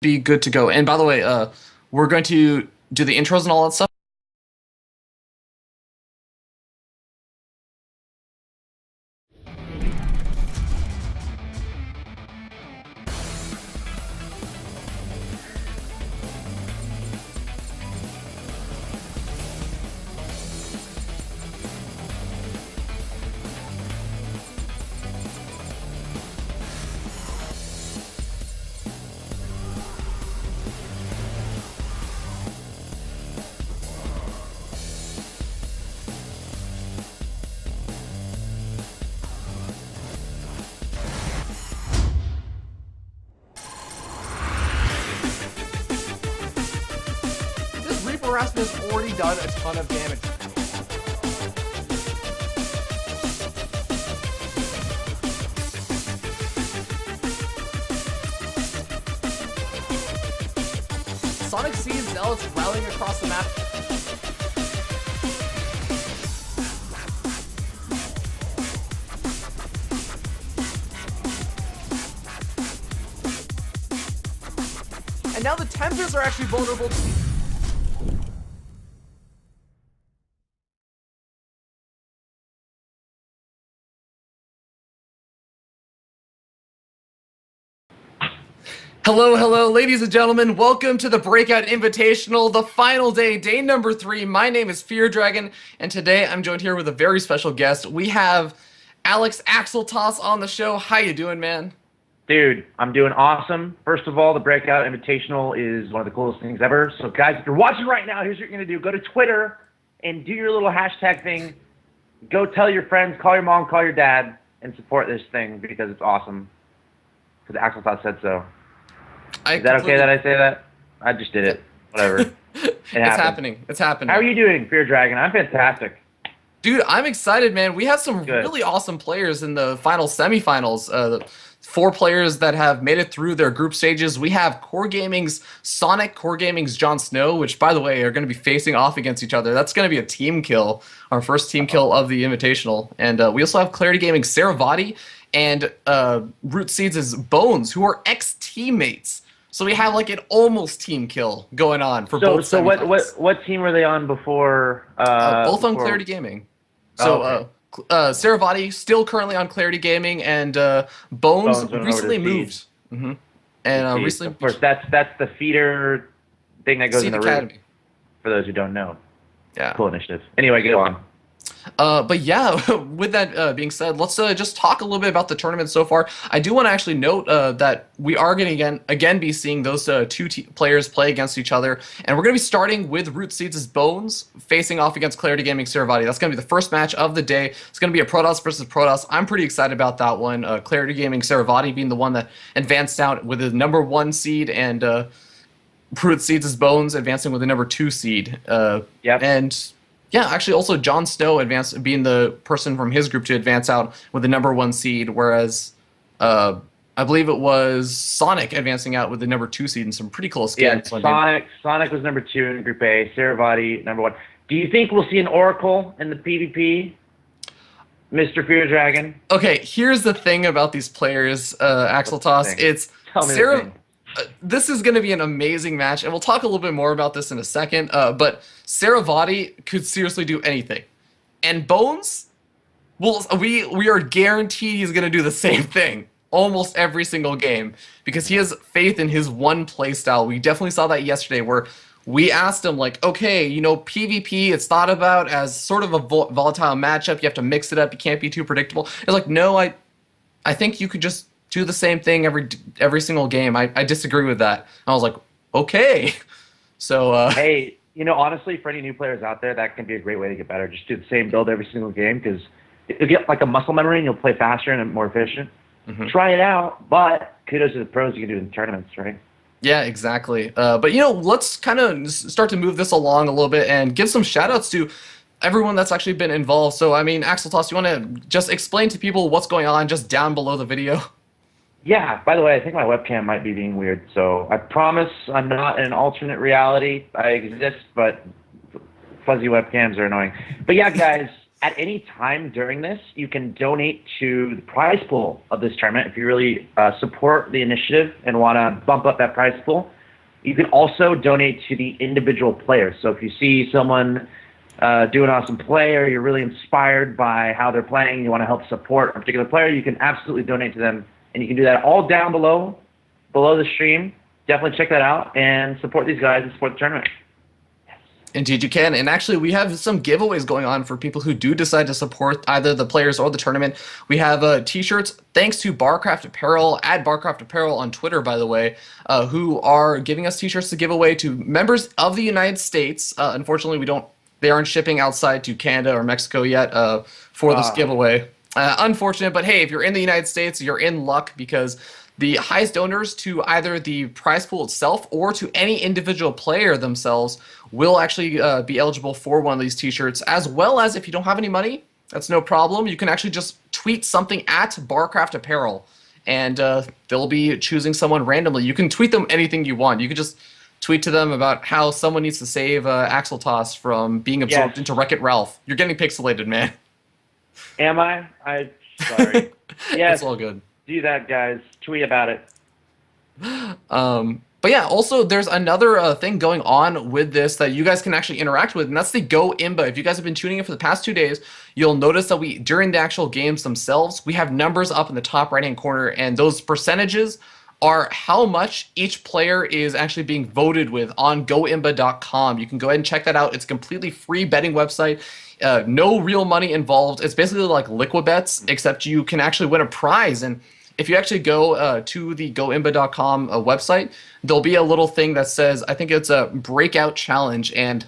be good to go. And by the way, we're going to do the intros and all that stuff. This Reaper Rasmus has already done a ton of damage. Sonic sees Zealots rallying across the map. And now the Tempers are actually vulnerable to... Hello, ladies and gentlemen. Welcome to the Breakout Invitational, the final day, day number 3. My name is Fear Dragon, and today I'm joined here with a very special guest. We have Alex Axeltoss on the show. How you doing, man? Dude, I'm doing awesome. First of all, the Breakout Invitational is one of the coolest things ever. So guys, if you're watching right now, here's what you're going to do. Go to Twitter and do your little hashtag thing. Go tell your friends, call your mom, call your dad, and support this thing because it's awesome. Because Axeltoss said so. Is that okay that I say that? I just did it. Whatever. It's happening. It's happening. How are you doing, Fear Dragon? I'm fantastic. Dude, I'm excited, man. We have some really awesome players in the final semifinals. 4 players that have made it through their group stages. We have Core Gaming's Sonic, Core Gaming's Jon Snow, which, by the way, are going to be facing off against each other. That's going to be a team kill, our first team kill of the Invitational. And we also have Clarity Gaming's Saravati and Root Seeds' Bones, who are ex-teammates. So we have like an almost team kill going on for both. So what team were they on before? Both on Clarity Gaming. So Saravati still currently on Clarity Gaming, and Bones recently moved. And recently, of course, that's the feeder thing that goes in the Academy. For those who don't know, cool initiative. Anyway, go on. But yeah, with that being said, let's just talk a little bit about the tournament so far. I do want to actually note that we are going to again be seeing those two players play against each other, and we're going to be starting with Root Seeds' Bones facing off against Clarity Gaming Saravati. That's going to be the first match of the day. It's going to be a Protoss versus Protoss. I'm pretty excited about that one. Clarity Gaming Saravati being the one that advanced out with the #1 seed, and Root Seeds' Bones advancing with the #2 seed. And yeah, actually, also Jon Snow being the person from his group to advance out with the #1 seed, whereas I believe it was Sonic advancing out with the #2 seed in some pretty close games. Yeah, Sonic was #2 in Group A, Saravati #1. Do you think we'll see an Oracle in the PvP, Mr. Fear Dragon? Okay, here's the thing about these players, Axeltoss. It's this is going to be an amazing match, and we'll talk a little bit more about this in a second, but Saravati could seriously do anything. And Bones, we are guaranteed he's going to do the same thing almost every single game because he has faith in his one playstyle. We definitely saw that yesterday where we asked him, like, okay, you know, PvP, it's thought about as sort of a volatile matchup. You have to mix it up. You can't be too predictable. It's like, no, I think you could just do the same thing every single game. I disagree with that. And I was like, okay. So hey, you know, honestly, for any new players out there, that can be a great way to get better. Just do the same build every single game because you'll get like a muscle memory and you'll play faster and more efficient. Try it out, but kudos to the pros you can do in tournaments, right? Yeah, exactly. But you know, let's kind of start to move this along a little bit and give some shout outs to everyone that's actually been involved. So I mean, Axeltoss, you want to just explain to people what's going on just down below the video? Yeah, by the way, I think my webcam might be being weird, so I promise I'm not in an alternate reality. I exist, but fuzzy webcams are annoying. But yeah, guys, at any time during this, you can donate to the prize pool of this tournament if you really support the initiative and want to bump up that prize pool. You can also donate to the individual players. So if you see someone do an awesome play, or you're really inspired by how they're playing, you want to help support a particular player, you can absolutely donate to them. And you can do that all down below the stream. Definitely check that out and support these guys and support the tournament. Indeed, you can. And actually, we have some giveaways going on for people who do decide to support either the players or the tournament. We have t-shirts, thanks to Barcraft Apparel, at Barcraft Apparel on Twitter, by the way, who are giving us t-shirts to give away to members of the United States. Unfortunately, they aren't shipping outside to Canada or Mexico yet for this giveaway. Unfortunate, but hey, if you're in the United States, you're in luck, because the highest donors to either the prize pool itself or to any individual player themselves will actually be eligible for one of these t-shirts, as well as if you don't have any money, that's no problem. You can actually just tweet something at Barcraft Apparel, and they'll be choosing someone randomly. You can tweet them anything you want. You can just tweet to them about how someone needs to save Axel Toss from being absorbed into Wreck-It Ralph. You're getting pixelated, man. Am I? I'm sorry. Yes. It's all good. Do that, guys. Tweet about it. But yeah, also there's another thing going on with this that you guys can actually interact with, and that's the Go Imba. If you guys have been tuning in for the past 2 days, you'll notice that during the actual games themselves, we have numbers up in the top right-hand corner, and those percentages are how much each player is actually being voted with on goimba.com. You can go ahead and check that out. It's a completely free betting website. No real money involved. It's basically like liquid bets, except you can actually win a prize. And if you actually go to the goimba.com website, there'll be a little thing that says, I think it's a breakout challenge. And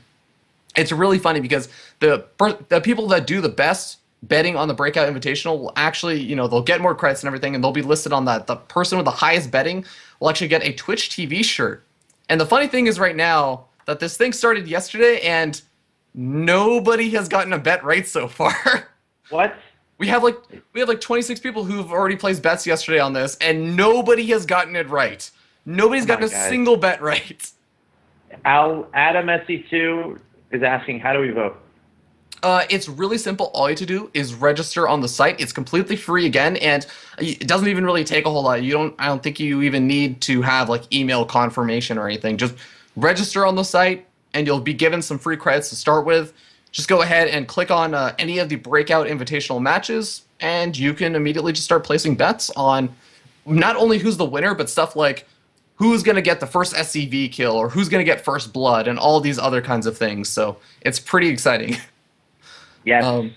it's really funny because the people that do the best betting on the Breakout Invitational will actually, they'll get more credits and everything, and they'll be listed on that. The person with the highest betting will actually get a Twitch TV shirt. And the funny thing is right now that this thing started yesterday, and nobody has gotten a bet right so far. What? We have like 26 people who've already placed bets yesterday on this, and nobody has gotten it right. Nobody's gotten a single bet right. Adam SC2 is asking, how do we vote? It's really simple. All you have to do is register on the site. It's completely free again, and it doesn't even really take a whole lot. I don't think you even need to have like email confirmation or anything. Just register on the site, and you'll be given some free credits to start with. Just go ahead and click on any of the Breakout Invitational matches, and you can immediately just start placing bets on not only who's the winner, but stuff like who's going to get the first SCV kill, or who's going to get first blood, and all these other kinds of things. So it's pretty exciting. Yes.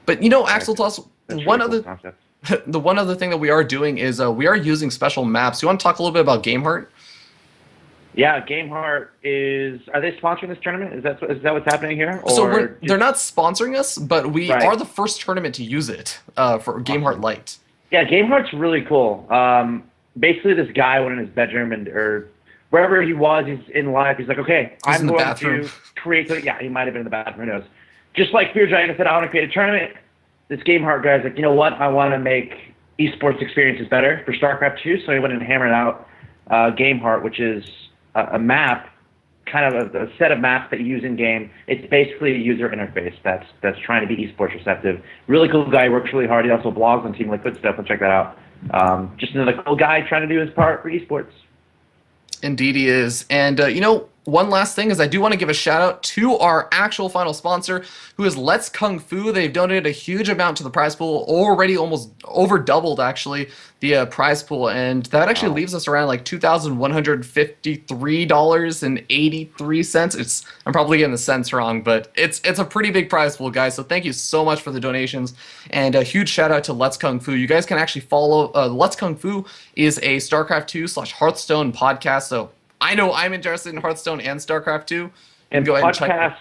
But Axel Toss, the one other thing that we are doing is we are using special maps. You want to talk a little bit about GameHeart? Yeah, GameHeart are they sponsoring this tournament? Is that what's happening here? So they're not sponsoring us, but we are the first tournament to use it for GameHeart Lite. Yeah, GameHeart's really cool. Basically, this guy went in his bedroom or wherever he was, he's in life. He's like, okay, I'm going to create. Yeah, he might have been in the bathroom. Who knows? Just like Fear Giant said, I want to create a tournament. This GameHeart guy's like, you know what? I want to make esports experiences better for StarCraft 2. So he went and hammered out GameHeart, which is a map, kind of a set of maps that you use in game. It's basically a user interface that's trying to be esports receptive. Really cool guy. He works really hard. He also blogs on Team Liquid stuff. Check that out. Just another cool guy trying to do his part for esports. Indeed he is. And, one last thing is I do want to give a shout out to our actual final sponsor, who is Let's Kung Fu. They've donated a huge amount to the prize pool, already almost over doubled actually the prize pool, and that actually leaves us around like $2,153.83. I'm probably getting the cents wrong, but it's a pretty big prize pool, guys. So thank you so much for the donations, and a huge shout out to Let's Kung Fu. You guys can actually follow Let's Kung Fu is a StarCraft 2/Hearthstone podcast. So I know I'm interested in Hearthstone and StarCraft 2. And go ahead and check.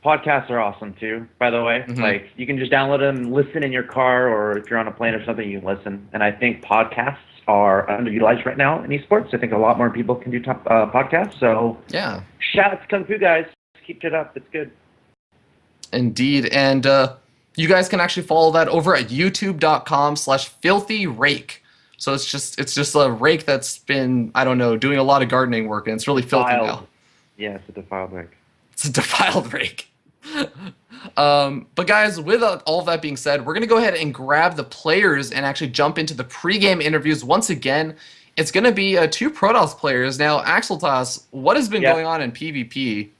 Podcasts are awesome too, by the way. Mm-hmm. Like, you can just download them and listen in your car, or if you're on a plane or something, you can listen. And I think podcasts are underutilized right now in esports. I think a lot more people can do podcasts. So yeah, shout out to Kung Fu guys. Keep it up. It's good. Indeed. And you guys can actually follow that over at youtube.com/filthyrake. So it's just a rake that's been, I don't know, doing a lot of gardening work, and it's really filthy now. Yeah, it's a defiled rake. It's a defiled rake. But guys, with all of that being said, we're going to go ahead and grab the players and actually jump into the pregame interviews. Once again, it's going to be two Protoss players. Now, Axeltas, what has been Yep. going on in PvP?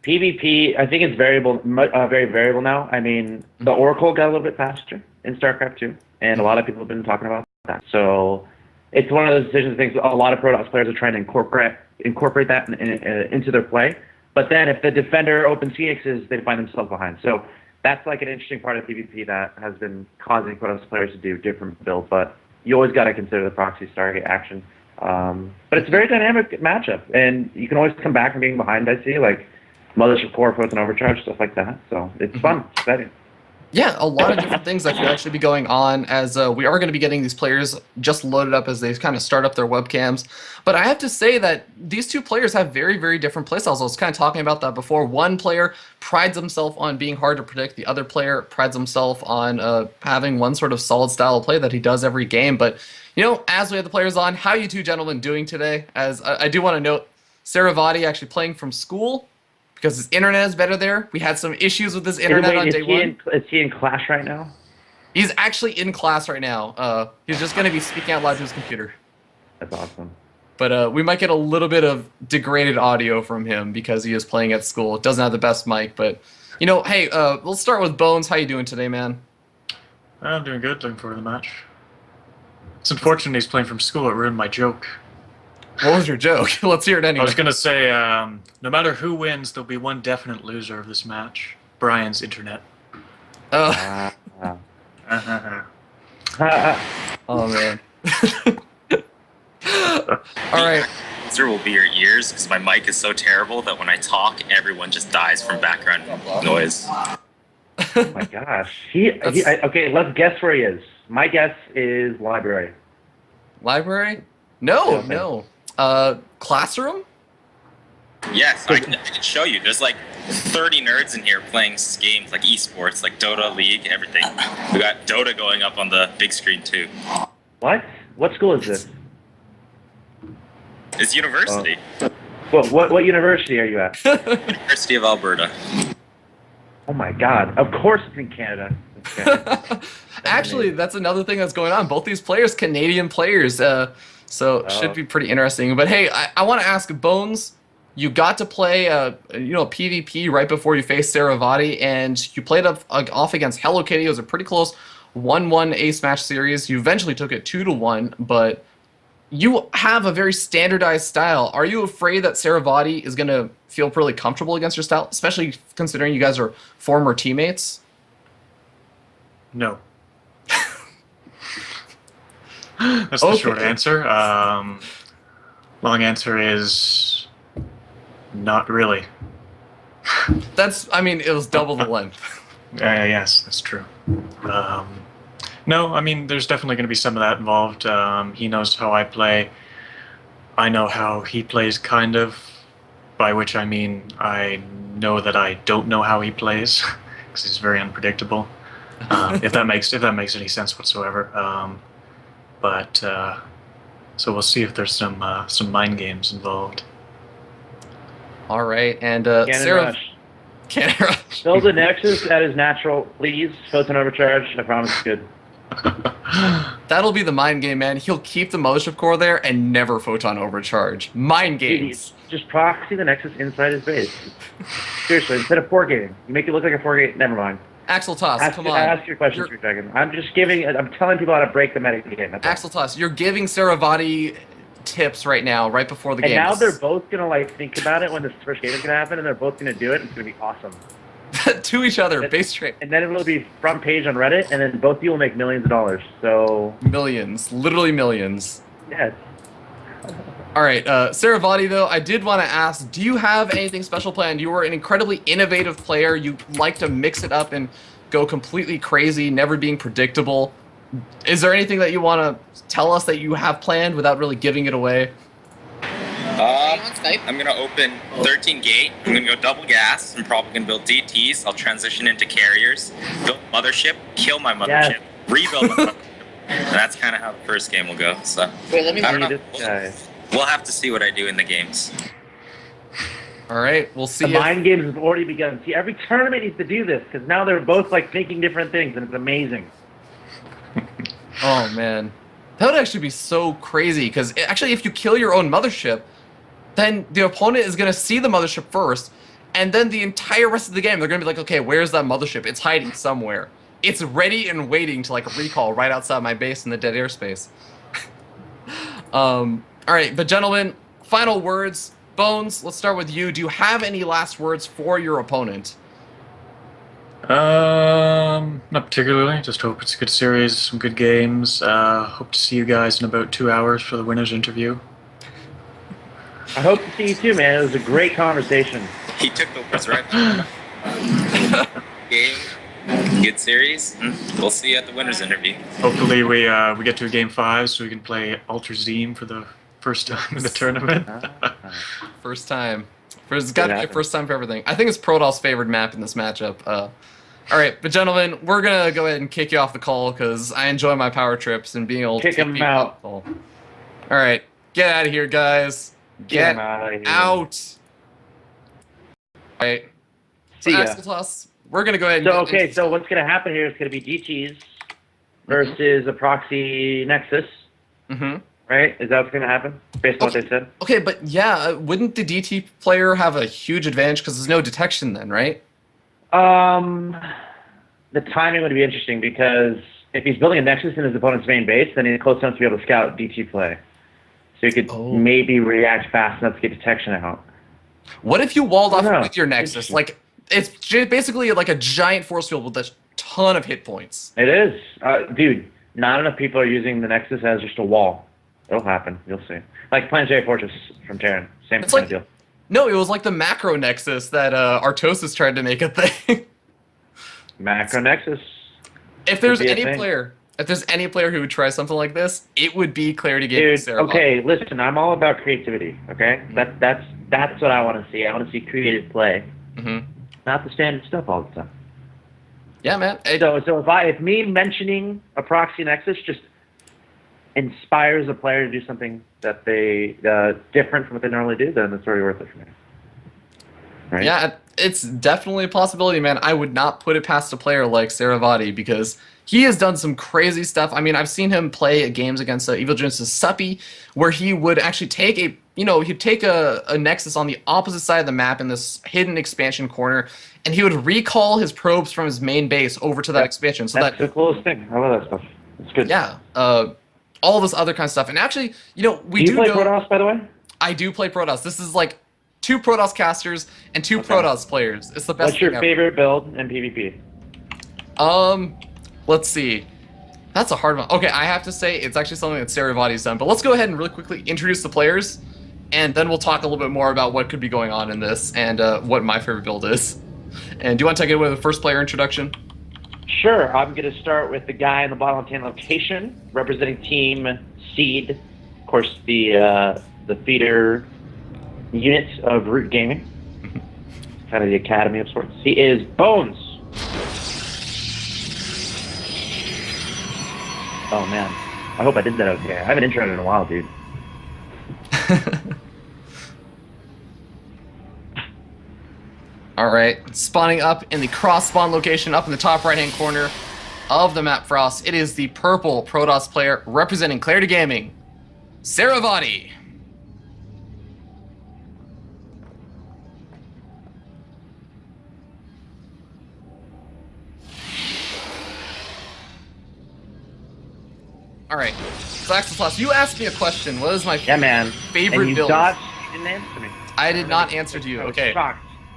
PvP, I think it's variable, very variable now. I mean, the Oracle got a little bit faster in StarCraft 2, and a lot of people have been talking about that. So it's one of those decisions things a lot of Protoss players are trying to incorporate that into their play. But then if the defender opens Phoenixes, they find themselves behind. So that's like an interesting part of PvP that has been causing Protoss players to do different builds. But you always got to consider the proxy Stargate action. But it's a very dynamic matchup, and you can always come back from being behind, I see, like Mothership Core, Photon Overcharge, stuff like that. So it's fun, exciting. Yeah, a lot of different things that could actually be going on as we are going to be getting these players just loaded up as they kind of start up their webcams. But I have to say that these two players have very, very different playstyles. I was kind of talking about that before. One player prides himself on being hard to predict. The other player prides himself on having one sort of solid style of play that he does every game. But, you know, as we have the players on, how are you two gentlemen doing today? As I do want to note, Saravati actually playing from school, because his internet is better there. We had some issues with his internet on day one. Is he in class right now? He's actually in class right now. He's just going to be speaking out loud to his computer. That's awesome. But we might get a little bit of degraded audio from him because he is playing at school. Doesn't have the best mic, but, you know, hey, let's start with Bones. How you doing today, man? I'm doing good, looking forward to the match. It's unfortunate he's playing from school, it ruined my joke. What was your joke? Let's hear it anyway. I was going to say, no matter who wins, there'll be one definite loser of this match. Brian's internet. Oh, oh man. All right. There will be your ears because my mic is so terrible that when I talk, everyone just dies from background noise. Oh my gosh. Okay, let's guess where he is. My guess is library. Library? No, Okay. no. Classroom? Yes, I can show you. There's like 30 nerds in here playing games like esports, like Dota, League, everything. We got Dota going up on the big screen too. What? What school is this? It's university. What university are you at? University of Alberta. Oh my god. Of course it's in Canada. Okay. Actually, that's another thing that's going on. Both these players, Canadian players, so should be pretty interesting. But hey, I want to ask Bones. You got to play, PvP right before you faced Saravati, and you played off against Hello Kitty. It was a pretty close 1-1 ace match series. You eventually took it 2-1, but you have a very standardized style. Are you afraid that Saravati is going to feel really comfortable against your style, especially considering you guys are former teammates? No. That's the short answer. Long answer is not really. It was double the length. Yes, that's true. No, I mean, there's definitely going to be some of that involved. He knows how I play. I know how he plays, kind of. By which I mean, I know that I don't know how he plays, because he's very unpredictable. If that makes any sense whatsoever. So we'll see if there's some mind games involved. All right, and Cannon Sarah. Rush. Cannon Rush. Build the Nexus at his natural, please. Photon Overcharge. I promise it's good. That'll be the mind game, man. He'll keep the Mothership Core there and never Photon Overcharge. Mind games. Just proxy the Nexus inside his base. Seriously, instead of 4-gating. You make it look like a 4-gate. Never mind. Axel Toss, come on. Ask your questions for a second. I'm telling people how to break the meta game. Axel Toss, you're giving Saravati tips right now, right before the game. And now they're both gonna think about it when this first game is gonna happen, and they're both gonna do it. And it's gonna be awesome. To each other, base trade. And then it will be front page on Reddit, and then both of you will make millions of dollars. So millions, literally millions. yes. All right, Saravati, though, I did want to ask, do you have anything special planned? You were an incredibly innovative player. You like to mix it up and go completely crazy, never being predictable. Is there anything that you want to tell us that you have planned without really giving it away? I'm going to open 13 gate. I'm going to go double gas. I'm probably going to build DTs. I'll transition into carriers, build mothership, kill my mothership, rebuild my mothership. And that's kind of how the first game will go. So Wait, let me I don't know. This guy. We'll have to see what I do in the games. All right, we'll see. The mind games have already begun. See, every tournament needs to do this because now they're both like thinking different things, and it's amazing. Oh man, that would actually be so crazy. Because actually, if you kill your own mothership, then the opponent is gonna see the mothership first, and then the entire rest of the game they're gonna be like, okay, where's that mothership? It's hiding somewhere. It's ready and waiting to like recall right outside my base in the dead airspace. All right, but gentlemen, final words. Bones, let's start with you. Do you have any last words for your opponent? Not particularly. Just hope it's a good series, some good games. Hope to see you guys in about 2 hours for the winners interview. I hope to see you too, man. It was a great conversation. He took the words right. Game, good series. We'll see you at the winners interview. Hopefully we get to a game 5 so we can play Ultra Zeme for the first time in the tournament. First time. It's got to be a first time for everything. I think it's Protoss' favored map in this matchup. All right, but gentlemen, we're gonna go ahead and kick you off the call because I enjoy my power trips and being able to kick him out. All right, get out of here, guys. Get out. All right. See ya. Axeltoss, we're gonna go ahead. So what's gonna happen here is gonna be DTs versus a proxy Nexus. Mm-hmm. Right? Is that what's going to happen, based on what they said? Okay, but yeah, wouldn't the DT player have a huge advantage because there's no detection then, right? The timing would be interesting because if he's building a Nexus in his opponent's main base, then he's close enough to be able to scout DT play. So he could maybe react fast enough to get detection out. What if you walled off with your Nexus? Like, it's basically like a giant force field with a ton of hit points. It is. Dude, not enough people are using the Nexus as just a wall. It'll happen. You'll see. Like Planetary Fortress from Terran. Same kind of deal. No, it was like the Macro Nexus that Artosis tried to make a thing. Macro Nexus. If there's any player who would try something like this, it would be Clarity Gaming. Dude, okay, listen, I'm all about creativity, okay? That's what I want to see. I want to see creative play. Mm-hmm. Not the standard stuff all the time. Yeah, man. So if me mentioning a proxy Nexus just inspires a player to do something that they different from what they normally do, then it's already worth it for me. Right? Yeah, it's definitely a possibility, man. I would not put it past a player like Saravati because he has done some crazy stuff. I mean, I've seen him play games against Evil Genius' Suppy, where he would actually take he'd take a Nexus on the opposite side of the map in this hidden expansion corner, and he would recall his probes from his main base over to that expansion. So that's the coolest thing. I love that stuff. It's good. Yeah. All this other kind of stuff. And actually, we do you play Protoss, by the way? I do play Protoss. This is like 2 Protoss casters and 2 Protoss players. It's the best. What's your favorite build in PvP? Let's see. That's a hard one. Okay, I have to say it's actually something that Saravati's done. But let's go ahead and really quickly introduce the players, and then we'll talk a little bit more about what could be going on in this and what my favorite build is. And do you want to take it with the first player introduction? Sure. I'm going to start with the guy in the bottom left-hand location, representing Team Seed. Of course, the feeder unit of Root Gaming. Kind of the academy of sorts. He is Bones. Oh, man. I hope I did that okay. I haven't introed in a while, dude. All right, spawning up in the cross spawn location up in the top right hand corner of the map Frost, it is the purple Protoss player representing Clarity Gaming, Saravati. All right, so Axeltoss, you asked me a question. What is my favorite and you build? Dodged, you didn't answer me. I did not answer to you. Okay.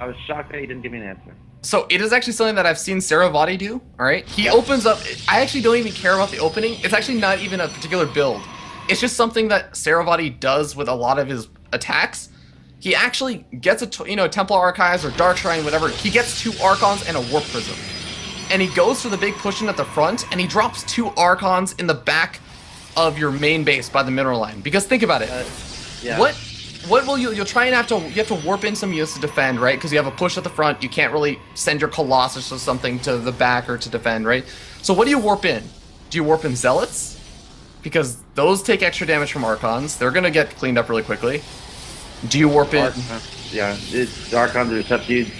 I was shocked that he didn't give me an answer. So it is actually something that I've seen Saravati do, all right? He opens up, I actually don't even care about the opening. It's actually not even a particular build. It's just something that Saravati does with a lot of his attacks. He actually gets Temple Archives or Dark Shrine, whatever. He gets 2 Archons and a Warp Prism. And he goes for the big push-in at the front, and he drops 2 Archons in the back of your main base by the mineral line. Because think about it. What will you'll try and you have to warp in some units to defend, right? Because you have a push at the front, you can't really send your Colossus or something to the back or to defend, right? So what do you warp in? Do you warp in Zealots? Because those take extra damage from Archons. They're gonna get cleaned up really quickly. Do you warp it? Yeah, it's Archons are tough dudes.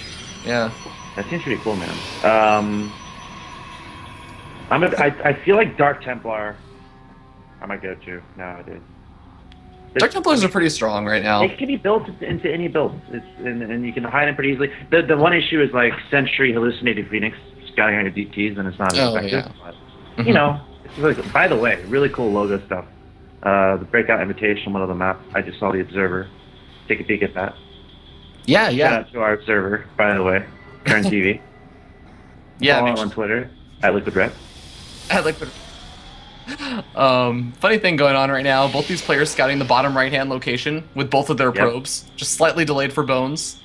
Yeah. That seems pretty cool, man. I feel like Dark Templar I might go to nowadays. Dark Templars are pretty strong right now. They can be built into any build, and you can hide them pretty easily. The one issue is like Sentry Hallucinated Phoenix scouting on your DTs, and it's not as effective. Yeah. But, you know, it's like, by the way, really cool logo stuff. The Breakout Invitational one of the map. I just saw the Observer. Take a peek at that. Yeah. Shout out to our Observer, by the way. Turn TV. Yeah. Follow him on Twitter at Liquid Red. At Liquid. Funny thing going on right now, both these players scouting the bottom right-hand location with both of their probes, just slightly delayed for Bones.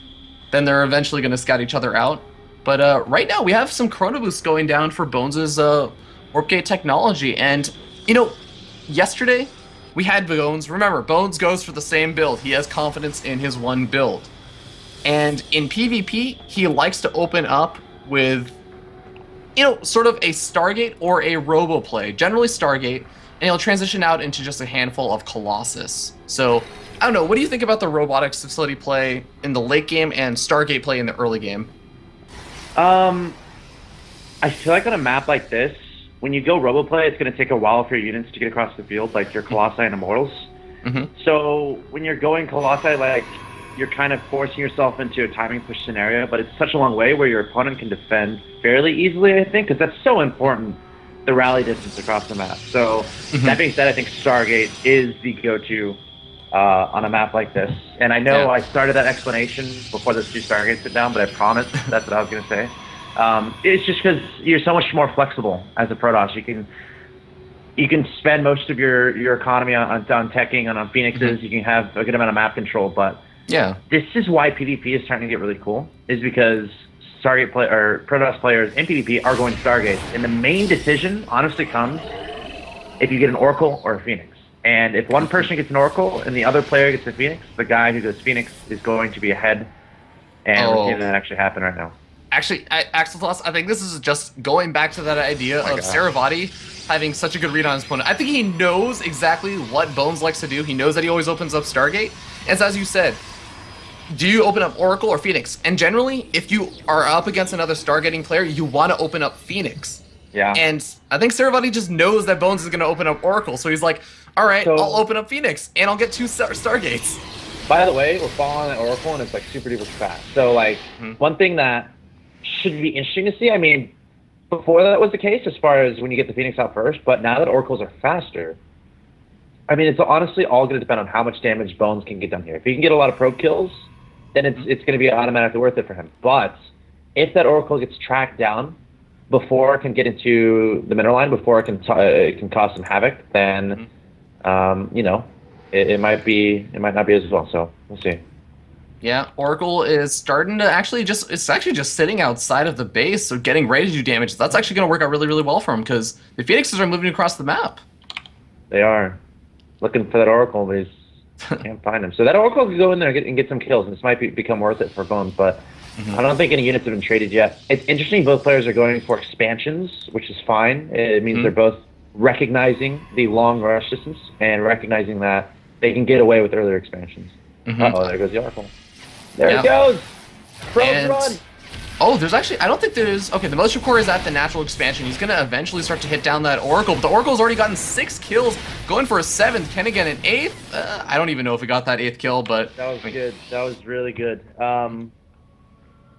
Then they're eventually going to scout each other out. But right now we have some Chrono Boosts going down for Bones' Warp Gate technology. And, you know, yesterday we had Bones. Remember, Bones goes for the same build. He has confidence in his one build. And in PvP, he likes to open up with, you know, sort of a Stargate or a Robo play, generally Stargate, and he'll transition out into just a handful of Colossus. So, I don't know, what do you think about the Robotics Facility play in the late game and Stargate play in the early game? I feel like on a map like this, when you go Robo play, it's going to take a while for your units to get across the field, like your Colossi and Immortals. So, when you're going Colossi, like, you're kind of forcing yourself into a timing push scenario, but it's such a long way where your opponent can defend fairly easily, I think, because that's so important, the rally distance across the map. So, that being said, I think Stargate is the go-to on a map like this. And I know I started that explanation before those two Stargates went down, but I promise that's what I was going to say. It's just because you're so much more flexible as a Protoss. You can spend most of your economy on teching and on Phoenixes. You can have a good amount of map control, but this is why PvP is starting to get really cool, is because Protoss players in PvP are going Stargate. And the main decision honestly comes if you get an Oracle or a Phoenix. And if one person gets an Oracle and the other player gets a Phoenix, the guy who goes Phoenix is going to be ahead. And we're seeing that actually happen right now. Actually, Axel Plus, I think this is just going back to that idea of Saravati having such a good read on his opponent. I think he knows exactly what Bones likes to do. He knows that he always opens up Stargate. And so, as you said, do you open up Oracle or Phoenix? And generally, if you are up against another Stargating player, you want to open up Phoenix. Yeah. And I think Saravati just knows that Bones is going to open up Oracle, so he's like, all right, I'll open up Phoenix, and I'll get two Stargates. By the way, we're following an Oracle, and it's like super duper fast. So, like, one thing that should be interesting to see, I mean, before that was the case as far as when you get the Phoenix out first, but now that Oracles are faster, I mean, it's honestly all going to depend on how much damage Bones can get done here. If he can get a lot of probe kills, then it's going to be automatically worth it for him. But if that Oracle gets tracked down before it can get into the mineral line, before it can cause some havoc, then you know, it might not be as well. So we'll see. Yeah, Oracle is starting to it's actually just sitting outside of the base, so getting ready to do damage. That's actually going to work out really, really well for him because the Phoenixes are moving across the map. They are looking for that Oracle, but he can't find him. So that Oracle could go in there and get some kills, and this might become worth it for Bones, but I don't think any units have been traded yet. It's interesting both players are going for expansions, which is fine. It means they're both recognizing the long rush distance and recognizing that they can get away with earlier expansions. Uh-oh, there goes the Oracle. There it goes! Probe run! Oh, there's actually, I don't think there's, okay, the Militia Core is at the natural expansion. He's going to eventually start to hit down that Oracle, but the Oracle's already gotten 6 kills, going for a 7th. Can again an 8th? I don't even know if he got that 8th kill, but... That was good. That was really good.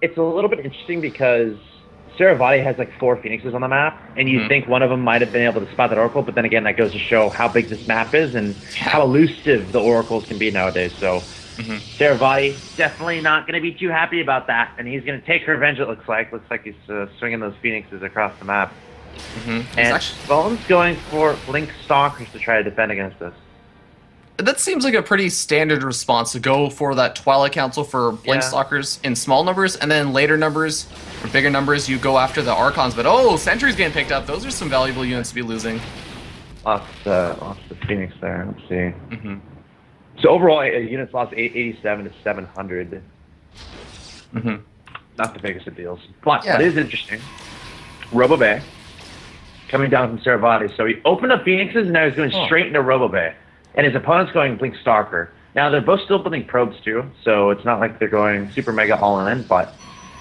It's a little bit interesting because Saravati has like 4 Phoenixes on the map, and you think one of them might have been able to spot that Oracle, but then again, that goes to show how big this map is and how elusive the Oracles can be nowadays, so... Saravati definitely not going to be too happy about that, and he's going to take revenge. It looks like he's swinging those Phoenixes across the map. And Bones going for Blink Stalkers to try to defend against this. That seems like a pretty standard response to go for that Twilight Council for Blink Stalkers in small numbers, and then later numbers or bigger numbers you go after the Archons. But Sentry's getting picked up. Those are some valuable units to be losing. Lost the Phoenix there. Let's see. So overall, units lost 87 to 700. Not the biggest of deals, but what is interesting, Robo Bay coming down from Saravati. So he opened up Phoenixes, and now he's going straight into Robo Bay, and his opponent's going Blink Stalker. Now, they're both still building probes, too, so it's not like they're going super mega all-in, but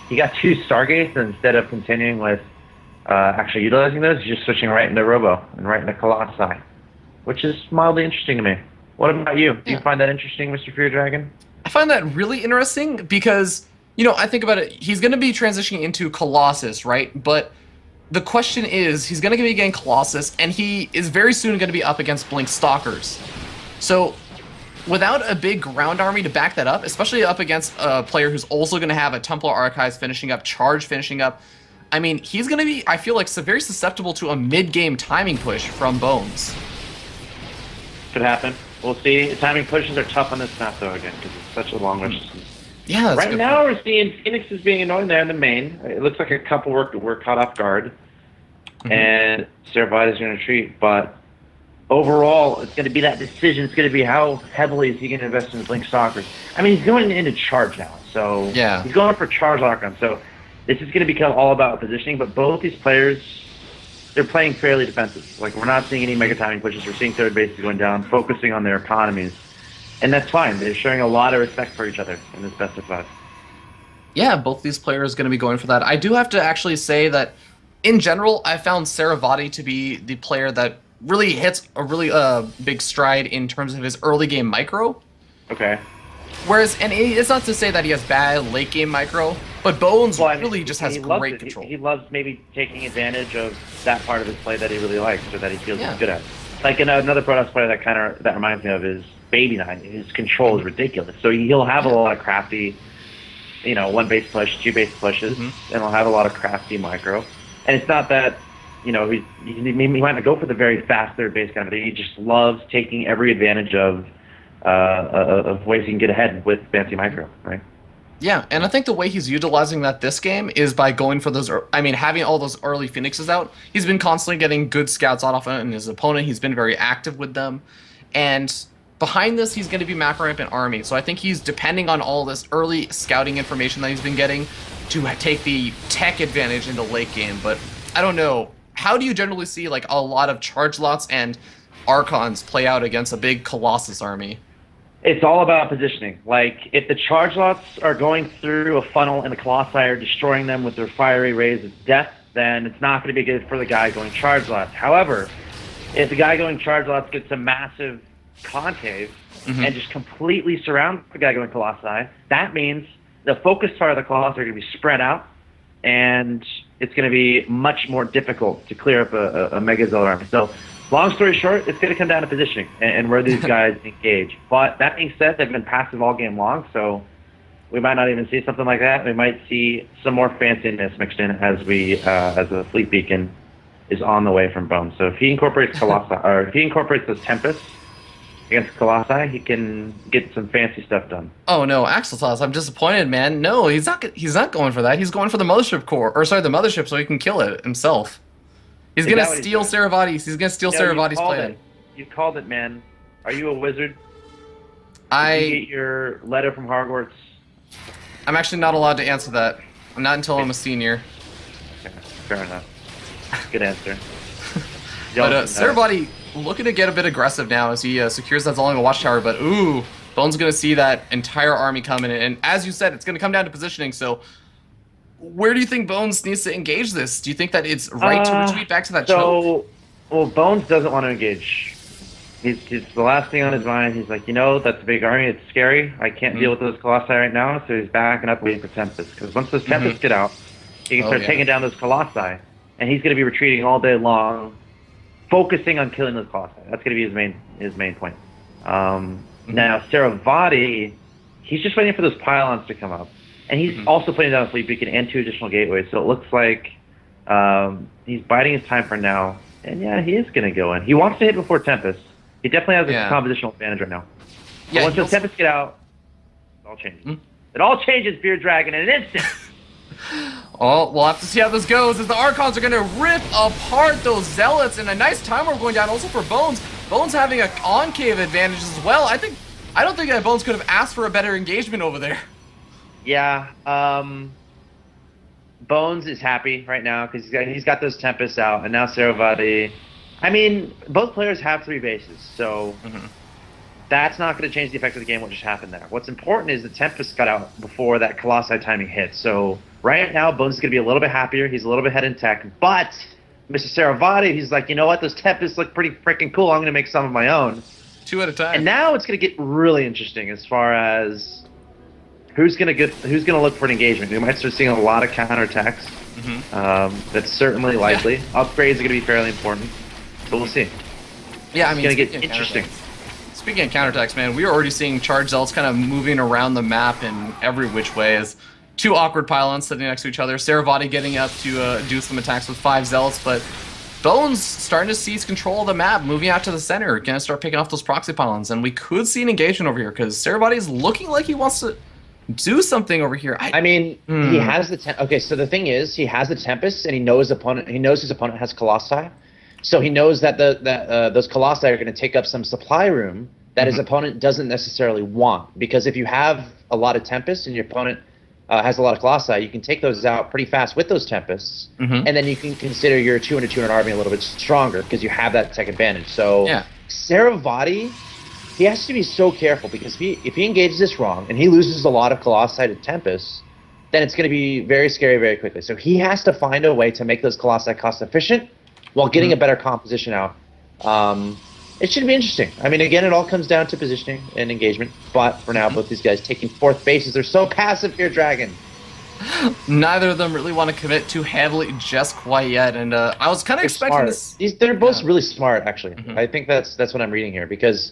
he got 2 Stargates, and instead of continuing with actually utilizing those, he's just switching right into Robo and right into Colossi, which is mildly interesting to me. What about you? Do you find that interesting, Mr. Fear Dragon? I find that really interesting because, you know, I think about it, he's going to be transitioning into Colossus, right? But the question is, he's going to be getting Colossus, and he is very soon going to be up against Blink Stalkers. So, without a big ground army to back that up, especially up against a player who's also going to have a Templar Archives finishing up, Charge finishing up, I mean, he's going to be, I feel like, very susceptible to a mid-game timing push from Bones. Could happen. We'll see. Timing pushes are tough on this map, though, again, because it's such a long distance. Yeah, that's right now we're seeing Phoenix is being annoying there in the main. It looks like a couple were caught off guard, and Saravati is going to retreat. But overall, it's going to be that decision. It's going to be how heavily is he going to invest in the Blink Stalkers. I mean, he's going into charge now, so he's going for charge lockdown. So this is going to become all about positioning. But both these players, they're playing fairly defensive. Like, we're not seeing any mega timing pushes. We're seeing third bases going down, focusing on their economies. And that's fine. They're showing a lot of respect for each other in this best of 5. Yeah, both these players are going to be going for that. I do have to actually say that, in general, I found Saravati to be the player that really hits a really big stride in terms of his early game micro. Okay. Whereas, and it's not to say that he has bad late game micro, but Bones really just has great control. He loves maybe taking advantage of that part of his play that he really likes or that he feels he's good at. Like another Protoss player that reminds me of is Baby Nine. His control is ridiculous. So he'll have a lot of crafty, 1 base push, 2 base pushes, and he'll have a lot of crafty micro. And it's not that, he might not go for the very fast third base kind of thing. He just loves taking every advantage of ways he can get ahead with fancy micro, right? Yeah, and I think the way he's utilizing that this game is by going for those, having all those early Phoenixes out. He's been constantly getting good scouts off on his opponent. He's been very active with them. And behind this, he's going to be macro rampant army. So I think he's depending on all this early scouting information that he's been getting to take the tech advantage in the late game. But I don't know. How do you generally see like a lot of charge lots and Archons play out against a big Colossus army? It's all about positioning. Like, if the charge lots are going through a funnel and the Colossi are destroying them with their fiery rays of death, then it's not going to be good for the guy going charge lots. However, if the guy going charge lots gets a massive concave and just completely surround the guy going Colossi, that means the focus part of the Colossi are going to be spread out, and it's going to be much more difficult to clear up a Mega Zealot army. So, long story short, it's going to come down to positioning and where these guys engage. But that being said, they've been passive all game long, so we might not even see something like that. We might see some more fanciness mixed in as the fleet beacon is on the way from Bones. So if he incorporates Colossi, or if he incorporates those Tempests against Colossi, he can get some fancy stuff done. Oh no, Axeltoss, I'm disappointed, man. No, he's not going for that. He's going for the mothership core, the mothership, so he can kill it himself. He's going to steal Saravati's. He's going to steal Saravati's plan. You called it, man. Are you a wizard? Did you get your letter from Hogwarts? I'm actually not allowed to answer that. Not until I'm a senior. Okay, fair enough. Good answer. But Saravati looking to get a bit aggressive now as he secures that Zolanga Watchtower. But ooh, Bones going to see that entire army coming in. And as you said, it's going to come down to positioning. So where do you think Bones needs to engage this? Do you think that it's right to retreat back to that choke? Well, Bones doesn't want to engage. He's the last thing on his mind. He's like, that's a big army. It's scary. I can't deal with those Colossi right now. So he's backing up, waiting for Tempest. Because once those Tempests get out, he can start taking down those Colossi. And he's going to be retreating all day long, focusing on killing those Colossi. That's going to be his main point. Now, Saravati, he's just waiting for those pylons to come up. And he's also putting down a fleet beacon and 2 additional gateways. So it looks like he's biding his time for now. And yeah, he is going to go in. He wants to hit before Tempest. He definitely has a compositional advantage right now. Yeah, once the Tempest get out, it all changes. It all changes, Beard Dragon, in an instant. Oh, we'll have to see how this goes as the Archons are going to rip apart those Zealots. And a nice time we're going down also for Bones. Bones having a concave advantage as well. I don't think that Bones could have asked for a better engagement over there. Yeah, Bones is happy right now because he's got those Tempests out, and now Saravati. I mean, both players have 3 bases, so That's not going to change the effect of the game, what just happened there. What's important is the Tempest got out before that Colossi timing hit. So right now, Bones is going to be a little bit happier. He's a little bit ahead in tech. But Mr. Saravati, he's like, you know what? Those Tempests look pretty freaking cool. I'm going to make some of my own. 2 at a time. And now it's going to get really interesting as far as who's going to look for an engagement. We might start seeing a lot of counterattacks. That's certainly likely. Upgrades are going to be fairly important. But we'll see. Yeah, I mean, it's going to get interesting. Speaking of counterattacks, man, we are already seeing charge zealots kind of moving around the map in every which way. As 2 awkward pylons sitting next to each other. Saravati getting up to do some attacks with 5 zealots, but Bones starting to seize control of the map, moving out to the center, gonna start picking off those proxy pylons, and we could see an engagement over here because Saravati is looking like he wants to do something over here. I mean, he has the okay. So the thing is, he has the Tempest, and he knows his opponent has Colossi. So he knows that those Colossi are going to take up some supply room that his opponent doesn't necessarily want. Because if you have a lot of Tempests and your opponent has a lot of Colossi, you can take those out pretty fast with those Tempests, and then you can consider your 200 army a little bit stronger because you have that tech advantage. So Saravati, he has to be so careful because if he engages this wrong and he loses a lot of Colossi to Tempests, then it's going to be very scary very quickly. So he has to find a way to make those Colossi cost efficient while getting a better composition out. It should be interesting. I mean, again, it all comes down to positioning and engagement. But for now, both these guys taking 4th bases. They're so passive here, Dragon. Neither of them really want to commit too heavily just quite yet. And I was kind of expecting this. They're both really smart, actually. I think that's what I'm reading here. Because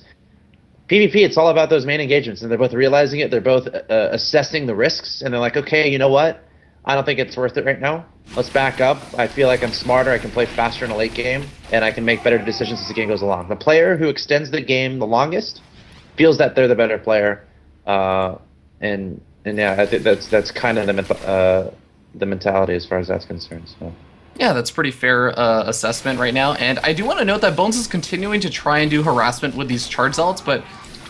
PvP, it's all about those main engagements. And they're both realizing it. They're both assessing the risks. And they're like, okay, you know what? I don't think it's worth it right now. Let's back up. I feel like I'm smarter. I can play faster in a late game, and I can make better decisions as the game goes along. The player who extends the game the longest feels that they're the better player, and yeah, I think that's kind of the mentality as far as that's concerned. So. Yeah, that's pretty fair assessment right now. And I do want to note that Bones is continuing to try and do harassment with these charge zealots, but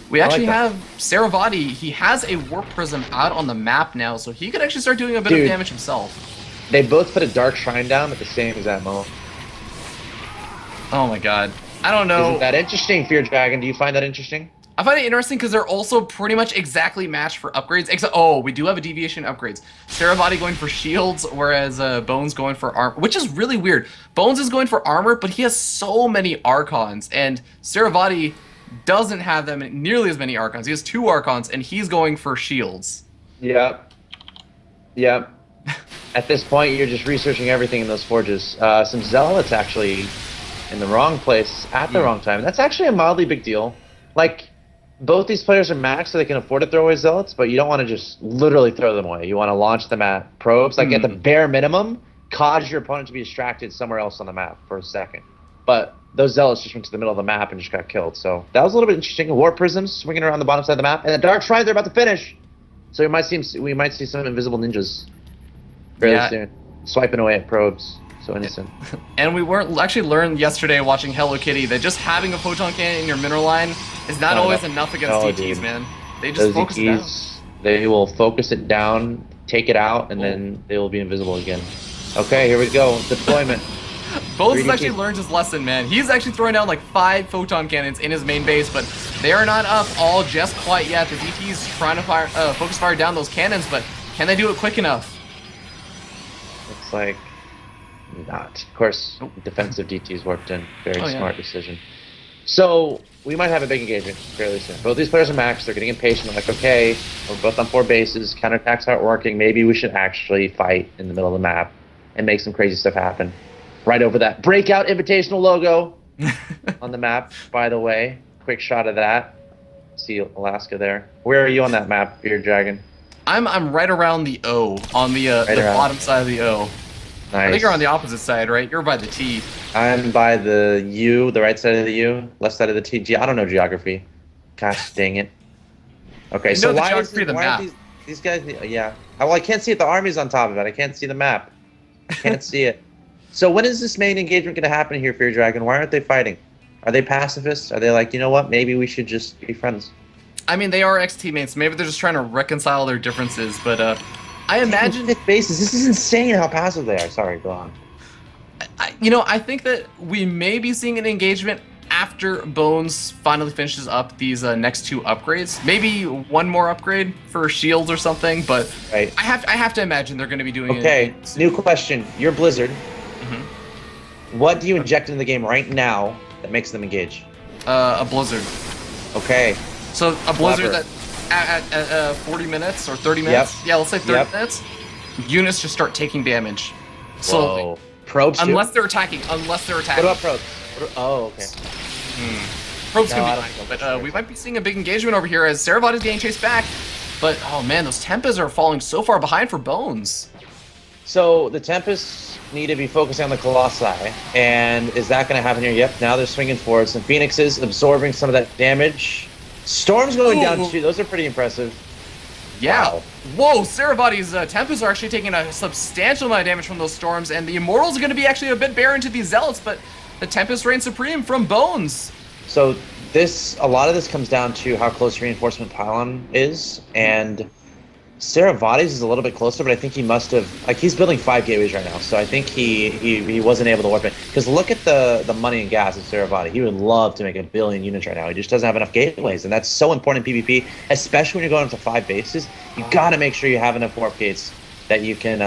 we actually have Saravati. He has a Warp Prism out on the map now, so he could actually start doing a bit of damage himself. They both put a Dark Shrine down at the same exact moment. Oh my god. I don't know. Isn't that interesting, Fear Dragon? Do you find that interesting? I find it interesting because they're also pretty much exactly matched for upgrades, except, we do have a deviation upgrades. Saravati going for shields, whereas Bones going for armor, which is really weird. Bones is going for armor, but he has so many Archons, and Saravati doesn't have them nearly as many Archons. He has 2 Archons, and he's going for shields. Yep. At this point, you're just researching everything in those forges. Some Zealots actually in the wrong place at the wrong time. That's actually a mildly big deal. Like, both these players are maxed so they can afford to throw away Zealots, but you don't want to just literally throw them away. You want to launch them at probes. Like, at the bare minimum, cause your opponent to be distracted somewhere else on the map for a second. But those Zealots just went to the middle of the map and just got killed. So that was a little bit interesting. Warp Prisms swinging around the bottom side of the map. And the Dark Shrines are about to finish. So we might see some invisible ninjas fairly soon. Swiping away at probes. So innocent. And we learned yesterday watching Hello Kitty that just having a photon cannon in your mineral line is not always enough against DTs, man. They just focus it down. They will focus it down, take it out, and then they will be invisible again. Okay, here we go. Deployment. Bones has actually learned his lesson, man. He's actually throwing down like 5 photon cannons in his main base, but they are not up all just quite yet. The DT's trying to focus fire down those cannons, but can they do it quick enough? Looks like not. Of course, defensive DT's worked in. Very smart decision. So we might have a big engagement fairly soon. Both these players are maxed. They're getting impatient. They're like, okay, we're both on 4 bases. Counterattacks aren't working. Maybe we should actually fight in the middle of the map and make some crazy stuff happen. Right over that Breakout Invitational logo on the map, by the way. Quick shot of that. See Alaska there. Where are you on that map, Beard Dragon? I'm right around the O, on the bottom side of the O. Nice. I think you're on the opposite side, right? You're by the T. I'm by the U, the right side of the U, left side of the T. I don't know geography. Gosh dang it. Okay, so why are these guys? Yeah. Well, I can't see it. The army's on top of it. I can't see the map. I can't see it. So when is this main engagement going to happen here, Fear Dragon? Why aren't they fighting? Are they pacifists? Are they like, you know what? Maybe we should just be friends. I mean, they are ex-teammates. Maybe they're just trying to reconcile their differences. But I imagine bases. This is insane how passive they are. Sorry, go on. I think that we may be seeing an engagement after Bones finally finishes up these next 2 upgrades. Maybe one more upgrade for shields or something, but Right. I have to imagine they're going to be doing Okay, it. new question. You're Blizzard. Mhm. What do you inject into the game right now that makes them engage? A Blizzard. Okay. So a Blizzard Clever. that at 40 minutes or 30 minutes. Yep. Yeah, let's say 30 Yep. minutes. Units just start taking damage. Slowly. Whoa. Probes too? Unless they're attacking. What about probes? Oh, okay. Probes No, can I be don't fine, think but that's we might be seeing a big engagement over here as Saravati is getting chased back. But oh man, those Tempas are falling so far behind for Bones. So the Tempests need to be focusing on the Colossi, and is that going to happen here? Yep, now they're swinging forward. Some Phoenixes absorbing some of that damage. Storm's going down Ooh. too. Those are pretty impressive. Yeah. Wow. Whoa, Saravati's Tempas are actually taking a substantial amount of damage from those storms, and the Immortals are going to be actually a bit barren to these Zealots, but the Tempest reign supreme from Bones. So a lot of this comes down to how close Reinforcement Pylon is, and Saravati's is a little bit closer, but I think he must have, like, he's building 5 gateways right now, so I think he wasn't able to warp it. Because look at the money and gas of Saravati. He would love to make 1 billion units right now. He just doesn't have enough gateways, and that's so important in PvP, especially when you're going up to 5 bases. You gotta make sure you have enough warp gates that you can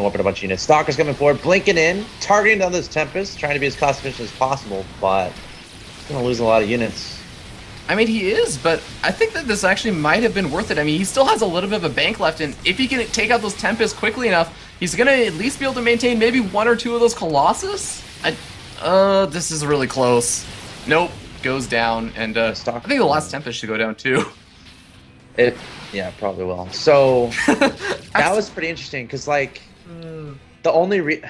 warp in a bunch of units. Stalker's coming forward, blinking in, targeting down those Tempests, trying to be as cost efficient as possible, but he's gonna lose a lot of units. I mean, he is, but I think that this actually might have been worth it. I mean, he still has a little bit of a bank left, and if he can take out those Tempests quickly enough, he's going to at least be able to maintain maybe 1 or 2 of those Colossus? This is really close. Nope, goes down, and I think the last Tempest should go down too. Yeah, probably will. So that was pretty interesting, because, like, the only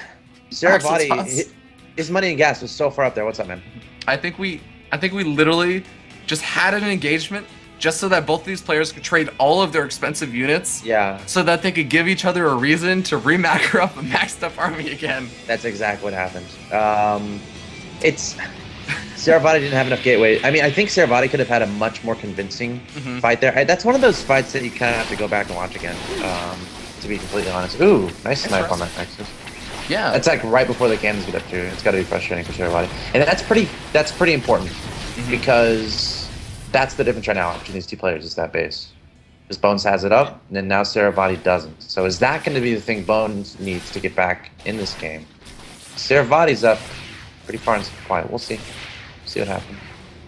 Saravati, his money and gas was so far up there. What's up, man? I think we literally just had an engagement just so that both of these players could trade all of their expensive units. Yeah. So that they could give each other a reason to remacro up a maxed up army again. That's exactly what happened. Saravati didn't have enough gateway. I mean, I think Saravati could have had a much more convincing fight there. That's one of those fights that you kind of have to go back and watch again, to be completely honest. Ooh, nice snipe on that Nexus. Yeah. That's like right before the cannons get up too. It's got to be frustrating for Saravati. And that's pretty important, because that's the difference right now between these 2 players, is that base. Because Bones has it up, and then now Saravati doesn't. So is that going to be the thing Bones needs to get back in this game? Saravati's up pretty far in supply. We'll see. See what happens.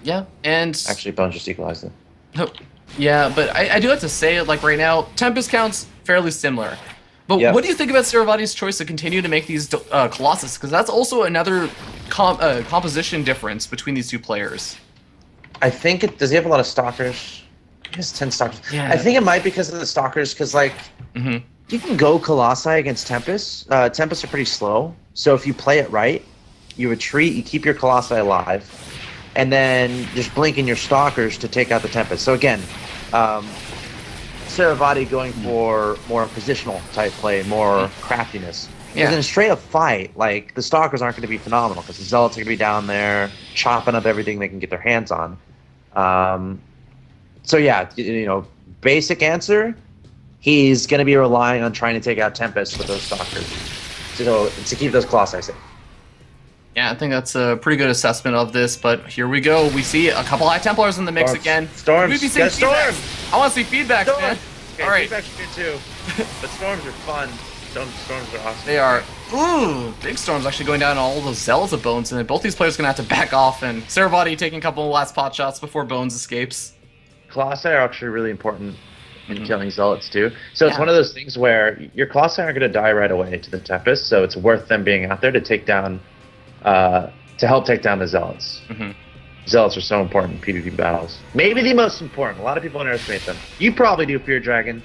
Yeah, and Actually, Bones just equalized it. yeah, but I do have to say, like, right now, Tempest counts fairly similar. But what do you think about Saravati's choice to continue to make these Colossus? Because that's also another composition difference between these 2 players. I think does he have a lot of stalkers? He has 10 stalkers. Yeah. I think it might be because of the stalkers, because, like, you can go Colossi against Tempests. Tempests are pretty slow, so if you play it right, you retreat, you keep your Colossi alive, and then just blink in your stalkers to take out the Tempest. So again, Saravati going for more positional type play, more craftiness. Because in a straight up fight, like, the stalkers aren't going to be phenomenal, because the zealots are going to be down there chopping up everything they can get their hands on. So yeah, basic answer, he's going to be relying on trying to take out Tempest with those stalkers to keep those Colossi safe. Yeah, I think that's a pretty good assessment of this, but here we go. We see a couple High Templars in the mix again. Storms. We'd be seeing feedbacks. I want to see feedbacks, man. Okay, all right. feedbacks are good too. But storms are fun. Storms are awesome. They are. Ooh, big storms actually going down on all those Zealots of Bones, and then both these players are going to have to back off, and Saravati taking a couple of last pot shots before Bones escapes. Colossi are actually really important in killing Zealots too. So it's one of those things where your Colossi aren't going to die right away to the Tempest, so it's worth them being out there to take down, to help take down the Zealots. Zealots are so important in PvP battles. Maybe the most important. A lot of people underestimate them. You probably do, Fear Dragon.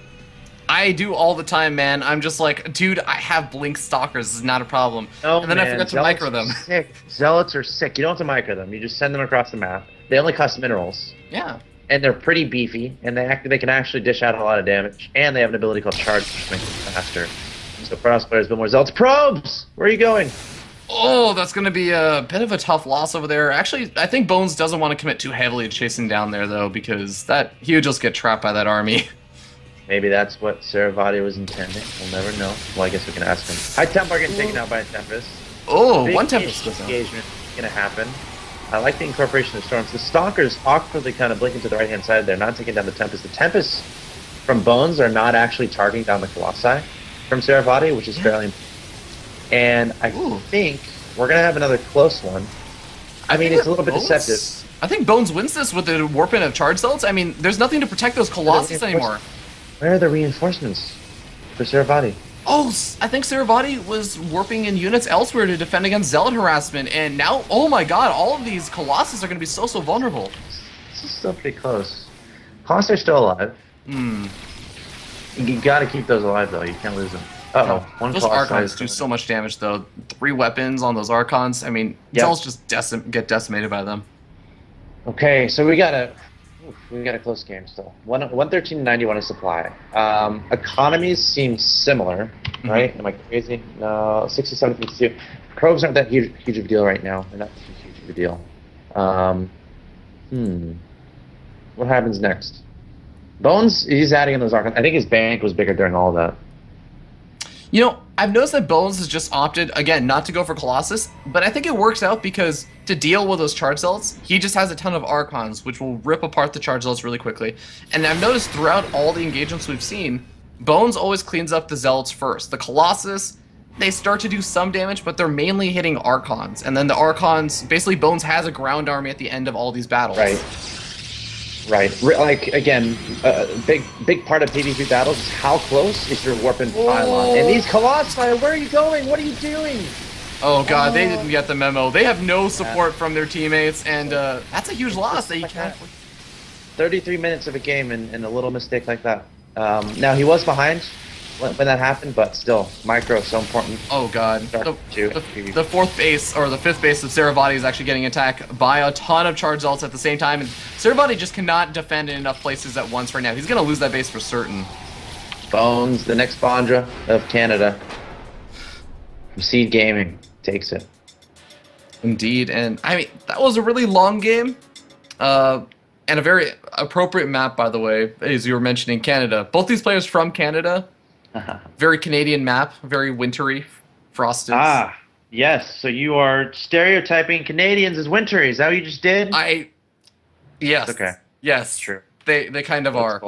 I do all the time, man. I'm just like, dude, I have Blink Stalkers. This is not a problem. Oh, and then I forgot to micro them. Sick. Zealots are sick. You don't have to micro them. You just send them across the map. They only cost minerals. Yeah. And they're pretty beefy, and they can actually dish out a lot of damage. And they have an ability called Charge, which makes them faster. So Protoss players build more Zealots. Probes! Where are you going? Oh, that's going to be a bit of a tough loss over there. Actually, I think Bones doesn't want to commit too heavily to chasing down there, though, because he would just get trapped by that army. Maybe that's what Saravati was intending. We'll never know. Well, I guess we can ask him. High Templar getting taken out by a Tempest. Oh, Big one Tempest goes down. engagement is going to happen. I like the incorporation of storms. The stalkers awkwardly kind of blinking to the right-hand side. They're not taking down the Tempest. The Tempest from Bones are not actually targeting down the Colossi from Saravati, which is fairly important. And I think we're going to have another close one. I mean, it's a little bit deceptive. I think Bones wins this with the warping of charge cells. I mean, there's nothing to protect those Colossus anymore. Where are the reinforcements for Saravati? Oh, I think Saravati was warping in units elsewhere to defend against Zealot harassment, and now, oh my god, all of these Colossus are going to be so vulnerable. This is still pretty close. Colossus are still alive. You gotta keep those alive, though. You can't lose them. Uh-oh. One Those Archons do so much damage, though. 3 weapons on those Archons. I mean, Zealots just get decimated by them. Okay, so we got a close game still. 113.91 is supply. Economies seem similar, right? Am I crazy? No, 67.52. Probes aren't that huge of a deal right now. They're not huge of a deal. What happens next? Bones, he's adding in those Archons. I think his bank was bigger during all of that. You know, I've noticed that Bones has just opted, again, not to go for Colossus, but I think it works out because to deal with those charge cells, he just has a ton of Archons, which will rip apart the charge cells really quickly. And I've noticed throughout all the engagements we've seen, Bones always cleans up the Zealots first. The Colossus, they start to do some damage, but they're mainly hitting Archons. And then the Archons, basically Bones has a ground army at the end of all these battles. Right. Like, again, big part of PvP battles is how close is your warp and pylon. And these Colossi, where are you going? What are you doing? Oh god, they didn't get the memo. They have no support from their teammates, and that's a huge loss that you can't... 33 minutes of a game and a little mistake like that. Now, he was behind when that happened, but still, micro is so important. Oh god. The fourth base, or the fifth base of Saravati is actually getting attacked by a ton of charge zealots at the same time, and Saravati just cannot defend in enough places at once right now. He's going to lose that base for certain. Bones, the next Bondra of Canada. Seed Gaming takes it. Indeed, and I mean, that was a really long game. And a very appropriate map, by the way, as you were mentioning, Canada. Both these players from Canada. Very Canadian map, very wintry, frosted. Ah, yes. So you are stereotyping Canadians as wintry. Is that what you just did? Yes. Okay. Yes. True. They kind of are.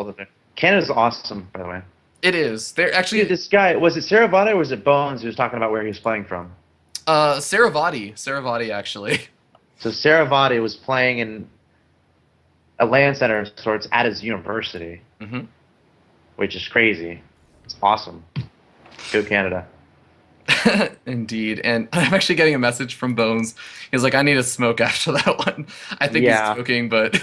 Canada's awesome, by the way. It is. They're actually... Dude, this guy, was it Saravati or was it Bones who was talking about where he was playing from? Saravati, actually. So Saravati was playing in a LAN center of sorts at his university, which is crazy. It's awesome. Go Canada. Indeed. And I'm actually getting a message from Bones. He's like, I need a smoke after that one. I think he's joking, but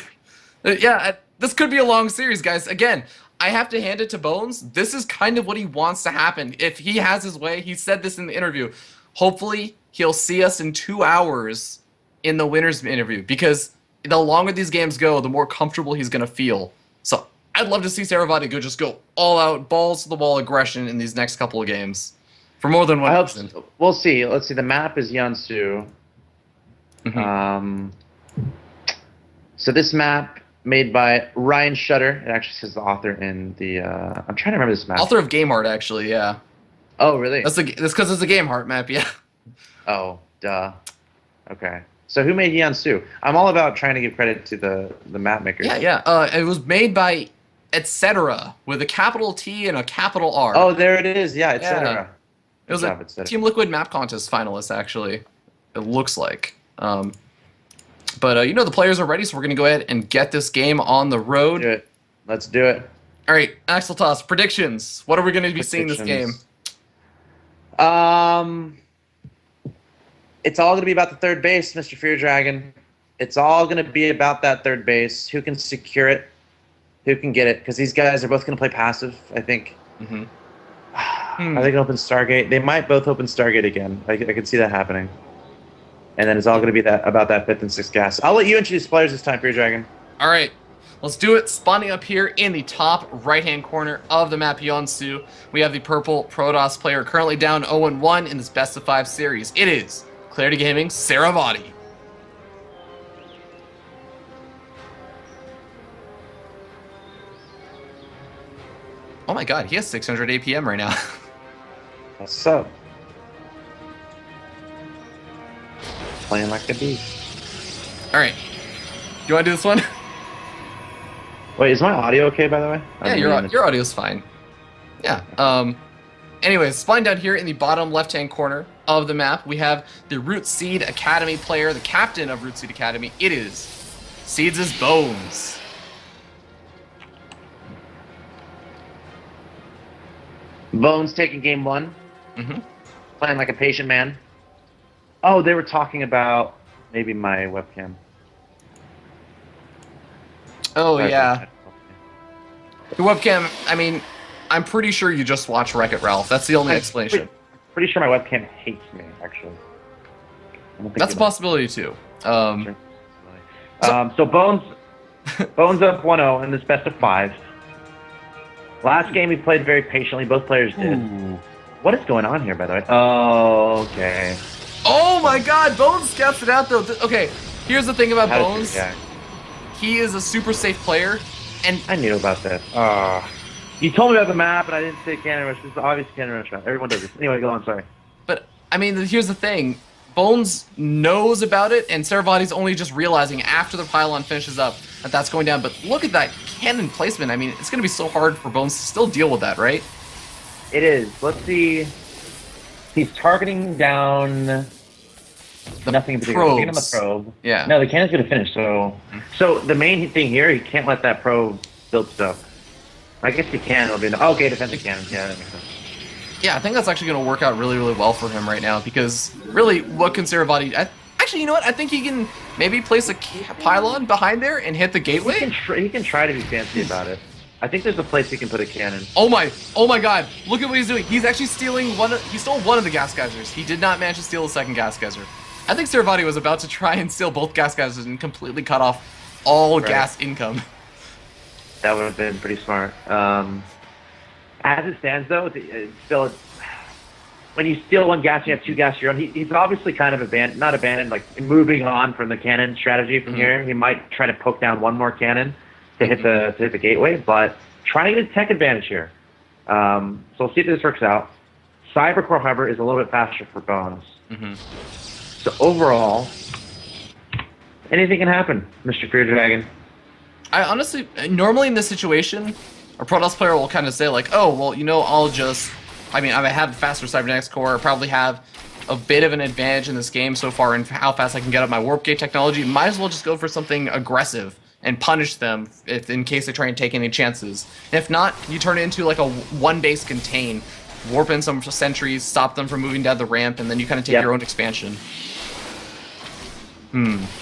yeah, this could be a long series, guys. Again, I have to hand it to Bones. This is kind of what he wants to happen. If he has his way, he said this in the interview. Hopefully, he'll see us in 2 hours in the winner's interview, because the longer these games go, the more comfortable he's going to feel. So I'd love to see Saravati go all out, balls to the wall aggression in these next couple of games. For more than one reason. We'll see. Let's see. The map is Yansu. So this map made by Ryan Shutter. It actually says the author in the... I'm trying to remember this map. Author of Game Heart, actually, yeah. Oh, really? That's because it's a Game Heart map, yeah. Oh, duh. Okay. So who made Yansu? I'm all about trying to give credit to the map makers. Yeah. It was made by Etc. with a capital T and a capital R. Oh, there it is. Yeah, Etc. It was a Team Liquid map contest finalist, actually. It looks like. But you know, the players are ready, so we're going to go ahead and get this game on the road. Let's do it. All right, Axel Toss, predictions. What are we going to be seeing this game? It's all going to be about the third base, Mr. Fear Dragon. It's all going to be about that third base. Who can secure it? Who can get it? Because these guys are both going to play passive, I think. Are they going to open Stargate? They might both open Stargate again. I can see that happening. And then it's all going to be about that fifth and sixth gas. I'll let you introduce players this time, Fear Dragon. All right. Let's do it. Spawning up here in the top right-hand corner of the map, Yonsu, we have the purple Protoss player currently down 0-1 in this best-of-5 series. It is Clarity Gaming Saravati. Oh my god, he has 600 APM right now. What's up? Playing like a beast. All right. Do you want to do this one? Wait, is my audio okay, by the way? Yeah, your audio's fine. Yeah. Anyways, spawning down here in the bottom left-hand corner of the map, we have the Root Seed Academy player, the captain of Root Seed Academy. It is Seeds' Bones. Bones taking game 1. Mm-hmm. Playing like a patient man. Oh, they were talking about maybe my webcam. Oh, Sorry, yeah. Your webcam, I mean, I'm pretty sure you just watch Wreck-It Ralph. That's the only explanation. Pretty sure my webcam hates me, actually. That's a possibility, too. So Bones up 1-0 in this best of 5. Last game we played very patiently. Both players did. Ooh. What is going on here, by the way? Oh, okay. Oh my god, Bones scouts it out, though. Okay, here's the thing about Bones. He is a super safe player, and I knew about this. You told me about the map, and I didn't say Cannon Rush. This is obvious Cannon Rush map. Everyone does this. Anyway, go on, sorry. But, I mean, here's the thing. Bones knows about it, and Saravati's only just realizing after the pylon finishes up that that's going down. But look at that cannon placement. I mean, it's going to be so hard for Bones to still deal with that, right? It is. Let's see. He's targeting down nothing in particular. Targeting on the probe. Yeah. No, the cannon's going to finish. So the main thing here, he can't let that probe build stuff. I guess he can. It'll be okay, defensive cannon. Yeah, that makes sense. Yeah, I think that's actually going to work out really, really well for him right now because really, what can Saravati... Actually, you know what? I think he can maybe place a pylon behind there and hit the gateway. He can try to be fancy about it. I think there's a place he can put a cannon. Oh my god! Look at what he's doing. He's actually stealing he stole one of the gas geysers. He did not manage to steal the second gas geyser. I think Saravati was about to try and steal both gas geysers and completely cut off all gas income. That would have been pretty smart. As it stands, though, it's still when you steal one gas, you have 2 gas of your own. He's obviously kind of not abandoned, like moving on from the cannon strategy from here. He might try to poke down one more cannon to hit the gateway, but trying to get a tech advantage here. So we'll see if this works out. Cybercore, however, is a little bit faster for Bones. So overall, anything can happen, Mr. Fear Dragon. I honestly, normally in this situation, a Protoss player will kind of say like, oh, well, you know, I have a faster cybernetics core, I probably have a bit of an advantage in this game so far in how fast I can get up my warp gate technology. Might as well just go for something aggressive and punish them in case they try and take any chances. And if not, you turn it into like a one-base contain, warp in some sentries, stop them from moving down the ramp, and then you kind of take your own expansion.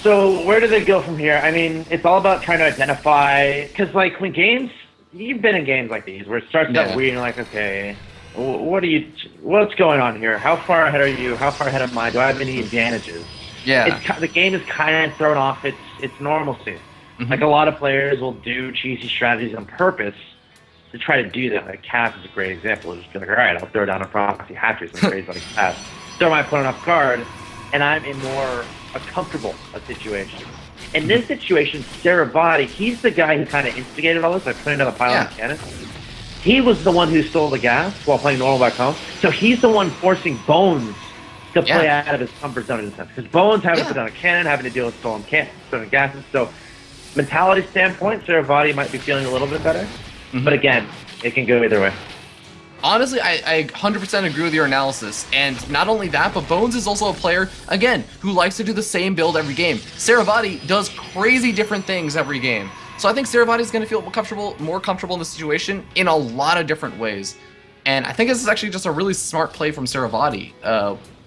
So where do they go from here? I mean, it's all about trying to identify, because like when you've been in games like these where it starts out weird and you're like, okay, what's going on here? How far ahead are you? How far ahead am I? Do I have any advantages? Yeah. The game is kind of thrown off its normalcy. Like a lot of players will do cheesy strategies on purpose to try to do that. Like Cass is a great example. It's just be like, all right, I'll throw down a proxy hatchery, something crazy like Cass. Throw my opponent off guard, and I'm in more a comfortable situation. In this situation, Saravati, he's the guy who kind of instigated all this by putting down the pylon cannon. He was the one who stole the gas while playing normal back home. So he's the one forcing Bones to play out of his comfort zone in a sense. Because Bones having to put down a cannon, having to deal with stolen gases. So mentality standpoint, Saravati might be feeling a little bit better. But again, it can go either way. Honestly, I 100% agree with your analysis. And not only that, but Bones is also a player, again, who likes to do the same build every game. Saravati does crazy different things every game. So I think Saravati is going to feel more comfortable in the situation in a lot of different ways. And I think this is actually just a really smart play from Saravati.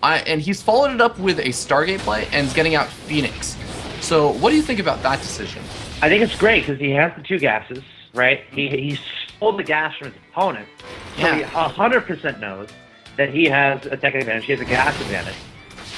And he's followed it up with a Stargate play and is getting out Phoenix. So what do you think about that decision? I think it's great because he has the 2 gases, right? He stole the gas from his opponent. So he 100% knows that he has a tech advantage. He has a gas advantage.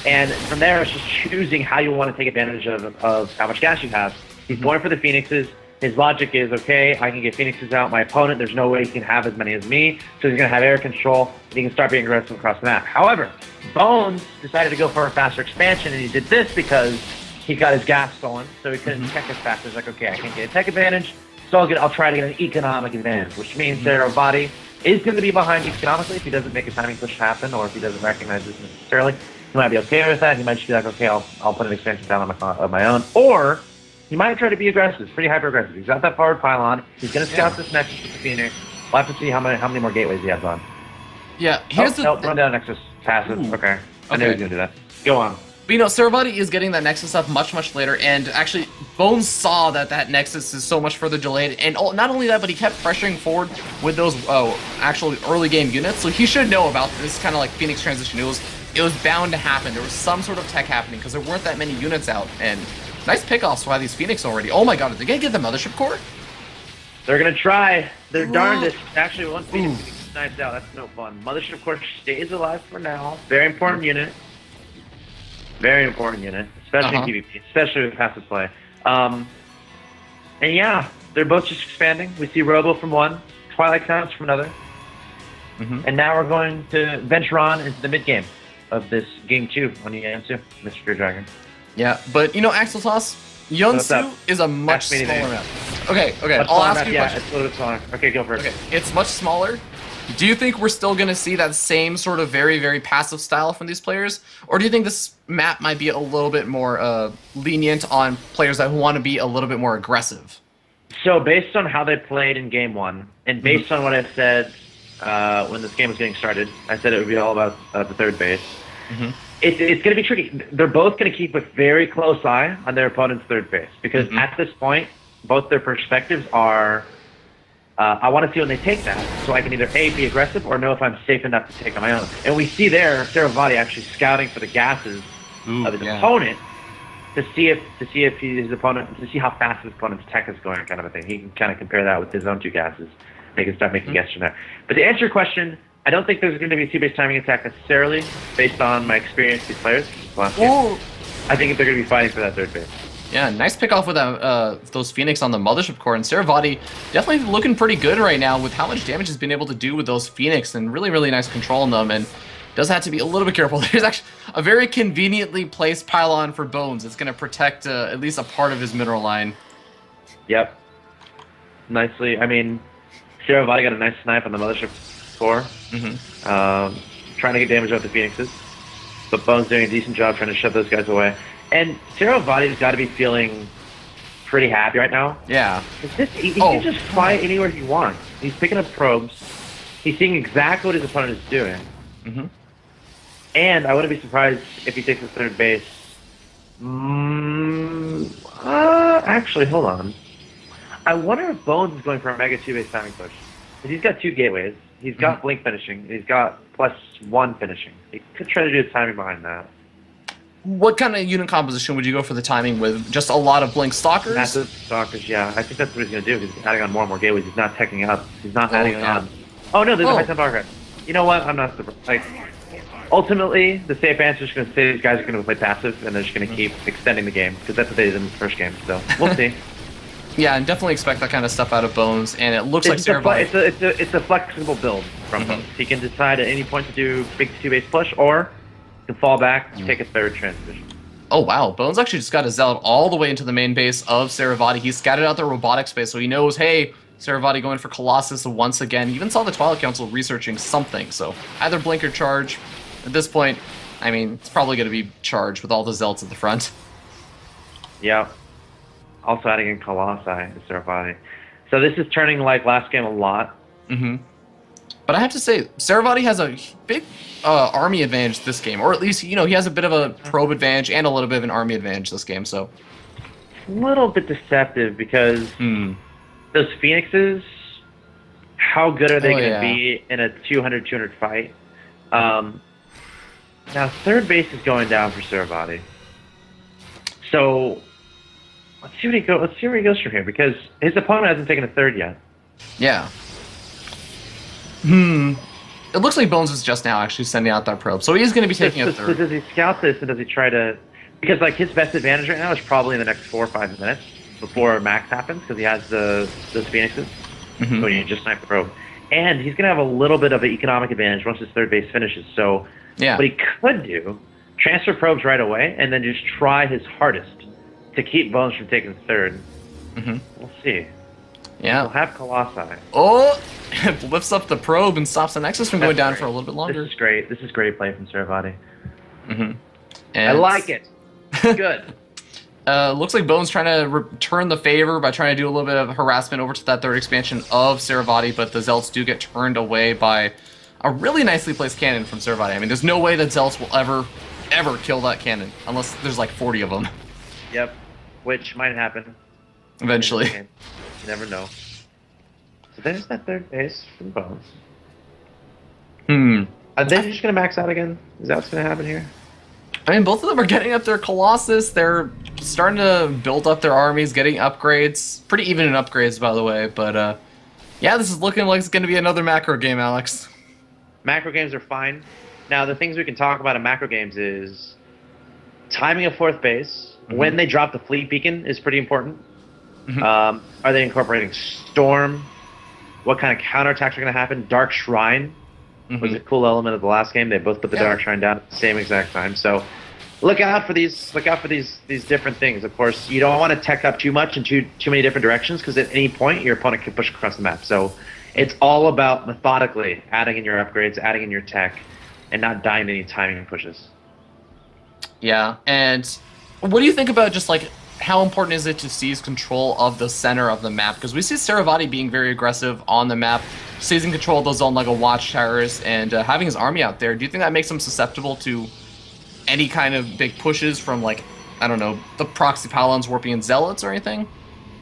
And from there, it's just choosing how you want to take advantage of how much gas you have. He's going for the Phoenixes. His logic is, okay, I can get Phoenixes out. My opponent, there's no way he can have as many as me. So he's going to have air control, and he can start being aggressive across the map. However, Bones decided to go for a faster expansion, and he did this because he got his gas stolen, so he couldn't tech as fast. He's like, okay, I can get a tech advantage, so I'll try to get an economic advantage, which means Saravati is going to be behind economically if he doesn't make a timing push happen or if he doesn't recognize this necessarily. He might be okay with that. He might just be like, okay, I'll put an expansion down on my own. Or he might try to be aggressive, pretty hyper-aggressive. He's got that forward pylon. He's going to scout this Nexus with the Phoenix. We'll have to see how many more gateways he has on. Yeah, here's run down Nexus. Passive. Ooh. Okay. I knew he was going to do that. Go on. But Saravati is getting that Nexus up much, much later, and actually, Bones saw that Nexus is so much further delayed, and not only that, but he kept pressuring forward with those actual early game units, so he should know about this kind of like Phoenix transition. It was bound to happen. There was some sort of tech happening, because there weren't that many units out, and nice pickoffs by these Phoenix already. Oh my god, are they gonna get the Mothership Core? They're going to try. They're darndest. Actually, one Phoenix snipes out. That's no fun. Mothership Core stays alive for now. Very important unit. Very important unit, especially in PvP, especially with passive play. And yeah, they're both just expanding. We see Robo from one, Twilight Sounds from another. And now we're going to venture on into the mid-game of this game 2 on Yansu, Mr. Fear Dragon. Yeah, but Axel Toss, Yunsu is a much smaller map. Okay, I'll ask you a question. It's a little bit smaller. Okay, go for it. Okay, it's much smaller. Do you think we're still going to see that same sort of very, very passive style from these players? Or do you think this map might be a little bit more lenient on players that want to be a little bit more aggressive? So based on how they played in Game 1, and based on what I said when this game was getting started, I said it would be all about the third base. It's going to be tricky. They're both going to keep a very close eye on their opponent's third base. Because at this point, both their perspectives are... I want to see when they take that, so I can either A, be aggressive, or know if I'm safe enough to take on my own. And we see there Saravati actually scouting for the gases of his opponent to see if his opponent, to see how fast his opponent's tech is going, kind of a thing. He can kind of compare that with his own 2 gases. They can start making guesses from there. But to answer your question, I don't think there's going to be a 2-base timing attack necessarily, based on my experience with these players. I think they're going to be fighting for that third base. Yeah, nice pick off with those Phoenix on the Mothership Core, and Saravati definitely looking pretty good right now with how much damage he's been able to do with those Phoenix, and really, really nice control on them, and does have to be a little bit careful. There's actually a very conveniently placed pylon for Bones. It's going to protect at least a part of his mineral line. Yep. Nicely. I mean, Saravati got a nice snipe on the Mothership Core. Trying to get damage off the Phoenixes, but Bones doing a decent job trying to shove those guys away. And Saravati's got to be feeling pretty happy right now. Yeah. He can just fly anywhere he wants. He's picking up probes. He's seeing exactly what his opponent is doing. And I wouldn't be surprised if he takes the third base. Actually, hold on. I wonder if Bones is going for a mega 2-base timing push. Because he's got 2 gateways. He's got blink finishing. And he's got +1 finishing. He could try to do the timing behind that. What kind of unit composition would you go for the timing with? Just a lot of blink stalkers? Massive stalkers, yeah. I think that's what he's going to do. He's adding on more and more gateways. He's not teching up. He's not adding on. Oh, no, there's a high temp power card. You know what? I'm not surprised. Like, ultimately, the safe answer is going to say these guys are going to play passive, and they're just going to keep extending the game, because that's what they did in the first game. So, we'll see. Yeah, and definitely expect that kind of stuff out of Bones, and it looks like Saravati... It's a flexible build from Bones. He can decide at any point to do big 2-base push, or can fall back and take a third transition. Oh wow, Bones actually just got a Zealot all the way into the main base of Saravati. He scattered out the robotic space, so he knows, hey, Saravati going for Colossus once again. Even saw the Twilight Council researching something, so either blink or charge. At this point, I mean, it's probably going to be charged with all the Zealots at the front. Yeah. Also adding in Colossi to Saravati. So this is turning like last game a lot. But I have to say, Saravati has a big army advantage this game, or at least, he has a bit of a probe advantage and a little bit of an army advantage this game, so. A little bit deceptive because those Phoenixes, how good are they going to be in a 200-200 fight? Now, third base is going down for Saravati. So, let's see where he goes from here, because his opponent hasn't taken a third yet. Yeah. It looks like Bones is just now actually sending out that probe, so he is going to be taking a third. So does he scout this, and does he try to... Because, like, his best advantage right now is probably in the next 4 or 5 minutes before Max happens, because he has those Phoenixes. So you just snipe the probe. And he's going to have a little bit of an economic advantage once his third base finishes. So what he could do, transfer probes right away, and then just try his hardest to keep Bones from taking third. We'll see. Yeah. We'll have Colossi. Oh! Lifts up the probe and stops the Nexus from going down for a little bit longer. This is great. This is great play from Saravati. Mm-hmm. I like it. Good. Looks like Bone's trying to return the favor by trying to do a little bit of harassment over to that third expansion of Saravati, but the Zealots do get turned away by a really nicely placed cannon from Saravati. I mean, there's no way that Zealots will ever kill that cannon, unless there's like 40 of them. Yep, which might happen. Eventually. You never know. So there's that third base from Bones. Are they just going to max out again? Is that what's going to happen here? I mean, both of them are getting up their Colossus. They're starting to build up their armies, getting upgrades. Pretty even in upgrades, by the way. But, yeah, this is looking like it's going to be another macro game, Alex. Macro games are fine. Now, the things we can talk about in macro games is timing of fourth base. When they drop the fleet beacon is pretty important. Are they incorporating Storm? What kind of counterattacks are going to happen? Dark Shrine was a cool element of the last game. They both put the Dark Shrine down at the same exact time. So look out for these. Look out for these different things. Of course, you don't want to tech up too much in too many different directions, because at any point your opponent can push across the map. So it's all about methodically adding in your upgrades, adding in your tech, and not dying to any timing pushes. Yeah, and what do you think about just like how important is it to seize control of the center of the map? Because we see Saravati being very aggressive on the map, seizing control of those like a watchtowers, and having his army out there. Do you think that makes him susceptible to any kind of big pushes from, like, I don't know, the proxy pylons warping in zealots or anything?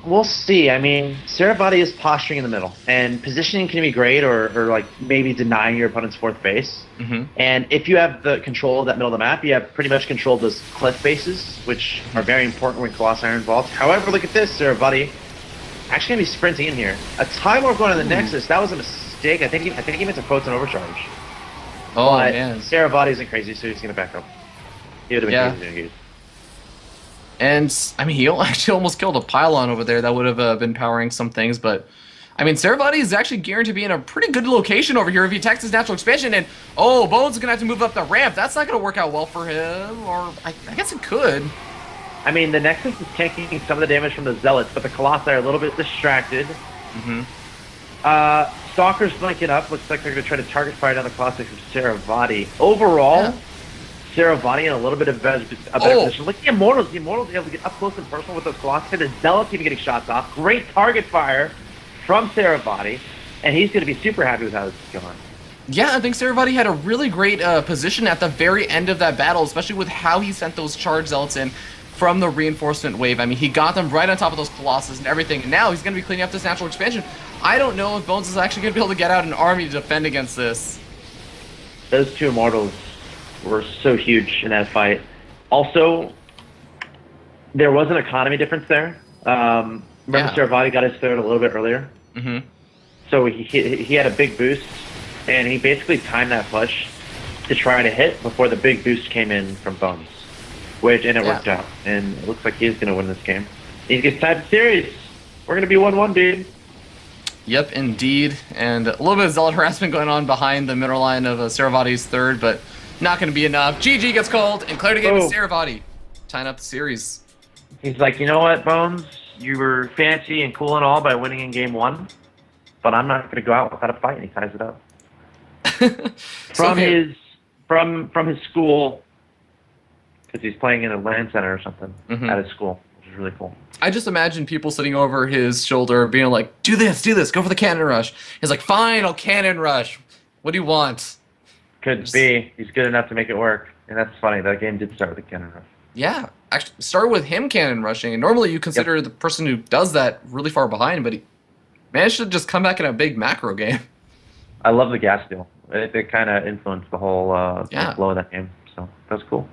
We'll see. I mean, Saravati is posturing in the middle, and positioning can be great, or like maybe denying your opponent's fourth base. And if you have the control of that middle of the map, you have pretty much control of those cliff bases, which are very important when Colossi are involved. However, look at this, Saravati actually gonna be sprinting in here. A Time Warp going to the Nexus. That was a mistake. I think he meant to Photon Overcharge. Oh, but man. Saravati isn't crazy, so he's gonna back up. He would have been crazy. And, I mean, he actually almost killed a pylon over there that would have been powering some things, but, I mean, Saravati is actually geared to be in a pretty good location over here if he attacks his natural expansion, and, oh, Bones is going to have to move up the ramp. That's not going to work out well for him, or I guess it could. I mean, the Nexus is taking some of the damage from the Zealots, but the Colossi are a little bit distracted. Stalker's blinking up. Looks like they're going to try to target fire down the Colossi from Saravati. Overall, Saravati in a little bit of a better position. Look at the Immortals. The Immortals able to get up close and personal with those Colossi. The Zealots even getting shots off. Great target fire from Saravati, and he's going to be super happy with how this is going. Yeah, I think Saravati had a really great position at the very end of that battle, especially with how he sent those charge Zealots in from the reinforcement wave. I mean, he got them right on top of those Colossus and everything, and now he's going to be cleaning up this natural expansion. I don't know if Bones is actually going to be able to get out an army to defend against this. Those two Immortals were so huge in that fight. Also, there was an economy difference there. Remember, Saravati got his third a little bit earlier? So he had a big boost, and he basically timed that push to try to hit before the big boost came in from Bones. And it worked out. And it looks like he's going to win this game. He gets tied to series. We're going to be 1-1, dude. Yep, indeed. And a little bit of Zealot harassment going on behind the middle line of Saravati's third, but not going to be enough. GG gets called and cleared a game with Saravati, tying up the series. He's like, you know what, Bones? You were fancy and cool and all by winning in game 1, but I'm not going to go out without a fight, and he ties it up. From his school, because he's playing in a LAN center or something at his school, which is really cool. I just imagine people sitting over his shoulder being like, do this, go for the cannon rush. He's like, fine, I'll cannon rush. What do you want? Could be. He's good enough to make it work. And that's funny. That game did start with a cannon rush. Yeah. Actually, started with him cannon rushing. And normally you consider the person who does that really far behind, but he managed to just come back in a big macro game. I love the gas deal. It kind of influenced the whole flow of that game. So that's cool.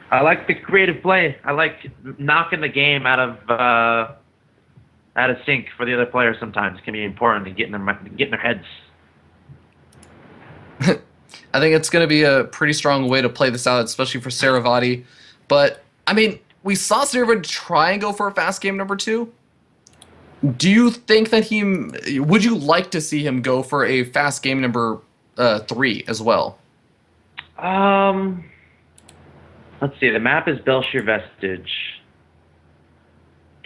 I like the creative play. I like knocking the game out of sync for the other players sometimes. It can be important in getting their heads. I think it's going to be a pretty strong way to play this out, especially for Saravati. But, I mean, we saw Saravati try and go for a fast game number 2. Do you think that would you like to see him go for a fast game number 3 as well? Let's see. The map is Belshir Vestige.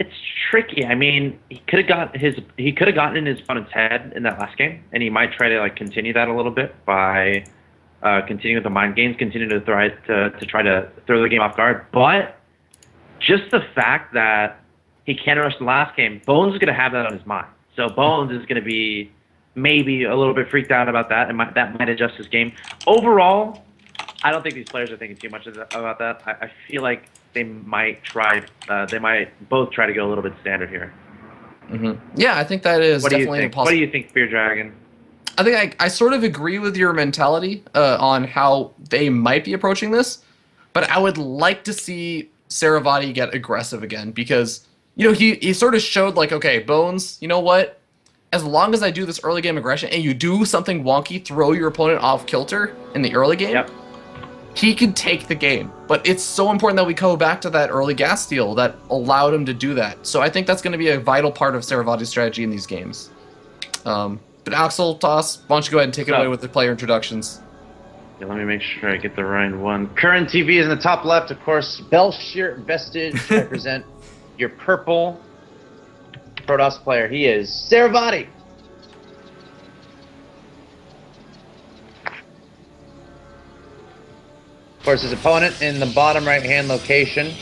It's tricky. I mean, he could have gotten in his opponent's head in that last game, and he might try to continue that a little bit by continue with the mind games, continue to try to throw the game off guard. But just the fact that he can't rush the last game, Bones is going to have that on his mind. So Bones is going to be maybe a little bit freaked out about that, and that might adjust his game. Overall, I don't think these players are thinking too much about that. I feel like they might both try to go a little bit standard here. Yeah, I think that is definitely a possibility. What do you think, Fear Dragon? I think I sort of agree with your mentality on how they might be approaching this, but I would like to see Saravati get aggressive again because, you know, he sort of showed like, okay, Bones, you know what? As long as I do this early game aggression and you do something wonky, throw your opponent off kilter in the early game, he could take the game. But it's so important that we go back to that early gas steal that allowed him to do that. So I think that's going to be a vital part of Saravati's strategy in these games. But Axel, Toss, why don't you go ahead and take it away with the player introductions. Yeah, let me make sure I get the right one. Current TV is in the top left, of course. Belshir Vestige represent your purple Protoss player. He is Saravati. Of course, his opponent in the bottom right-hand location.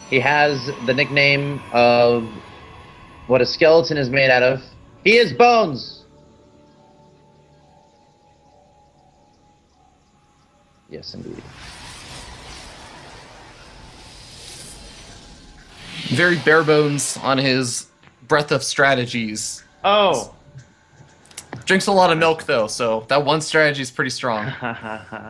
He has the nickname of what a skeleton is made out of. He is Bones. Yes, indeed. Very bare bones on his breadth of strategies. Oh. Drinks a lot of milk, though, so that one strategy is pretty strong.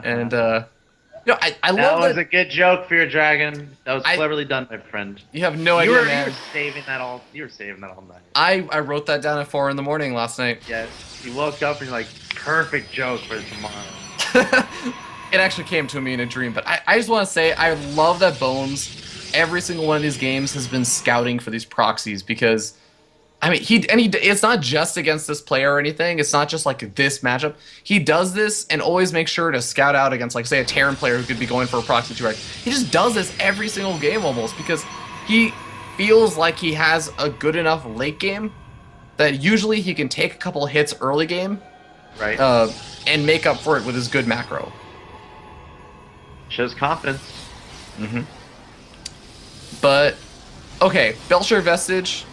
And, you know, I love that. That was a good joke, Fear Dragon. That was cleverly done, my friend. You have no idea, man. You were saving that all night. I wrote that down at 4 in the morning last night. Yes. You woke up and you're like, perfect joke for tomorrow. It actually came to me in a dream, but I just want to say I love that Bones, every single one of these games has been scouting for these proxies because, I mean, it's not just against this player or anything. It's not just like this matchup. He does this and always makes sure to scout out against, like, say, a Terran player who could be going for a proxy 2-right. He just does this every single game almost because he feels like he has a good enough late game that usually he can take a couple hits early game, right, and make up for it with his good macro. Shows confidence. But, okay, Belshir Vestige,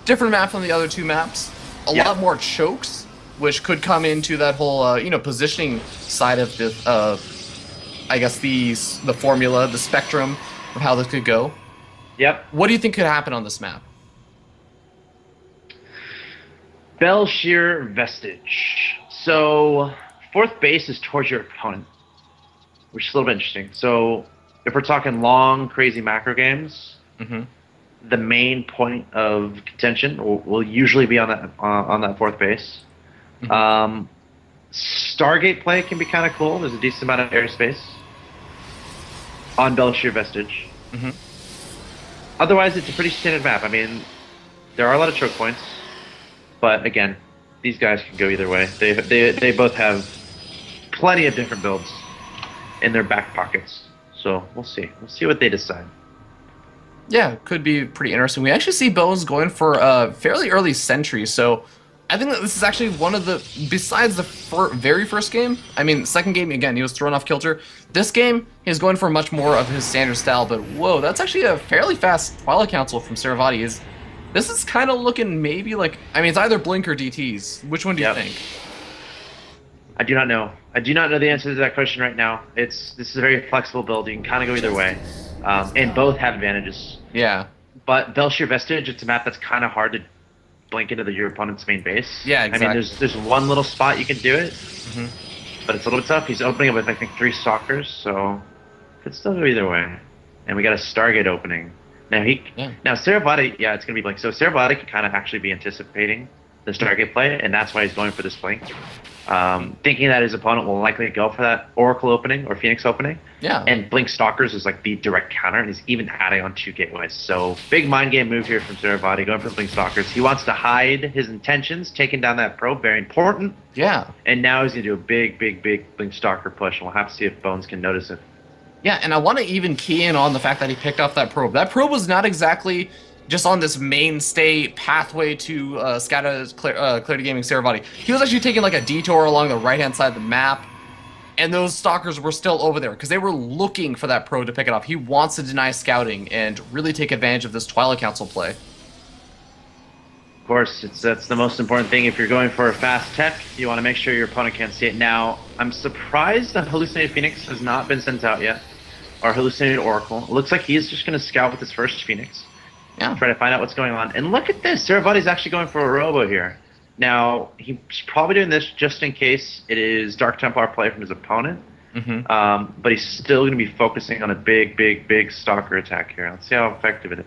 different map from the other two maps. A lot more chokes, which could come into that whole, you know, positioning side of the, I guess the formula, the spectrum of how this could go. Yep. What do you think could happen on this map? Belshir Vestige. So, fourth base is towards your opponent, which is a little bit interesting. So, if we're talking long, crazy macro games, the main point of contention will usually be on that fourth base. Stargate play can be kind of cool. There's a decent amount of airspace on Belshir Vestige. Otherwise, it's a pretty standard map. I mean, there are a lot of choke points, but again, these guys can go either way. They both have plenty of different builds in their back pockets. So we'll see. We'll see what they decide. Yeah, could be pretty interesting. We actually see Bones going for a fairly early sentry, so I think that this is actually one of the, besides the very first game, I mean, second game, again, he was thrown off kilter. This game, he's going for much more of his standard style, but whoa, that's actually a fairly fast Twilight Council from Saravati. This is kind of looking maybe like, I mean, it's either Blink or DTs. Which one do you think? I do not know. I do not know the answer to that question right now. This is a very flexible build. You can kind of go either way. And both have advantages. Yeah. But Belshir Vestige, it's a map that's kind of hard to blink into your opponent's main base. Yeah, exactly. I mean, there's one little spot you can do it, but it's a little bit tough. He's opening it with, I think, 3 Stalkers, so could still go either way. And we got a Stargate opening. Now, now Saravati, it's going to be Blink. So Saravati can kind of actually be anticipating the Stargate play, and that's why he's going for this Blink. Thinking that his opponent will likely go for that Oracle opening or Phoenix opening. Yeah. And Blink Stalkers is like the direct counter, and he's even adding on 2 gateways. So big mind game move here from Saravati, going for the Blink Stalkers. He wants to hide his intentions, taking down that probe, very important. Yeah. And now he's going to do a big Blink Stalker push, and we'll have to see if Bones can notice it. Yeah, and I want to even key in on the fact that he picked off that probe. That probe was not exactly just on this mainstay pathway to Scata's Clarity Gaming Saravati. He was actually taking like a detour along the right-hand side of the map, and those stalkers were still over there because they were looking for that probe to pick it up. He wants to deny scouting and really take advantage of this Twilight Council play. Of course, that's the most important thing. If you're going for a fast tech, you want to make sure your opponent can't see it. Now, I'm surprised that Hallucinated Phoenix has not been sent out yet, or Hallucinated Oracle. It looks like he's just going to scout with his first Phoenix. Yeah. Try to find out what's going on. And look at this. Saravati's actually going for a Robo here. Now, he's probably doing this just in case it is Dark Templar play from his opponent. But he's still going to be focusing on a big Stalker attack here. Let's see how effective it is.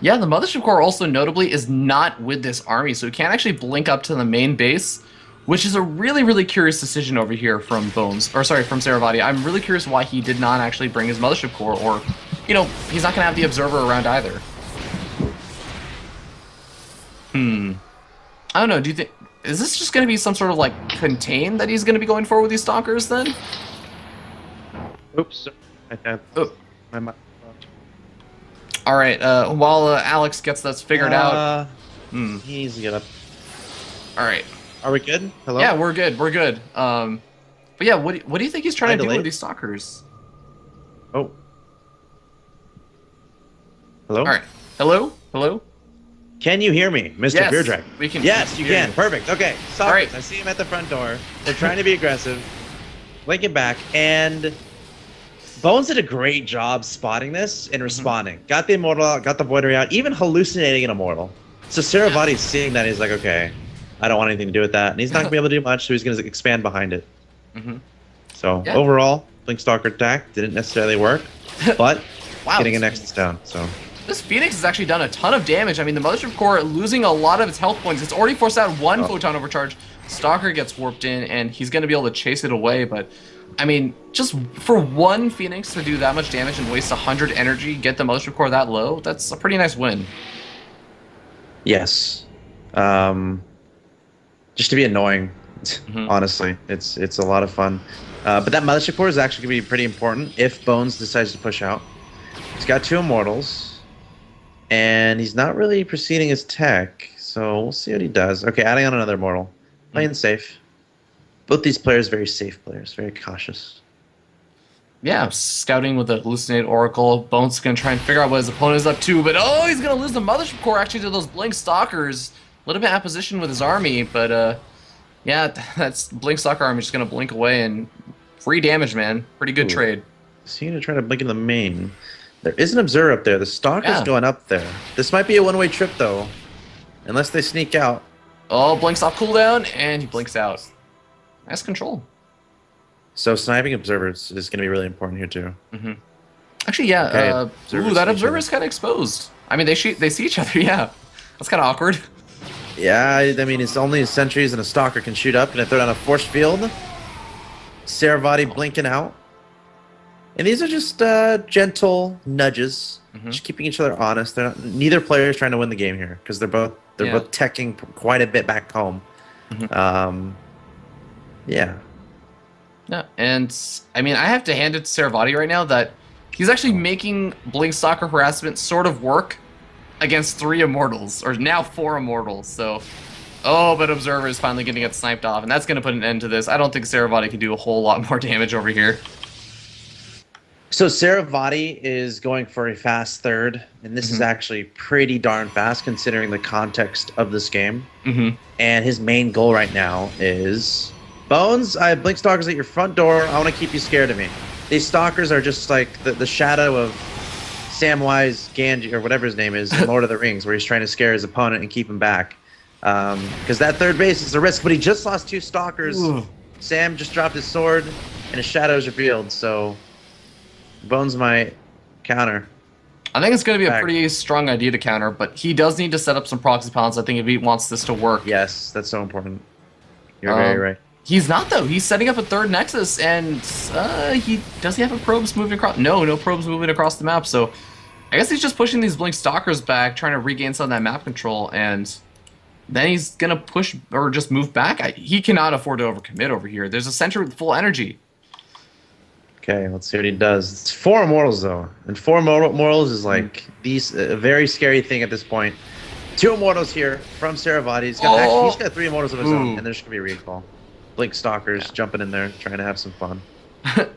Yeah, the Mothership Core also notably is not with this army, so he can't actually blink up to the main base, which is a really curious decision over here from from Saravati. I'm really curious why he did not actually bring his Mothership Core, or, you know, he's not going to have the Observer around either. I don't know, do you think... Is this just going to be some sort of, like, contain that he's going to be going for with these Stalkers, then? Oops. Alright, while Alex gets this figured out... He needs to get up. Alright. Are we good? Hello? Yeah, we're good, but yeah, what do you think he's trying to do with these Stalkers? Oh. Hello? Alright. Hello? Can you hear me, Mr. Yes, Beer Dragon? we can. Yes, you can. Perfect. Okay. Stalkers. All right. I see him at the front door. They're trying to be aggressive. Blinking back, and Bones did a great job spotting this and responding. Got the Immortal out, got the Voidery out, even hallucinating an Immortal. So Saravati's seeing that, he's like, okay, I don't want anything to do with that. And he's not going to be able to do much, so he's going to expand behind it. So overall, Blink Stalker attack didn't necessarily work, but getting a Nexus down. So this Phoenix has actually done a ton of damage. I mean, the Mothership Core losing a lot of its health points. It's already forced out one Photon Overcharge. Stalker gets warped in, and he's going to be able to chase it away, but... I mean, just for one Phoenix to do that much damage and waste 100 energy, get the Mothership Core that low, that's a pretty nice win. Yes. Just to be annoying, honestly. It's a lot of fun. But that Mothership Core is actually going to be pretty important if Bones decides to push out. He's got 2 Immortals, and he's not really proceeding his tech, so we'll see what he does. Okay, adding on another Immortal. Playing safe. Both these players very safe players, very cautious. Yeah, scouting with the Hallucinated Oracle. Bones is going to try and figure out what his opponent is up to, but he's going to lose the Mothership Core actually to those Blink Stalkers. A little bit out of position with his army, but yeah, that's Blink Stalker army just going to blink away and free damage, man. Pretty good trade. Is he going to try to blink in the main? There is an Observer up there. The Stalker's going up there. This might be a one-way trip, though, unless they sneak out. Oh, blinks off cooldown, and he blinks out. Nice control. So sniping Observers is going to be really important here, too. Actually, yeah. Ooh, that Observer is kind of exposed. I mean, they see each other, yeah. That's kind of awkward. Yeah, I mean, it's only sentries and a Stalker can shoot up. Gonna throw down a Force Field. Saravati blinking out. And these are just gentle nudges, just keeping each other honest. They're not, neither player is trying to win the game here because they're both teching quite a bit back home. Yeah, and I mean, I have to hand it to Saravati right now that he's actually making Blink Stalker harassment sort of work against 3 Immortals, or now 4 Immortals. So, but Observer is finally going to get sniped off, and that's going to put an end to this. I don't think Saravati can do a whole lot more damage over here. So Saravati is going for a fast third, and this is actually pretty darn fast considering the context of this game. And his main goal right now is... Bones, I have Blink Stalkers at your front door. I want to keep you scared of me. These Stalkers are just like the shadow of Samwise Gamgee, or whatever his name is, in Lord of the Rings, where he's trying to scare his opponent and keep him back. Because that third base is a risk, but he just lost 2 Stalkers. Sam just dropped his sword, and his shadow is revealed, so Bones might counter. I think it's going to be a pretty strong idea to counter, but he does need to set up some proxy pawns, I think, if he wants this to work. Yes, that's so important. You're very right. He's not, though. He's setting up a 3rd Nexus, and does he have a probes moving across? No probes moving across the map, so I guess he's just pushing these Blink Stalkers back, trying to regain some of that map control, and then he's going to push or just move back. He cannot afford to overcommit over here. There's a sentry with full energy. Okay, let's see what he does. It's 4 Immortals, though, and 4 Immortals is like a very scary thing at this point. 2 Immortals here from Saravati. He's got 3 Immortals of his own, and there's going to be a recall. Blink Stalkers jumping in there, trying to have some fun. Having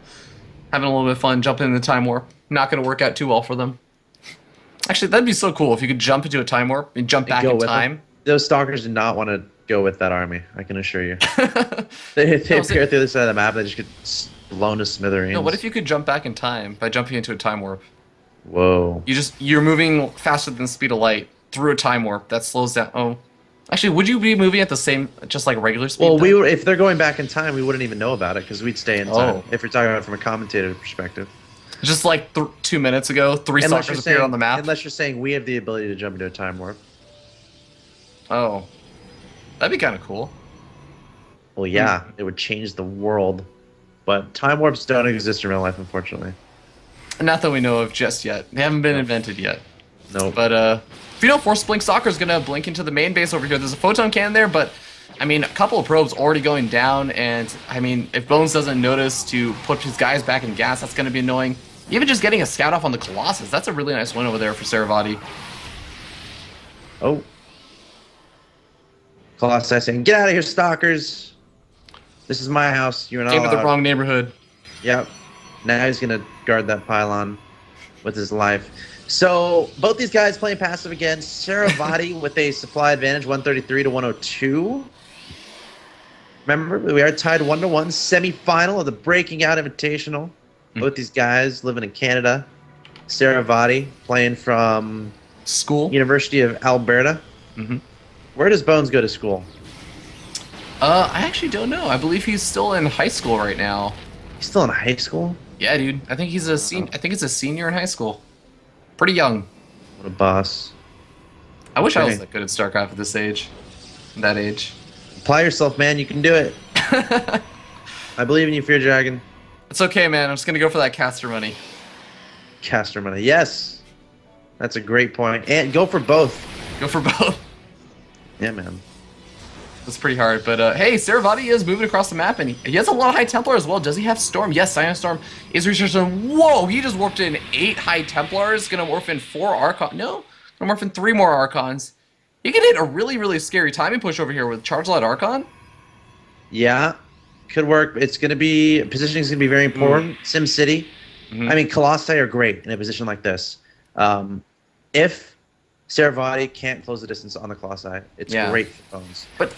a little bit of fun jumping in the time warp. Not going to work out too well for them. Actually, that'd be so cool if you could jump into a time warp and jump back in time. Those Stalkers do not want to go with that army, I can assure you. They appear at the other side of the map, they just get blown to smithereens. No, what if you could jump back in time by jumping into a time warp? Whoa. You're moving faster than the speed of light through a time warp that slows down. Oh. Actually, would you be moving at the same, just like regular speed? Well, if they're going back in time, we wouldn't even know about it because we'd stay in time. If you're talking about it from a commentator perspective. Just like 2 minutes ago, 3 Stalkers appeared on the map. Unless you're saying we have the ability to jump into a time warp. Oh. That'd be kind of cool. Well, yeah, it would change the world. But time warps don't exist in real life, unfortunately. Not that we know of just yet. They haven't been invented yet. No. But, if you know, Force Blink Stalker is going to blink into the main base over here. There's a photon cannon there, but, I mean, a couple of probes already going down, and, I mean, if Bones doesn't notice to put his guys back in gas, that's going to be annoying. Even just getting a scout off on the Colossus, that's a really nice win over there for Saravati. Oh. Colossus saying, get out of here, Stalkers. This is my house. You're not Came to the allowed. wrong neighborhood. Yep. Now he's going to guard that pylon with his life. So, both these guys playing passive again. Saravati with a supply advantage, 133 to 102. Remember, we are tied 1-1. Semi-final of the Breaking Out Invitational. Both these guys living in Canada. Saravati playing from School. University of Alberta. Where does Bones go to school? I actually don't know. I believe he's still in high school right now. He's still in high school? Yeah, dude. I think he's a senior. I think it's a senior in high school. Pretty young. What a boss. I wish I was that good at StarCraft at this age. That age. Apply yourself, man. You can do it. I believe in you, Fear Dragon. It's okay, man. I'm just gonna go for that caster money. Caster money. Yes. That's a great point. And go for both. Go for both. Yeah, man. That's pretty hard, but hey, Saravati is moving across the map, and he has a lot of High Templar as well. Does he have Storm? Yes, Storm is researching. Whoa, he just warped in 8 High Templars, gonna warp in 4 Archons. No, gonna warp in 3 more Archons. He can hit a really, really scary timing push over here with Charge Light Archon. Yeah, could work. It's gonna be, positioning is gonna be very important. Sim City. I mean, Colossi are great in a position like this. If Saravati can't close the distance on the Colossi, it's great for Bones. But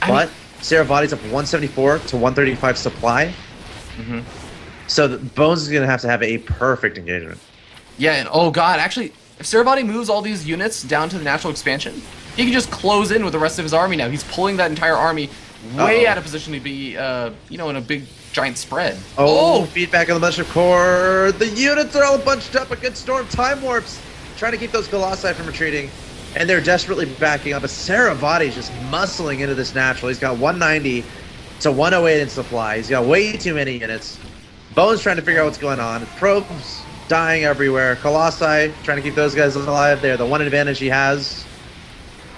Saravati's up 174 to 135 supply. So Bones is going to have a perfect engagement. Yeah, and oh god, actually, if Saravati moves all these units down to the natural expansion, he can just close in with the rest of his army now. He's pulling that entire army way out of position to be, you know, in a big, giant spread. Feedback on the Mothership Core. The units are all bunched up. A good storm. Time warps. Trying to keep those Colossi from retreating. And they're desperately backing up. But Saravati's just muscling into this natural. He's got 190 to 108 in supply. He's got way too many units. Bones trying to figure out what's going on. Probes dying everywhere. Colossi trying to keep those guys alive. They're the one advantage he has.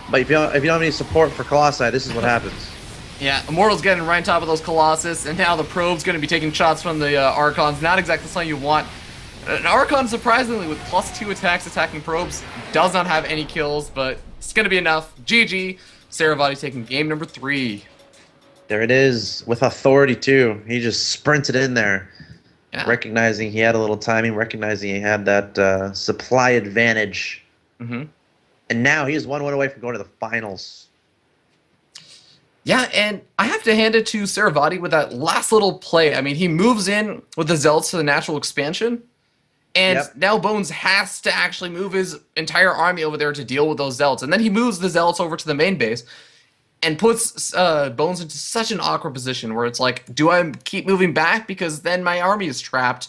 But if you don't have any support for Colossi, this is what happens. Yeah, Immortal's getting right on top of those Colossus, and now the Probe's going to be taking shots from the Archons. Not exactly something you want. An Archon, surprisingly, with +2 attacks attacking Probes, does not have any kills, but it's going to be enough. GG. Saravati taking game number 3. There it is, with authority, too. He just sprinted in there, recognizing he had a little timing, recognizing he had that supply advantage. And now he is 1-1 away from going to the finals. Yeah, and I have to hand it to Saravati with that last little play. I mean, he moves in with the Zealots to the natural expansion, and now Bones has to actually move his entire army over there to deal with those Zealots. And then he moves the Zealots over to the main base and puts Bones into such an awkward position where it's like, do I keep moving back because then my army is trapped,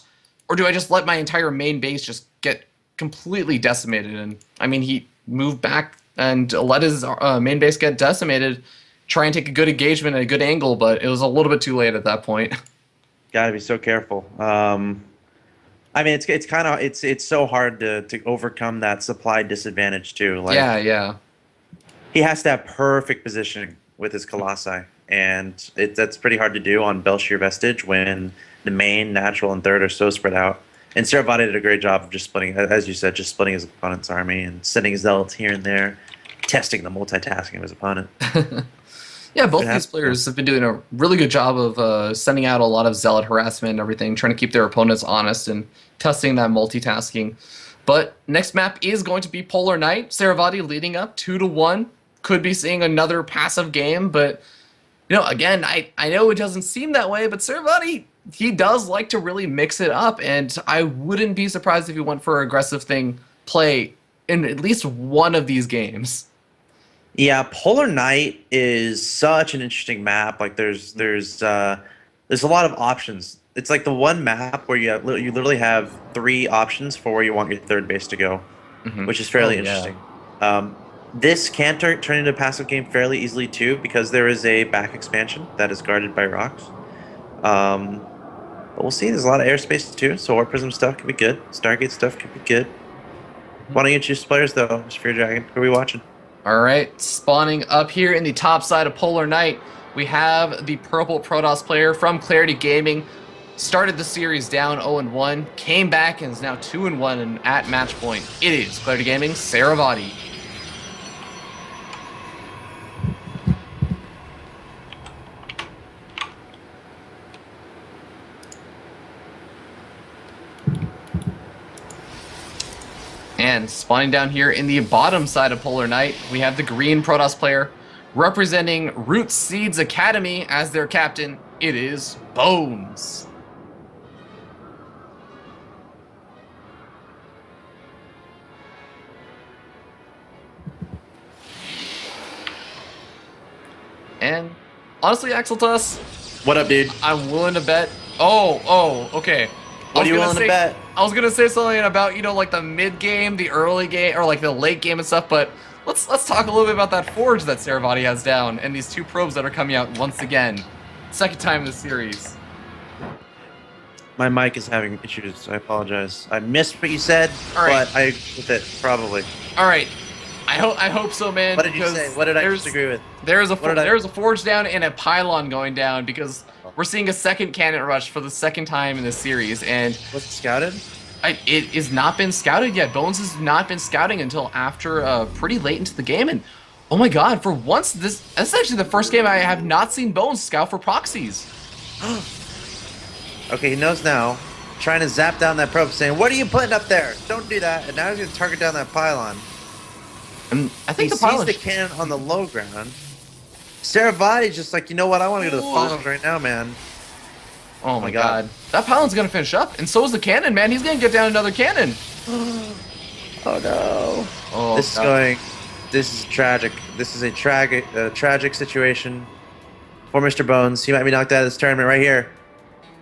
or do I just let my entire main base just get completely decimated? And I mean, he moved back and let his main base get decimated, try and take a good engagement at a good angle, but it was a little bit too late at that point. Gotta be so careful. I mean, it's so hard to overcome that supply disadvantage too. Like, yeah. He has to have perfect positioning with his Colossi, and that's pretty hard to do on Belshir Vestige when the main, natural, and third are so spread out. And Saravati did a great job of just splitting, as you said, just splitting his opponent's army and sending zealots here and there, testing the multitasking of his opponent. Yeah, both It these has to. players have been doing a really good job of sending out a lot of zealot harassment and everything, trying to keep their opponents honest and testing that multitasking. But next map is going to be Polar Knight. Saravati leading up 2-1. Could be seeing another passive game, but again, I know it doesn't seem that way, but Saravati, he does like to really mix it up, and I wouldn't be surprised if he went for aggressive thing play in at least one of these games. Yeah, Polar Night is such an interesting map. Like there's a lot of options. It's like the one map where you literally have 3 options for where you want your third base to go, which is fairly interesting. This can turn into a passive game fairly easily too, because there is a back expansion that is guarded by rocks. But we'll see. There's a lot of airspace too, so Warp Prism stuff could be good. Stargate stuff could be good. Why don't you choose players though, Sphere Dragon? Who are we watching? All right, spawning up here in the top side of Polar Knight, we have the purple Protoss player from Clarity Gaming. Started the series down 0-1, came back and is now 2-1 and at match point. It is Clarity Gaming, Saravati. And spawning down here in the bottom side of Polar Knight, we have the green Protoss player representing Root Seeds Academy as their captain. It is Bones. And honestly, Axeltus, What up, dude? I'm willing to bet. Oh, okay. What are you willing to bet? I was gonna say something about like the mid game, the early game, or like the late game and stuff. But let's talk a little bit about that forge that Saravati has down, and these 2 probes that are coming out once again, second time in the series. My mic is having issues. I apologize. I missed what you said, All right. but I with it probably. All right, I hope so, man. What did you because say? What did I disagree with? There's a What did I- there's a forge down and a pylon going down because we're seeing a second cannon rush for the second time in this series, and Was it scouted? it has not been scouted yet. Bones has not been scouting until after pretty late into the game, and oh my god, for once this is actually the first game I have not seen Bones scout for proxies. Okay, he knows now. Trying to zap down that probe, saying, "What are you putting up there? Don't do that." And now he's gonna target down that pylon. And I He think the sees pylon. the cannon on the low ground. Saravati's just like, you know what? I want to go to the finals right now, man. Oh my god. That pylon's gonna finish up, and so is the cannon, man. He's gonna get down another cannon. Oh no! Oh, This is God. going. This is tragic. This is a tragic situation for Mr. Bones. He might be knocked out of this tournament right here.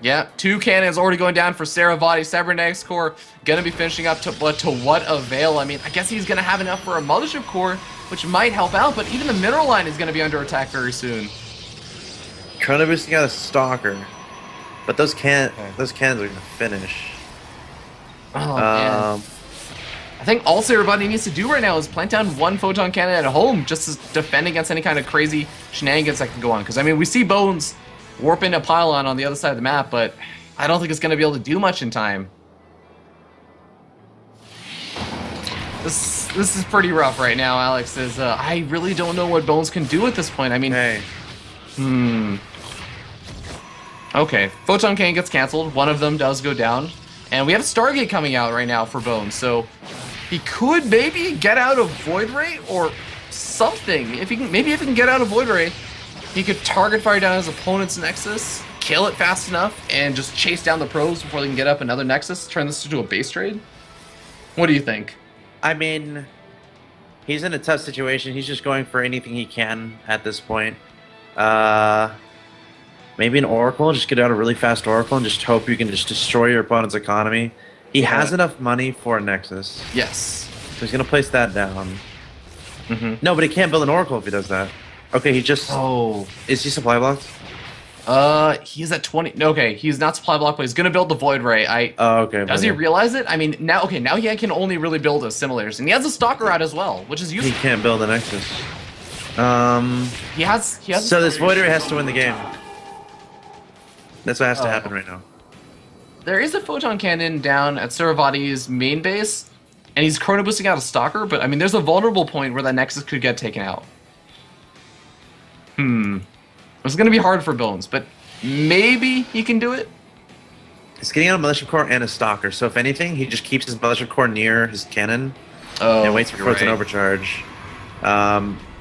Yeah, 2 cannons already going down for Saravati. Cybernetics core gonna be finishing up to what avail? I mean, I guess he's gonna have enough for a mothership core, which might help out, but even the mineral line is gonna be under attack very soon. Chrono boosting out a stalker, but those cannons are gonna finish. Oh man. I think all Saravati needs to do right now is plant down 1 photon cannon at home just to defend against any kind of crazy shenanigans that can go on. Because I mean, we see Bones warping a pylon on the other side of the map, but I don't think it's going to be able to do much in time. This is pretty rough right now, Alex. I really don't know what Bones can do at this point. I mean, Hey, okay, photon cannon gets canceled. One of them does go down, and we have Stargate coming out right now for Bones. So he could maybe get out of Void Ray or something. If he can get out of Void Ray, he could target fire down his opponent's Nexus, kill it fast enough, and just chase down the probes before they can get up another Nexus, turn this into a base trade. What do you think? I mean, he's in a tough situation. He's just going for anything he can at this point. Maybe an Oracle. Just get out a really fast Oracle and just hope you can just destroy your opponent's economy. He has enough money for a Nexus, Yes. so he's gonna place that down. Mm-hmm. No, but he can't build an Oracle if he does that. Okay, he just Oh. is he supply blocked? He's at 20. Okay, he's not supply block, but he's gonna build the Void Ray. Oh, okay. Does he okay. realize it? I mean, now he can only really build assimilators, and he has a Stalker out as well, which is He useful. can't build a Nexus. He has. So this Void Ray has to win the game. That's what has to Oh. happen right now. There is a photon cannon down at Saravati's main base, and he's chrono boosting out a Stalker. But I mean, there's a vulnerable point where that Nexus could get taken out. It's going to be hard for Bones, but maybe he can do it. He's getting out a militia core and a stalker, so if anything, he just keeps his militia core near his cannon and waits for Photon Overcharge.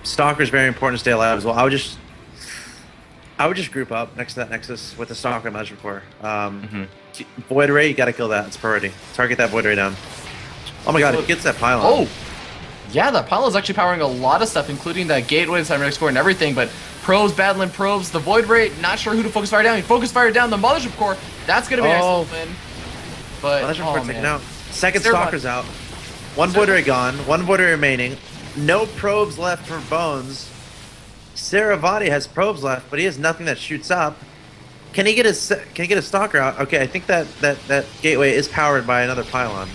Stalker is very important to stay alive as well. I would just group up next to that Nexus with the Stalker and militia core. Void Ray, you gotta kill that. It's priority. Target that Void Ray down. Oh my god, it gets that pylon. Oh! Yeah, that pylon is actually powering a lot of stuff, including that gateway, the cybernetics core, and everything, but probes, battling probes, the Void Ray, not sure who to focus fire down. He focus fire down the mothership core. That's gonna be an excellent win. But, mothership core taken out. Second Stalker's out. One Void Ray gone, one Void Ray remaining. No probes left for Bones. Saravati has probes left, but he has nothing that shoots up. Can he get a Stalker out? Okay, I think that gateway is powered by another pylon.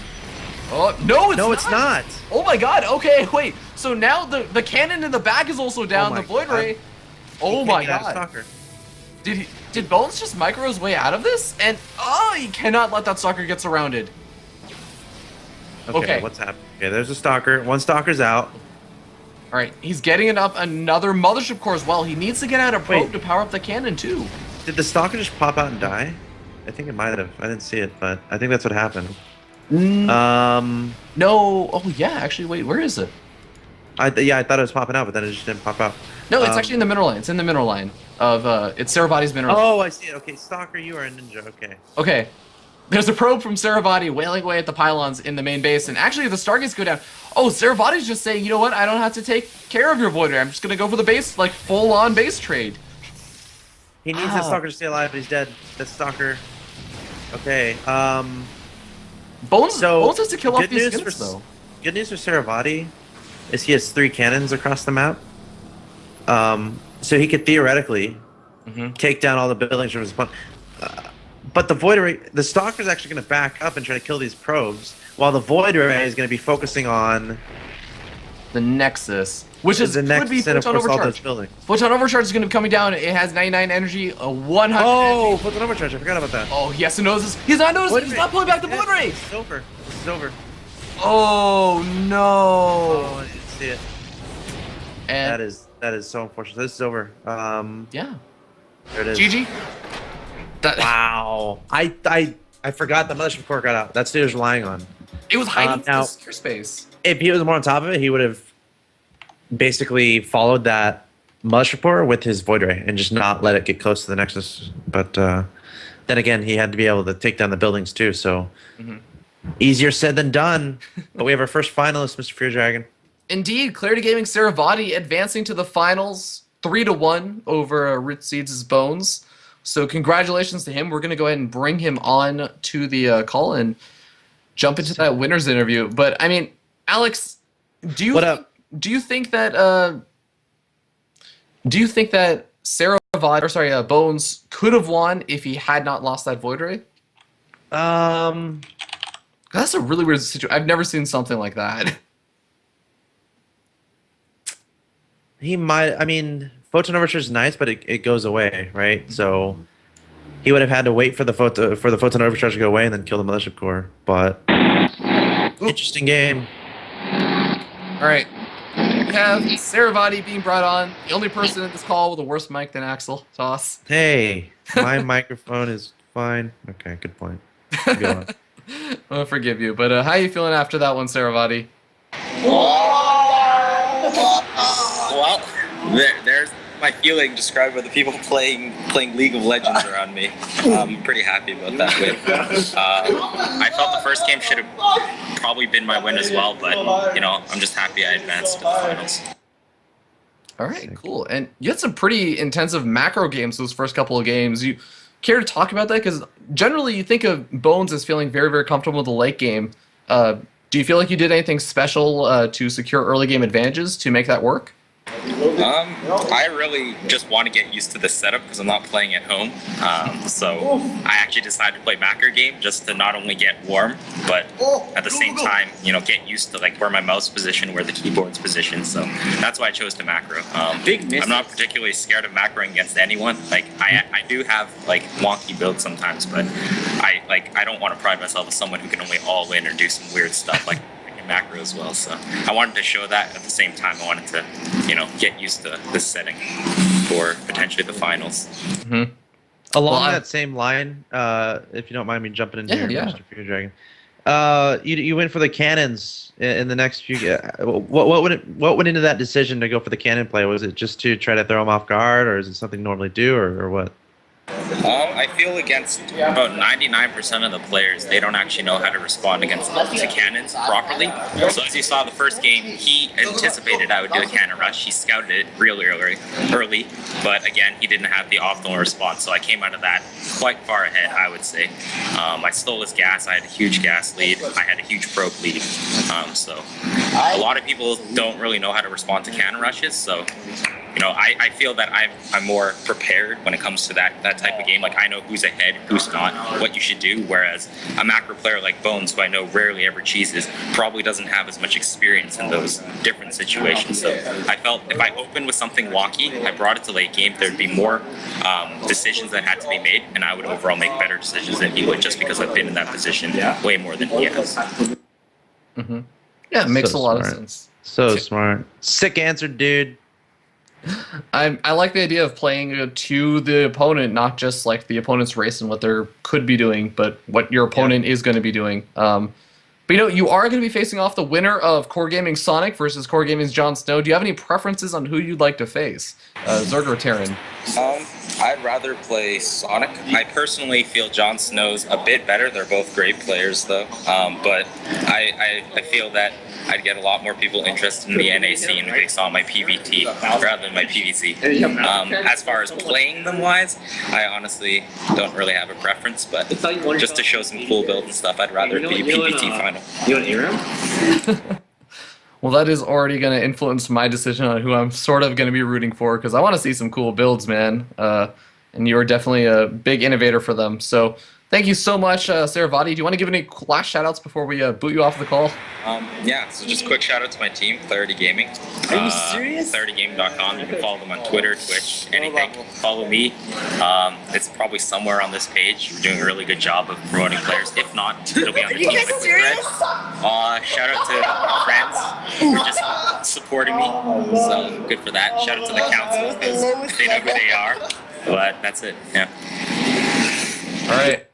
Oh no, it's not. Oh my god. Okay, wait. So now the cannon in the back is also down. The Void Ray. Oh my god. Did Bones just micro his way out of this? And he cannot let that Stalker get surrounded. Okay. What's happening? Okay, there's a Stalker. One Stalker's out. All right, he's getting it up another mothership core as well. He needs to get out a probe to power up the cannon too. Did the Stalker just pop out and die? I think it might have. I didn't see it, but I think that's what happened. No. Oh yeah, actually, wait, where is it? I thought it was popping out, but then it just didn't pop out. No, it's actually in the mineral line. It's in the mineral line of it's Saravati's mineral. Oh, I see it. Okay, Stalker, you are a ninja. Okay. Okay. There's a probe from Saravati wailing away at the pylons in the main base, and actually the Stargates go down. Oh, Saravati's just saying, you know what? I don't have to take care of your Void Ray. I'm just gonna go for the base, like full-on base trade. He needs that Stalker to stay alive, but he's dead. That Stalker. Okay. Bones has to kill off these skins, though. Good news for Saravati is he has 3 cannons across the map. So he could theoretically take down all the buildings from his opponent. But the Void Ray, the Stalker's actually going to back up and try to kill these probes, while the Void Ray is going to be focusing on the Nexus, which is the could be Photon Overcharge. Photon Overcharge is going to be coming down. It has 99 energy, 100. Oh, Photon Overcharge! I forgot about that. Oh, he has to notice this. He's not noticing. He's not pulling back the Void Ray. It's over. This is over. Oh no! Oh, I didn't see it. And that is so unfortunate. This is over. Yeah. There it is. GG. Wow. I forgot the mothership core got out. That's what he was relying on. It was hiding in the secure space. If he was more on top of it, he would have basically followed that mothership core with his Void Ray and just not let it get close to the Nexus. But then again, he had to be able to take down the buildings too. So easier said than done. But we have our first finalist, Mr. Fear Dragon. Indeed, Clarity Gaming Saravati advancing to the finals 3-1 over Rit Seeds' Bones. So congratulations to him. We're going to go ahead and bring him on to the call and jump into that winner's interview. But I mean, Alex, do you think that Bones could have won if he had not lost that Void Ray? That's a really weird situation. I've never seen something like that. He might. I mean, Photon Overcharge is nice, but it goes away, right? So he would have had to wait for the Photon Overcharge to go away and then kill the mothership core. But interesting game. All right, we have Saravati being brought on. The only person in this call with a worse mic than Axel. Toss. Hey, my microphone is fine. Okay, good point. Go on. I'll forgive you, but how are you feeling after that one, Saravati? Well, there's my feeling described by the people playing League of Legends around me. I'm pretty happy about that win. I felt the first game should have probably been my win as well, but you know, I'm just happy I advanced to the finals. All right, cool. And you had some pretty intensive macro games those first couple of games. You care to talk about that? Because generally you think of Bones as feeling very, very comfortable with the late game. Do you feel like you did anything special to secure early game advantages to make that work? I really just want to get used to the setup because I'm not playing at home. So I actually decided to play macro game just to not only get warm, but at the same time, you know, get used to like where my mouse position, where the keyboard's positioned. So that's why I chose to macro. I'm not particularly scared of macroing against anyone. Like I do have like wonky builds sometimes, but I don't want to pride myself as someone who can only all in or do some weird stuff. Like I in macro as well. So I wanted to show that. At the same time, I wanted to, get used to this setting for potentially the finals. Mm-hmm. Along that same line, if you don't mind me jumping in here, yeah. Mr. Fear Dragon. You went for the cannons in the next few. What went into that decision to go for the cannon play? Was it just to try to throw them off guard, or is it something you normally do, or what? I feel against about 99% of the players, they don't actually know how to respond to cannons properly. So as you saw the first game, he anticipated I would do a cannon rush. He scouted it really early, but again, he didn't have the optimal response. So I came out of that quite far ahead, I would say. I stole his gas. I had a huge gas lead. I had a huge probe lead. So a lot of people don't really know how to respond to cannon rushes. So I feel that I'm more prepared when it comes to that type of game. Like, I know who's ahead, who's not, what you should do, whereas a macro player like Bones, who I know rarely ever cheeses, probably doesn't have as much experience in those different situations. So I felt if I opened with something wonky, I brought it to late game, there'd be more decisions that had to be made, and I would overall make better decisions than he would, just because I've been in that position way more than he has. Mm-hmm. Yeah, it makes a lot of sense. So smart. Sick answer, dude. I like the idea of playing to the opponent, not just like the opponent's race and what they could be doing, but what your opponent is going to be doing. But you are going to be facing off the winner of Core Gaming Sonic versus Core Gaming's Jon Snow. Do you have any preferences on who you'd like to face, Zerg or Terran? I'd rather play Sonic. I personally feel Jon Snow's a bit better. They're both great players, though. But I feel that I'd get a lot more people interested in the NA scene if they saw my PVT rather than my PVC. As far as playing them wise, I honestly don't really have a preference, but just to show some cool builds and stuff, I'd rather be PVT final. You want Aram? Well, that is already going to influence my decision on who I'm sort of going to be rooting for, because I want to see some cool builds, man. And you're definitely a big innovator for them. So thank you so much, Saravati. Do you want to give any last shout-outs before we boot you off the call? Yeah, so just quick shout-out to my team, Clarity Gaming. Are you serious? ClarityGaming.com. You can follow them on Twitter, Twitch, anything. Follow me. It's probably somewhere on this page. We're doing a really good job of promoting players. If not, it'll be on the team thread. Shout out to my friends who are just supporting me. So good for that. Shout out to the council, because they know who they are. But that's it. Yeah. All right.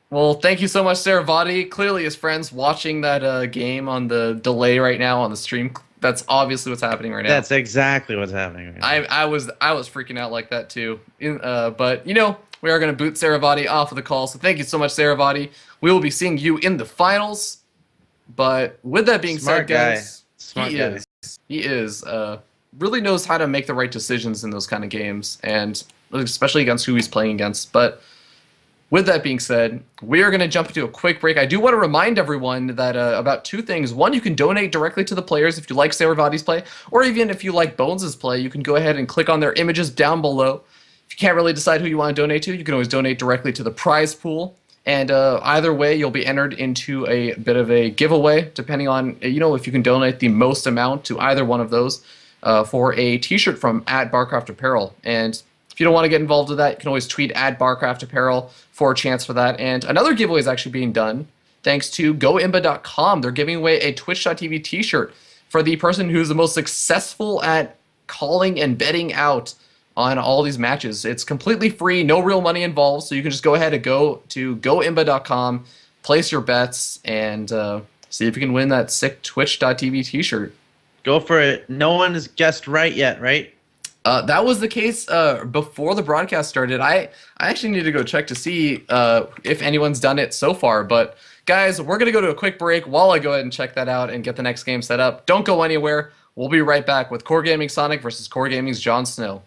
Well, thank you so much, Saravati. Clearly, his friends watching that game on the delay right now on the stream. That's obviously what's happening right now. That's exactly what's happening right now. I was freaking out like that too. But we are going to boot Saravati off of the call. So thank you so much, Saravati. We will be seeing you in the finals. But with that being said, guys, he is really knows how to make the right decisions in those kind of games, and especially against who he's playing against. But with that being said, we are going to jump into a quick break. I do want to remind everyone that about two things. One, you can donate directly to the players if you like Saravati's play, or even if you like Bones' play, you can go ahead and click on their images down below. If you can't really decide who you want to donate to, you can always donate directly to the prize pool. And either way, you'll be entered into a bit of a giveaway, depending on, if you can donate the most amount to either one of those for a t-shirt from @BarcraftApparel. And if you don't want to get involved with that, you can always tweet @BarcraftApparel for a chance for that. And another giveaway is actually being done thanks to GoImba.com. They're giving away a Twitch.tv t-shirt for the person who's the most successful at calling and betting out on all these matches. It's completely free, no real money involved, so you can just go ahead and go to GoImba.com, place your bets, and see if you can win that sick Twitch.tv t-shirt. Go for it. No one has guessed right yet, right? That was the case before the broadcast started. I actually need to go check to see if anyone's done it so far. But guys, we're going to go to a quick break while I go ahead and check that out and get the next game set up. Don't go anywhere. We'll be right back with Core Gaming Sonic versus Core Gaming's Jon Snow.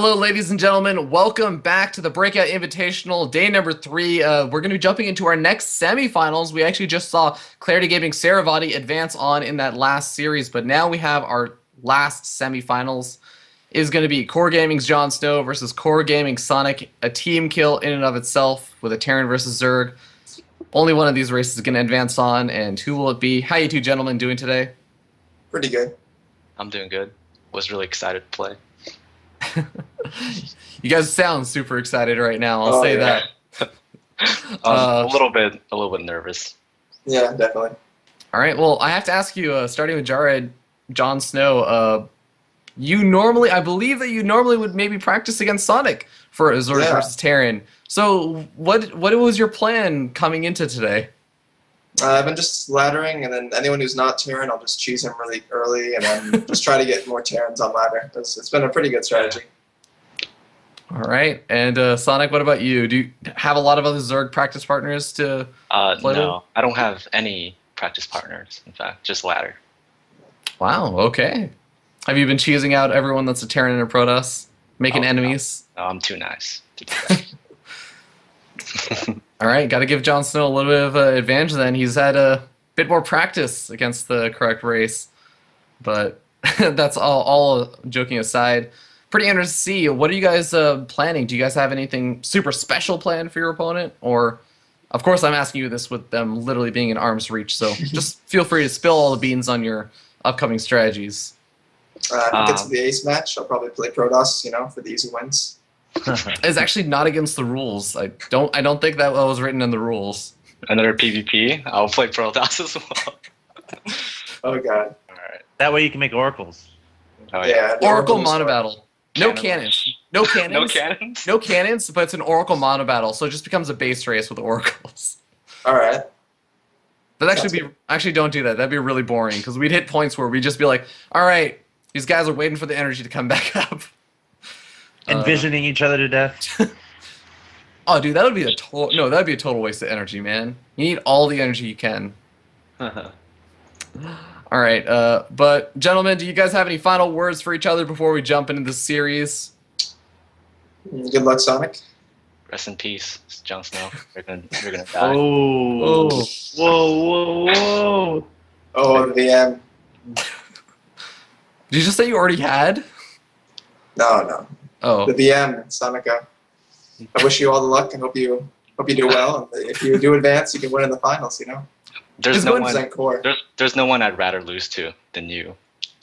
Hello, ladies and gentlemen. Welcome back to the Breakout Invitational, day number 3. We're going to be jumping into our next semifinals. We actually just saw Clarity Gaming Saravati advance on in that last series, but now we have our last semifinals. It is going to be Core Gaming's Jon Snow versus Core Gaming Sonic, a team kill in and of itself with a Terran versus Zerg. Only one of these races is going to advance on, and who will it be? How you two gentlemen doing today? Pretty good. I'm doing good. Was really excited to play. You guys sound super excited right now. I'll say that. A little bit nervous. Yeah, definitely. All right. Well, I have to ask you, starting with Jared, Jon Snow. I believe that you normally would maybe practice against Sonic for Zerg versus Terran. So, what was your plan coming into today? I've been just laddering, and then anyone who's not Terran, I'll just choose him really early, and then just try to get more Terrans on ladder. It's been a pretty good strategy. All right. And Sonic, what about you? Do you have a lot of other Zerg practice partners to play No, with? I don't have any practice partners, in fact, just ladder. Wow, okay. Have you been choosing out everyone that's a Terran and a Protoss? Making enemies? No, I'm too nice to do that. All right, got to give Jon Snow a little bit of advantage then. He's had a bit more practice against the correct race. But that's all joking aside. Pretty interesting to see. What are you guys planning? Do you guys have anything super special planned for your opponent? Or, of course, I'm asking you this with them literally being in arm's reach. So just feel free to spill all the beans on your upcoming strategies. If it gets to the ace match, I'll probably play Protoss, for the easy wins. It's actually not against the rules. I don't think that was written in the rules. Another PvP. I'll play Protoss as well. Oh god. All right. That way you can make oracles. Oh Yeah. the Oracle Oracle's mono hard. battle. No cannons. No cannons. No cannons. No cannons, but it's an Oracle mono battle, so it just becomes a base race with oracles. All right. That'd actually don't do that. That'd be really boring because we'd hit points where we'd just be like, all right, these guys are waiting for the energy to come back up. Envisioning each other to death. Oh, dude, that'd be a total waste of energy, man. You need all the energy you can. All right, but gentlemen, do you guys have any final words for each other before we jump into the series? Good luck, Sonic. Rest in peace, Jon Snow. You're gonna die. Oh. Whoa. Oh, the VM. Did you just say you already had? No. Oh. The VM, Sonica. I wish you all the luck and hope you do well. And if you do advance, you can win in the finals. There's no one. Core. There's no one I'd rather lose to than you,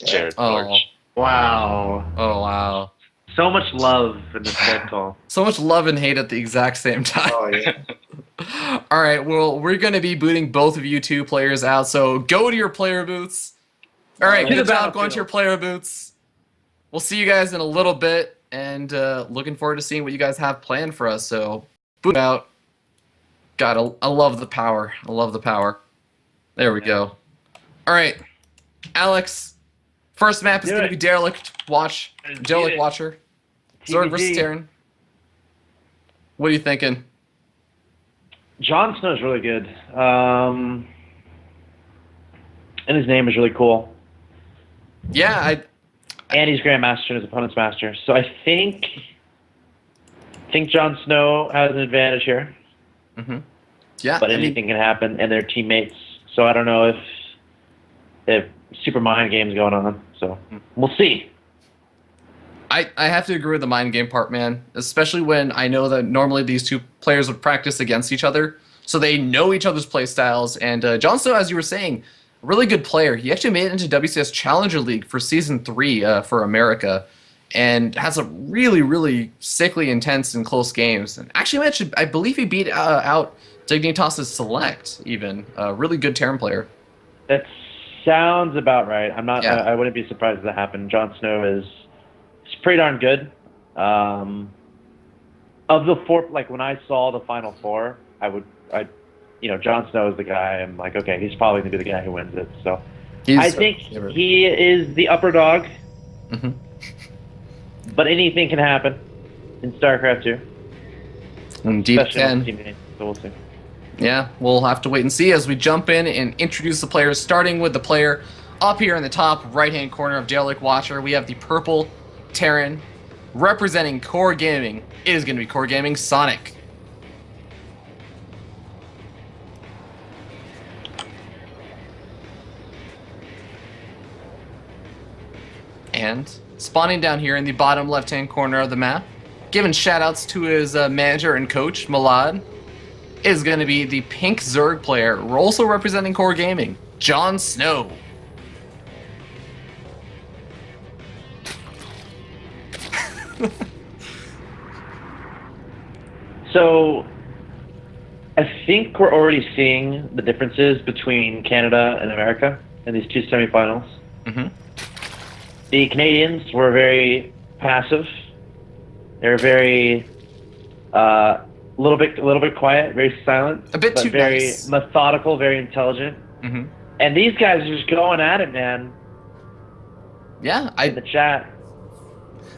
Jared. Oh. George. Wow. Oh, wow. So much love in this phone call. So much love and hate at the exact same time. Oh yeah. All right, well, we're going to be booting both of you two players out, so go to your player booths. All right, To the good job going battlefield. to your player booths. We'll see you guys in a little bit, and looking forward to seeing what you guys have planned for us. So, boot out. God, I love the power. I love the power. There we go. All right, Alex, first map is Do going to it. be Derelict Watcher. Zerg versus TBD. Terran. What are you thinking? Jon Snow's really good. And his name is really cool. Yeah, And he's Grandmaster and his opponent's Master. So I think Jon Snow has an advantage here. yeah. But I mean, anything can happen, and they're teammates. So I don't know if super mind games going on. So we'll see. I have to agree with the mind game part, man. Especially when I know that normally these two players would practice against each other, so they know each other's play styles. And Jon Snow, as you were saying, really good player. He actually made it into WCS Challenger League for Season 3 for America, and has a really, really sickly intense and close games. And actually, I believe he beat out Dignitas' Select, even. A really good Terran player. That sounds about right. I'm not. Yeah. I wouldn't be surprised if that happened. Jon Snow is pretty darn good. Of the four, like when I saw the final four, Jon Snow is the guy. I'm like, okay, he's probably gonna be the guy who wins it. So I think he is the upper dog. Mhm. But anything can happen in StarCraft 2, Indeed especially can. on teammates. So we'll see. Yeah, we'll have to wait and see as we jump in and introduce the players, starting with the player up here in the top right-hand corner of Derelict Watcher. We have the purple Terran representing Core Gaming is going to be Core Gaming Sonic. And spawning down here in the bottom left-hand corner of the map, giving shout-outs to his manager and coach, Malad, is going to be the pink Zerg player, also representing Core Gaming, Jon Snow. So, I think we're already seeing the differences between Canada and America in these two semifinals. Mm-hmm. The Canadians were very passive. They were very, little bit quiet, very silent, a bit but too very nice. Methodical, very intelligent. Mm-hmm. And these guys are just going at it, man. Yeah, In the chat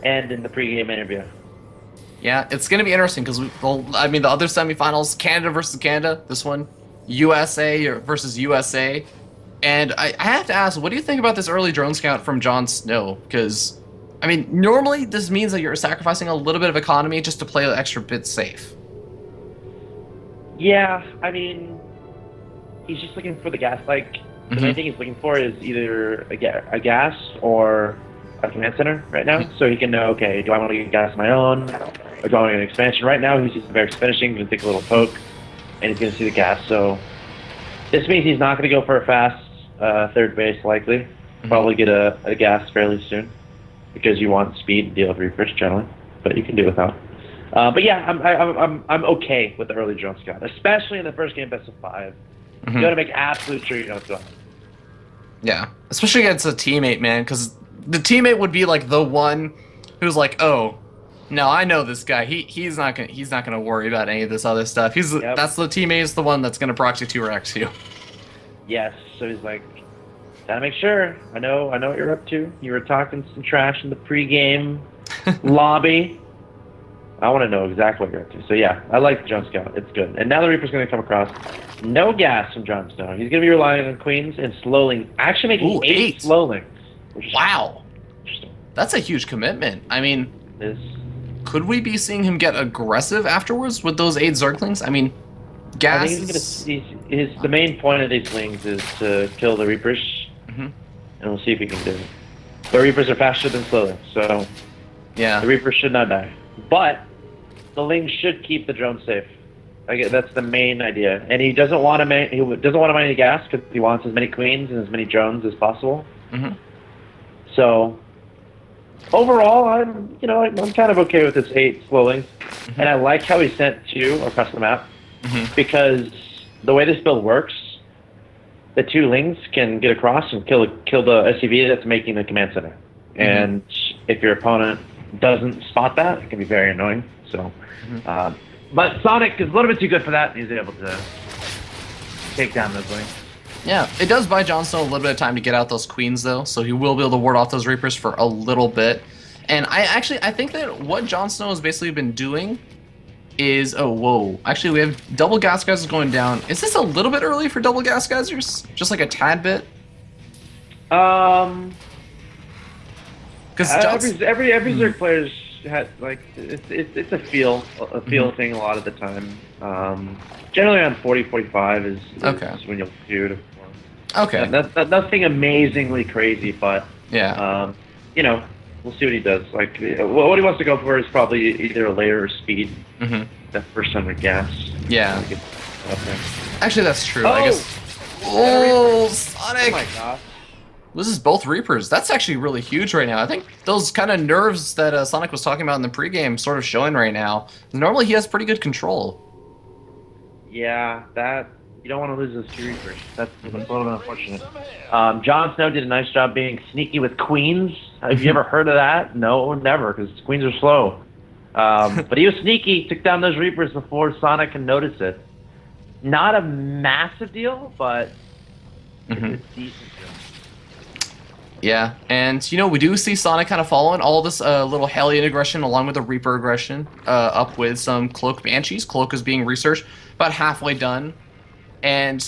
and in the pregame interview. Yeah, it's going to be interesting because, I mean, the other semifinals, Canada versus Canada, this one, USA versus USA. And I have to ask, what do you think about this early drone scout from Jon Snow? Because, I mean, normally this means that you're sacrificing a little bit of economy just to play an extra bit safe. Yeah, I mean, he's just looking for the gas. Like, the main thing he's looking for is either a gas or a command center right now. So he can know, okay, do I want to get gas of my own? Or do I want to get an expansion? Right now, he's just very finishing, going to take a little poke, and he's going to see the gas. So this means he's not going to go for a fast third base, likely. Probably get a gas fairly soon, because you want speed to deal with Reapers generally, but you can do it without. But yeah, I'm okay with the early drone scout, especially in the first game, best of 5. You got to make absolute sure you know what's going on. Yeah, especially against a teammate, man, because the teammate would be like the one who's like, oh, no, I know this guy. He's not gonna worry about any of this other stuff. That's the teammate is the one that's gonna proxy 2-Rex you. Yes, so he's like, gotta make sure. I know what you're up to. You were talking some trash in the pregame lobby. I want to know exactly what you're up to. So yeah, I like the Jon Scout. It's good. And now the Reaper's going to come across. No gas from Jon Snow. He's going to be relying on Queens and slowing. Actually making 8 slowing. Wow. That's a huge commitment. I mean, could we be seeing him get aggressive afterwards with those 8 Zerglings? I mean, gas. I think the main point of these wings is to kill the Reapers. And we'll see if he can do it. The Reapers are faster than slowly, so yeah, the Reapers should not die. But the Lings should keep the drone safe. That's the main idea. And he doesn't want to mine any gas because he wants as many queens and as many drones as possible. So overall, I'm kind of okay with this 8 slow Lings. And I like how he sent 2 across the map because the way this build works, the 2 Lings can get across and kill the SCV that's making the command center. And if your opponent doesn't spot that, it can be very annoying. So, but Sonic is a little bit too good for that. He's able to take down those Lings. Yeah, it does buy Jon Snow a little bit of time to get out those queens, though, so he will be able to ward off those Reapers for a little bit. And I think that what Jon Snow has basically been doing is... Oh, whoa. Actually, we have double gas geysers going down. Is this a little bit early for double gas geysers? Just like a tad bit? Because every Zerg player's had like it's a feel thing a lot of the time. Generally on 40-45 is when you'll do it. Okay. That's nothing amazingly crazy, but yeah. We'll see what he does. Like what he wants to go for is probably either a layer or speed. That first time with gas. Yeah. Actually, that's true. I guess. Oh, Sonic! Oh my god. This is both Reapers. That's actually really huge right now. I think those kind of nerves that Sonic was talking about in the pregame sort of showing right now. Normally he has pretty good control. Yeah, you don't want to lose those 2 Reapers. That's a little bit unfortunate. Jon Snow did a nice job being sneaky with Queens. Have you ever heard of that? No, never, because Queens are slow. But he was sneaky, took down those Reapers before Sonic can notice it. Not a massive deal, but it's a decent deal. Yeah, and we do see Sonic kind of following all this little Hellion aggression along with the Reaper aggression up with some Cloak Banshees. Cloak is being researched, about halfway done. And,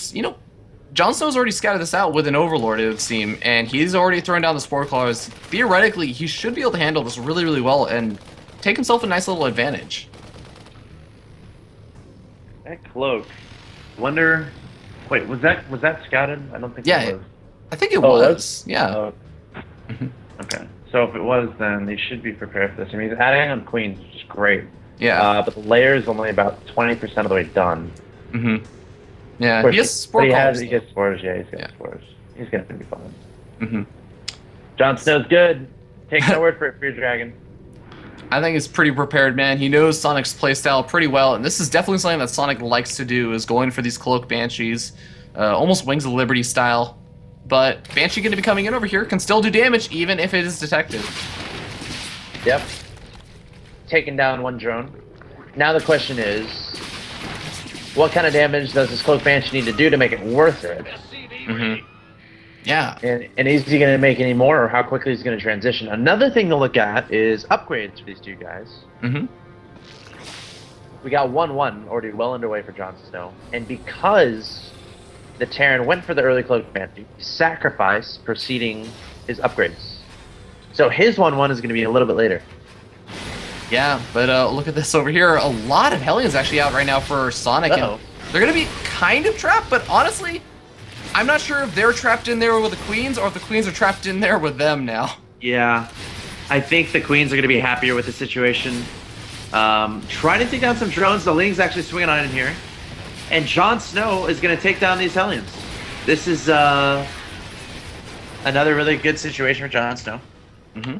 Jon Snow's already scouted this out with an Overlord, it would seem, and he's already thrown down the Spore Claws. Theoretically, he should be able to handle this really, really well, and take himself a nice little advantage. That cloak. Wonder. Wait, was that scouted? I don't think it was. I think it Oh, was. Yeah. Oh. Okay. So if it was, then they should be prepared for this. I mean, adding on queens is just great. Yeah. But the layer is only about 20% of the way done. Mm-hmm. Yeah. He He has spore collars. He gets spores. Yeah, he's got spores. He's gonna be fine. Mm-hmm. Jon Snow's good. Take my word for it for your dragon. I think he's pretty prepared, man. He knows Sonic's playstyle pretty well, and this is definitely something that Sonic likes to do, is going for these Cloak Banshees, almost Wings of Liberty style. But Banshee going to be coming in over here, can still do damage even if it is detected. Yep. Taking down one drone. Now the question is, what kind of damage does this Cloak Banshee need to do to make it worth it? Mm-hmm. Yeah. And is he going to make any more, or how quickly he's going to transition? Another thing to look at is upgrades for these two guys. Mm-hmm. We got 1-1 already well underway for Jon Snow. And because the Terran went for the early Cloak Banshee, he sacrificed preceding his upgrades. So his 1-1 is going to be a little bit later. Yeah, but look at this over here. A lot of Hellions actually out right now for Sonic. Uh-oh. And they're going to be kind of trapped, but honestly, I'm not sure if they're trapped in there with the Queens or if the Queens are trapped in there with them now. Yeah, I think the Queens are going to be happier with the situation. Trying to take down some drones. The Ling's actually swinging on in here. And Jon Snow is going to take down these Hellions. This is Another really good situation for Jon Snow. Mm-hmm.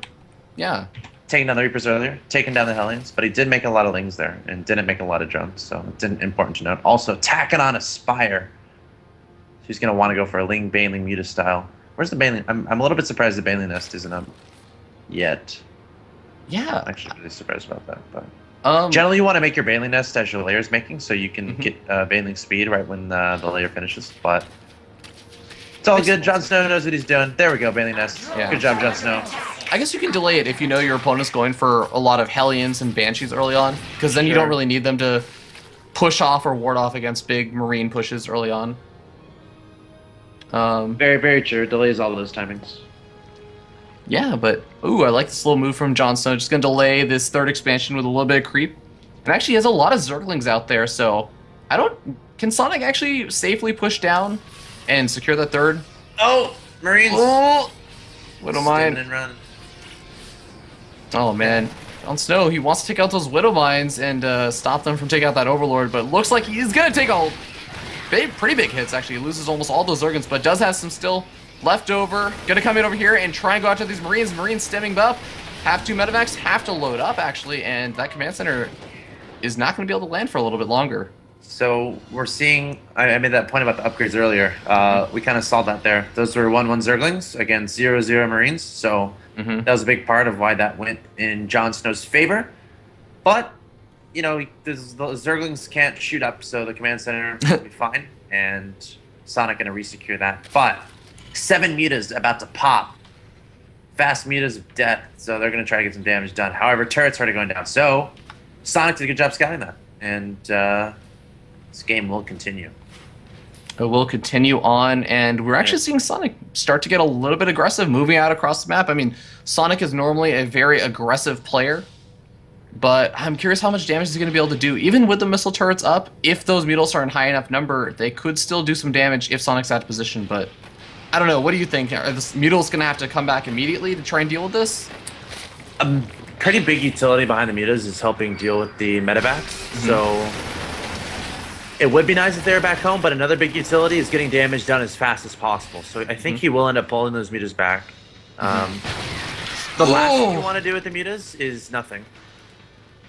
Yeah. Taking down the Reapers earlier, taking down the Hellions, but he did make a lot of Lings there and didn't make a lot of drones, so it's important to note. Also, tacking on a Spire. So he's going to want to go for a Ling, Baneling, Muta style. Where's the Baneling? I'm a little bit surprised the Baneling nest isn't up yet. Yeah. I'm actually really surprised about that. But generally, you want to make your Baneling nest as your layer's making, so you can get Baneling speed right when the layer finishes. But it's all good. Jon Snow knows what he's doing. There we go, Baneling nest. Yeah. Good job, Jon Snow. I guess you can delay it if you know your opponent's going for a lot of Hellions and Banshees early on, because then you don't really need them to push off or ward off against big Marine pushes early on. very, very true. Delays all those timings. Yeah, but ooh, I like this little move from Jon Snow. Just gonna delay this third expansion with a little bit of creep. And actually, he has a lot of Zerglings out there, so can Sonic actually safely push down and secure the third? Oh, Marines. Oh, Widowmine. And run. Oh man, Jon Snow, he wants to take out those Widowmines and stop them from taking out that Overlord, but it looks like he's gonna take all pretty big hits actually. He loses almost all those Zerglings, but does have some still left over. Gonna come in over here and try and go after these Marines. Marines stemming up. Have to medevacs, have to load up actually, and that command center is not gonna be able to land for a little bit longer. So we're seeing, I made that point about the upgrades earlier. We kind of saw that there. Those were 1-1 Zerglings against 0-0 Marines. So that was a big part of why that went in Jon Snow's favor. But, you know, the Zerglings can't shoot up, so the command center will be fine. And Sonic going to resecure that. But 7 mutas about to pop. Fast mutas of death, so they're going to try to get some damage done. However, turrets already going down. So Sonic did a good job scouting that. And this game will continue. It will continue on, and we're actually seeing Sonic start to get a little bit aggressive, moving out across the map. I mean, Sonic is normally a very aggressive player, but I'm curious how much damage he's going to be able to do. Even with the missile turrets up, if those Mutals are in high enough number, they could still do some damage if Sonic's out of position, but I don't know. What do you think? Are the Mutals going to have to come back immediately to try and deal with this? Pretty big utility behind the mutas is helping deal with the medevacs. So it would be nice if they were back home, but another big utility is getting damage done as fast as possible. So I think he will end up pulling those mutas back. The last thing you want to do with the mutas is nothing.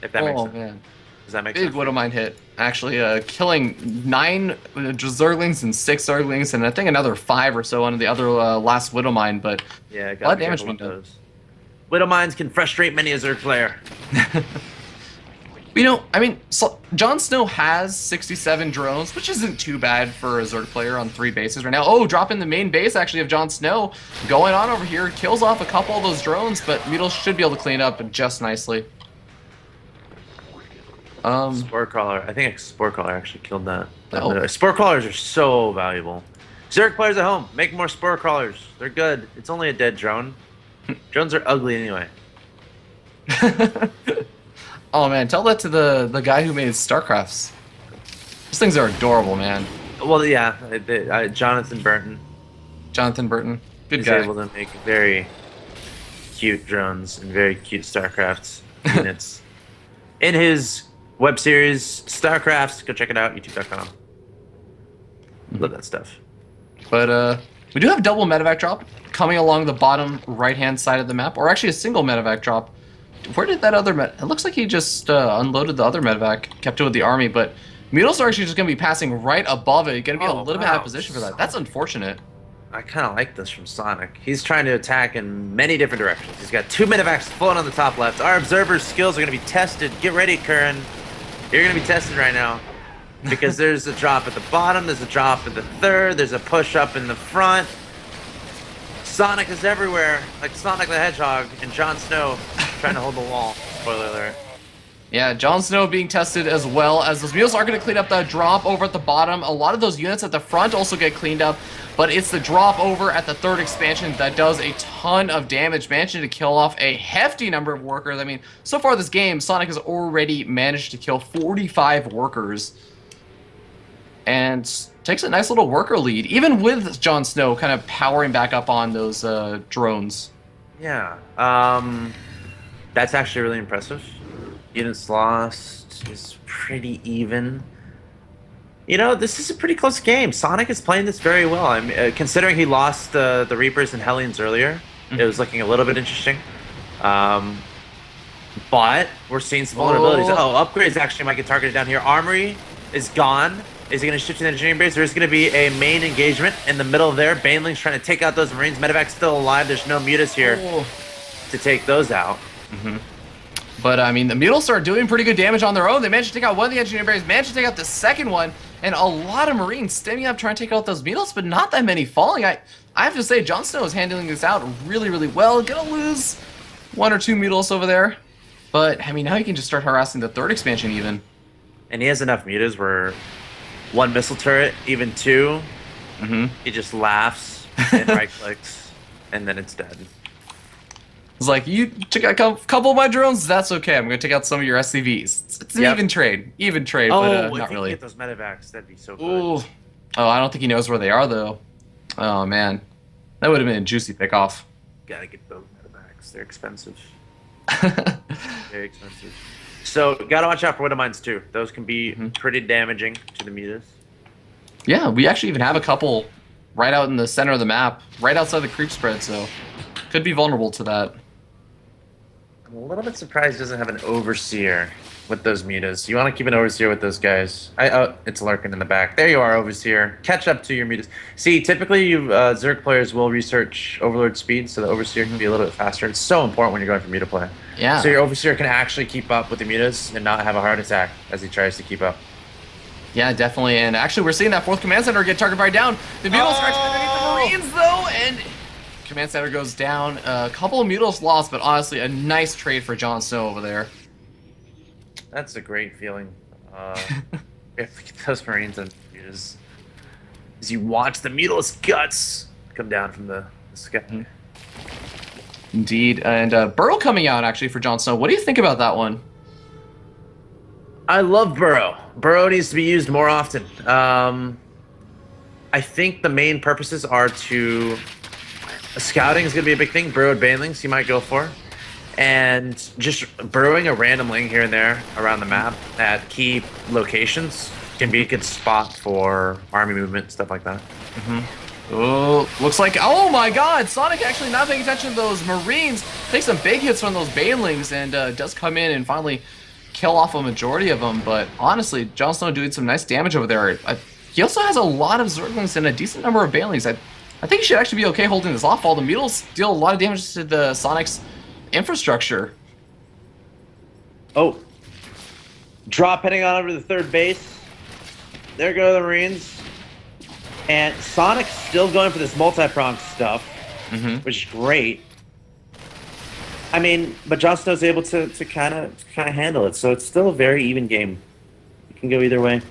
If that makes sense. Man. Does that make sense? Big Widowmine hit. Actually, killing 9 Zerglings and 6 Zerglings, and I think another 5 or so on the other last Widowmine, but yeah, a lot of damage being done. Widowmines can frustrate many a Zerg player. You know, I mean, Jon Snow has 67 drones, which isn't too bad for a Zerg player on 3 bases right now. Oh, dropping the main base, actually, of Jon Snow. Going on over here, kills off a couple of those drones, but Mutals should be able to clean up just nicely. Spore Crawler. I think a Spore Crawler actually killed that. Spore Crawlers are so valuable. Zerg players at home, make more Spore Crawlers. They're good. It's only a dead drone. Drones are ugly anyway. Oh man, tell that to the guy who made StarCrafts. Those things are adorable, man. Well, yeah, Jonathan Burton Jonathan Burton, good is guy. able to make very cute drones and very cute StarCrafts units. In his web series, StarCrafts, go check it out, youtube.com. Love that stuff. But we do have a double medevac drop coming along the bottom right-hand side of the map, or actually a single medevac drop. Where did that other it looks like he just unloaded the other medevac, kept it with the army, but Mules are actually just going to be passing right above it. Going to be a little bit out of position for that. That's unfortunate. I kind of like this from Sonic. He's trying to attack in many different directions. He's got 2 medevacs floating on the top left. Our observer's skills are going to be tested. Get ready, Curran. You're going to be tested right now. Because there's a drop at the bottom, there's a drop at the third, there's a push up in the front. Sonic is everywhere, like Sonic the Hedgehog and Jon Snow trying to hold the wall. Spoiler alert. Yeah, Jon Snow being tested as well, as those Mules are going to clean up that drop over at the bottom. A lot of those units at the front also get cleaned up, but it's the drop over at the third expansion that does a ton of damage, managing to kill off a hefty number of workers. I mean, so far this game, Sonic has already managed to kill 45 workers. And takes a nice little worker lead, even with Jon Snow kind of powering back up on those drones. Yeah, that's actually really impressive. Units lost is pretty even. You know, this is a pretty close game. Sonic is playing this very well. I'm considering he lost the Reapers and Hellions earlier. It was looking a little bit interesting. But we're seeing some vulnerabilities. Oh, upgrades actually might get targeted down here. Armory is gone. Is he going to shift to the engineering base? There's going to be a main engagement in the middle there. Baneling's trying to take out those Marines. Medevac's still alive. There's no mutas here to take those out. But, I mean, the Mules are doing pretty good damage on their own. They managed to take out one of the engineering bases, managed to take out the second one, and a lot of Marines standing up trying to take out those Mules, but not that many falling. I have to say, Jon Snow is handling this out really, really well. Gonna lose 1 or 2 Mules over there. But, I mean, now he can just start harassing the third expansion even. And he has enough mutas where 1 missile turret, even 2, he just laughs and right-clicks, and then it's dead. It's like, you took out a couple of my drones, that's okay. I'm going to take out some of your SCVs. It's an even trade. Even trade, but not really. Get those medevacs, that'd be so good. Ooh. Oh, I don't think he knows where they are, though. Oh, man. That would have been a juicy pickoff. Gotta get those medevacs. They're expensive. Very expensive. So, gotta watch out for Widow Mines, too. Those can be pretty damaging to the mutas. Yeah, we actually even have a couple right out in the center of the map, right outside the creep spread, so could be vulnerable to that. I'm a little bit surprised he doesn't have an Overseer with those mutas. You want to keep an Overseer with those guys. Oh, it's lurking in the back. There you are, Overseer. Catch up to your mutas. See, typically Zerg players will research Overlord speed, so the Overseer can be a little bit faster. It's so important when you're going for muta play. Yeah. So your Overseer can actually keep up with the mutas and not have a heart attack as he tries to keep up. Yeah, definitely. And actually, we're seeing that 4th command center get targeted right down. The Mules are actually underneath the Marines, though, and command center goes down. A couple of Mules lost, but honestly, a nice trade for Jon Snow over there. That's a great feeling. Get those Marines and mutas as you watch the mutilous guts come down from the sky. Indeed. And Burrow coming out, actually, for Jon Snow. What do you think about that one? I love Burrow. Burrow needs to be used more often. I think the main purposes are to... Scouting is going to be a big thing. Burrowed banelings he might go for. And just burrowing a random lane here and there around the map at key locations can be a good spot for army movement, stuff like that. Oh, looks like, oh my god, Sonic actually not paying attention to those Marines. Takes some big hits from those banelings and does come in and finally kill off a majority of them. But honestly, Jon Snow doing some nice damage over there. He also has a lot of Zerglings and a decent number of banelings. I think he should actually be okay holding this off. All the Mules deal a lot of damage to the Sonic's infrastructure. Oh. Drop heading on over to the third base. There go the Marines. And Sonic's still going for this multi-pronged stuff, which is great. I mean, but Jon Snow's able to kind of handle it, so it's still a very even game. It can go either way.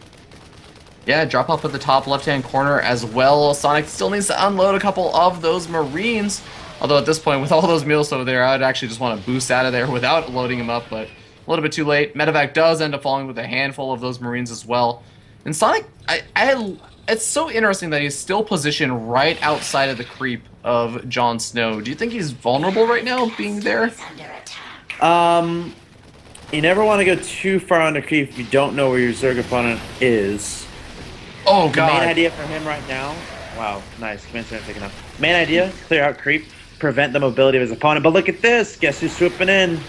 Yeah, drop up at the top left-hand corner as well. Sonic still needs to unload a couple of those Marines. Although at this point, with all those Mules over there, I'd actually just want to boost out of there without loading them up. But A little bit too late. Medevac does end up falling with a handful of those Marines as well. And Sonic, it's so interesting that he's still positioned right outside of the creep of Jon Snow. Do you think he's vulnerable right now, being there? You never want to go too far on the creep if you don't know where your Zerg opponent is. Oh, The God. main idea for him right now... Wow, nice. Command center taken up. Main idea, clear out creep, prevent the mobility of his opponent. But look at this. Guess who's swooping in?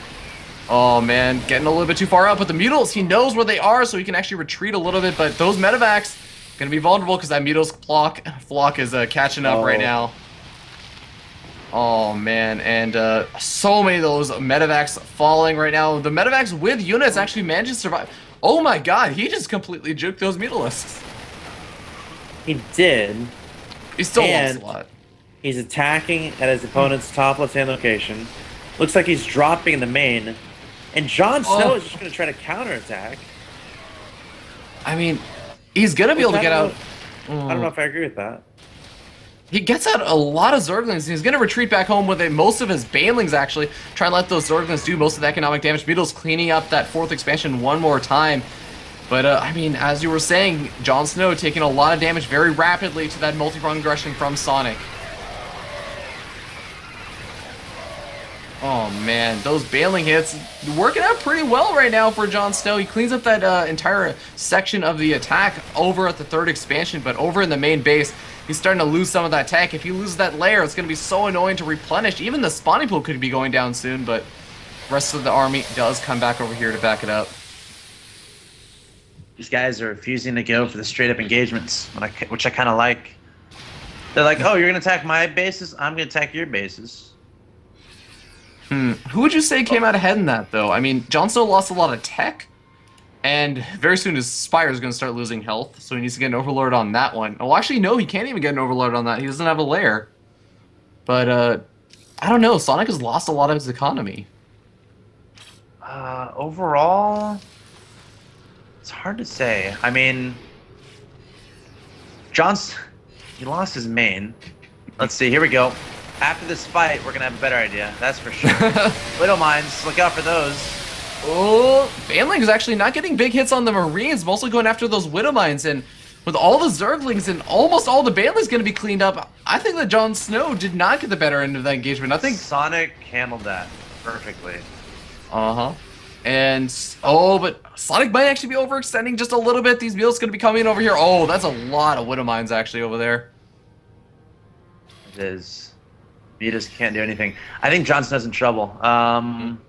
Oh, man. Getting a little bit too far out. But the Mutals, he knows where they are, so he can actually retreat a little bit. But those Medevacs going to be vulnerable because that Mutals flock is catching up right now. Oh, man. And so many of those Medevacs falling right now. The Medevacs with units actually managed to survive. Oh, my God. He just completely juked those Mutalisks. He did. He still And lost a lot. he's attacking at his opponent's top left-hand location. Looks like he's dropping in the main. And Jon Snow is just going to try to counterattack. I mean, he's going to be able to get out. I don't know if I agree with that. He gets out a lot of Zerglings. He's going to retreat back home with most of his Banelings, actually. Try and let those Zerglings do most of the economic damage. Beetle's cleaning up that 4th expansion one more time. But, I mean, as you were saying, Jon Snow taking a lot of damage very rapidly to that multi-pronged aggression from Sonic. Oh, man. Those Baneling hits working out pretty well right now for Jon Snow. He cleans up that entire section of the attack over at the 3rd expansion, but over in the main base, he's starting to lose some of that tech. If he loses that layer, it's going to be so annoying to replenish. Even the spawning pool could be going down soon, but the rest of the army does come back over here to back it up. These guys are refusing to go for the straight-up engagements, which I kind of like. They're like, oh, you're going to attack my bases? I'm going to attack your bases. Who would you say came out ahead in that, though? I mean, Jon Snow lost a lot of tech, and very soon his Spire is going to start losing health, so he needs to get an Overlord on that one. Oh, actually, no, he can't even get an Overlord on that. He doesn't have a lair. But, I don't know. Sonic has lost a lot of his economy. Overall, it's hard to say. I mean, he lost his main. Let's see, here we go. After this fight, we're going to have a better idea. That's for sure. Widow Mines, look out for those. Oh, Baneling's actually not getting big hits on the Marines, mostly going after those Widow Mines. And with all the Zerglings and almost all the Banelings going to be cleaned up, I think that Jon Snow did not get the better end of that engagement. I think Sonic handled that perfectly. Uh-huh. And, oh, but Sonic might actually be overextending just a little bit. These Beetles going to be coming over here. Oh, that's a lot of Widow Mines actually over there. It is. You just can't do anything. I think Jon Snow's in trouble. Jon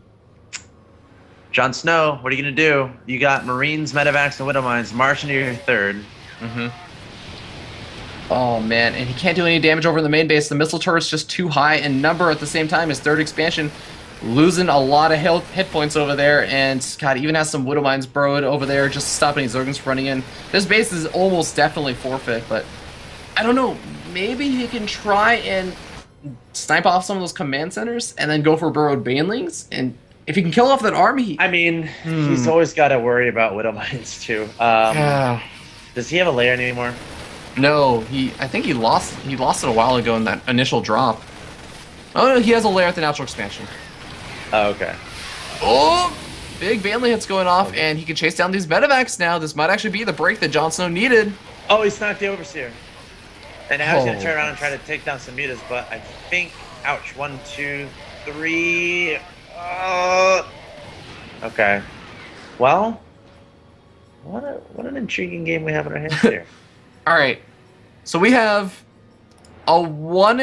Snow, what are you going to do? You got Marines, Medevacs, and Widow Mines. March into your 3rd. Oh, man. And he can't do any damage over in the main base. The missile turret's just too high in number at the same time. His 3rd expansion losing a lot of hit points over there. And, God, even has some Widow Mines burrowed over there, just stopping Zerglings from running in. This base is almost definitely forfeit, but I don't know. Maybe he can try and snipe off some of those command centers and then go for burrowed Banelings. And if he can kill off that army, I mean, he's always got to worry about Widow Mines too. Does he have a lair anymore? No, I think he lost it a while ago in that initial drop. Oh no, he has a lair at the natural expansion. Oh, okay. Oh, big Baneley hits going off, and he can chase down these Medevacs now. This might actually be the break that Jon Snow needed. Oh, he snuck the Overseer. And now he's going to turn around and try to take down some mutas, but I think... Ouch. 1, 2, 3... Okay. Well, what an intriguing game we have in our hands here. All right. So we have a one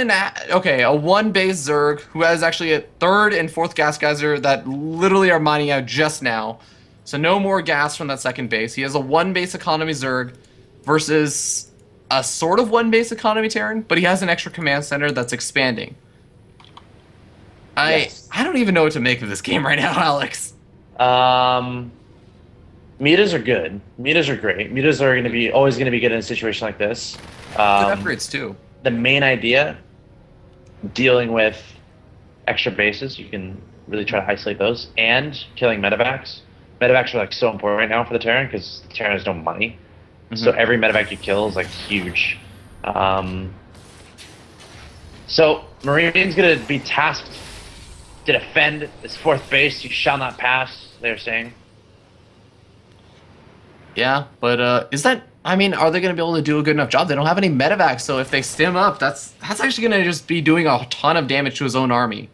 base Zerg who has actually a 3rd and 4th gas geyser that literally are mining out just now. So no more gas from that 2nd base. He has a 1 base economy Zerg versus a sort of 1 base economy Terran, but he has an extra command center that's expanding. I don't even know what to make of this game right now, Alex. Mutas are good. Mutas are great. Mutas are always going to be good in a situation like this. Good upgrades too. The main idea, dealing with extra bases, you can really try to isolate those, and killing Medevacs. Medevacs are like so important right now for the Terran because the Terran has no money. So every Medevac you kill is like huge. So Marine's going to be tasked to defend this fourth base. You shall not pass. They're saying. Yeah, but is that? I mean, are they going to be able to do a good enough job? They don't have any medevacs, so if they stim up, that's actually going to just be doing a ton of damage to his own army.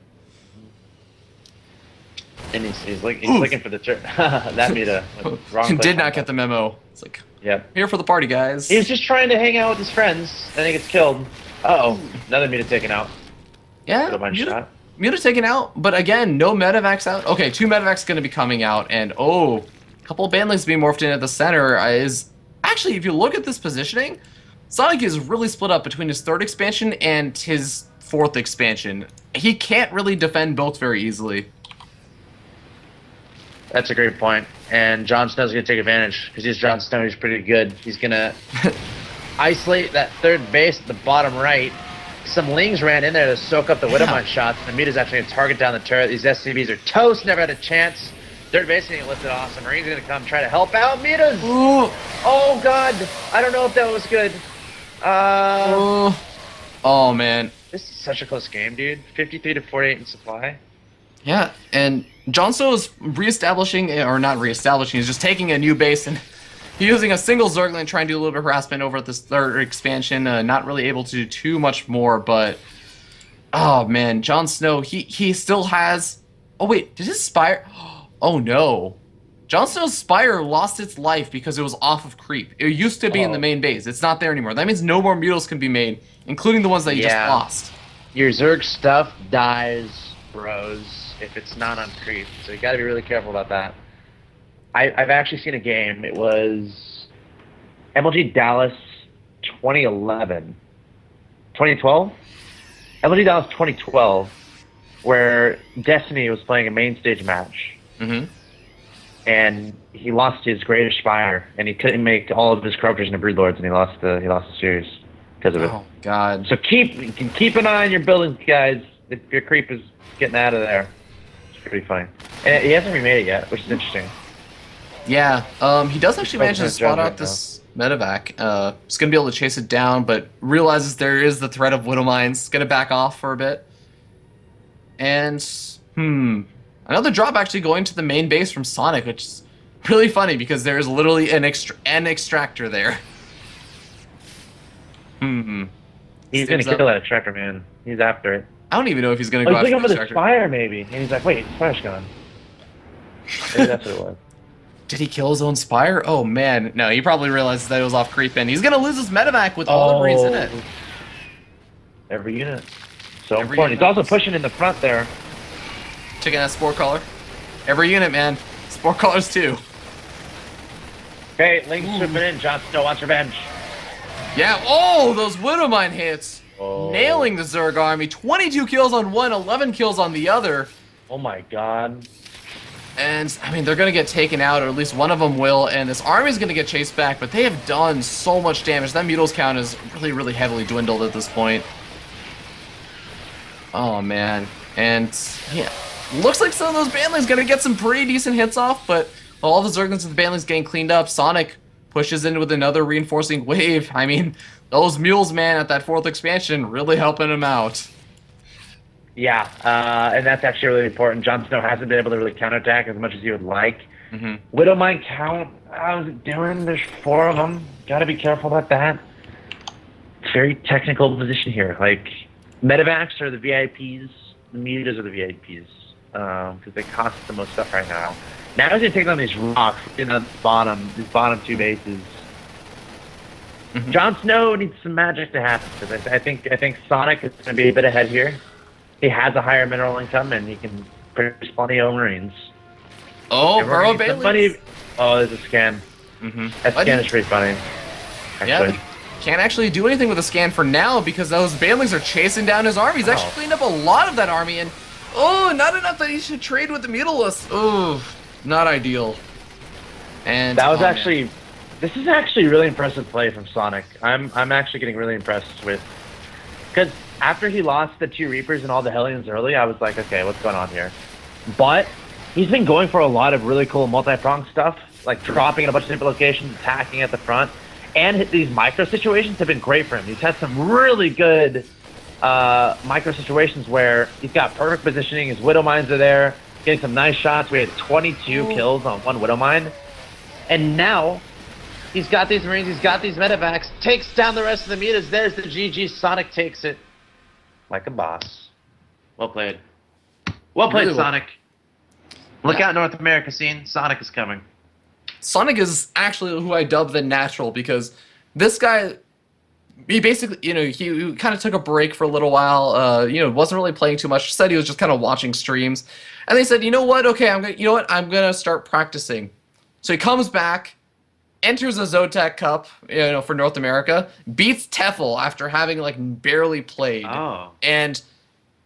And he's looking for the turn. That made a wrong. Did not get the memo. It's like, yep. Here for the party, guys. He was just trying to hang out with his friends, and he gets killed. Uh-oh, another Muta taken out. Yeah, Muta taken out, but again, no medevacs out. Okay, 2 medevacs going to be coming out, and a couple of bandlings being morphed in at the center is... Actually, if you look at this positioning, Sonic is really split up between his 3rd expansion and his 4th expansion. He can't really defend both very easily. That's a great point. And Jon Snow's going to take advantage because he's Jon Snow. He's pretty good. He's going to isolate that 3rd base at the bottom right. Some Lings ran in there to soak up the Widowmine shots. And Muta's actually going to target down the turret. These SCVs are toast. Never had a chance. 3rd base getting lifted off. So Marine's going to come try to help out Muta's. Ooh. Oh, God. I don't know if that was good. Oh, man. This is such a close game, dude. 53 to 48 in supply. Yeah, and Jon Snow is reestablishing, or not reestablishing, he's just taking a new base and using a single Zergling, trying to do a little bit of harassment over at this 3rd expansion. Not really able to do too much more, but... Oh, man, Jon Snow, he still has... Oh, wait, did his Spire... Oh, no. Jon Snow's Spire lost its life because it was off of creep. It used to be in the main base. It's not there anymore. That means no more Mutals can be made, including the ones that you just lost. Your Zerg stuff dies, bros, if it's not on creep. So you got to be really careful about that. I've actually seen a game. It was MLG Dallas 2011. 2012? MLG Dallas 2012, where Destiny was playing a main stage match. Mm-hmm. And he lost his Greatest Spire, and he couldn't make all of his Corruptors into Broodlords, and he lost the series because of it. Oh, God. So keep an eye on your buildings, guys. If your creep is getting out of there. Pretty funny. And he hasn't remade it yet, which is interesting. Yeah, he does actually manage to spot out this medevac. He's going to be able to chase it down, but realizes there is the threat of Widowmines. Going to back off for a bit. And, another drop actually going to the main base from Sonic, which is really funny because there is literally an extractor there. He's going to kill that extractor, man. He's after it. I don't even know if he's going to go after the extractor. He's looking for the Spire, maybe. And he's like, wait, the Spire's gone. Maybe that's what it was. Did he kill his own Spire? Oh, man. No, he probably realized that it was off creep, and he's going to lose his medevac with all the Marines in it. Every unit. So important. He's also pushing in the front there. Checking that Spore Caller. Every unit, man. Spore Callers, too. Okay, Link swooping in. Jon Snow wants revenge. Yeah, those Widowmine hits. Nailing the Zerg army. 22 kills on one, 11 kills on the other. Oh my god. And, I mean, they're going to get taken out, or at least one of them will, and this army's going to get chased back, but they have done so much damage. That Mutals count is really, really heavily dwindled at this point. Oh, man. And, yeah, looks like some of those Banlings going to get some pretty decent hits off, but all the Zerglings and the Banlings getting cleaned up. Sonic pushes in with another reinforcing wave. I mean, those mules, man, at that 4th expansion, really helping him out. Yeah, and that's actually really important. Jon Snow hasn't been able to really counterattack as much as he would like. Widowmine count, how's it doing? There's 4 of them. Gotta be careful about that. It's very technical position here. Like, medevacs are the VIPs, the mutas are the VIPs, because they cost the most stuff right now. Now he's gonna take on these rocks in the bottom, these bottom 2 bases. Jon Snow needs some magic to happen, because I think Sonic is gonna be a bit ahead here. He has a higher mineral income, and he can produce plenty of Marines. Oh, Burrow Bailey. Oh, there's a scan. That scan is pretty funny. Actually. Yeah, can't actually do anything with a scan for now because those Banlings are chasing down his army. He's actually cleaned up a lot of that army, and not enough that he should trade with the Mutalists. Not ideal. And that was actually, this is actually really impressive play from Sonic. I'm actually getting really impressed with, because after he lost the 2 Reapers and all the Hellions early, I was like, okay, what's going on here? But he's been going for a lot of really cool multi-pronged stuff, like dropping in a bunch of different locations, attacking at the front, and these micro situations have been great for him. He's had some really good micro situations where he's got perfect positioning. His Widow Mines are there, getting some nice shots. We had 22 kills on one Widow Mine. And now, he's got these Marines, he's got these medevacs, takes down the rest of the mutas. There's the GG. Sonic takes it like a boss. Well played. Well played, Really well. Sonic. Look out, North America scene. Sonic is coming. Sonic is actually who I dub the natural, because this guy, he basically, he kind of took a break for a little while. Wasn't really playing too much. Said he was just kind of watching streams, and they said, you know what? Okay, I'm gonna start practicing. So he comes back, enters a Zotac Cup, for North America, beats Tefl after having like barely played, and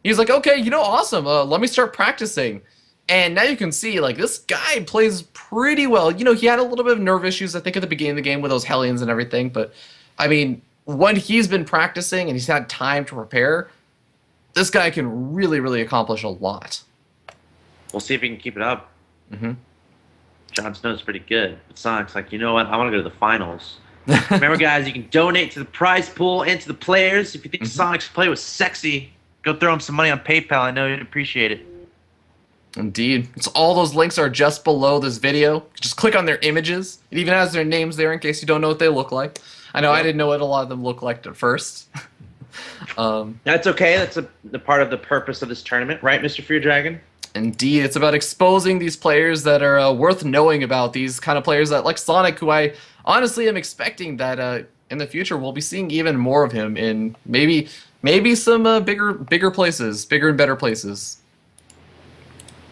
he's like, okay, awesome. Let me start practicing. And now you can see, like, this guy plays pretty well. He had a little bit of nerve issues, I think, at the beginning of the game with those Hellions and everything. But, I mean, when he's been practicing and he's had time to prepare, this guy can really, really accomplish a lot. We'll see if he can keep it up. Mm-hmm. Jon Snow's pretty good. But Sonic's like, you know what? I want to go to the finals. Remember, guys, you can donate to the prize pool and to the players. If you think Sonic's play was sexy, go throw him some money on PayPal. I know you'd appreciate it. Indeed. So all those links are just below this video. Just click on their images. It even has their names there in case you don't know what they look like. I know I didn't know what a lot of them look like at first. That's okay. That's the part of the purpose of this tournament, right, Mr. Fear Dragon? Indeed. It's about exposing these players that are worth knowing about. These kind of players that, like Sonic, who I honestly am expecting that in the future we'll be seeing even more of him in maybe some bigger places, bigger and better places.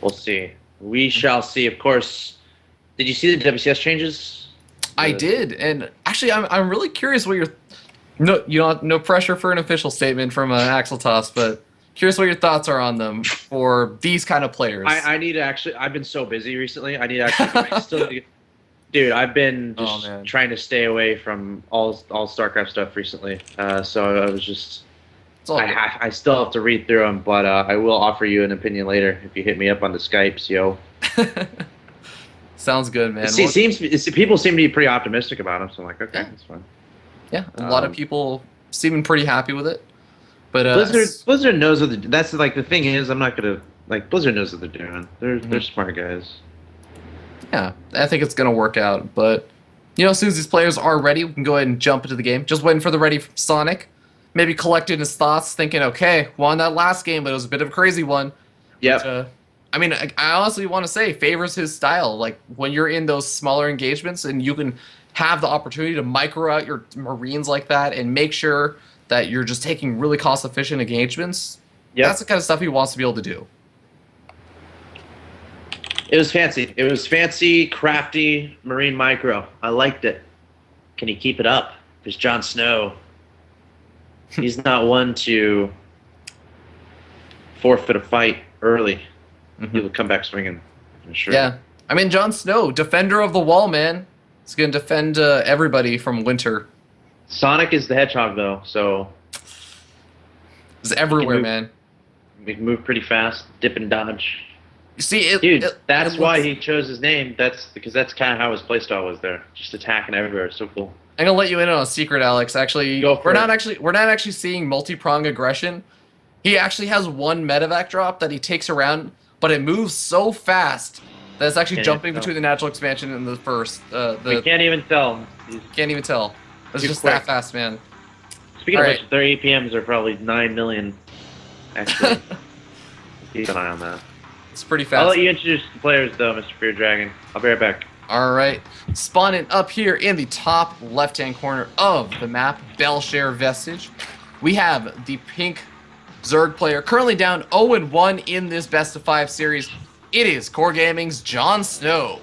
We'll see. We shall see. Of course. Did you see the WCS changes? I did, and actually, I'm really curious what your no pressure for an official statement from Axel Toss, but curious what your thoughts are on them for these kind of players. I need to actually. I've been so busy recently. I need to actually. Dude, I've been just trying to stay away from all StarCraft stuff recently. So I was just. I still have to read through them, but I will offer you an opinion later if you hit me up on the Skypes, yo. Sounds good, man. People seem to be pretty optimistic about them, so I'm like, okay, that's fine. Yeah, a lot of people seeming pretty happy with it. But Blizzard knows what that's like. The thing is, I'm not gonna like Blizzard knows what they're doing. They're smart guys. Yeah, I think it's gonna work out. But as soon as these players are ready, we can go ahead and jump into the game. Just waiting for the ready Sonic. Maybe collecting his thoughts, thinking, okay, won that last game, but it was a bit of a crazy one. Yeah. I mean, I honestly want to say favors his style. Like, when you're in those smaller engagements and you can have the opportunity to micro out your Marines like that and make sure that you're just taking really cost-efficient engagements, that's the kind of stuff he wants to be able to do. It was fancy. It was fancy, crafty Marine micro. I liked it. Can he keep it up? There's Jon Snow. He's not one to forfeit a fight early. He will come back swinging. I'm sure. Yeah. I mean, Jon Snow, defender of the wall, man. He's going to defend everybody from winter. Sonic is the hedgehog, though, so... He's everywhere, man. He can move pretty fast, dip and dodge. You see, that's why he chose his name. Because that's kind of how his playstyle was there. Just attacking everywhere. It's so cool. I'm gonna let you in on a secret, Alex. Actually, we're not actually seeing multi-prong aggression. He actually has one medevac drop that he takes around, but it moves so fast that it's actually jumping between the natural expansion and the first. We can't even tell. Can't even tell. It's just that fast, man. Speaking of which, their APMs are probably 9 million. Actually, keep an eye on that. It's pretty fast. I'll let you introduce the players, though, Mr. Fear Dragon. I'll be right back. All right, spawning up here in the top left-hand corner of the map, Bellshare Vestige, we have the pink Zerg player, currently down 0-1 in this best-of-5 series. It is Core Gaming's Jon Snow.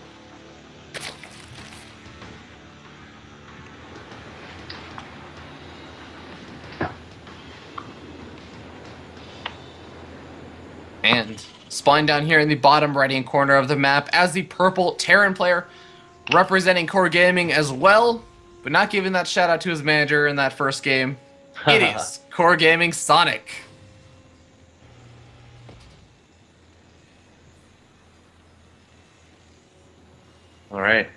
And spawning down here in the bottom right-hand corner of the map as the purple Terran player, representing Core Gaming as well, but not giving that shout out to his manager in that first game. It is Core Gaming Sonic. All right.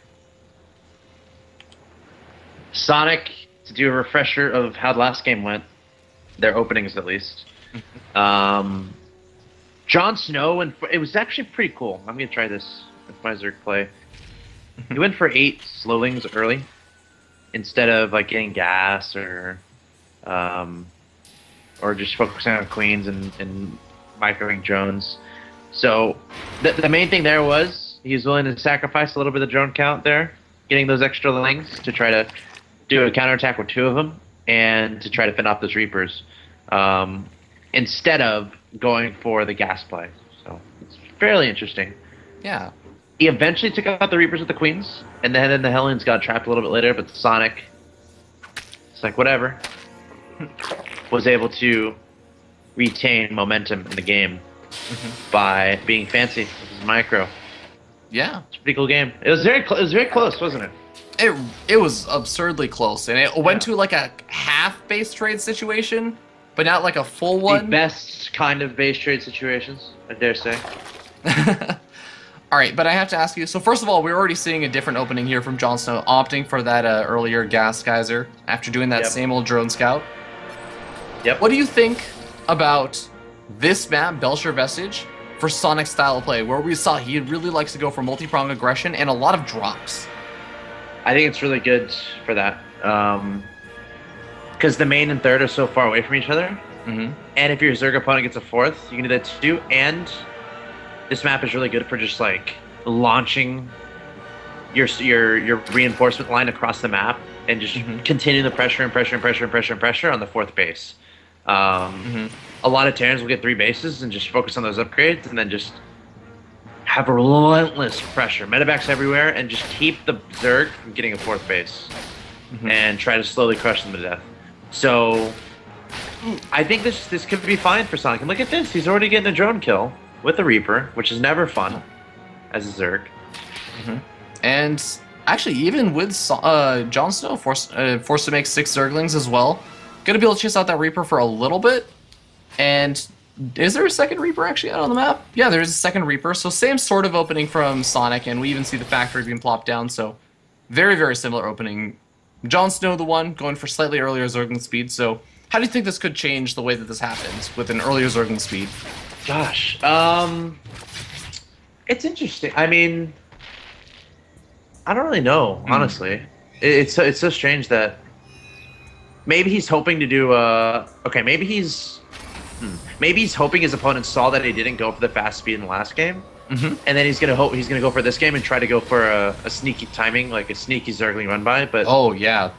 Sonic, to do a refresher of how the last game went. their openings at least. Jon Snow, and it was actually pretty cool. I'm gonna try this with my Zerg play. He went for 8 slowlings early instead of like getting gas or just focusing on queens and microing drones. So the main thing there was he was willing to sacrifice a little bit of the drone count there, getting those extra lings to try to do a counterattack with 2 of them and to try to fend off those Reapers, instead of going for the gas play. So it's fairly interesting. Yeah. He eventually took out the Reapers with the Queens, and then the Hellions got trapped a little bit later, but Sonic, it's like whatever, was able to retain momentum in the game by being fancy with his micro. Yeah. It's a pretty cool game. It was very close, wasn't it? It was absurdly close, and it went to like a half base trade situation, but not like a full one. The best kind of base trade situations, I dare say. All right, but I have to ask you, so first of all, we're already seeing a different opening here from Jon Snow, opting for that earlier gas geyser after doing that same old drone scout. Yep. What do you think about this map, Belcher Vestige, for Sonic style of play, where we saw he really likes to go for multi-pronged aggression and a lot of drops? I think it's really good for that. Because the main and third are so far away from each other. And if your Zerg opponent gets a 4th, you can do that too. And this map is really good for just like launching your reinforcement line across the map and just continuing the pressure and pressure and pressure and pressure and pressure on the 4th base. A lot of Terrans will get 3 bases and just focus on those upgrades and then just have a relentless pressure, medevacs everywhere, and just keep the Zerg from getting a 4th base and try to slowly crush them to death. So I think this could be fine for Sonic. And look at this, he's already getting a drone kill with the Reaper, which is never fun as a Zerg. And actually, even with Jon Snow forced to make 6 Zerglings as well, gonna be able to chase out that Reaper for a little bit. And is there a second Reaper actually out on the map? Yeah, there's a second Reaper. So same sort of opening from Sonic, and we even see the factory being plopped down. So very, very similar opening. Jon Snow the one, going for slightly earlier Zergling speed. So how do you think this could change the way that this happens with an earlier Zergling speed? Gosh, it's interesting. I mean, I don't really know, honestly. It's so strange that maybe he's hoping to do maybe he's hoping his opponent saw that he didn't go for the fast speed in the last game, and then he's gonna go for this game and try to go for a sneaky timing, like a sneaky Zergling run by. But oh yeah,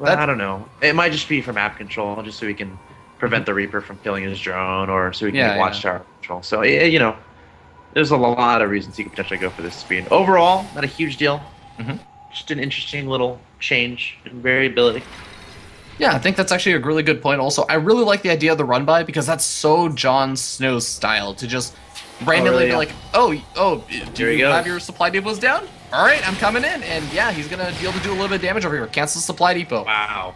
I don't know. It might just be for map control, just so he can prevent the Reaper from killing his drone, or so he can get watchtower control. So you know, there's a lot of reasons he could potentially go for this speed. Overall, not a huge deal. Just an interesting little change in variability. Yeah, I think that's actually a really good point. Also, I really like the idea of the run by because that's so Jon Snow's style to just randomly be like, oh, do you have your supply depots down? All right, I'm coming in, and yeah, he's gonna be able to do a little bit of damage over here. Cancel supply depot. Wow,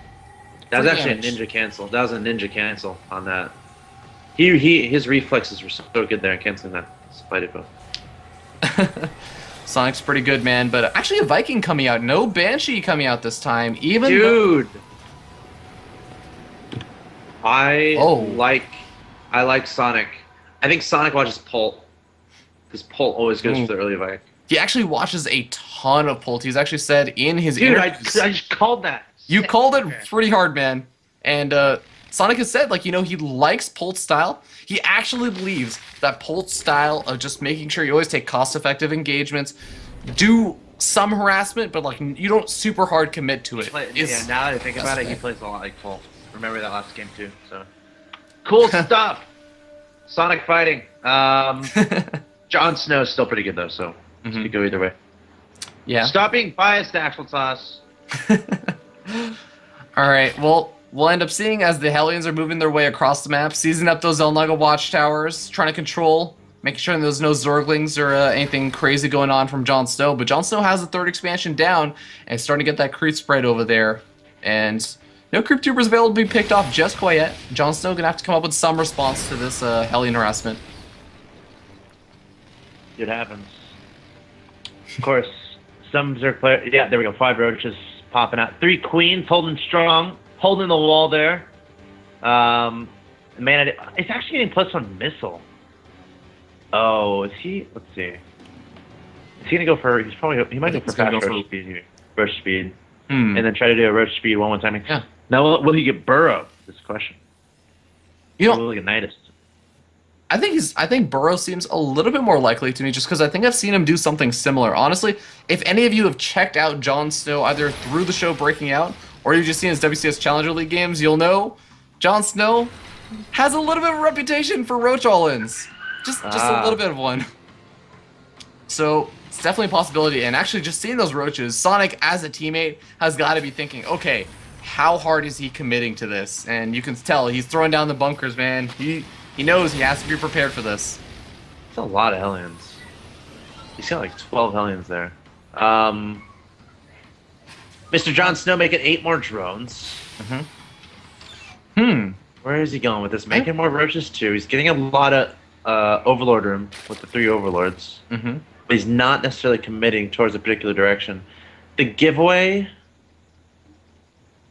that was actually a ninja cancel. That was a ninja cancel on that. His reflexes were so good there in canceling that supply depot. Sonic's pretty good, man. But actually, a Viking coming out. No Banshee coming out this time. Even dude. I like Sonic. I think Sonic watches Pult. Because Pult always goes for the early Viking. He actually watches a ton of Pult. He's actually said in his interviews. I just called that. You called it pretty hard, man. And Sonic has said, like, you know, he likes Pult's style. He actually believes that Pult's style of just making sure you always take cost-effective engagements, do some harassment, but like you don't super hard commit to it. Yeah, now that I think about it, he plays a lot like Pult. Remember that last game too. So cool stuff. Sonic fighting. Jon Snow is still pretty good though, so it could go either way. Yeah. Stop being biased, Actual Toss. All right. Well, we'll end up seeing as the Hellions are moving their way across the map, seizing up those Elnaga watchtowers, trying to control, making sure there's no Zerglings or anything crazy going on from Jon Snow. But Jon Snow has the 3rd expansion down and starting to get that creep spread over there, and no creep tubers available to be picked off just quite yet. Jon Snow gonna have to come up with some response to this Hellion harassment. It happens. Of course, some Zerg player. Yeah, there we go. 5 roaches popping out. 3 queens holding strong, holding the wall there. Man, it's actually getting +1 missile. Oh, is he? Let's see. Is he gonna go for? He might go for fast roach speed here. Roach speed, and then try to do a roach speed one more time. Yeah. Now, will he get burrow? This question. You know, will he get Nidus? I think Burrow seems a little bit more likely to me, just because I think I've seen him do something similar. Honestly, if any of you have checked out Jon Snow either through the show Breaking Out or you've just seen his WCS Challenger League games, you'll know Jon Snow has a little bit of a reputation for roach all-ins. Just a little bit of one. So it's definitely a possibility. And actually, just seeing those roaches, Sonic as a teammate has got to be thinking, okay, how hard is he committing to this? And you can tell he's throwing down the bunkers, man. He knows he has to be prepared for this. It's a lot of Hellions. He's got like 12 Hellions there. Mr. Jon Snow making 8 more drones. Where is he going with this? Making more roaches too. He's getting a lot of Overlord room with the 3 Overlords. But he's not necessarily committing towards a particular direction. The giveaway...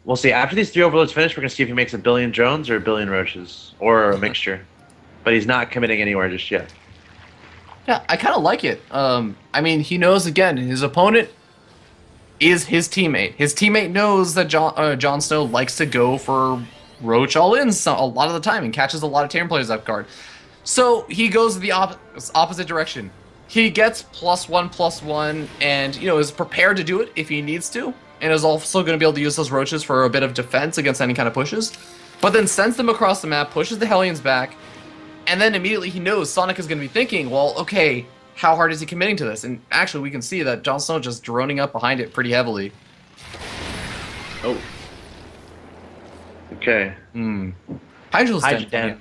We'll see. After these 3 Overlords finish, we're going to see if he makes 1 billion drones or 1 billion roaches. Or a mixture. But he's not committing anywhere just yet. Yeah, I kind of like it. I mean, he knows, again, his opponent is his teammate. His teammate knows that Jon Snow likes to go for roach all-ins a lot of the time and catches a lot of Terran players off guard. So he goes the opposite direction. He gets +1/+1 and, you know, is prepared to do it if he needs to. And is also going to be able to use those roaches for a bit of defense against any kind of pushes. But then sends them across the map, pushes the Hellions back, and then immediately he knows Sonic is going to be thinking, well, okay, how hard is he committing to this? And actually, we can see that Jon Snow just droning up behind it pretty heavily. Oh. Okay. Hydra's dead.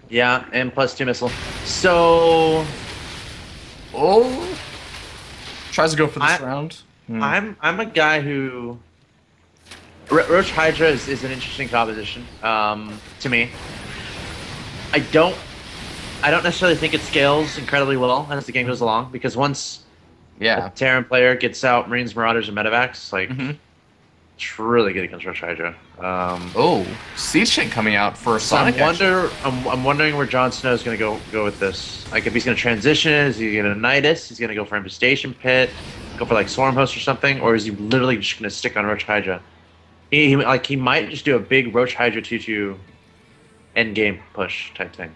Yeah, and +2 missile. So... Oh. Tries to go for this round. I'm a guy who... Roach Hydra is an interesting composition to me. I don't necessarily think it scales incredibly well as the game goes along, because once a Terran player gets out Marines, Marauders, and Medevacs, like it's really good against Roach Hydra. Siege Tank coming out for Sonic. I'm wondering where Jon Snow is going to go with this. Like, if he's going to transition, is he going to Nidus? He's going to go for Infestation Pit, go for like Swarm Host or something, or is he literally just going to stick on Roach Hydra? He might just do a big Roach Hydra 2/2 end game push type thing.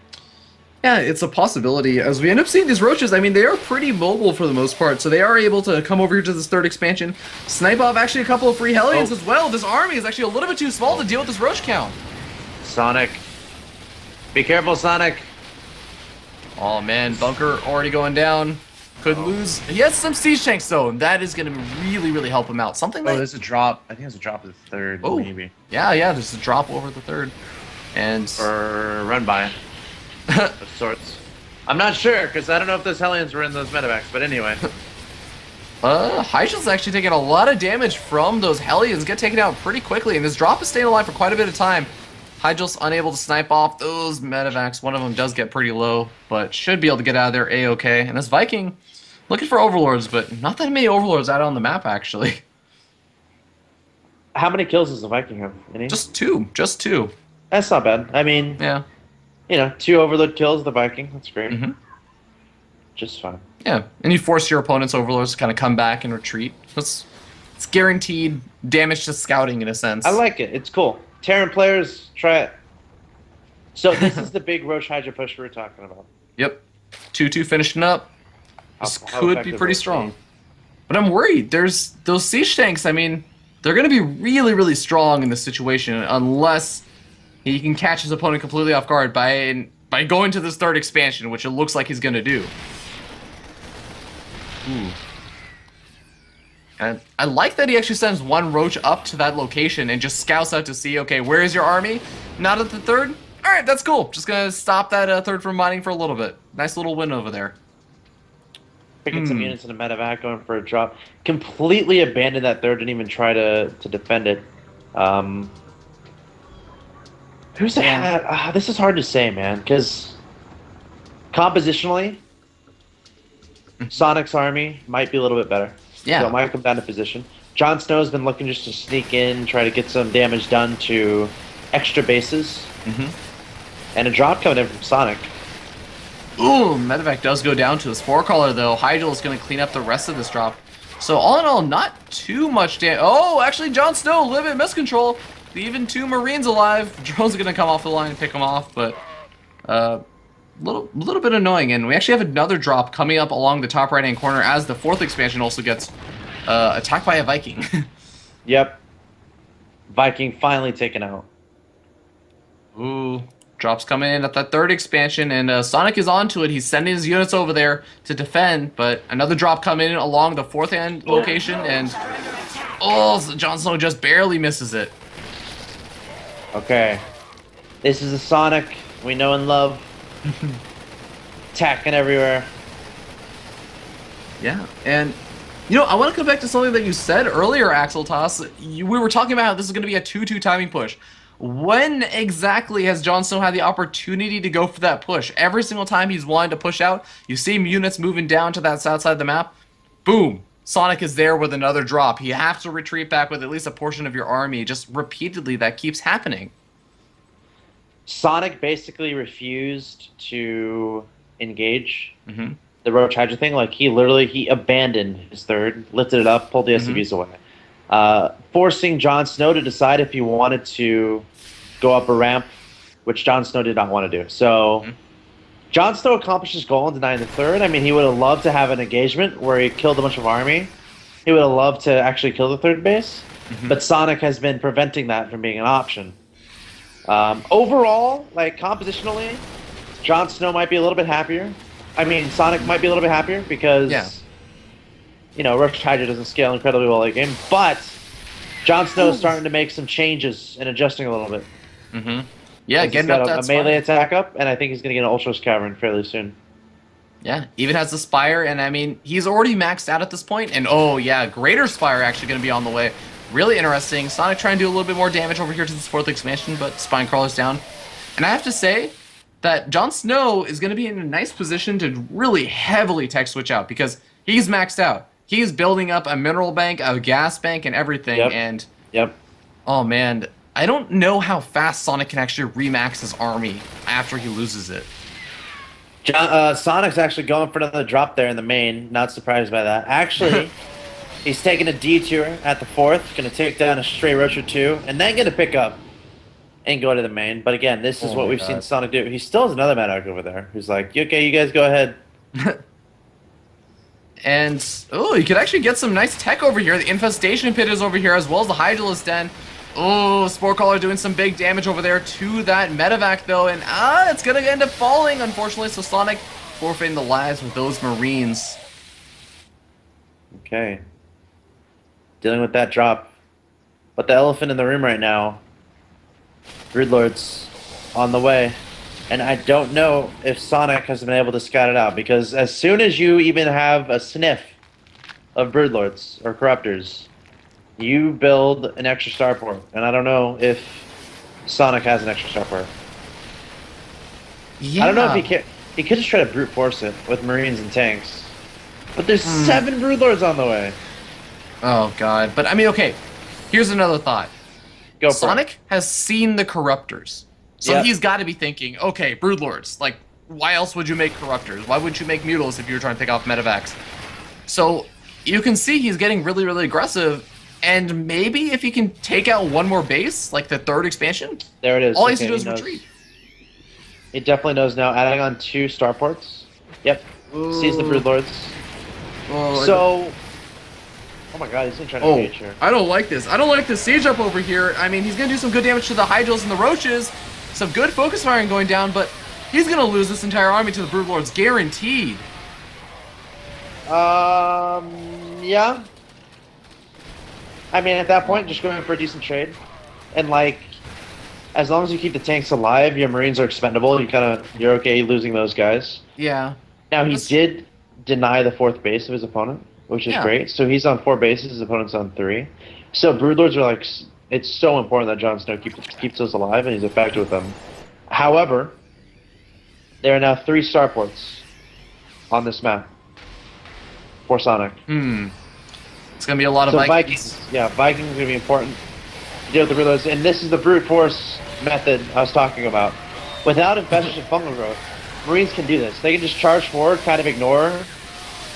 Yeah, it's a possibility. As we end up seeing these roaches, I mean, they are pretty mobile for the most part, so they are able to come over here to this 3rd expansion, snipe off actually a couple of free Hellions as well. This army is actually a little bit too small to deal with this roach count. Sonic. Be careful, Sonic. Oh man, bunker already going down. Could lose. He has some siege tanks though, and that is going to really, really help him out. Something like... there's a drop. I think there's a drop of the 3rd, maybe. Yeah, there's a drop over the 3rd. And... Or run by. Of sorts. I'm not sure, because I don't know if those Hellions were in those medevacs, but anyway. Hydra's actually taking a lot of damage from those Hellions, get taken out pretty quickly, and this drop is staying alive for quite a bit of time. Hydra's unable to snipe off those medevacs. One of them does get pretty low, but should be able to get out of there A-okay. And this Viking looking for Overlords, but not that many Overlords out on the map, actually. How many kills does the Viking have? Any? Just two. That's not bad. I mean... Yeah. 2 Overlord kills the Viking. That's great. Just fine. Yeah, and you force your opponent's Overlords to kind of come back and retreat. It's guaranteed damage to scouting in a sense. I like it. It's cool. Terran players, try it. So this is the big Roach Hydra push we were talking about. Yep. 2-2 finishing up. This could be pretty strong. But I'm worried. There's those siege tanks. I mean, they're going to be really, really strong in this situation unless he can catch his opponent completely off guard by going to this 3rd expansion, which it looks like he's going to do. And I like that he actually sends 1 roach up to that location and just scouts out to see, okay, where is your army? Not at the 3rd? All right, that's cool. Just going to stop that 3rd from mining for a little bit. Nice little win over there. Picking some units in a medevac, going for a drop. Completely abandoned that 3rd, didn't even try to defend it. Who's that? This is hard to say, man, because compositionally, Sonic's army might be a little bit better. Yeah. So it might come down to position. Jon Snow's been looking just to sneak in, try to get some damage done to extra bases, and a drop coming in from Sonic. Ooh, Medevac does go down to a Spore Caller, though. Hydel is going to clean up the rest of this drop. So all in all, not too much damage. Oh, actually, Jon Snow, a little bit of miscontrol. Leaving 2 Marines alive. Drone's going to come off the line and pick them off, but little bit annoying. And we actually have another drop coming up along the top right-hand corner as the 4th expansion also gets attacked by a Viking. Yep. Viking finally taken out. Ooh, drops coming in at that 3rd expansion, and Sonic is onto it. He's sending his units over there to defend, but another drop coming in along the 4th end location, and so Jon Snow just barely misses it. Okay. This is a Sonic we know and love. Attacking everywhere. Yeah, and I want to come back to something that you said earlier, Axel Toss. We were talking about how this is going to be a 2-2 timing push. When exactly has Jon Snow had the opportunity to go for that push? Every single time he's wanted to push out, you see units moving down to that south side of the map. Boom! Sonic is there with another drop. You have to retreat back with at least a portion of your army. Just repeatedly, that keeps happening. Sonic basically refused to engage the Roach Hydra thing. Like, he abandoned his 3rd, lifted it up, pulled the SCVs away. Forcing Jon Snow to decide if he wanted to go up a ramp, which Jon Snow did not want to do. So Jon Snow accomplished his goal in denying the 3rd. I mean, he would have loved to have an engagement where he killed a bunch of army. He would have loved to actually kill the 3rd base. But Sonic has been preventing that from being an option. Overall, like, compositionally, Jon Snow might be a little bit happier. I mean, Sonic might be a little bit happier because, Roach Hydra doesn't scale incredibly well late game, but Jon Snow is starting to make some changes and adjusting a little bit. Yeah, getting up that a melee attack up, and I think he's going to get an Ultros Cavern fairly soon. Yeah, even has the Spire, and I mean, he's already maxed out at this point, and Greater Spire actually going to be on the way. Really interesting. Sonic trying to do a little bit more damage over here to this 4th expansion, but Spinecrawler's down. And I have to say that Jon Snow is going to be in a nice position to really heavily tech switch out because he's maxed out. He's building up a mineral bank, a gas bank, and everything. And oh man, I don't know how fast Sonic can actually remax his army after he loses it. Sonic's actually going for another drop there in the main. Not surprised by that. Actually, he's taking a detour at the 4th, going to take down a stray Roach or 2, and then going to pick up and go to the main. But again, this is what we've seen Sonic do. He still has another Mad Arc over there who's like, okay, you guys go ahead. And, you could actually get some nice tech over here. The Infestation Pit is over here, as well as the Hydralisk Den. Spore Caller doing some big damage over there to that Medevac, though. And, it's going to end up falling, unfortunately. So Sonic forfeiting the lives with those Marines. Okay. Dealing with that drop. But the elephant in the room right now, Broodlord's on the way. And I don't know if Sonic has been able to scout it out, because as soon as you even have a sniff of Broodlords or Corruptors, you build an extra starport. And I don't know if Sonic has an extra starport. Yeah. I don't know if he can. He could just try to brute force it with Marines and tanks. But there's 7 Broodlords on the way. Oh god. But I mean, okay. Here's another thought. Sonic has seen the Corruptors. So he's got to be thinking, okay, Broodlords, like, why else would you make Corruptors? Why wouldn't you make Mutals if you were trying to pick off Medevacs? So you can see he's getting really, really aggressive, and maybe if he can take out one more base, like the 3rd expansion, there it is. All he has to do is retreat. He definitely knows now, adding on 2 starports. Yep. Sees the Broodlords. Oh my god, he's gonna try to engage here. I don't like this. I don't like the siege up over here. I mean, he's gonna do some good damage to the Hydras and the Roaches. Some good focus firing going down, but he's gonna lose this entire army to the Broodlords, guaranteed. Yeah. I mean, at that point, just going for a decent trade. And, like, as long as you keep the tanks alive, your Marines are expendable. You're okay losing those guys. Yeah. Now, he did deny the 4th base of his opponent, which is great. So he's on 4 bases, his opponent's on 3. So Broodlords are like, it's so important that Jon Snow keeps those alive, and he's effective with them. However, there are now 3 starports on this map for Sonic. It's gonna be a lot of Vikings. Vikings are gonna be important. deal with the Brood Lords, and this is the brute force method I was talking about. Without infestation fungal growth, Marines can do this. They can just charge forward, kind of ignore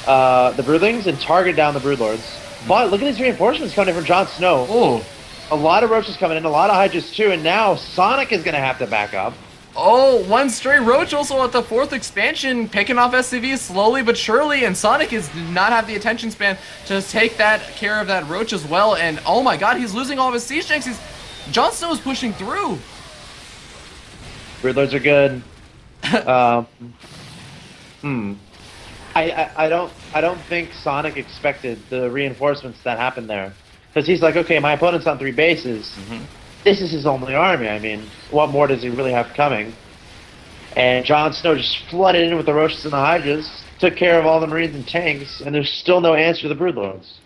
the Broodlings, and target down the Brood Lords. But look at these reinforcements coming in from Jon Snow. Oh. A lot of Roaches coming in, a lot of Hydras too, and now Sonic is going to have to back up. Oh, one stray Roach also at the 4th expansion, picking off SCVs slowly but surely, and Sonic did not have the attention span to take that care of that Roach as well, and oh my god, he's losing all of his Siege Tanks. Jon Snow is pushing through. Broodlords are good. I don't think Sonic expected the reinforcements that happened there. Because he's like, okay, my opponent's on 3 bases. This is his only army. I mean, what more does he really have coming? And Jon Snow just flooded in with the Roaches and the Hydras, took care of all the Marines and tanks, and there's still no answer to the Broodlords.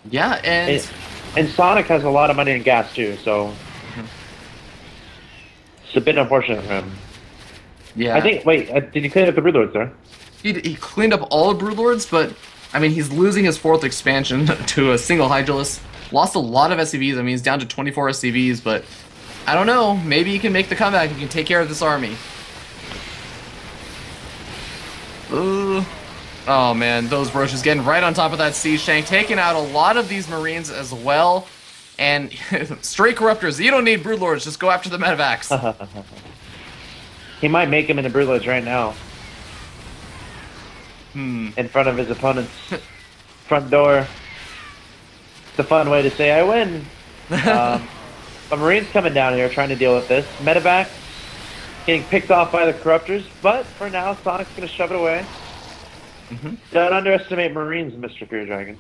Yeah, and Sonic has a lot of money and gas too, so it's a bit unfortunate for him. Yeah. I think. Wait, did he clean up the Broodlords there? He cleaned up all the Broodlords, but I mean, he's losing his 4th expansion to a single Hydralisk. Lost a lot of SCVs. I mean, he's down to 24 SCVs, but I don't know. Maybe he can make the comeback. He can take care of this army. Ooh. Oh man, those Roaches getting right on top of that Siege Tank, taking out a lot of these Marines as well. And straight Corruptors, you don't need Broodlords, just go after the Medivacs. He might make him into Broodlords right now. In front of his opponent's front door. It's a fun way to say I win. But Marines coming down here trying to deal with this. Medivac getting picked off by the Corruptors, but for now Sonic's going to shove it away. Don't underestimate Marines, Mr. Fear Dragon.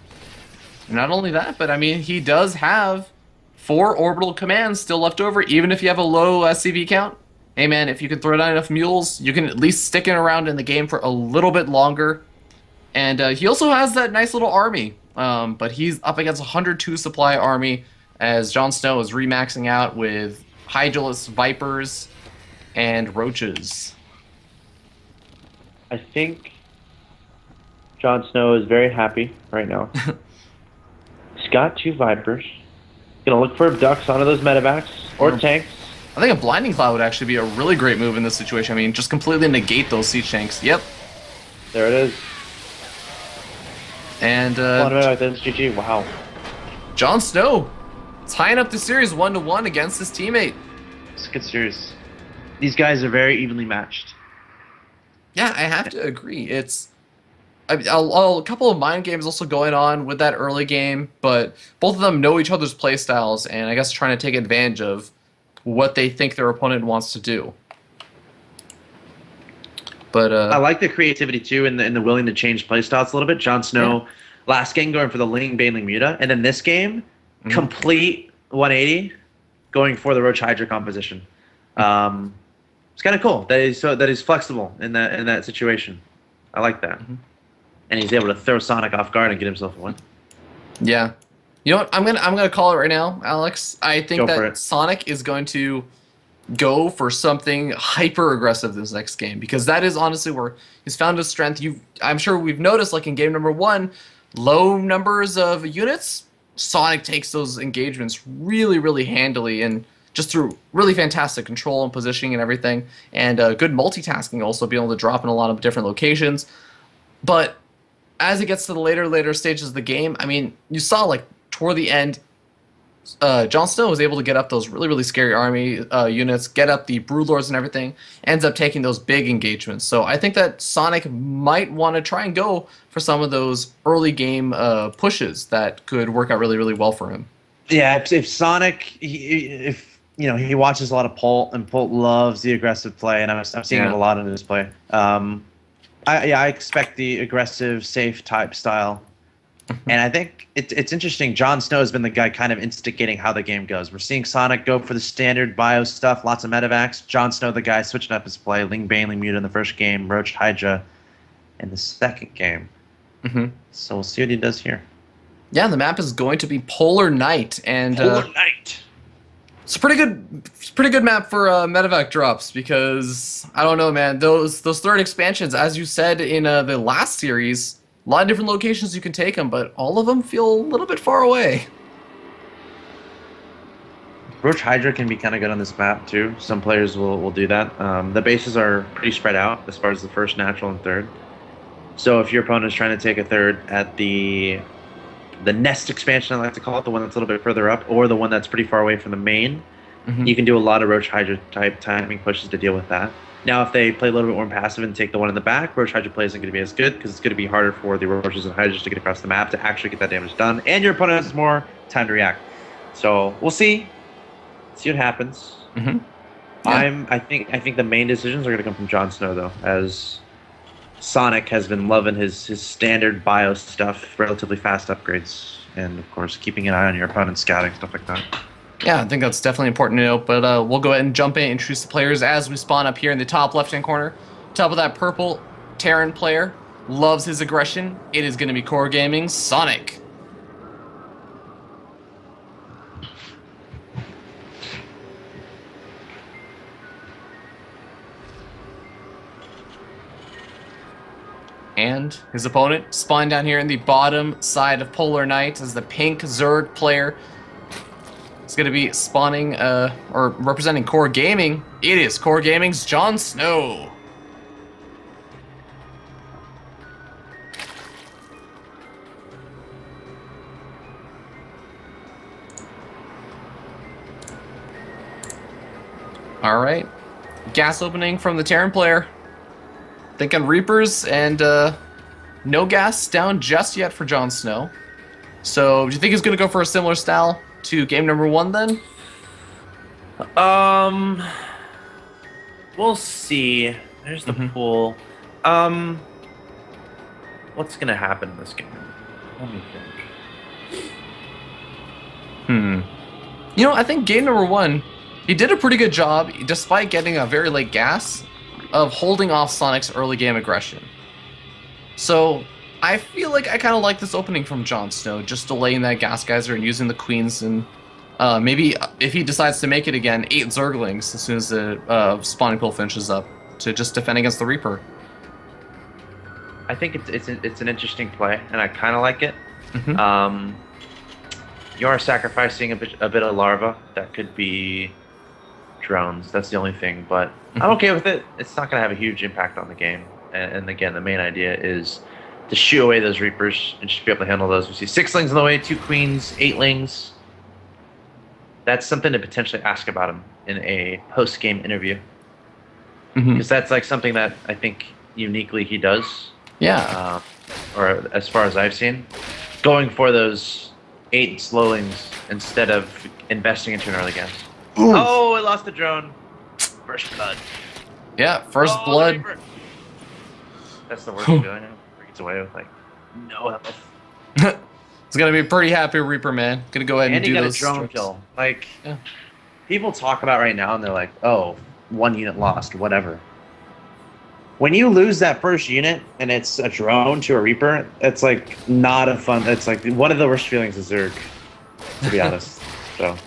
Not only that, but I mean, he does have 4 orbital commands still left over, even if you have a low CV count. Hey man, if you can throw down enough mules, you can at least stick it around in the game for a little bit longer. And he also has that nice little army, but he's up against a 102 supply army as Jon Snow is remaxing out with Hydralisk, Vipers, and Roaches. I think Jon Snow is very happy right now. He's got 2 Vipers. Gonna look for ducks onto those Medivacs or tanks. I think a Blinding Cloud would actually be a really great move in this situation. I mean, just completely negate those Siege Tanks. Yep. There it is. And GG. Wow. Jon Snow tying up the series 1-1 against his teammate. It's a good series. These guys are very evenly matched. Yeah, I have to agree. It's a couple of mind games also going on with that early game, but both of them know each other's play styles, and I guess trying to take advantage of what they think their opponent wants to do. But I like the creativity too, and the willing to change playstyles a little bit. Jon Snow, last game going for the Ling Baneling Muta, and then this game, complete 180, going for the Roach Hydra composition. It's kind of cool that he's flexible in that situation. I like that, and he's able to throw Sonic off guard and get himself a win. Yeah. You know what? I'm gonna call it right now, Alex. I think that Sonic is going to go for something hyper aggressive this next game, because that is honestly where he's found his strength. I'm sure we've noticed, like in game number 1, low numbers of units, Sonic takes those engagements really, really handily, and just through really fantastic control and positioning and everything, and good multitasking, also being able to drop in a lot of different locations. But as it gets to the later stages of the game, I mean, you saw like toward the end, Jon Snow was able to get up those really, really scary army units, get up the Broodlords and everything, ends up taking those big engagements. So I think that Sonic might want to try and go for some of those early game pushes that could work out really, really well for him. Yeah, if Sonic, if he watches a lot of Polt, and Polt loves the aggressive play, and I'm seeing it a lot in his play. I expect the aggressive, safe type style. And I think it's interesting. Jon Snow has been the guy kind of instigating how the game goes. We're seeing Sonic go for the standard bio stuff, lots of Medivacs. Jon Snow, the guy switching up his play. Ling Baneling Muta in the first game, Roach Hydra in the second game. So we'll see what he does here. Yeah, the map is going to be Polar Night, and Polar Night. It's a pretty good map for Medivac drops, because I don't know, man. Those third expansions, as you said in the last series. A lot of different locations you can take them, but all of them feel a little bit far away. Roach Hydra can be kind of good on this map too. Some players will do that. The bases are pretty spread out as far as the first, natural, and third. So if your opponent is trying to take a third at the nest expansion, I like to call it, the one that's a little bit further up, or the one that's pretty far away from the main, you can do a lot of Roach Hydra type timing pushes to deal with that. Now, if they play a little bit more passive and take the one in the back, Roach Hydra play isn't going to be as good because it's going to be harder for the Roaches and Hydras to get across the map to actually get that damage done, and your opponent has more time to react. So we'll see what happens. Yeah. I think the main decisions are going to come from Jon Snow though, as Sonic has been loving his standard bio stuff, relatively fast upgrades, and of course keeping an eye on your opponent's scouting, stuff like that. Yeah, I think that's definitely important to note, but we'll go ahead and jump in and introduce the players as we spawn up here in the top left-hand corner. Top of that purple Terran player, loves his aggression. It is going to be Core Gaming's Sonic. And his opponent spawned down here in the bottom side of Polar Knight as the pink Zerg player. It's going to be spawning, or representing Core Gaming. It is Core Gaming's Jon Snow. All right. Gas opening from the Terran player. Thinking Reapers, and no gas down just yet for Jon Snow. So do you think he's going to go for a similar style to game number 1 then? We'll see. There's the pool. What's gonna happen in this game? Let me think. You know, I think game number 1, he did a pretty good job, despite getting a very late gas, of holding off Sonic's early game aggression. So I feel like I kind of like this opening from Jon Snow, just delaying that gas geyser and using the queens, and maybe if he decides to make it again, 8 Zerglings as soon as the spawning pool finishes up to just defend against the Reaper. I think it's an interesting play, and I kind of like it. You are sacrificing a bit of larva. That could be drones. That's the only thing, but I'm okay with it. It's not going to have a huge impact on the game. And again, the main idea is to shoo away those Reapers and just be able to handle those. We see 6 lings in the way, 2 queens, 8 lings. That's something to potentially ask about him in a post-game interview. Because that's like something that I think uniquely he does. Yeah. Or as far as I've seen. Going for those 8 slowlings instead of investing into an early gas. Oof. Oh, I lost the drone. First blood. Yeah, first blood. That's the worst feeling. Gets away with like no health. It's gonna be a pretty happy Reaper, man. Gonna go ahead and do those. And he got a drone kill. Like, yeah. People talk about right now, and they're like, "Oh, 1 unit lost, whatever." When you lose that first unit and it's a drone to a Reaper, it's like not a fun. It's like one of the worst feelings of Zerg, to be honest. So.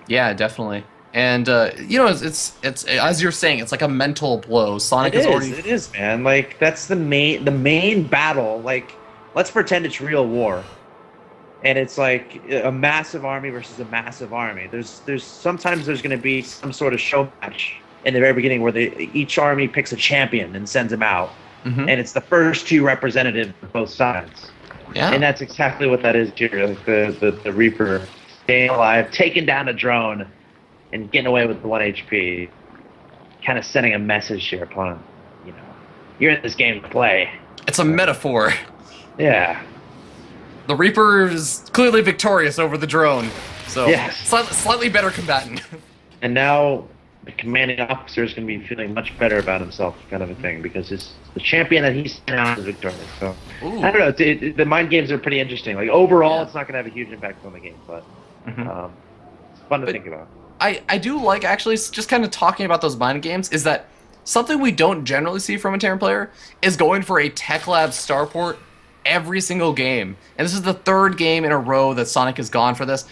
Yeah, definitely. And you know, it's as you're saying, it's like a mental blow. Sonic is already. It is, man. Like that's the main battle. Like, let's pretend it's real war, and it's like a massive army versus a massive army. Sometimes there's going to be some sort of show match in the very beginning where each army picks a champion and sends him out, and it's the first 2 representatives of both sides. Yeah. And that's exactly what that is here. Like the Reaper staying alive, taking down a drone, and getting away with the 1 HP. Kind of sending a message to your opponent. You know, you're in this game to play. It's a metaphor. Yeah. The Reaper is clearly victorious over the drone. So yes. Slightly better combatant. And now the commanding officer is going to be feeling much better about himself, kind of a thing, because the champion that he's sent out is victorious. So I don't know. The mind games are pretty interesting. Like overall, it's not going to have a huge impact on the game, but it's fun to think about. I do like actually just kind of talking about those mind games. Is that something we don't generally see from a Terran player? Is going for a Tech Lab starport every single game, and this is the 3rd game in a row that Sonic has gone for this.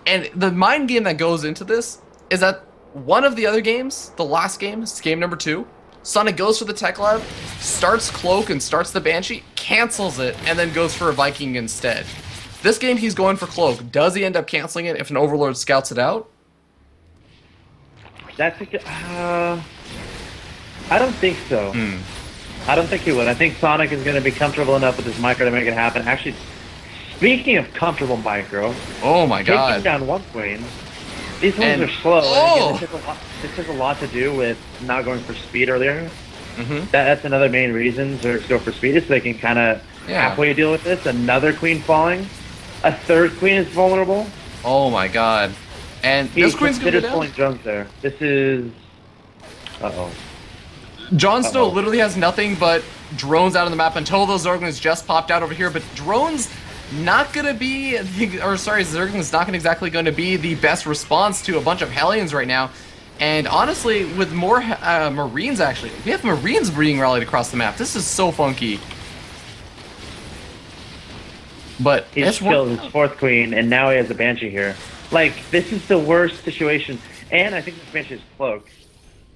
And the mind game that goes into this is that one of the other games, the last game, it's game number 2, Sonic goes for the Tech Lab, starts Cloak and starts the Banshee, cancels it, and then goes for a Viking instead. This game, he's going for Cloak. Does he end up canceling it if an Overlord scouts it out? That's a good. I don't think so. I don't think he would. I think Sonic is going to be comfortable enough with his micro to make it happen. Actually, speaking of comfortable micro, oh my god, taking down one queen. These ones are slow. And again, this has a lot to do with not going for speed earlier. That's another main reason Zergs go for speed, is so they can kind of halfway deal with this. Another queen falling. A third queen is vulnerable. Oh my god. And this queen's going to be pulling drones there. This is... Uh-oh. Jon Snow literally has nothing but drones out on the map until those Zerglings just popped out over here, but drones not going to be... Zerglings not exactly going to be the best response to a bunch of Hellions right now. And honestly, with more Marines, actually, we have Marines being rallied across the map. This is so funky. But he's killed his fourth queen, and now he has a Banshee here. Like, this is the worst situation. And I think this Banshee is Cloak.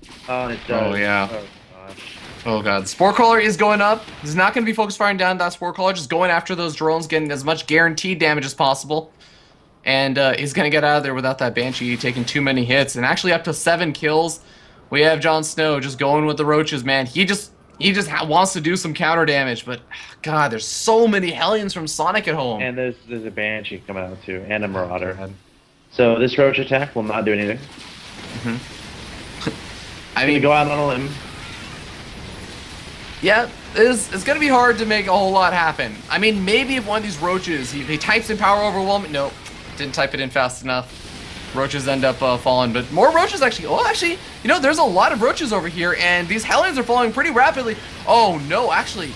It does. Oh, yeah. Oh, gosh. Oh, God. Spore Crawler is going up. He's not going to be focus firing down that Spore Crawler, just going after those drones, getting as much guaranteed damage as possible. And he's going to get out of there without that Banshee taking too many hits. And actually up to 7 kills. We have Jon Snow just going with the roaches, man. He just wants to do some counter damage. But, God, there's so many Hellions from Sonic at home. And there's a Banshee coming out, too, and a Marauder. So this roach attack will not do anything. I mean, go out on a limb. Yeah, it's going to be hard to make a whole lot happen. I mean, maybe if one of these roaches, he types in Power Overwhelming. Nope, didn't type it in fast enough. Roaches end up falling, but more roaches actually. Oh, actually, you know, there's a lot of roaches over here, and these Hellions are falling pretty rapidly. Oh, no, actually.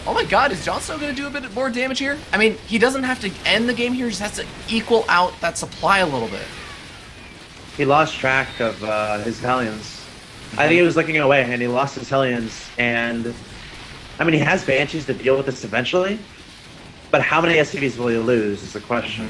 Oh my god, is Jon Snow going to do a bit more damage here? I mean, he doesn't have to end the game here, he just has to equal out that supply a little bit. He lost track of his Hellions. I think he was looking away, and he lost his Hellions, and... I mean, he has Banshees to deal with this eventually, but how many SCVs will he lose is the question.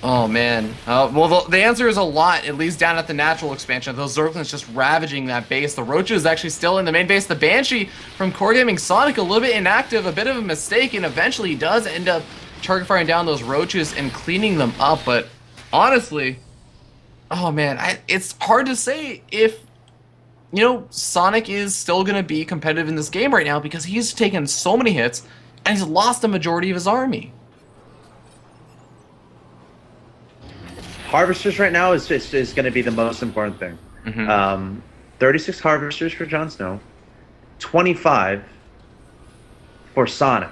Oh, man. Well, the answer is a lot, at least down at the natural expansion. Those Zerglings just ravaging that base. The Roach is actually still in the main base. The Banshee from Core Gaming Sonic, a little bit inactive, a bit of a mistake, and eventually he does end up target firing down those Roaches and cleaning them up. But honestly, oh, man, it's hard to say if, you know, Sonic is still going to be competitive in this game right now because he's taken so many hits and he's lost the majority of his army. Harvesters right now is going to be the most important thing. 36 Harvesters for Jon Snow, 25 for Sonic.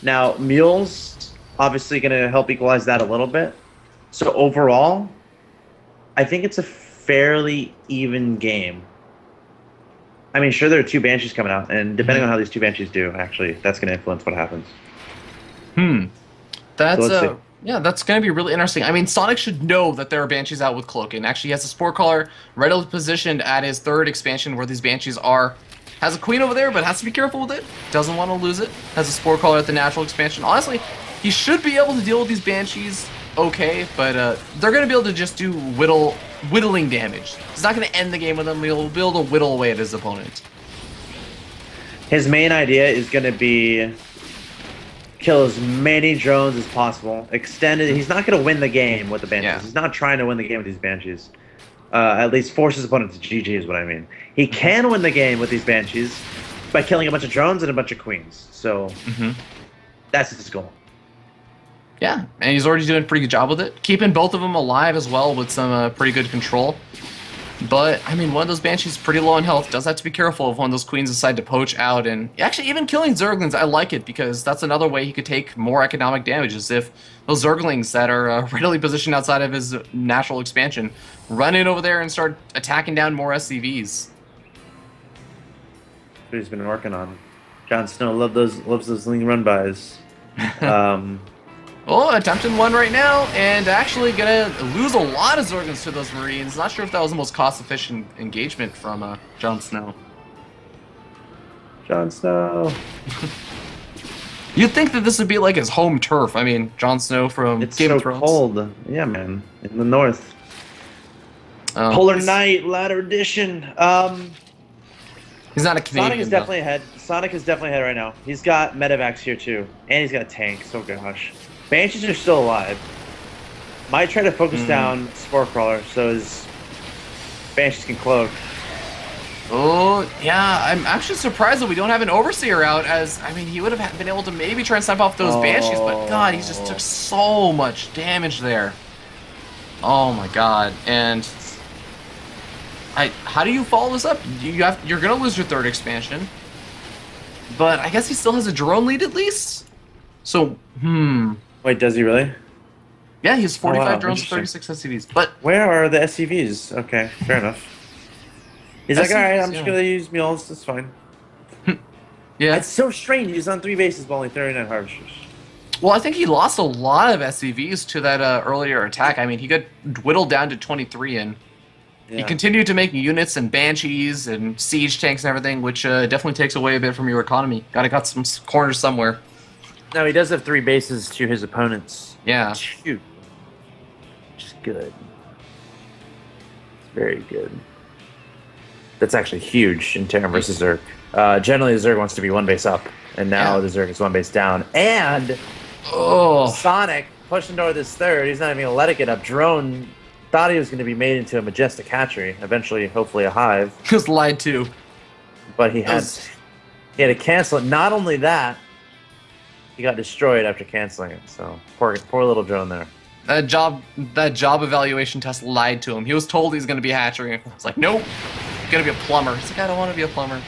Now, Mules obviously going to help equalize that a little bit. So overall, I think it's a fairly even game. I mean, sure, there are 2 Banshees coming out, and depending on how these 2 Banshees do, actually, that's going to influence what happens. That's so yeah, that's going to be really interesting. I mean, Sonic should know that there are Banshees out with Cloak, and actually he has a Spore Caller readily positioned at his 3rd expansion where these Banshees are. Has a Queen over there, but has to be careful with it. Doesn't want to lose it. Has a Spore Caller at the natural expansion. Honestly, he should be able to deal with these Banshees okay, but they're going to be able to just do whittling damage. He's not going to end the game with them. He'll be able to whittle away at his opponent. His main idea is going to be kill as many drones as possible. Extended. He's not going to win the game with the Banshees. Yeah. He's not trying to win the game with these Banshees. At least force his opponent to GG is what I mean. He can win the game with these Banshees by killing a bunch of drones and a bunch of queens. So that's his goal. Yeah, and he's already doing a pretty good job with it. Keeping both of them alive as well with some pretty good control. But, I mean, one of those Banshees is pretty low on health. Does have to be careful if one of those Queens decide to poach out. And actually, even killing Zerglings, I like it because that's another way he could take more economic damage is if those Zerglings that are readily positioned outside of his natural expansion run in over there and start attacking down more SCVs. That's what he's been working on. Jon Snow loves those lean run-bys. Oh, attempting one right now, and actually gonna lose a lot of Zerglings to those Marines. Not sure if that was the most cost-efficient engagement from Jon Snow. Jon Snow. You'd think that this would be like his home turf. I mean, Jon Snow from Game of Thrones. It's so cold. Yeah, man. In the north. Polar Knight, Ladder Edition. He's not a Canadian. Sonic is definitely ahead. Sonic is definitely ahead right now. He's got Medivacs here, too. And he's got tanks. Oh, gosh. Banshees are still alive. Might try to focus down Spore Crawler so his Banshees can cloak. Oh, yeah, I'm actually surprised that we don't have an Overseer out, as, I mean, he would have been able to maybe try and snipe off those Banshees, but God, he just took so much damage there. Oh my God, and how do you follow this up? You're gonna lose your third expansion, but I guess he still has a drone lead at least? So, Wait, does he really? Yeah, he has 45 wow, drones and 36 SCVs, but... Where are the SCVs? Okay, fair enough. He's like, SCVs, alright, I'm just gonna use mules, that's fine. Yeah. It's so strange, he's on 3 bases but only 39 harvesters. Well, I think he lost a lot of SCVs to that earlier attack. I mean, he got whittled down to 23, and he continued to make units and Banshees and siege tanks and everything, which definitely takes away a bit from your economy. Gotta got some corners somewhere. Now, he does have 3 bases to his opponents. Yeah. 2. Which is good. It's very good. That's actually huge in Terran versus Zerg. Generally, the Zerg wants to be 1 base up, and now the Zerg is 1 base down. And Sonic pushing toward this third. He's not even going to let it get up. Drone thought he was going to be made into a majestic hatchery. Eventually, hopefully, a hive. He was lied to. But he had to cancel it. Not only that, he got destroyed after canceling it. So poor little drone there. That job evaluation test lied to him. He was told he's going to be a hatchery. It's like, nope, going to be a plumber. He's like, I don't want to be a plumber.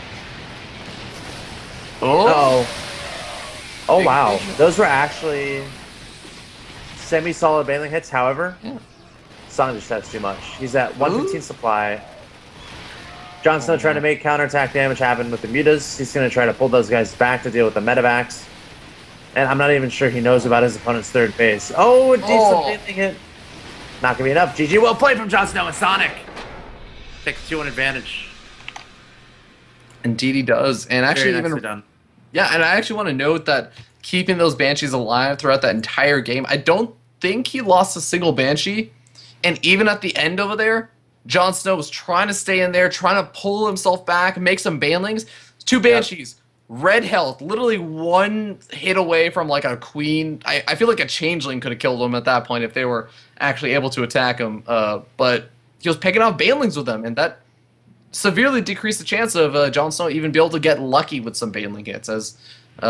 Oh wow, those were actually semi-solid baneling hits. However, Sonic just has too much. He's at 115 supply. Jon Snow trying to make counterattack damage happen with the mutas. He's going to try to pull those guys back to deal with the medevacs. And I'm not even sure he knows about his opponent's third base. Oh, a decent baneling hit. Not going to be enough. GG, well played from Jon Snow and Sonic. Takes 2-1 advantage. Indeed he does. And actually done. Yeah, and I actually want to note that keeping those Banshees alive throughout that entire game, I don't think he lost a single Banshee. And even at the end over there, Jon Snow was trying to stay in there, trying to pull himself back, make some banelings. 2 Banshees, red health, literally 1 hit away from like a queen. I feel like a changeling could have killed him at that point if they were actually able to attack him. But he was picking off banelings with them, and that severely decreased the chance of Jon Snow even be able to get lucky with some baneling hits, as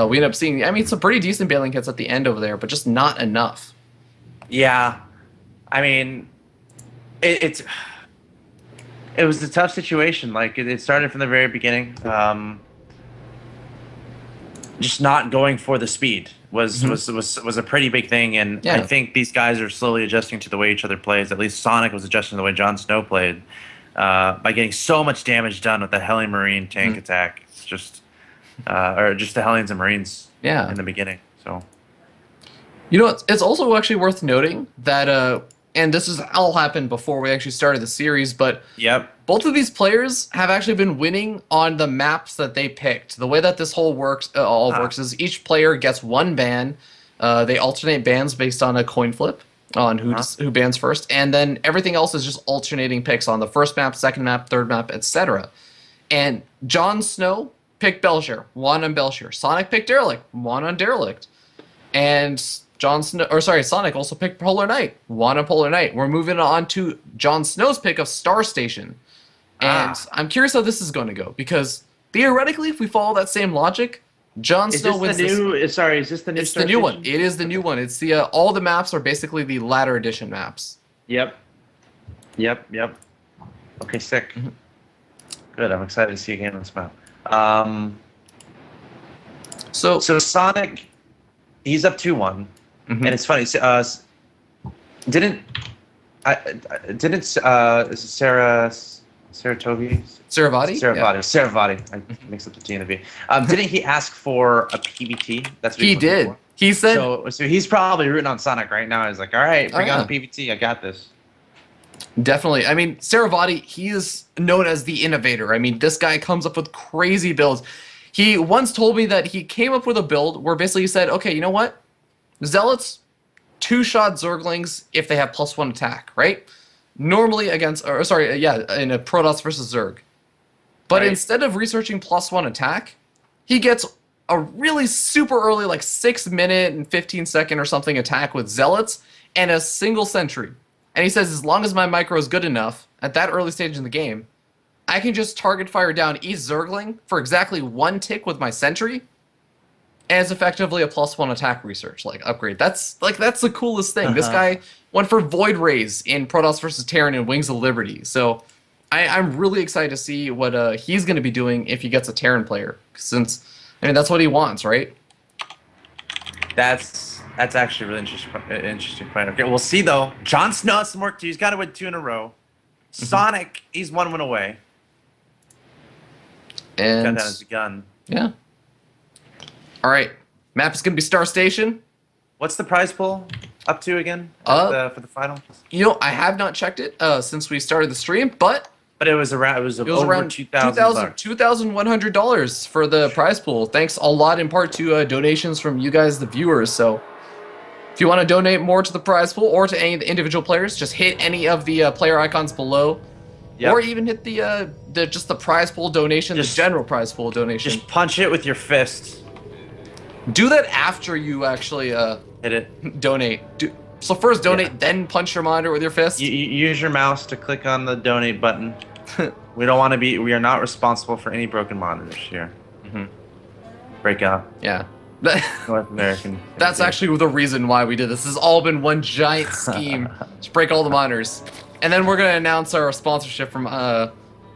we end up seeing, I mean, some pretty decent baneling hits at the end over there, but just not enough. Yeah. I mean, it was a tough situation. Like, it started from the very beginning. Just not going for the speed was a pretty big thing, and I think these guys are slowly adjusting to the way each other plays. At least Sonic was adjusting to the way Jon Snow played. By getting so much damage done with the Hellion Marine tank attack. It's just, or just the Hellions and Marines in the beginning. So, you know, it's also actually worth noting that, and this has all happened before we actually started the series, but both of these players have actually been winning on the maps that they picked. The way that this whole works is each player gets 1 ban. They alternate bans based on a coin flip on who bans first, and then everything else is just alternating picks on the first map, second map, third map, etc. And Jon Snow picked Belshire, won on Belshire. Sonic picked Derelict, won on Derelict. And Sonic also picked Polar Knight, won on Polar Knight. We're moving on to Jon Snow's pick of Star Station. And I'm curious how this is going to go, because theoretically, if we follow that same logic, Jon Snow wins this. Is this the new? It's the new one. It is the new one. It's the all the maps are basically the latter edition maps. Yep. Okay, sick. Good. I'm excited to see again on this map. So Sonic, he's up 2-1, and it's funny. Didn't Saratobi? Saravati? Saravati. I mixed up the T and the V. Didn't he ask for a PBT? That's what he did. For. He said. So he's probably rooting on Sonic right now. He's like, all right, bring on the PBT. I got this. Definitely. I mean, Saravati, he is known as the innovator. I mean, this guy comes up with crazy builds. He once told me that he came up with a build where basically he said, okay, you know what? Zealots, 2-shot Zerglings if they have +1 attack, right? Normally in a Protoss versus Zerg. But instead of researching +1 attack, he gets a really super early, like 6 minute and 15 second or something attack with Zealots and a single sentry. And he says, as long as my micro is good enough at that early stage in the game, I can just target fire down each Zergling for exactly 1 tick with my sentry, as effectively a +1 attack research like upgrade. That's the coolest thing. This guy went for Void Rays in Protoss versus Terran and Wings of Liberty. So I'm really excited to see what he's going to be doing if he gets a Terran player, since I mean that's what he wants, right? That's actually a really interesting point. Okay, we'll see though. Jon Snow has some work to do. He's got to win 2 in a row. Sonic, he's 1 win away. And Gun down his gun. Yeah. All right. Map is going to be Star Station. What's the prize pool up to again for the final? You know, I have not checked it since we started the stream, but it was around over $2,100 for the prize pool. Thanks a lot in part to donations from you guys, the viewers. So if you want to donate more to the prize pool or to any of the individual players, just hit any of the player icons below. Yep. Or even hit the just the prize pool donation, the general prize pool donation. Just punch it with your fist. Do that after you actually hit it. Donate. So first donate, then punch your monitor with your fist. You use your mouse to click on the donate button. We are not responsible for any broken monitors here. Breakout. Yeah. North American. That's actually the reason why we did this. This has all been one giant scheme to break all the monitors. And then we're going to announce our sponsorship from, I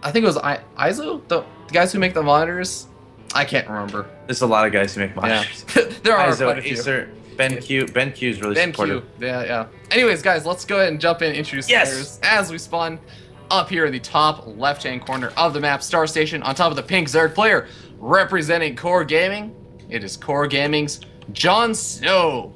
think it was ISO? The guys who make the monitors? I can't remember. There's a lot of guys who make monitors. Yeah. There are ISO, quite a few. Acer, Ben Q is really supportive. Yeah. Anyways, guys, let's go ahead and jump in and introduce the players as we spawn up here in the top left-hand corner of the map, Star Station, on top of the pink Zerg player, representing Core Gaming. It is Core Gaming's Jon Snow.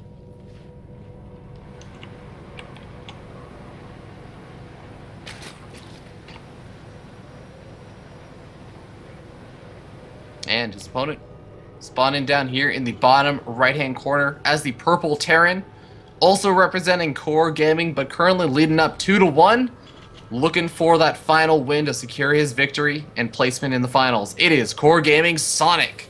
And his opponent spawning down here in the bottom right-hand corner as the purple Terran, also representing Core Gaming, but currently leading up 2-1, looking for that final win to secure his victory and placement in the finals. It is Core Gaming's Sonic.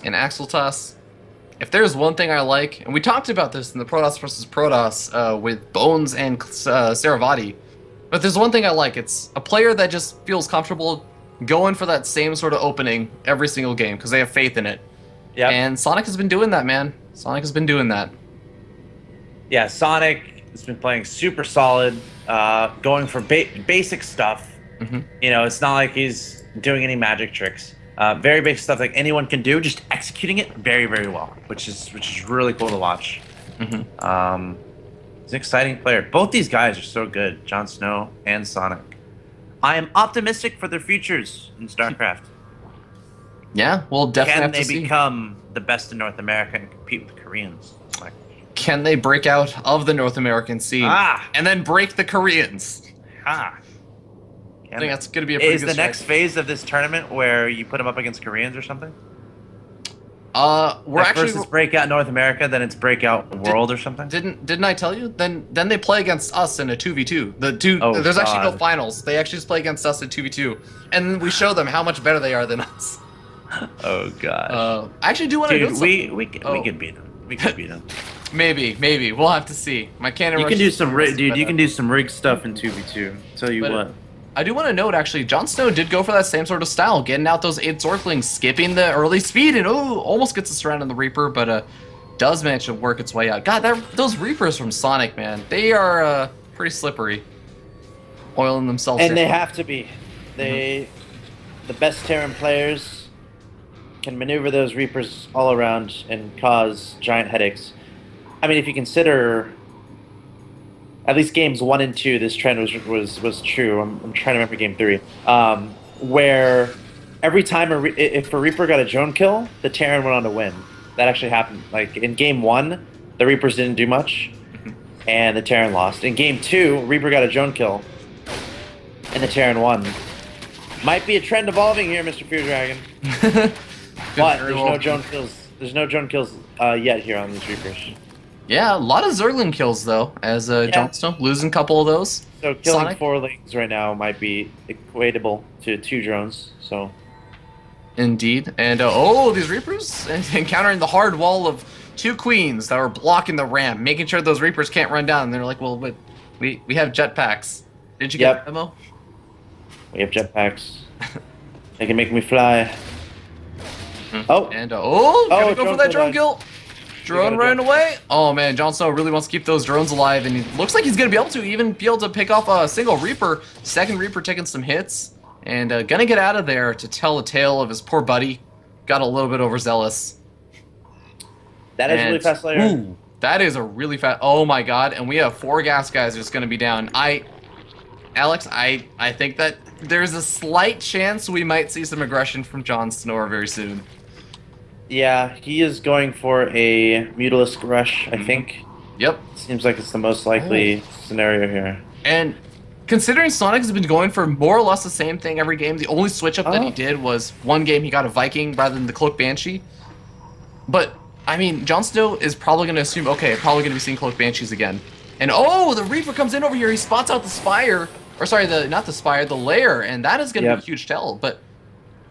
And Axeltas. If there's one thing I like, and we talked about this in the Protoss versus Protoss with Bones and Saravati, but there's one thing I like, it's a player that just feels comfortable going for that same sort of opening every single game because they have faith in it. Yeah. And Sonic has been doing that, man. Sonic has been doing that. Yeah, Sonic has been playing super solid, going for basic stuff. You know, it's not like he's doing any magic tricks. Very big stuff like anyone can do, just executing it very, very well, which is really cool to watch. He's an exciting player. Both these guys are so good, Jon Snow and Sonic. I am optimistic for their futures in StarCraft. Yeah, we'll definitely have to see. Can they become the best in North America and compete with the Koreans? Can they break out of the North American scene and then break the Koreans? I think that's going to be a pretty good the next phase of this tournament where you put them up against Koreans or something? We're actually first it's Breakout North America, then it's Breakout World or something. Didn't I tell you? Then they play against us in a 2v2. There's actually no finals. They actually just play against us in 2v2, and we show them how much better they are than us. Oh gosh. I actually do want to. Dude, we could beat them. We could beat them. Maybe we'll have to see. My cannon. You can do some you can do some rig stuff in 2v2. Tell you what. I do want to note, actually, Jon Snow did go for that same sort of style, getting out those 8 Zorklings, skipping the early speed, and almost gets us around in the Reaper, but does manage to work its way out. God, those Reapers from Sonic, man, they are pretty slippery, oiling themselves. And they have to be. The best Terran players can maneuver those Reapers all around and cause giant headaches. I mean, if you consider at least games 1 and 2, this trend was true. I'm trying to remember game 3, where every time if a Reaper got a drone kill, the Terran went on to win. That actually happened. Like in game 1, the Reapers didn't do much, and the Terran lost. In game 2, Reaper got a drone kill, and the Terran won. Might be a trend evolving here, Mr. Fear Dragon. But there's no drone kills. There's no drone kills yet here on these Reapers. Yeah, a lot of Zergling kills though, as Jon Snow losing a couple of those. So killing Sonic? 4 lings right now might be equatable to 2 drones. So Indeed. And oh, these Reapers encountering the hard wall of 2 queens that are blocking the ramp, making sure those Reapers can't run down. And they're like, well, but we have jetpacks. Did you get the memo? we have jetpacks. They can make me fly. Oh, And gonna go for that drone kill. kill. Drone running away. Oh man, Jon Snow really wants to keep those drones alive, and he looks like he's gonna be able to even be able to pick off a single Reaper. Second Reaper taking some hits, and gonna get out of there to tell the tale of his poor buddy. Got a little bit overzealous. That is really fast layer. Ooh, that is a really fast. Oh my god, and we have 4 gas guys just gonna be down. Alex, I think that there's a slight chance we might see some aggression from Jon Snow very soon. Yeah, he is going for a Mutalisk rush, I think. Yep. Seems like it's the most likely scenario here. And considering Sonic has been going for more or less the same thing every game, the only switch up that he did was one game he got a Viking rather than the Cloak Banshee. But, I mean, Jon Snow is probably going to assume, okay, probably going to be seeing Cloak Banshees again. And oh, the Reaper comes in over here, he spots out the Spire, or sorry, not the Spire, the Lair, and that is going to be a huge tell. But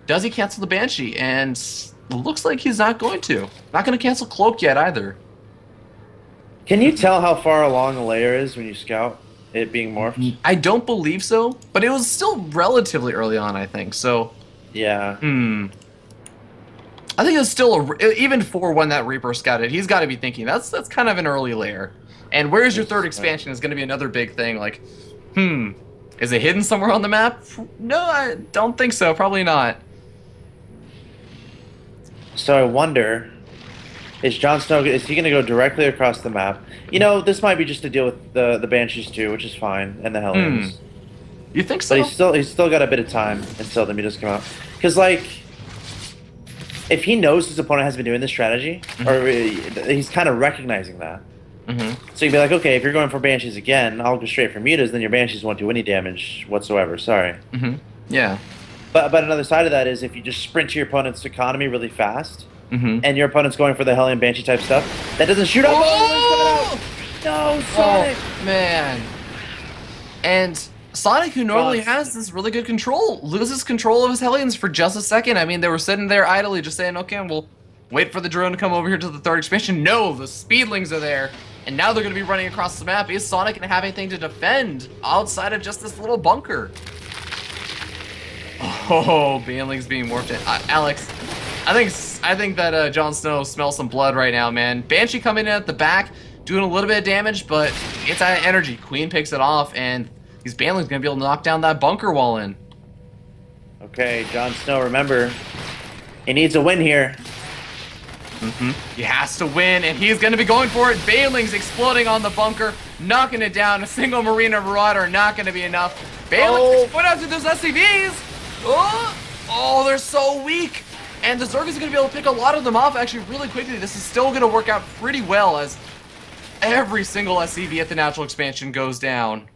does he cancel the Banshee? And looks like he's not going to. Not going to cancel Cloak yet either. Can you tell how far along the layer is when you scout it being morphed? I don't believe so, but it was still relatively early on, I think. So, yeah. I think it's still even for when that Reaper scouted, he's got to be thinking that's kind of an early layer. And where's your third expansion is going to be another big thing. Like, is it hidden somewhere on the map? No, I don't think so. Probably not. So I wonder, is Jon Snow, is he going to go directly across the map? You know, this might be just to deal with the Banshees too, which is fine, and the Hellions. You think so? But he's still got a bit of time until the Mutas come out. Because, like, if he knows his opponent has been doing this strategy, or he's kind of recognizing that. So you'd be like, okay, if you're going for Banshees again, I'll go straight for Mutas, then your Banshees won't do any damage whatsoever. Sorry. Yeah. But another side of that is if you just sprint to your opponent's economy really fast, and your opponent's going for the Hellion Banshee type stuff, that doesn't shoot up. No, Sonic! Oh, man. And Sonic, who normally has this really good control, loses control of his Hellions for just a second. I mean, they were sitting there idly just saying, okay, we'll wait for the drone to come over here to the third expansion. No, the Speedlings are there. And now they're going to be running across the map. Is Sonic going to have anything to defend outside of just this little bunker? Oh, Banling's being morphed in. Alex, I think that Jon Snow smells some blood right now, man. Banshee coming in at the back, doing a little bit of damage, but it's out of energy. Queen picks it off, and these Banling's going to be able to knock down that bunker wall in. Okay, Jon Snow, remember, he needs a win here. He has to win, and he's going to be going for it. Banling's exploding on the bunker, knocking it down. A single Marina Marauder not going to be enough. Banling's put out to those SCVs. Oh, they're so weak. And the Zerg is going to be able to pick a lot of them off actually really quickly. This is still going to work out pretty well as every single SCV at the natural expansion goes down.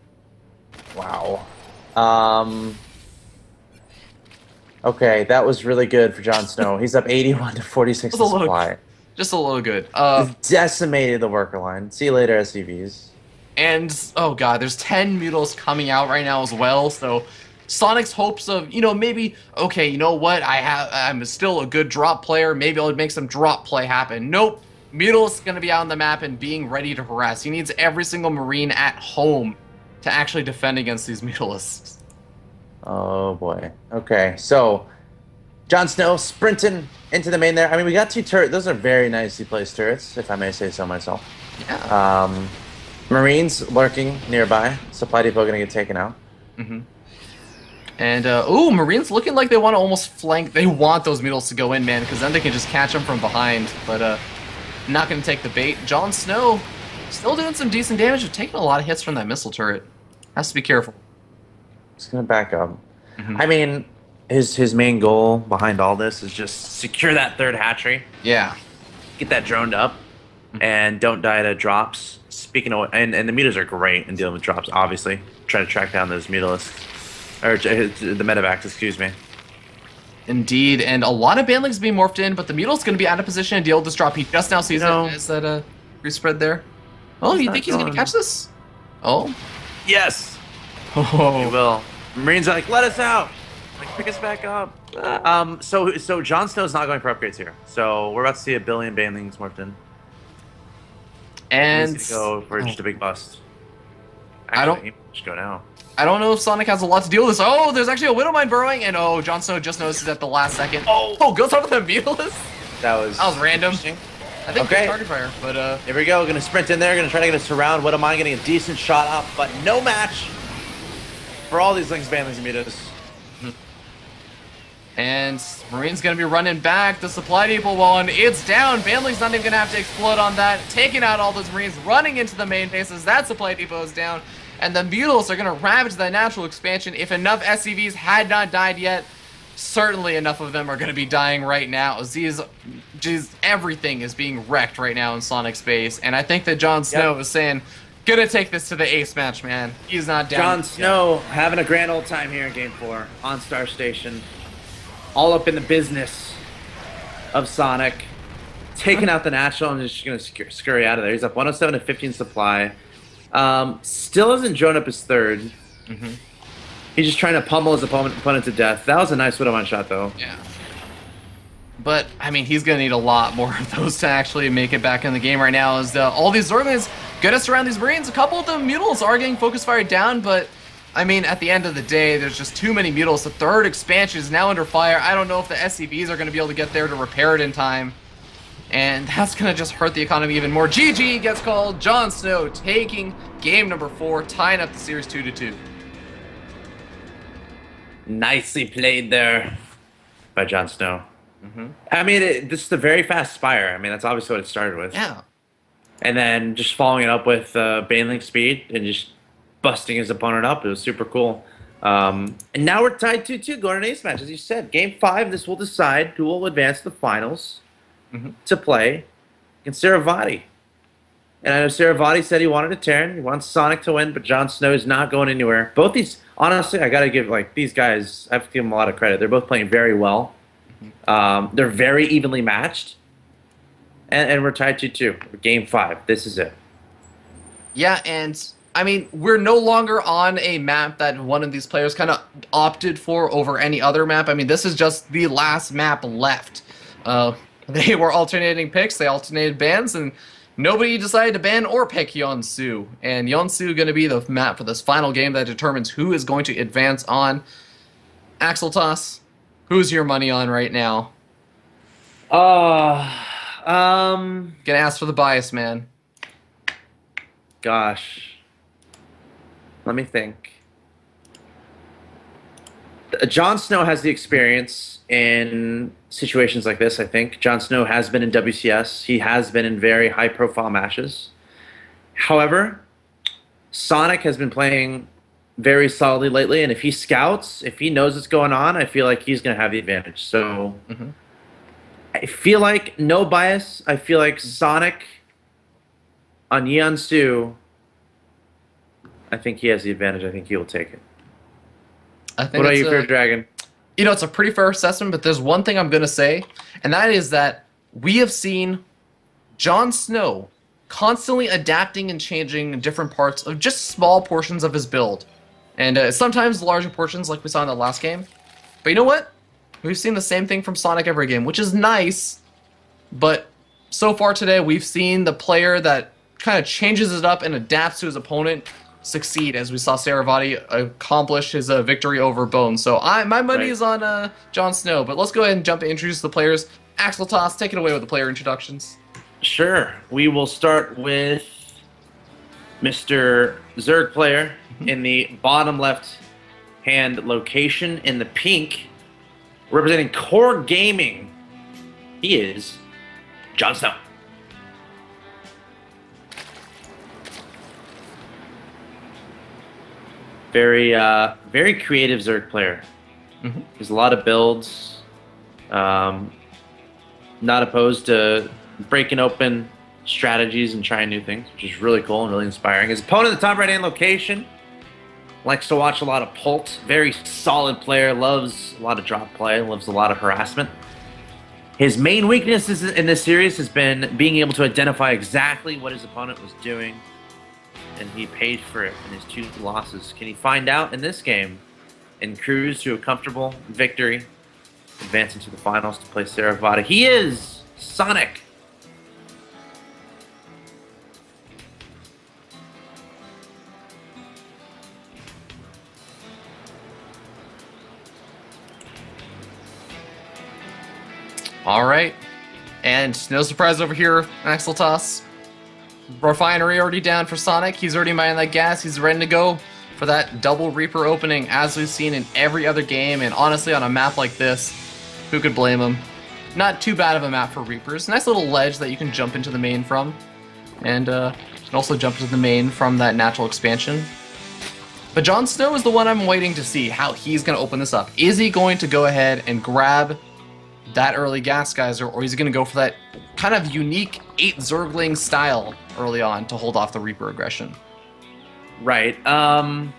Wow. Okay, that was really good for Jon Snow. He's up 81 to 46 in supply. Just a little good. Decimated the worker line. See you later, SCVs. And, oh god, there's 10 Mutals coming out right now as well, so Sonic's hopes of, maybe, okay, you know what, I'm still a good drop player, maybe I'll make some drop play happen. Nope, Mutals going to be out on the map and being ready to harass. He needs every single Marine at home to actually defend against these Mutalisks. Oh boy. Okay, so Jon Snow sprinting into the main there. I mean, we got 2 turrets. Those are very nicely placed turrets, if I may say so myself. Yeah. Marines lurking nearby. Supply depot gonna get taken out. And, Marines looking like they want to almost flank. They want those Mutals to go in, man, because then they can just catch them from behind. But, not going to take the bait. Jon Snow still doing some decent damage, but taking a lot of hits from that missile turret. Has to be careful. Just gonna back up. I mean, his main goal behind all this is just secure that third hatchery. Yeah. Get that droned up, and don't die to drops. Speaking of, and the Mutas are great in dealing with drops. Obviously, try to track down those Mutalisks, or the Medivacs, excuse me. Indeed, and a lot of Banlings being morphed in, but the Mutals going to be out of position to deal with this drop. He just now sees it as that Free spread there. Oh, He's you not think he's going to going. catch this? Oh. Yes. He Oh. will. Marines are like, let us out. Like, pick us back up. So Jon Snow's not going for upgrades here. So we're about to see a billion banelings morphed in. And He's gonna go for just a big bust. Actually, I don't- he should go now. I don't know if Sonic has a lot to deal with this. Oh, there's actually a Widowmine burrowing, and oh, Jon Snow just notices at the last second. Oh, goes over the Beetlejuice. That was random. interesting. I think Okay. good target fire, but Here we go. Gonna sprint in there. Gonna try to get a surround. What am I getting a decent shot up, but no match for all these Lynx, Banlings, and Mutas. and Marine's gonna be running back. The supply depot one, it's down. Banling's not even gonna have to explode on that. Taking out all those Marines, running into the main bases. That supply depot is down. And the Beetles are gonna ravage that natural expansion. If enough SCVs had not died yet, certainly enough of them are gonna be dying right now. Everything is being wrecked right now in Sonic space. And I think that Jon Snow is saying, gonna take this to the ace match, man. He's not down. Jon Snow having a grand old time here in Game 4 on Star Station. All up in the business of Sonic. Taking out the natural and just going to scurry out of there. He's up 107 to 15 supply. Still hasn't joined up his third. He's just trying to pummel his opponent to death. That was a nice Widowmine shot, though. Yeah. But, I mean, he's going to need a lot more of those to actually make it back in the game right now. As all these Zerglings gonna surround these Marines. A couple of the Mutals are getting focus fired down, but, I mean, at the end of the day, there's just too many Mutals. The third expansion is now under fire. I don't know if the SCVs are going to be able to get there to repair it in time. And that's going to just hurt the economy even more. GG gets called. Jon Snow taking game number 4, tying up the series 2-2. Nicely played there by Jon Snow. I mean, this is a very fast Spire. I mean, that's obviously what it started with. Yeah. And then just following it up with Baneling speed and just busting his opponent up. It was super cool. And now we're tied 2-2 going to an ace match. As you said, Game 5, this will decide who will advance to the finals to play against Saravati. And I know Saravati said he wanted a Terran. He wants Sonic to win, but Jon Snow is not going anywhere. Both these, honestly, I got to give these guys, I have to give them a lot of credit. They're both playing very well. They're very evenly matched. And we're tied 2-2. Game 5. This is it. Yeah, and I mean, we're no longer on a map that one of these players kind of opted for over any other map. I mean, this is just the last map left. They were alternating picks, they alternated bans, and nobody decided to ban or pick Yonsu. And Yonsu going to be the map for this final game that determines who is going to advance on. Axel Toss, who's your money on right now? Gonna ask for the bias, man. Gosh. Let me think. Jon Snow has the experience in situations like this, I think. Jon Snow has been in WCS. He has been in very high-profile matches. However, Sonic has been playing very solidly lately, and if he scouts, if he knows what's going on, I feel like he's going to have the advantage. So I feel like, no bias, I feel like Sonic on Yeonsu, I think he has the advantage. I think he will take it. I think What about you, Fair Dragon? You know, it's a pretty fair assessment, but there's one thing I'm going to say, and that is that we have seen Jon Snow constantly adapting and changing different parts of just small portions of his build. And sometimes larger portions like we saw in the last game. But you know what? We've seen the same thing from Sonic every game, which is nice, but so far today we've seen the player that kind of changes it up and adapts to his opponent succeed, as we saw Saravati accomplish his victory over Bone. So my money is on Jon Snow, but let's go ahead and jump and introduce the players. Axel Toss, take it away with the player introductions. Sure. We will start with Mr. Zerg player in the bottom left hand location in the pink, representing Core Gaming. He is Jon Snow. Very, very creative Zerg player. There's a lot of builds. Not opposed to breaking open strategies and trying new things, which is really cool and really inspiring. His opponent in the top right-hand location likes to watch a lot of Pult. Very solid player, loves a lot of drop play, loves a lot of harassment. His main weakness in this series has been being able to identify exactly what his opponent was doing, and he paid for it in his 2 losses. Can he find out in this game and cruise to a comfortable victory, advance into the finals to play Saravada? He is Sonic. All right, and no surprise over here, Axel Toss. Refinery already down for Sonic. He's already mining that gas. He's ready to go for that double Reaper opening, as we've seen in every other game. And honestly, on a map like this, who could blame him? Not too bad of a map for Reapers. Nice little ledge that you can jump into the main from, and you can also jump into the main from that natural expansion. But Jon Snow is the one I'm waiting to see how he's going to open this up. Is he going to go ahead and grab that early gas geyser, or is he going to go for that kind of unique 8 Zergling style early on to hold off the Reaper aggression? Right. Probably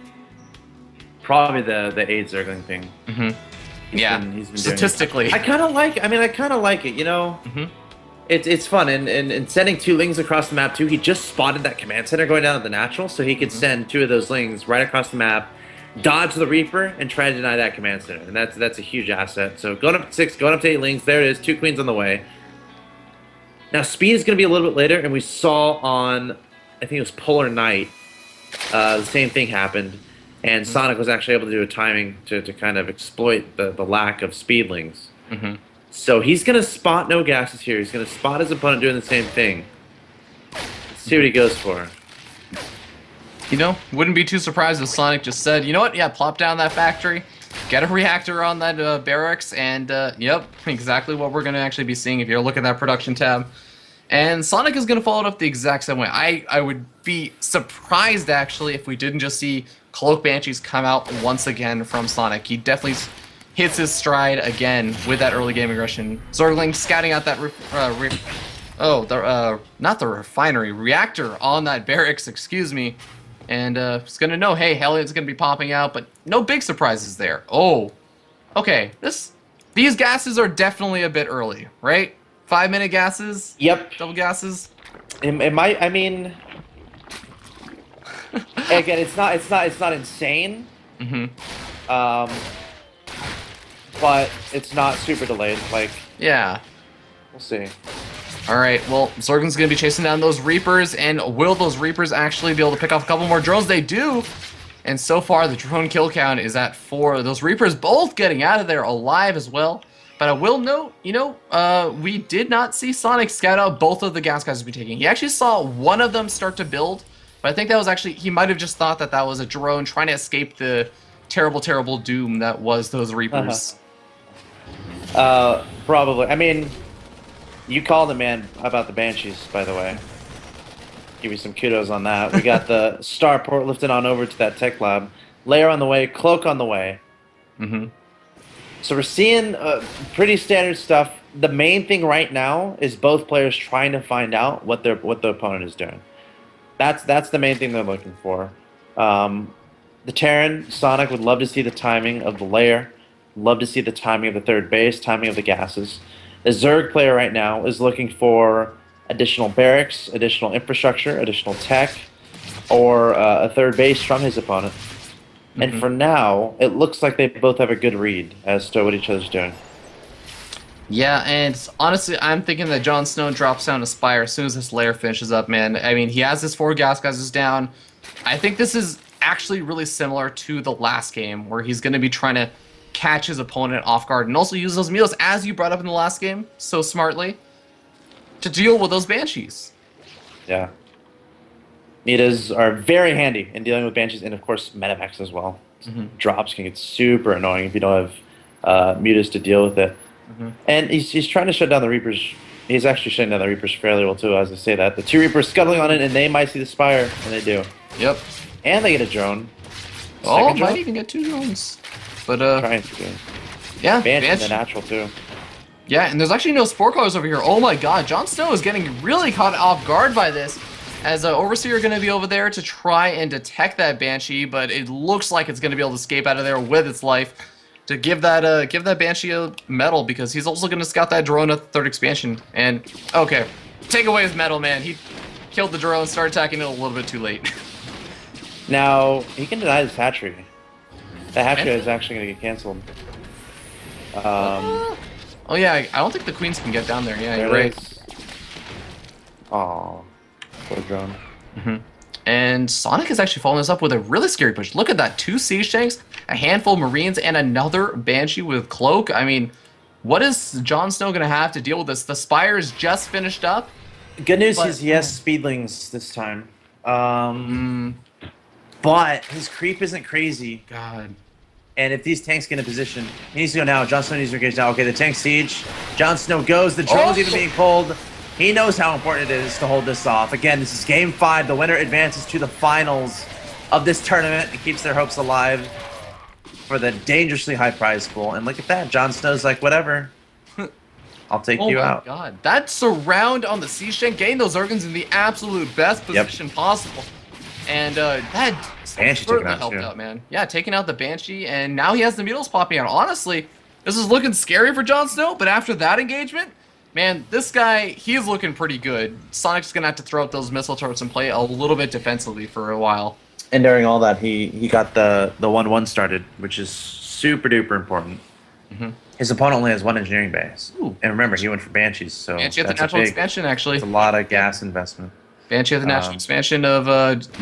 the 8 Zergling thing. Mm-hmm. He's been Statistically. I kind of like. I mean, I kind of like it. You know, it's fun. And sending 2 lings across the map too. He just spotted that command center going down to the natural, so he could send 2 of those lings right across the map, dodge the Reaper, and try to deny that command center. And that's a huge asset. So going up to 6, going up to 8 lings. There it is. 2 queens on the way. Now speed is going to be a little bit later, and we saw on, I think it was Polar Knight, the same thing happened, and Sonic was actually able to do a timing to kind of exploit the lack of speedlings. So he's going to spot no gases here. He's going to spot his opponent doing the same thing. Let's see what he goes for. You know, wouldn't be too surprised if Sonic just said, you know what, yeah, plop down that factory, get a reactor on that barracks, and yep, exactly what we're going to actually be seeing if you look at that production tab. And Sonic is going to follow it up the exact same way. I would be surprised, actually, if we didn't just see Cloak Banshees come out once again from Sonic. He definitely hits his stride again with that early game aggression. Zergling scouting out that not the refinery, reactor on that barracks, excuse me. And it's going to know, hey, Helliot's going to be popping out, but no big surprises there. Oh, okay. These gases are definitely a bit early, right? 5-minute gases? Yep. Double gases? It might, I mean, again, it's not insane. But it's not super delayed. Like, yeah. We'll see. All right, well, Zergling's going to be chasing down those Reapers, and will those Reapers actually be able to pick off a couple more drones? They do, and so far the drone kill count is at 4. Those Reapers both getting out of there alive as well. But I will note, you know, we did not see Sonic scout out both of the gas guys be taking. He actually saw one of them start to build, but I think that was actually, he might have just thought that that was a drone trying to escape the terrible, terrible doom that was those Reapers. Probably. I mean, you called the man about the Banshees, by the way. Give you some kudos on that. We got the starport lifted on over to that tech lab. Layer on the way, cloak on the way. So we're seeing pretty standard stuff. The main thing right now is both players trying to find out what the opponent is doing. That's the main thing they're looking for. The Terran, Sonic would love to see the timing of the layer, love to see the timing of the third base, timing of the gases. The Zerg player right now is looking for additional barracks, additional infrastructure, additional tech, or a third base from his opponent. And for now, it looks like they both have a good read as to what each other's doing. Yeah, and honestly, I'm thinking that Jon Snow drops down a Spire as soon as this layer finishes up, man. I mean, he has his 4 gas guys down. I think this is actually really similar to the last game, where he's going to be trying to catch his opponent off guard and also use those meals, as you brought up in the last game so smartly, to deal with those Banshees. Yeah. Metas are very handy in dealing with Banshees, and of course Medivacs as well. Drops can get super annoying if you don't have Mutas to deal with it. And he's trying to shut down the Reapers. He's actually shutting down the Reapers fairly well too, as I say that. The 2 Reapers scuttling on it, and they might see the Spire, and they do. Yep. And they get a drone. Oh, might even get 2 drones. But trying to do. Yeah, Banshee the natural too. Yeah, and there's actually no Spore Callers over here. Oh my god, Jon Snow is getting really caught off guard by this, as Overseer going to be over there to try and detect that Banshee, but it looks like it's going to be able to escape out of there with its life. to give that Banshee a medal, because he's also going to scout that drone at the 3rd expansion. And okay, take away his medal, man. He killed the drone, started attacking it a little bit too late. Now, he can deny his hatchery. The hatchery is actually going to get canceled. Oh yeah, I don't think the queens can get down there. Yeah, you're right. Oh, poor drone. And Sonic is actually following this up with a really scary push. Look at that. 2 siege tanks, a handful of Marines, and another Banshee with Cloak. I mean, what is Jon Snow going to have to deal with this? The Spire's just finished up. Good news is he has speedlings this time. But his creep isn't crazy. God. And if these tanks get in position, he needs to go now. Jon Snow needs to engage now. Okay, the tank siege. Jon Snow goes. The drone's even being pulled. He knows how important it is to hold this off. Again, this is Game 5. The winner advances to the finals of this tournament. It keeps their hopes alive for the dangerously high prize pool. And look at that. Jon Snow's like, whatever. I'll take you out. Oh my god. That surround on the siege tank, getting those Zerglings in the absolute best position possible. And that certainly helped out, man. Yeah, taking out the Banshee, and now he has the Mutals popping out. Honestly, this is looking scary for Jon Snow, but after that engagement, man, this guy, he's looking pretty good. Sonic's going to have to throw up those missile turrets and play a little bit defensively for a while. And during all that, he got the 1-1 started, which is super duper important. His opponent only has 1 engineering base. Ooh. And remember, he went for Banshees, so Banshee at the natural expansion, actually. It's a lot of gas investment. Banshee at the natural expansion of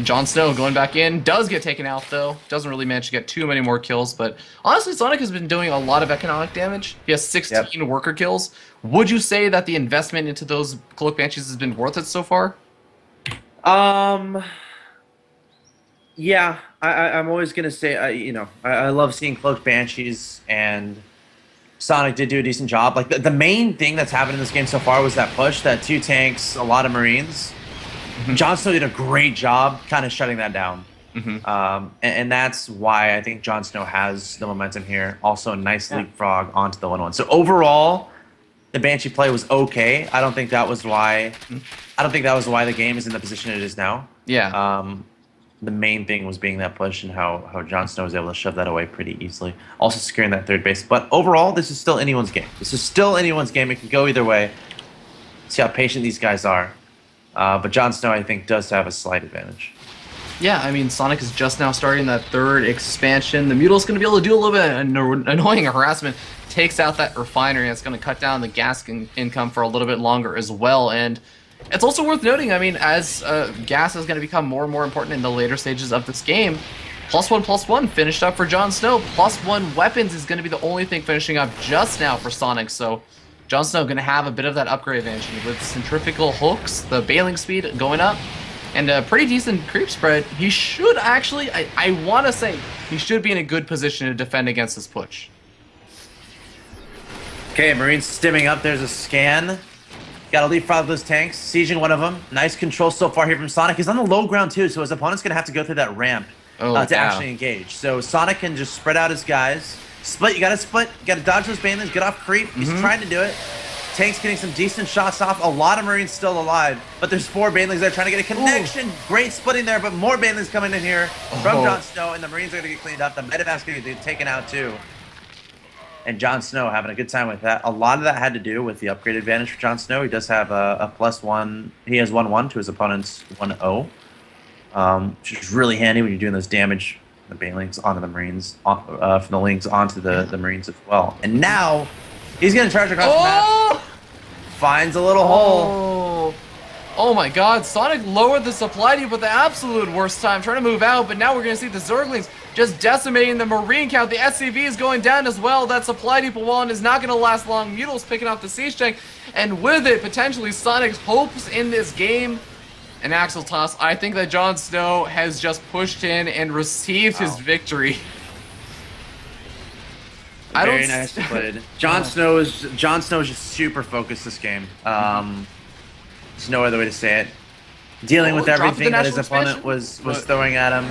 Jon Snow going back in. Does get taken out, though. Doesn't really manage to get too many more kills. But honestly, Sonic has been doing a lot of economic damage. He has 16 worker kills. Would you say that the investment into those Cloak Banshees has been worth it so far? Yeah, I'm always going to say, I love seeing Cloak Banshees, and Sonic did do a decent job. Like, the main thing that's happened in this game so far was that push, that 2 tanks, a lot of Marines. Jon Snow did a great job kind of shutting that down. And that's why I think Jon Snow has the momentum here. Also, a nice leapfrog onto the 1-1. So overall, the Banshee play was okay. I don't think that was why. The game is in the position it is now. Yeah. The main thing was being that push and how Jon Snow was able to shove that away pretty easily. Also securing that 3rd base. But overall, this is still anyone's game. It can go either way. See how patient these guys are. But Jon Snow, I think, does have a slight advantage. Yeah, I mean, Sonic is just now starting that 3rd expansion. The Mutale's going to be able to do a little bit of annoying harassment. Takes out that refinery. It's going to cut down the gas income for a little bit longer as well. And it's also worth noting, I mean, as gas is going to become more and more important in the later stages of this game, +1/+1 finished up for Jon Snow. +1 weapons is going to be the only thing finishing up just now for Sonic. So Jon Snow going to have a bit of that upgrade advantage with centrifugal hooks, the bailing speed going up, and a pretty decent creep spread. He should actually, I want to say, he should be in a good position to defend against this push. Okay, Marines stimming up. There's a scan. Got to leapfrog those tanks, sieging one of them. Nice control so far here from Sonic. He's on the low ground too, so his opponent's going to have to go through that ramp to actually engage. So Sonic can just spread out his guys. Split, you got to dodge those banelings, get off creep. He's trying to do it. Tank's getting some decent shots off. A lot of Marines still alive, but there's 4 banelings there trying to get a connection. Great splitting there, but more banelings coming in here from Jon Snow, and the Marines are going to get cleaned up. The medevac's going to get taken out too. And Jon Snow having a good time with that. A lot of that had to do with the upgrade advantage for Jon Snow. He does have a +1. He has 1-1 to his opponent's 1-0, which is really handy when you're doing those damage, the banelings onto the Marines, from the Lings onto the Marines as well. And now he's going to charge across the map. Finds a little hole. Oh my god, Sonic lowered the supply deep with the absolute worst time, trying to move out, but now we're going to see the Zerglings just decimating the Marine count. The SCV is going down as well. That supply depot wall is not going to last long. Mutale's picking off the siege tank, and with it, potentially Sonic's hopes in this game. An Axle toss. I think that Jon Snow has just pushed in and received his victory. Very nicely played. Jon Snow is just super focused this game. There's no other way to say it. Dealing with everything that his opponent was throwing at him,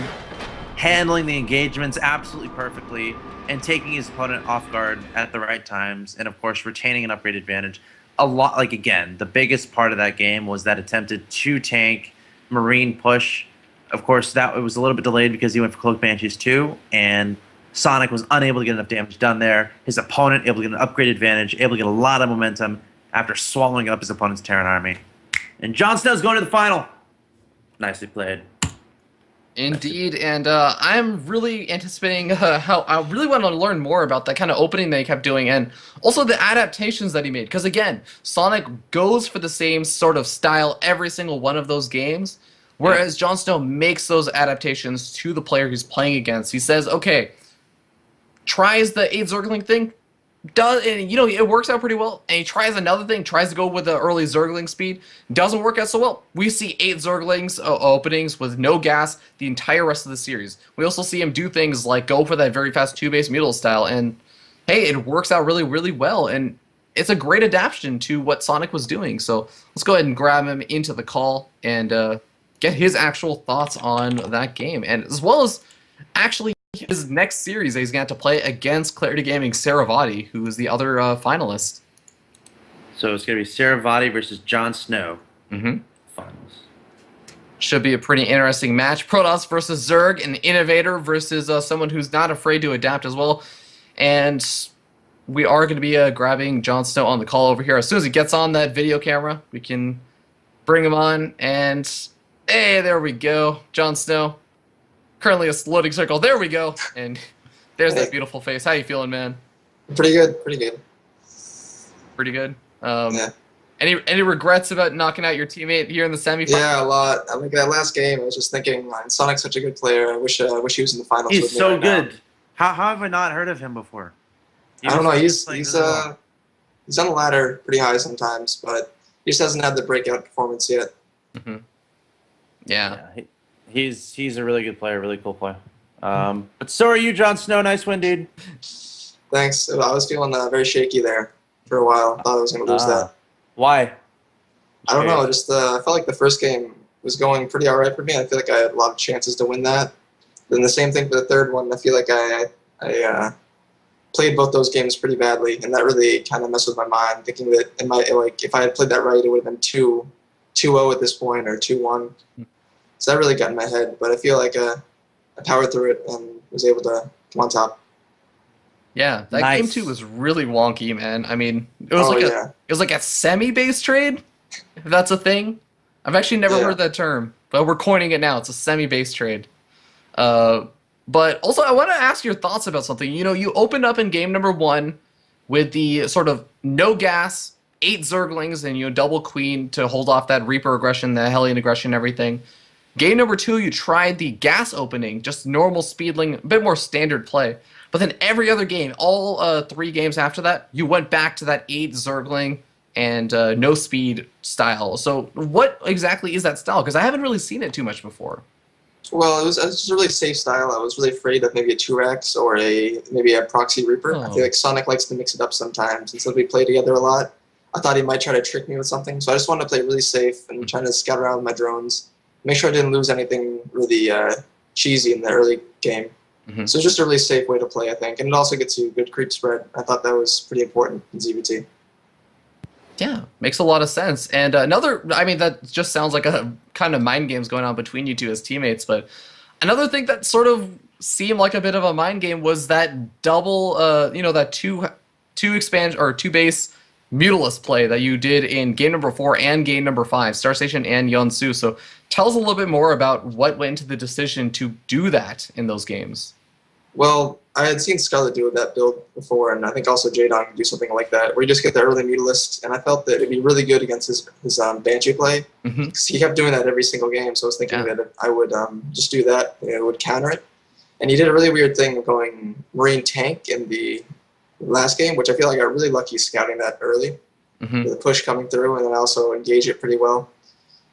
handling the engagements absolutely perfectly, and taking his opponent off guard at the right times, and of course retaining an upgrade advantage. Again, the biggest part of that game was that attempted 2-tank Marine push. Of course, it was a little bit delayed because he went for Cloak Banshees too, and Sonic was unable to get enough damage done there. His opponent able to get an upgrade advantage, able to get a lot of momentum after swallowing up his opponent's Terran army. And Jon Snow's going to the final. Nicely played. Indeed, and I'm really anticipating how I really want to learn more about that kind of opening that he kept doing, and also the adaptations that he made. Because again, Sonic goes for the same sort of style every single one of those games, whereas Jon Snow makes those adaptations to the player he's playing against. He says, okay, tries the 8 Zergling thing, and it works out pretty well, and he tries another thing, tries to go with the early Zergling speed, doesn't work out so well. We see 8 Zerglings openings with no gas the entire rest of the series. We also see him do things like go for that very fast 2-base Mutal style, and hey, it works out really, really well, and it's a great adaptation to what Sonic was doing. So let's go ahead and grab him into the call and get his actual thoughts on that game, and as well as actually his next series that he's going to have to play against Clarity Gaming Saravati, who is the other finalist. So it's going to be Saravati versus Jon Snow. Finals. Should be a pretty interesting match. Protoss versus Zerg, an innovator versus someone who's not afraid to adapt as well. And we are going to be grabbing Jon Snow on the call over here. As soon as he gets on that video camera, we can bring him on. And hey, there we go. Jon Snow. Currently a loading circle. There we go. And there's that beautiful face. How you feeling, man? Pretty good. Pretty good. Pretty good. Yeah. Any regrets about knocking out your teammate here in the semifinals? Yeah, a lot. I think that last game, I was just thinking, man, Sonic's such a good player. I wish he was in the finals. He's with me so right good. now. How have I not heard of him before? I don't know. He's on the ladder pretty high sometimes, but he just hasn't had the breakout performance yet. Yeah. He's a really good player, really cool player. But so are you, Jon Snow. Nice win, dude. Thanks. I was feeling very shaky there for a while. I thought I was going to lose that. Why? I don't know. Just I felt like the first game was going pretty all right for me. I feel like I had a lot of chances to win that. Then the same thing for the third one. I feel like I played both those games pretty badly, and that really kind of messed with my mind, thinking that if I had played that right, it would have been 2-0 at this point or 2-1. So that really got in my head, but I feel like I powered through it and was able to come on top. Yeah, that game 2 was really wonky, man. I mean, it was like a semi-base trade, if that's a thing. I've actually never heard that term, but we're coining it now. It's a semi-base trade. But also, I want to ask your thoughts about something. You opened up in game number 1 with the sort of no gas, 8 Zerglings, and double Queen to hold off that Reaper aggression, the Hellion aggression, everything. Game number 2, you tried the gas opening, just normal speedling, a bit more standard play. But then every other game, all 3 games after that, you went back to that 8 Zergling and no speed style. So what exactly is that style? Because I haven't really seen it too much before. Well, it was just a really safe style. I was really afraid of maybe a 2-Rex or maybe a Proxy Reaper. I feel like Sonic likes to mix it up sometimes, and so we play together a lot. I thought he might try to trick me with something, so I just wanted to play really safe and trying to scout around with my drones. Make sure I didn't lose anything really cheesy in the early game. So it's just a really safe way to play, I think. And it also gets you good creep spread. I thought that was pretty important in ZVT. Yeah, makes a lot of sense. And that just sounds like a kind of mind games going on between you two as teammates. But another thing that sort of seemed like a bit of a mind game was that double, that two base Mutalist play that you did in game number 4 and game number 5, Star Station and Yonsu. So tell us a little bit more about what went into the decision to do that in those games. Well, I had seen Scarlet do that build before, and I think also J-Dong can do something like that, where you just get the early Mutalist, and I felt that it'd be really good against his Banshee play, because he kept doing that every single game, so I was thinking that I would just do that, it would counter it. And he did a really weird thing of going Marine Tank in the last game, which I feel like I got really lucky scouting that early, with the push coming through, and then also engage it pretty well.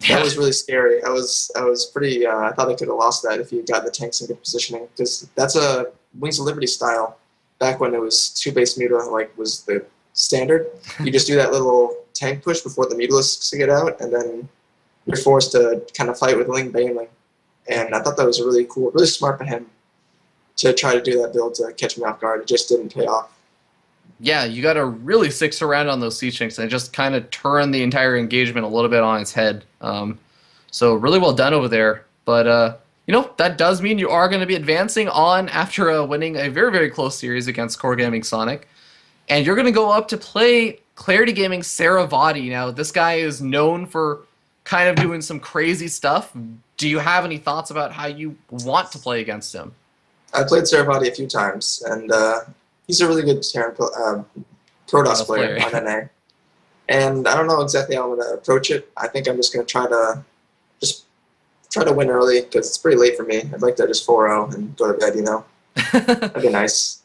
That was really scary. I was pretty. I thought I could have lost that if you got the tanks in good positioning, because that's a Wings of Liberty style. Back when it was 2-base Muta, was the standard. You just do that little tank push before the Mutalisks get out, and then you're forced to kind of fight with Ling Baneling. And I thought that was really cool, really smart by him to try to do that build to catch me off guard. It just didn't pay off. Yeah, you got to really stick around on those siege tanks and just kind of turn the entire engagement a little bit on its head. So really well done over there. But that does mean you are going to be advancing on after winning a very, very close series against Core Gaming Sonic. And you're going to go up to play Clarity Gaming Saravati. Now, this guy is known for kind of doing some crazy stuff. Do you have any thoughts about how you want to play against him? I played Saravati a few times, and he's a really good Protoss player on NA. And I don't know exactly how I'm going to approach it. I think I'm just going to try to win early because it's pretty late for me. I'd like to just 4-0 and go to bed, That'd be nice.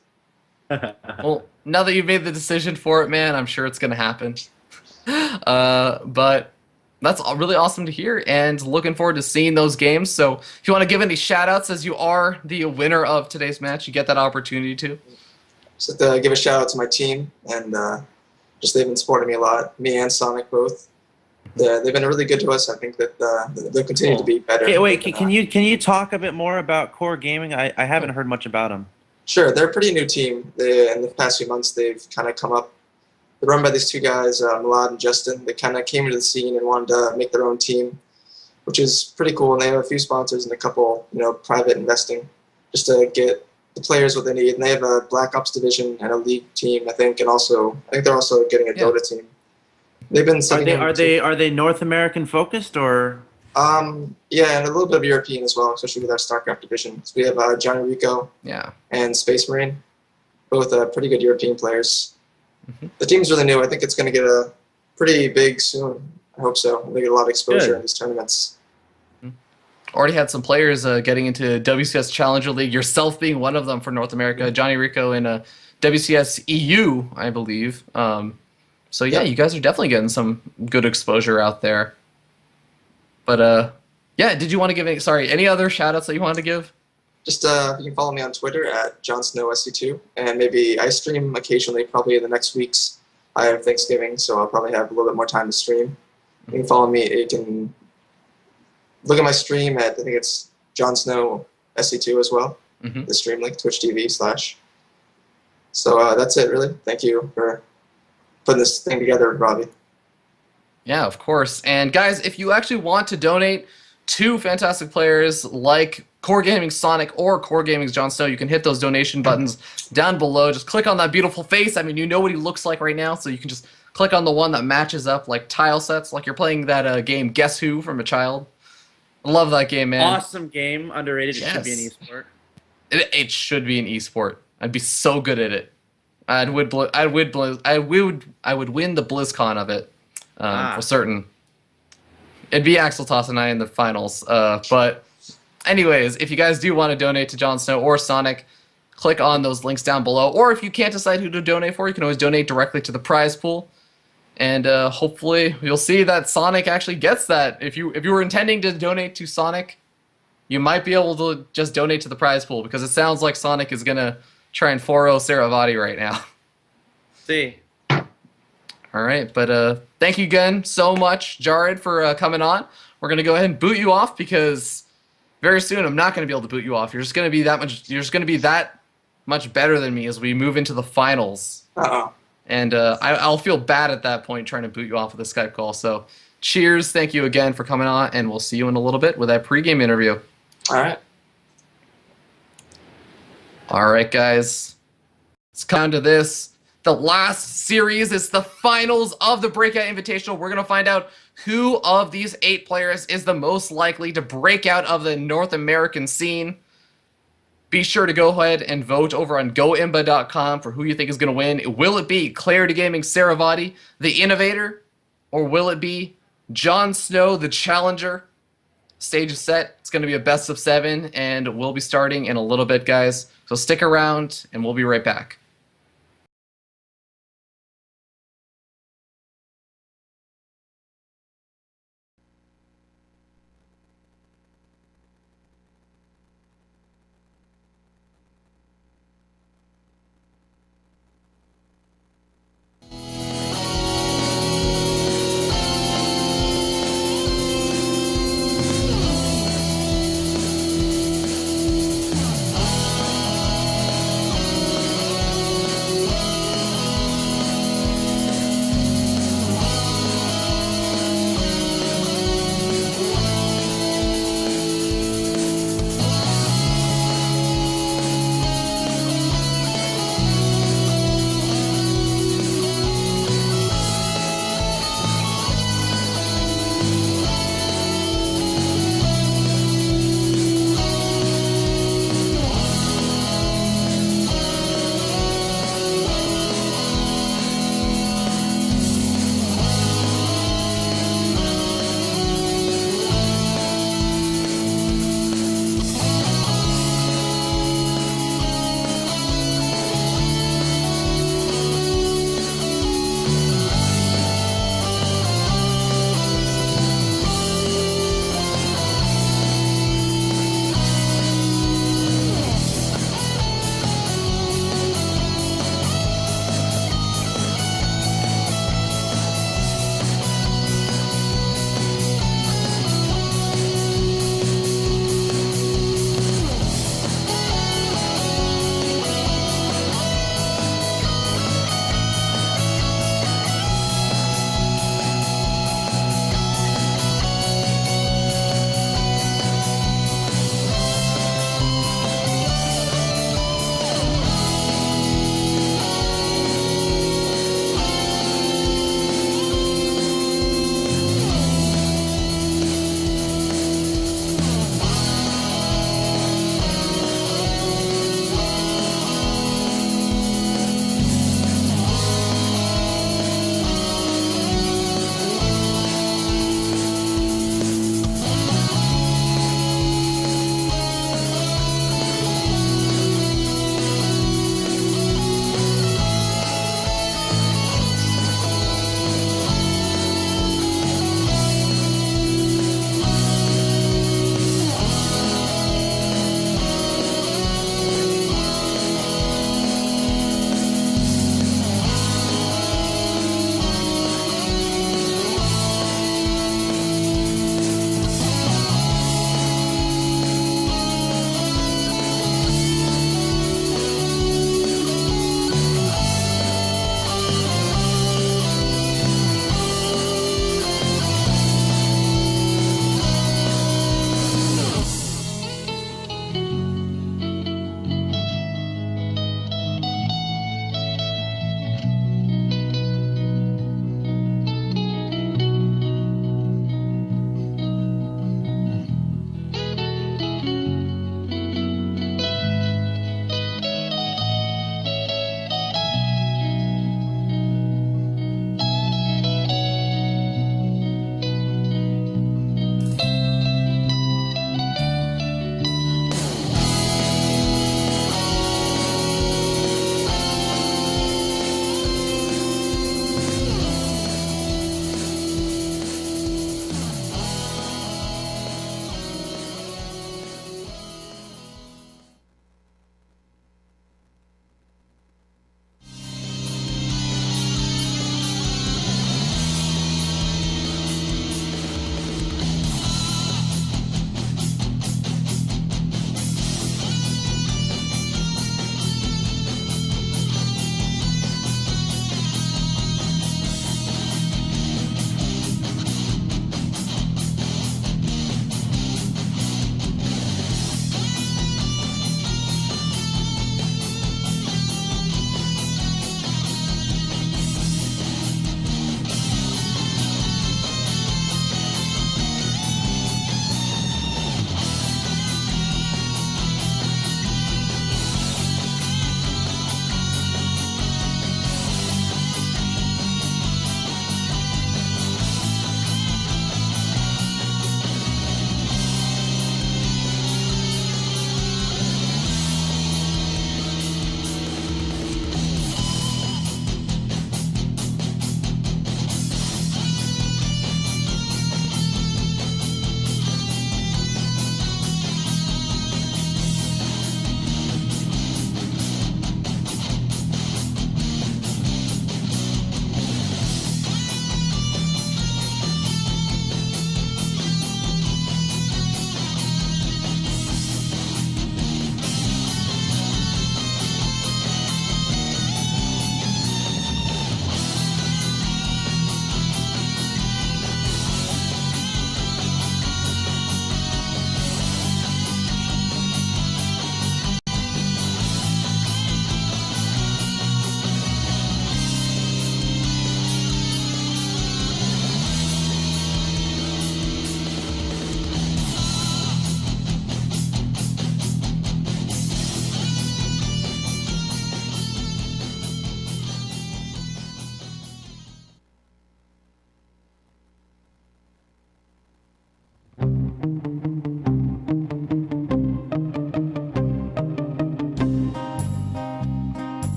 Well, now that you've made the decision for it, man, I'm sure it's going to happen. But that's really awesome to hear, and looking forward to seeing those games. So if you want to give any shout-outs as you are the winner of today's match, you get that opportunity to. Just to give a shout-out to my team, and they've been supporting me a lot, me and Sonic both. They've been really good to us. I think that they'll continue to be better. Okay, wait, can you talk a bit more about Core Gaming? I haven't heard much about them. Sure, they're a pretty new team. In the past few months, they've kind of come up. They're run by these two guys, Milad and Justin. They kind of came into the scene and wanted to make their own team, which is pretty cool. And they have a few sponsors and a couple, private investing, just to get the players what they need. And they have a Black Ops division and a League team, I think, and I think they're also getting a Dota team. They've been. Are they North American focused or? Yeah, and a little bit of European as well, especially with our StarCraft division. So we have Johnny Rico, and Space Marine, both pretty good European players. The team's really new. I think it's going to get pretty big soon. I hope so. They get a lot of exposure in these tournaments. Already had some players getting into WCS Challenger League, yourself being one of them for North America, Johnny Rico in WCS EU, I believe. So yeah, you guys are definitely getting some good exposure out there. But yeah, did you want to give any other shout-outs that you wanted to give? Just you can follow me on Twitter at JohnSnowSC2, and maybe I stream occasionally, probably in the next weeks. I have Thanksgiving, so I'll probably have a little bit more time to stream. You can follow me. You can look at my stream at, I think it's JohnSnowSC2 as well, the stream link, Twitch TV/. So that's it, really. Thank you for putting this thing together, Robbie. Yeah, of course. And guys, if you actually want to donate to fantastic players like Core Gaming Sonic or Core Gaming's Jon Snow, you can hit those donation buttons down below. Just click on that beautiful face. I mean, you know what he looks like right now, so you can just click on the one that matches up like tile sets, like you're playing that game Guess Who from a child. I love that game, man. Awesome game, underrated. It should be an esport. It should be an esport. I'd be so good at it. I would win the BlizzCon of it for certain. It'd be Axel Toss and I in the finals. But anyways, if you guys do want to donate to Jon Snow or Sonic, click on those links down below. Or if you can't decide who to donate for, you can always donate directly to the prize pool. And hopefully you'll see that Sonic actually gets that. If you were intending to donate to Sonic, you might be able to just donate to the prize pool, because it sounds like Sonic is going to try and 4-0 Saravati right now. See. All right, but thank you again so much, Jared, for coming on. We're going to go ahead and boot you off, because very soon I'm not going to be able to boot you off. You're just going to be that much better than me as we move into the finals. And I'll feel bad at that point trying to boot you off with a Skype call. So cheers, thank you again for coming on, and we'll see you in a little bit with that pregame interview. All right. All right, guys. Let's come to this. The last series is the finals of the Breakout Invitational. We're going to find out who of these 8 players is the most likely to break out of the North American scene. Be sure to go ahead and vote over on goimba.com for who you think is going to win. Will it be Clarity Gaming Saravati, the innovator, or will it be Jon Snow, the challenger? Stage is set. It's going to be a best of 7, and we'll be starting in a little bit, guys. So stick around, and we'll be right back.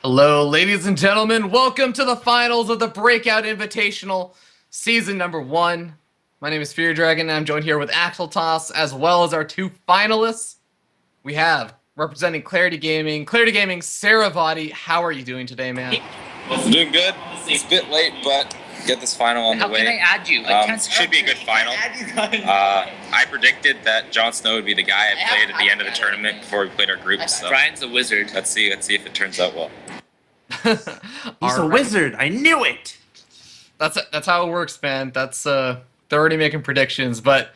Hello, ladies and gentlemen. Welcome to the finals of the Breakout Invitational, season number 1. My name is Fear Dragon, and I'm joined here with Axel Toss, as well as our 2 finalists. We have, representing Clarity Gaming, Saravati. How are you doing today, man? Doing good. It's a bit late, but get this final on the way. How can I add you? Should be a good final. I predicted that Jon Snow would be the guy I played at the end of the tournament before we played our group. So Brian's a wizard. let's see if it turns out well. He's a wizard. I knew it. That's how it works, man. They're already making predictions, but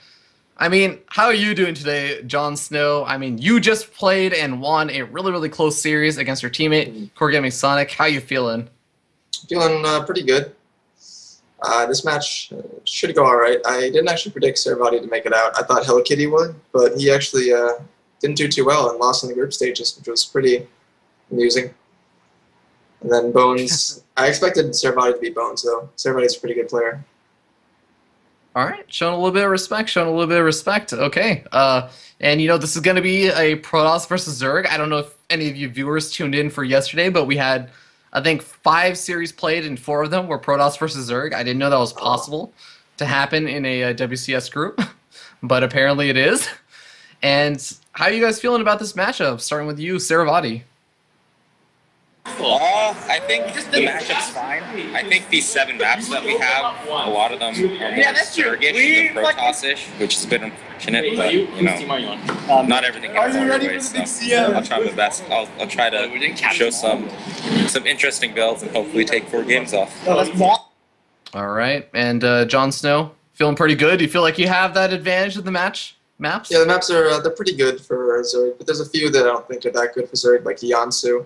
I mean, how are you doing today, Jon Snow? I mean, you just played and won a really, really close series against your teammate, Core Gaming Sonic. How you feeling? Feeling pretty good. This match should go all right. I didn't actually predict Saravati to make it out. I thought Hello Kitty would, but he actually didn't do too well and lost in the group stages, which was pretty amusing. And then Bones, I expected Saravati to beat Bones, though. Saravati's a pretty good player. All right, showing a little bit of respect. Okay. And, this is going to be a Protoss versus Zerg. I don't know if any of you viewers tuned in for yesterday, but we had, I think, 5 series played, and 4 of them were Protoss versus Zerg. I didn't know that was possible to happen in a WCS group, but apparently it is. And how are you guys feeling about this matchup, starting with you, Saravati? I think the matchup's fine. I think these 7 maps that we have, a lot of them are more Zergish than Protoss-ish, which is a bit unfortunate, but, not everything goes our way, so I'll try my best. I'll try to show some interesting builds and hopefully take 4 games off. All right, and Jon Snow, feeling pretty good? Do you feel like you have that advantage of the maps? Yeah, the maps are they're pretty good for Zerg, but there's a few that I don't think are that good for Zerg, like Yansu.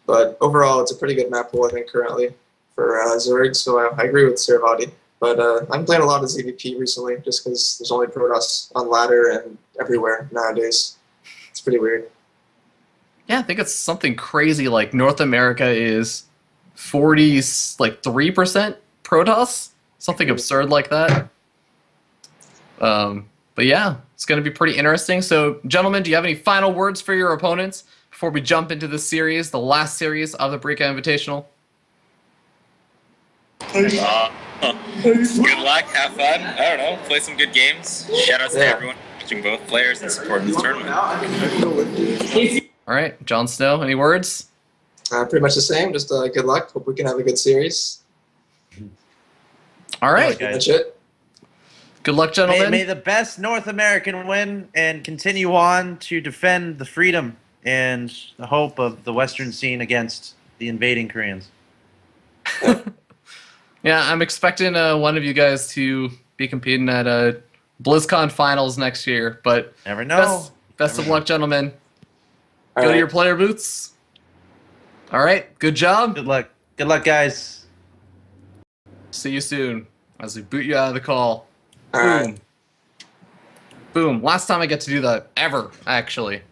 But overall, it's a pretty good map pool, I think, currently for Zerg, so I agree with Saravati. But I'm playing a lot of ZVP recently, just because there's only Protoss on ladder and everywhere nowadays. It's pretty weird. Yeah, I think it's something crazy, like North America is 3% Protoss, something absurd like that. But yeah, it's going to be pretty interesting. So, gentlemen, do you have any final words for your opponents before we jump into the series, the last series of the Breakout Invitational? Good luck, have fun. I don't know, play some good games. Shout out to everyone watching both players and supporting this tournament. All right, Jon Snow, any words? Pretty much the same. Just good luck. Hope we can have a good series. All right. That's it. Good luck, gentlemen. May the best North American win and continue on to defend the freedom and the hope of the Western scene against the invading Koreans. Yeah, I'm expecting one of you guys to be competing at BlizzCon finals next year, but never know. Best of luck, gentlemen. Go to your player booths. All right, good job. Good luck. Good luck, guys. See you soon as we boot you out of the call. All right. Boom. Last time I get to do that ever, actually.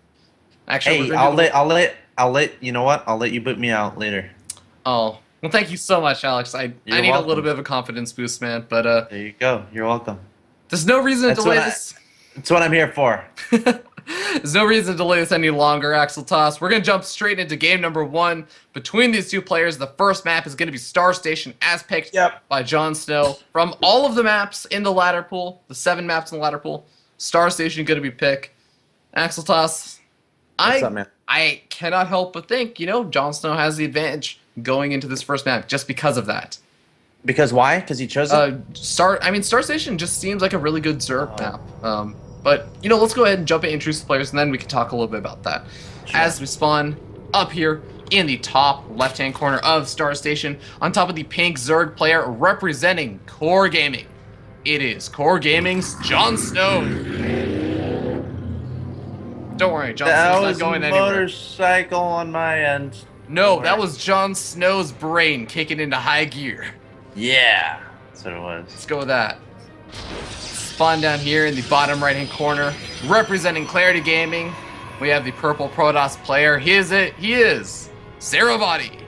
Hey, I'll let you know what? I'll let you boot me out later. Oh, well, thank you so much, Alex. I need a little bit of a confidence boost, man. But there you go. You're welcome. There's no reason to delay this. That's what I'm here for. There's no reason to delay this any longer, Axel Toss. We're gonna jump straight into game number 1 between these 2 players. The first map is gonna be Star Station, as picked by Jon Snow. From all of the maps in the ladder pool, the 7 maps in the ladder pool, Star Station gonna be picked. Axel Toss. What's up, man? I cannot help but think, Jon Snow has the advantage going into this first map just because of that. Because why? Because he chose it? Star Station just seems like a really good Zerg map. But, let's go ahead and jump and introduce the players, and then we can talk a little bit about that. Sure. As we spawn up here in the top left-hand corner of Star Station, on top of the pink Zerg player representing Core Gaming, it is Core Gaming's Jon Snow. Don't worry, Jon Snow's not going anywhere. That was a motorcycle on my end. No, that was Jon Snow's brain kicking into high gear. Yeah, that's what it was. Let's go with that. Spawn down here in the bottom right-hand corner, representing Clarity Gaming, we have the purple Protoss player. He is Saravati.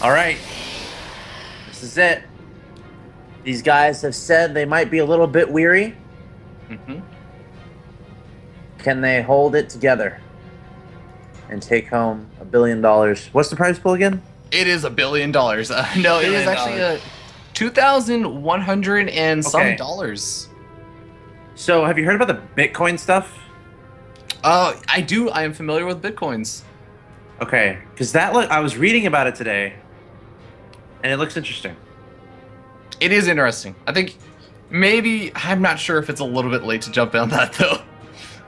All right. This is it. These guys have said they might be a little bit weary Mm-hmm. Can they hold it together and take home $1 billion? What's the prize pool again? It is $1 billion. No, it is actually 2,100 and some dollars. So, have you heard about the Bitcoin stuff? I do. I am familiar with Bitcoins. Okay, because I was reading about it today, and it looks interesting. It is interesting. I think maybe I'm not sure if it's a little bit late to jump on that though.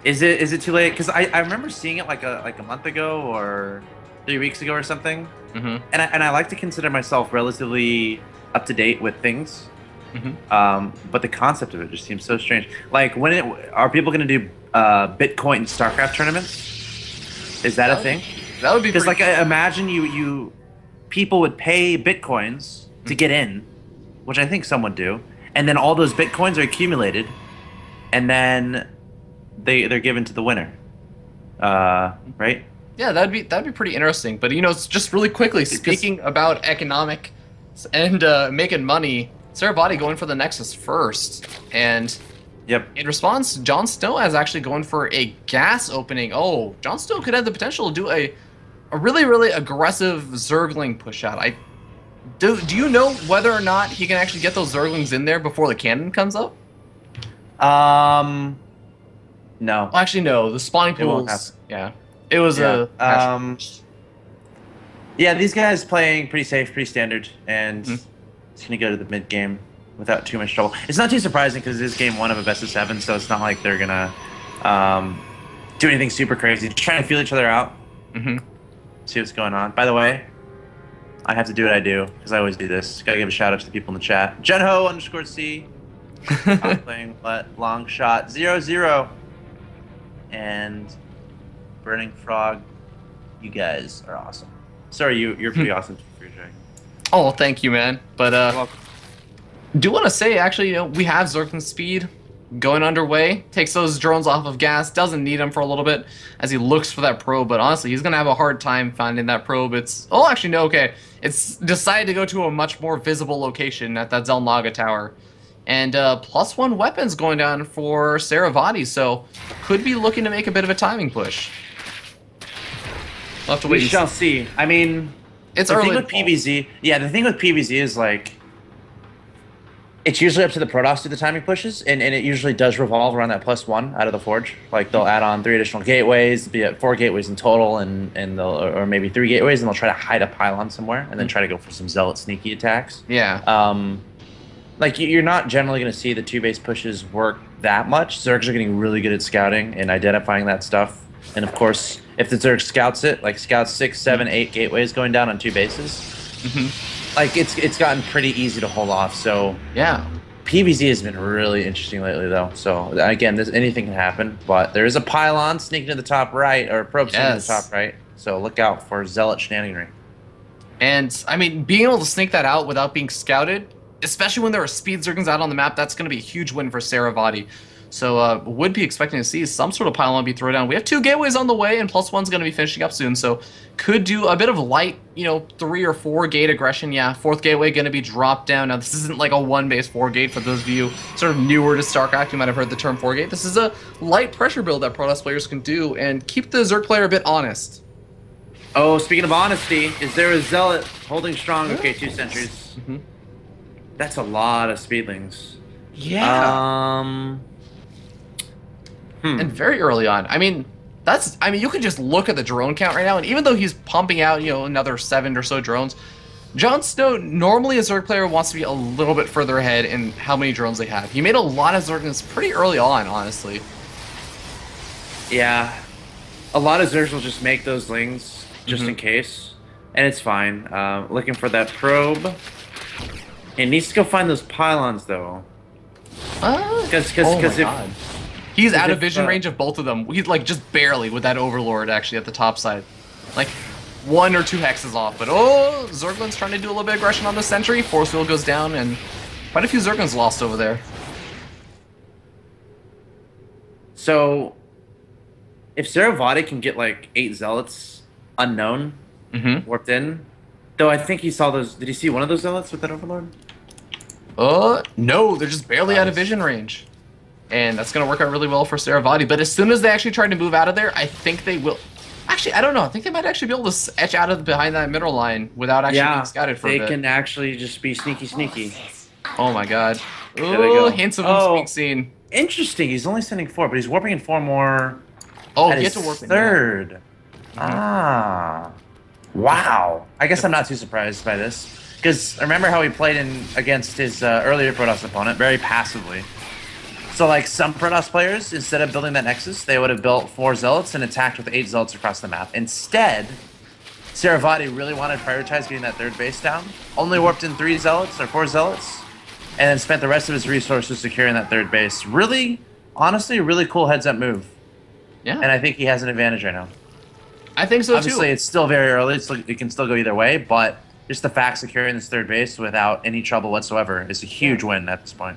Is it too late? Because I remember seeing it like a month ago or 3 weeks ago or something. Mm-hmm. And I like to consider myself relatively up to date with things. Mm-hmm. But the concept of it just seems so strange. Like, are people going to do Bitcoin and StarCraft tournaments? Is that a thing? That would be because imagine you people would pay Bitcoins to get in, which I think some would do, and then all those Bitcoins are accumulated, and then they're given to the winner, right? Yeah, that'd be pretty interesting. But just really quickly speaking about economics and making money, Saravati going for the Nexus first, and yep. In response, Jon Snow is actually going for a gas opening. Oh, Jon Snow could have the potential to do a really, really aggressive Zergling push out. Do you know whether or not he can actually get those Zerglings in there before the cannon comes up? No. Well, actually, no. The spawning pools. Yeah, it was a. Yeah, these guys playing pretty safe, pretty standard, and it's gonna go to the mid game without too much trouble. It's not too surprising because it is game 1 of a best of 7, so it's not like they're gonna do anything super crazy. Just trying to feel each other out. See what's going on. By the way, I have to do what I do because I always do this. Gotta give a shout out to the people in the chat. Jenho_C. I'm playing long shot 0-0. And Burning Frog, you guys are awesome. Sorry, you're pretty awesome for your dragon. Oh, thank you, man. But do want to say actually, we have Zergling speed going underway. Takes those drones off of gas. Doesn't need them for a little bit as he looks for that probe. But honestly, he's gonna have a hard time finding that probe. It's It's decided to go to a much more visible location at that Zelnaga tower. And +1 weapons going down for Saravati, so could be looking to make a bit of a timing push. We'll have to wait. We shall see. I mean, it's the early. Thing with PvZ, the thing with PvZ is like, it's usually up to the Protoss to do the timing pushes, and it usually does revolve around that +1 out of the Forge. Like they'll add on 3 additional gateways, be at 4 gateways in total, and they'll or maybe 3 gateways, and they'll try to hide a pylon somewhere, and then try to go for some zealot sneaky attacks. Yeah. Like, you're not generally going to see the 2-base pushes work that much. Zergs are getting really good at scouting and identifying that stuff. And, of course, if the Zerg scouts it, like scouts 6, 7, 8 gateways going down on 2 bases, like, it's gotten pretty easy to hold off. So, yeah. PvZ has been really interesting lately, though. So, again, anything can happen. But there is a pylon sneaking to the top right, or a probe sneaking to the top right. So, look out for zealot shenaniganry. And, I mean, being able to sneak that out without being scouted, especially when there are speed Zerglings out on the map, that's going to be a huge win for Saravati. So would be expecting to see some sort of pylon be thrown down. We have 2 gateways on the way, and +1's going to be finishing up soon. So could do a bit of light, 3 or 4 gate aggression. Yeah, 4th gateway going to be dropped down. Now, this isn't like a 1-base 4 gate for those of you sort of newer to StarCraft. You might have heard the term 4 gate. This is a light pressure build that Protoss players can do and keep the Zerg player a bit honest. Oh, speaking of honesty, is there a zealot holding strong? Okay, 2 sentries. That's a lot of speedlings. Yeah. And very early on. I mean, you could just look at the drone count right now, and even though he's pumping out, another 7 or so drones, Jon Snow, normally a Zerg player wants to be a little bit further ahead in how many drones they have. He made a lot of Zerglings pretty early on, honestly. Yeah. A lot of Zergs will just make those lings just in case, and it's fine. Looking for that probe. He needs to go find those pylons, though. Because he's out of vision range of both of them. He's like just barely with that Overlord actually at the top side, like 1 or 2 hexes off. But Zergling's trying to do a little bit of aggression on the sentry. Force wheel goes down, and quite a few Zerglings lost over there. So, if Saravati can get like 8 zealots unknown warped in, though I think he saw those. Did he see one of those zealots with that Overlord? No, they're just barely out of vision range. And that's going to work out really well for Saravati. But as soon as they actually try to move out of there, I think they will. Actually, I don't know. I think they might actually be able to etch out of behind that middle line without actually being scouted for a bit. They can actually just be sneaky. Oh my god. There they go. Ooh, hints of him being seen. Interesting. He's only sending 4, but he's warping in 4 more. Oh, at he his had to warp in. third. Ah. Wow. I guess I'm not too surprised by this. Because remember how he played against his earlier Protoss opponent very passively. So like some Protoss players, instead of building that Nexus, they would have built 4 Zealots and attacked with 8 Zealots across the map. Instead, Saravati really wanted to prioritize getting that third base down. Only warped in 3 Zealots or 4 Zealots. And then spent the rest of his resources securing that third base. Really, honestly, a really cool heads-up move. Yeah. And I think he has an advantage right now. I think so Obviously, too. it's still very early. It can still go either way, but just the fact securing this third base without any trouble whatsoever is a huge win at this point.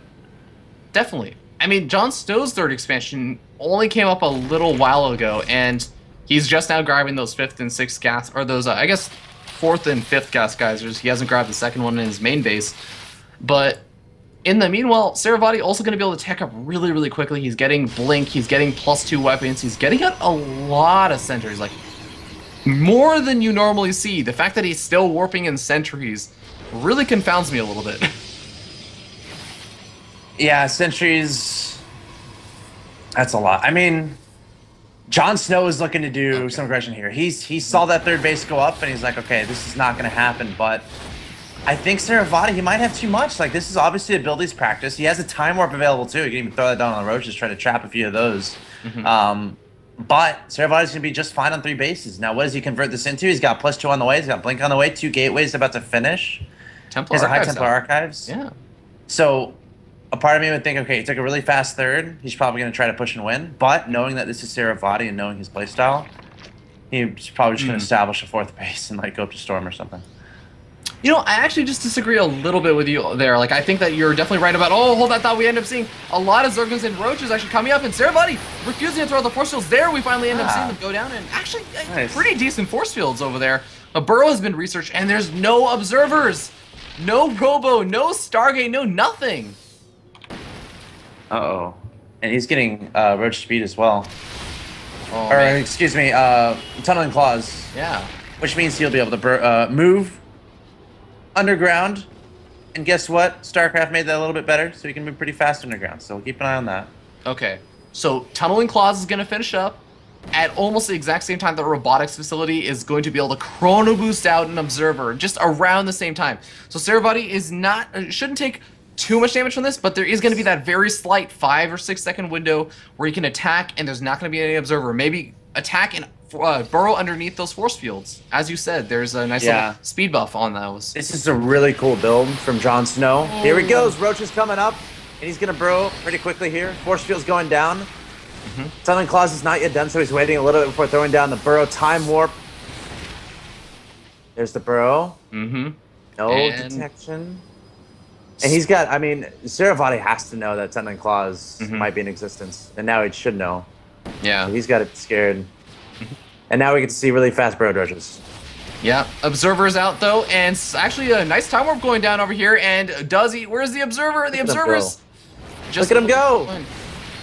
Definitely. I mean, Jon Snow's third expansion only came up a little while ago, and he's just now grabbing those 5th and 6th gas, or those, I guess, 4th and 5th gas geysers. He hasn't grabbed the second one in his main base. But in the meanwhile, Saravati also going to be able to tech up really, really quickly. He's getting Blink, he's getting +2 weapons, he's getting out a lot of sentries, like more than you normally see. The fact that he's still warping in sentries really confounds me a little bit. Yeah, sentries. That's a lot. I mean, Jon Snow is looking to do some aggression here. He saw that third base go up, and he's like, okay, this is not going to happen. But I think Saravati, he might have too much. Like, this is obviously abilities practice. He has a time warp available too. He can even throw that down on the roaches, try to trap a few of those. But Saravati's going to be just fine on 3 bases. Now, what does he convert this into? He's got +2 on the way. He's got Blink on the way. 2 gateways about to finish. Templar He has a high Archives Templar out. Archives. Yeah. So a part of me would think, okay, he took a really fast third. He's probably going to try to push and win. But knowing that this is Saravati and knowing his playstyle, he's probably just going to establish a 4th base and like go up to Storm or something. You know, I actually just disagree a little bit with you there. Like, I think that you're definitely right about, oh, hold that thought. We end up seeing a lot of Zerglings and Roaches actually coming up, and Saravati refusing to throw the force fields there. We finally end up seeing them go down, and actually pretty decent force fields over there. A burrow has been researched, and there's no observers. No Robo, no Stargate, no nothing. Uh-oh. And he's getting Roach speed as well. Oh, or, man. excuse me, Tunneling Claws. Yeah. Which means he'll be able to move underground. And guess what? StarCraft made that a little bit better, so he can move pretty fast underground. So keep an eye on that. Okay. So Tunneling Claws is going to finish up at almost the exact same time that Robotics Facility is going to be able to chrono boost out an Observer just around the same time. So Saravati is not shouldn't take too much damage from this, but there is going to be that very slight 5 or 6 second window where you can attack and there's not going to be any Observer. Maybe attack and burrow underneath those force fields. As you said, there's a nice little speed buff on those. This is a really cool build from Jon Snow. Here he goes. Roach is coming up, and he's going to burrow pretty quickly here. Force field's going down. Tunneling Claws is not yet done, so he's waiting a little bit before throwing down the burrow. Time warp. There's the burrow. No detection. And he's got, I mean, Saravati has to know that Tunneling Claws might be in existence, and now he should know. Yeah. He's got it scared. And now we get to see really fast burrow dodges. Yeah, Observer's out though, and actually a nice time warp going down over here. And does he? Where's the Observer? The Observer's just look at him go.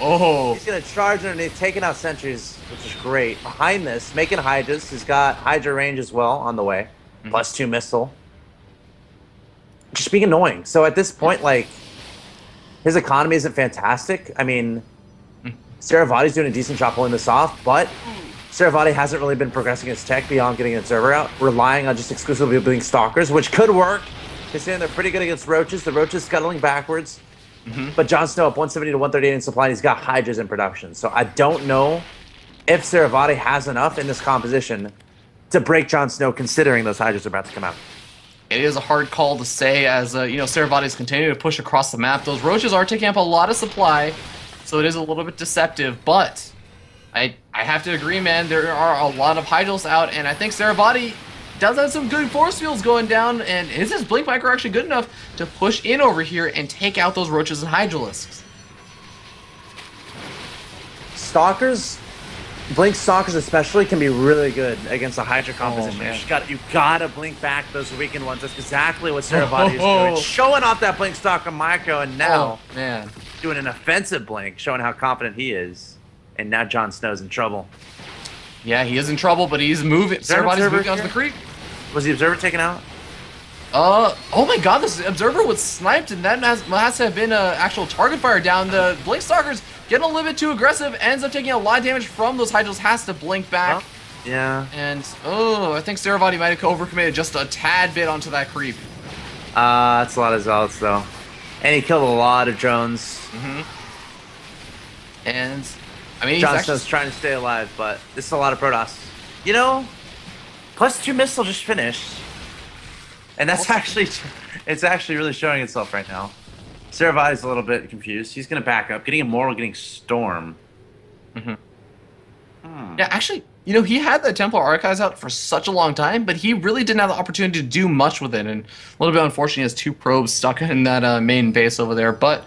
Oh, he's gonna charge underneath, taking out sentries, which is great. Behind this, making Hydras. He's got Hydra range as well on the way, +2 missile. Just being annoying. So at this point, like, his economy isn't fantastic. I mean, Saravati's doing a decent job pulling this off, but Saravati hasn't really been progressing his tech beyond getting an Observer out, relying on just exclusively being Stalkers, which could work, considering they're pretty good against Roaches. The Roaches scuttling backwards. But Jon Snow up 170 to 138 in supply, and he's got Hydras in production. So I don't know if Saravati has enough in this composition to break Jon Snow, considering those Hydras are about to come out. It is a hard call to say as, you know, Saravati's continuing to push across the map. Those Roaches are taking up a lot of supply, so it is a little bit deceptive, but I have to agree, man. There are a lot of Hydras out, and I think Saravati does have some good force fields going down, and is his Blink Micro actually good enough to push in over here and take out those Roaches and Hydralisks? Stalkers Blink Stalkers especially can be really good against a Hydra composition. man. You gotta blink back those weakened ones. That's exactly what Saravati is doing. Showing off that Blink Stalker Micro, and now man, doing an offensive blink, showing how confident he is. And now Jon Snow's in trouble. Yeah, he is in trouble, but he's moving. Saravati's moving onto the creep. Was the Observer taken out? Oh my god, this Observer was sniped, and that has to have been an actual target fire down. The Blink Stalkers getting a little bit too aggressive, ends up taking a lot of damage from those Hydras, has to blink back. Oh, yeah. And, I think Saravati might have overcommitted just a tad bit onto that creep. That's a lot of Zealots, though. And he killed a lot of drones. And, I mean, Jon Snow's trying to stay alive, but this is a lot of Protoss. You know, +2 missile just finished. And that's it's actually really showing itself right now. Saravati's a little bit confused. He's going to back up, getting Immortal, getting Storm. Yeah, actually, he had the Templar Archives out for such a long time, but he really didn't have the opportunity to do much with it. And a little bit unfortunate, he has 2 probes stuck in that main base over there. But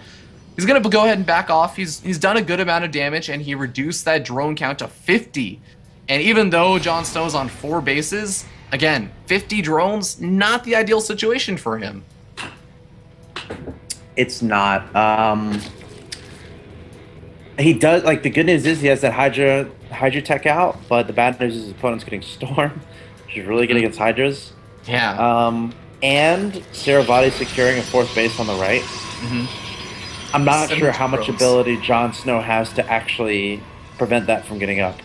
he's going to go ahead and back off. He's done a good amount of damage, and he reduced that drone count to 50. And even though Jon Snow's on 4 bases, again, 50 drones, not the ideal situation for him. It's not. He does, like, the good news is he has that Hydra tech out, but the bad news is his opponent's getting Storm, which is really good against Hydras. Yeah. And Saravati securing a 4th base on the right. I'm not sure how much ability Jon Snow has to actually prevent that from getting up.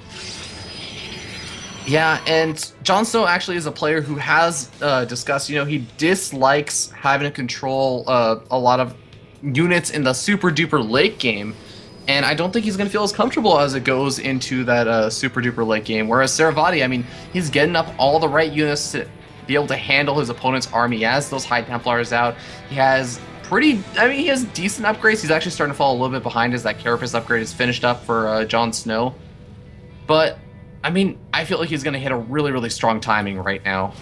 Yeah, and Jon Snow actually is a player who has discussed, he dislikes having to control a lot of units in the super duper late game, and I don't think he's going to feel as comfortable as it goes into that super duper late game. Whereas Saravati, I mean, he's getting up all the right units to be able to handle his opponent's army. He has those High Templars out. He has he has decent upgrades. He's actually starting to fall a little bit behind as that Carapace upgrade is finished up for Jon Snow. But I mean, I feel like he's going to hit a really, really strong timing right now.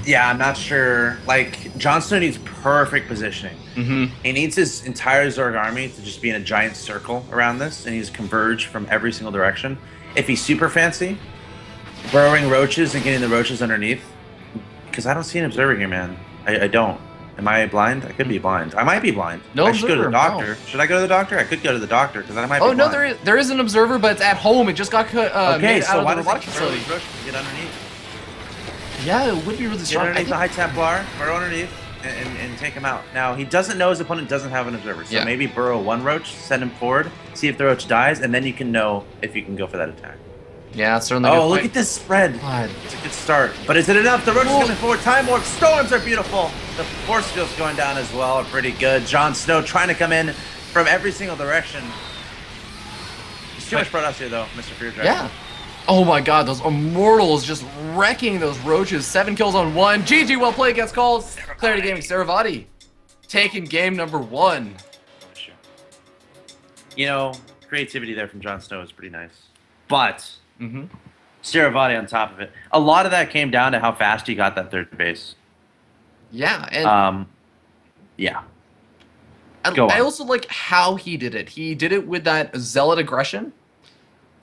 Yeah, I'm not sure. Like, Jon Snow needs perfect positioning. He needs his entire Zerg army to just be in a giant circle around this, and he's converge from every single direction. If he's super fancy, burrowing roaches and getting the roaches underneath, because I don't see an Observer here, man. I don't. Am I blind? I could be blind. I might be blind. No, I should go to the doctor. No. Should I go to the doctor? I could go to the doctor because I might be blind. Oh, no, there is an Observer, but it's at home. It just got made so out why of the robotic facility. Get underneath. Yeah, it would be really strong. Get underneath the High Templar, burrow underneath, and take him out. Now, he doesn't know his opponent doesn't have an Observer, so maybe burrow 1 roach, send him forward, see if the roach dies, and then you can know if you can go for that attack. Yeah, it's certainly. Oh, look at this spread. God. It's a good start. But is it enough? The roach is coming forward. Time warp. Storms are beautiful. The force fields going down as well are pretty good. Jon Snow trying to come in from every single direction. There's too much Protoss here, though, Mr. Fear Dragon. Yeah. Oh my god, those Immortals just wrecking those roaches. 7 kills on 1. GG, well played, gets called. Clarity Gaming, Saravati taking game number 1. You know, creativity there from Jon Snow is pretty nice. But Saravati on top of it. A lot of that came down to how fast he got that 3rd base. Yeah, and yeah. I also like how he did it. He did it with that zealot aggression,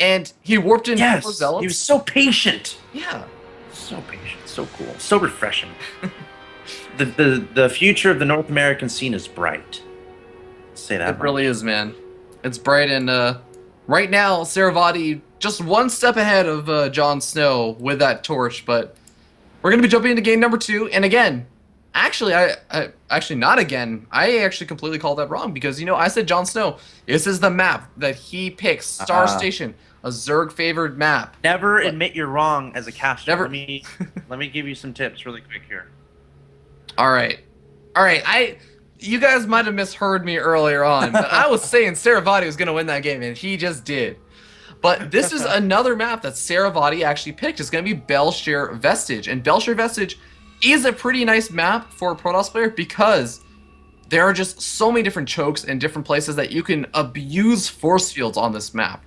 and he warped in for zealots. He was so patient. Yeah, so patient, so cool, so refreshing. the future of the North American scene is bright. Let's say that. It really is, man. It's bright, and right now Saravati just 1 step ahead of Jon Snow with that torch. But we're gonna be jumping into game number 2, and again. Actually, I actually not again. I actually completely called that wrong because I said Jon Snow. This is the map that he picks. Star Station, a Zerg favored map. Never admit you're wrong as a caster. Never. Let me give you some tips really quick here. All right. You guys might have misheard me earlier on, but I was saying Saravati was going to win that game, and he just did. But this is another map that Saravati actually picked. It's going to be Belshire Vestige, and Belshire Vestige is a pretty nice map for a Protoss player because there are just so many different chokes and different places that you can abuse force fields on this map.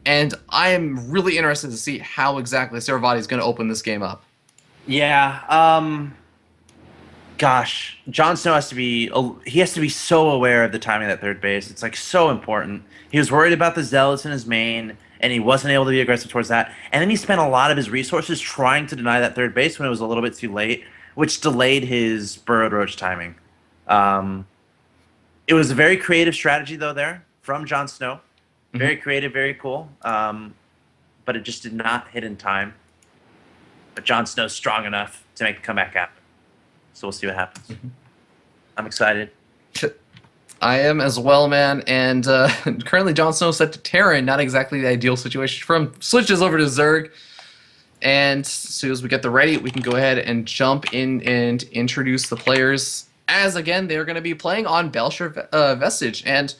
And I am really interested to see how exactly Saravati is going to open this game up. Yeah, Gosh, Jon Snow has to be so aware of the timing of that third base. It's like so important. He was worried about the zealots in his main, and he wasn't able to be aggressive towards that. And then he spent a lot of his resources trying to deny that third base when it was a little bit too late, which delayed his Burrowed Roach timing. It was a very creative strategy though there from Jon Snow. Very creative, very cool. But it just did not hit in time. But Jon Snow's strong enough to make the comeback happen. So we'll see what happens. I'm excited. I am as well, man. And currently Jon Snow set to Terran, not exactly the ideal situation for him. Switches over to Zerg. And as soon as we get the ready, we can go ahead and jump in and introduce the players. As, again, they're going to be playing on Belshire Vestige. And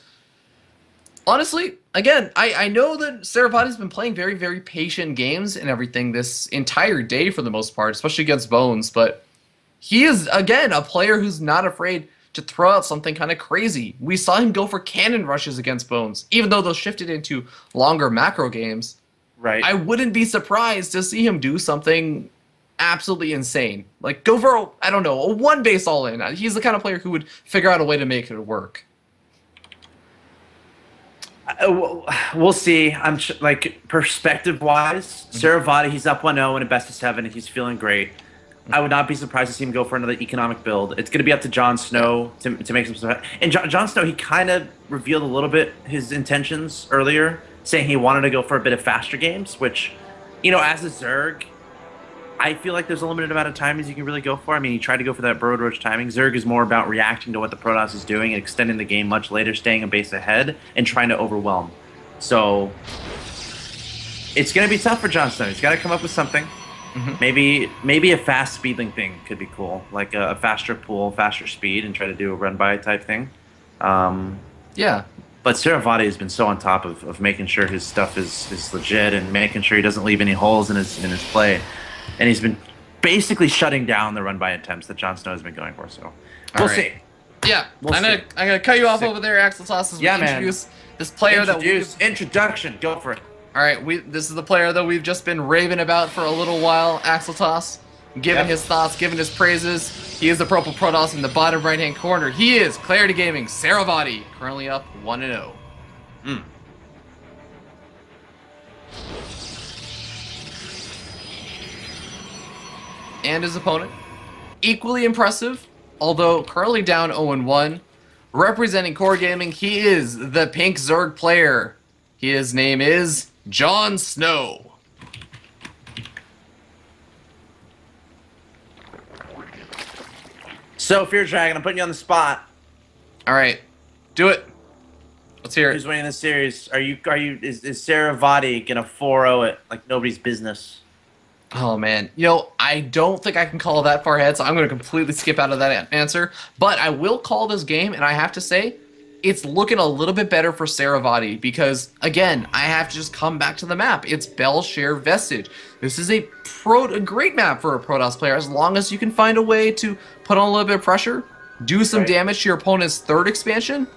honestly, again, I know that Saravati's been playing very, very patient games and everything this entire day for the most part, especially against Bones. But he is, again, a player who's not afraid to throw out something kind of crazy. We saw him go for cannon rushes against Bones, even though those shifted into longer macro games. Right. I wouldn't be surprised to see him do something absolutely insane. Like, go for, I don't know, a one base all-in. He's the kind of player who would figure out a way to make it work. We'll see. Like, perspective-wise, Saravati, he's up 1-0 in a best-of-7, and he's feeling great. I would not be surprised to see him go for another economic build. It's going to be up to Jon Snow to make some stuff. And Jon Snow, he kind of revealed a little bit his intentions earlier, saying he wanted to go for a bit of faster games, which, you know, as a Zerg, I feel like there's a limited amount of timings you can really go for. I mean, he tried to go for that Burrowed Roach timing. Zerg is more about reacting to what the Protoss is doing and extending the game much later, staying a base ahead, and trying to overwhelm. So it's going to be tough for Jon Snow. He's got to come up with something. Maybe a fast speedling thing could be cool, like a faster pull, faster speed, and try to do a run by type thing. Yeah. But Saravati has been so on top of making sure his stuff is legit and making sure he doesn't leave any holes in his play, and he's been basically shutting down the run by attempts that Jon Snow has been going for. So we'll see. Yeah, I'm gonna cut you off over there, Axel Toss, as we introduce this player introduction. Go for it. All right, this is the player that we've just been raving about for a little while, Axel Toss, giving his thoughts, giving his praises. He is the purple Protoss in the bottom right-hand corner. He is Clarity Gaming Saravati, currently up 1-0. And his opponent, equally impressive, although currently down 0-1. Representing Core Gaming, he is the pink Zerg player. His name is Jon Snow. So, Fear Dragon, I'm putting you on the spot. All right, do it. Let's hear it. Who's winning this series? Is Saravati gonna 4-0 it like nobody's business? Oh man, you know, I don't think I can call that far ahead, so I'm gonna completely skip out of that answer. But I will call this game, and I have to say, it's looking a little bit better for Saravati because, again, I have to just come back to the map. It's Belshire Vestige. This is a great map for a Protoss player as long as you can find a way to put on a little bit of pressure, do some damage to your opponent's third expansion,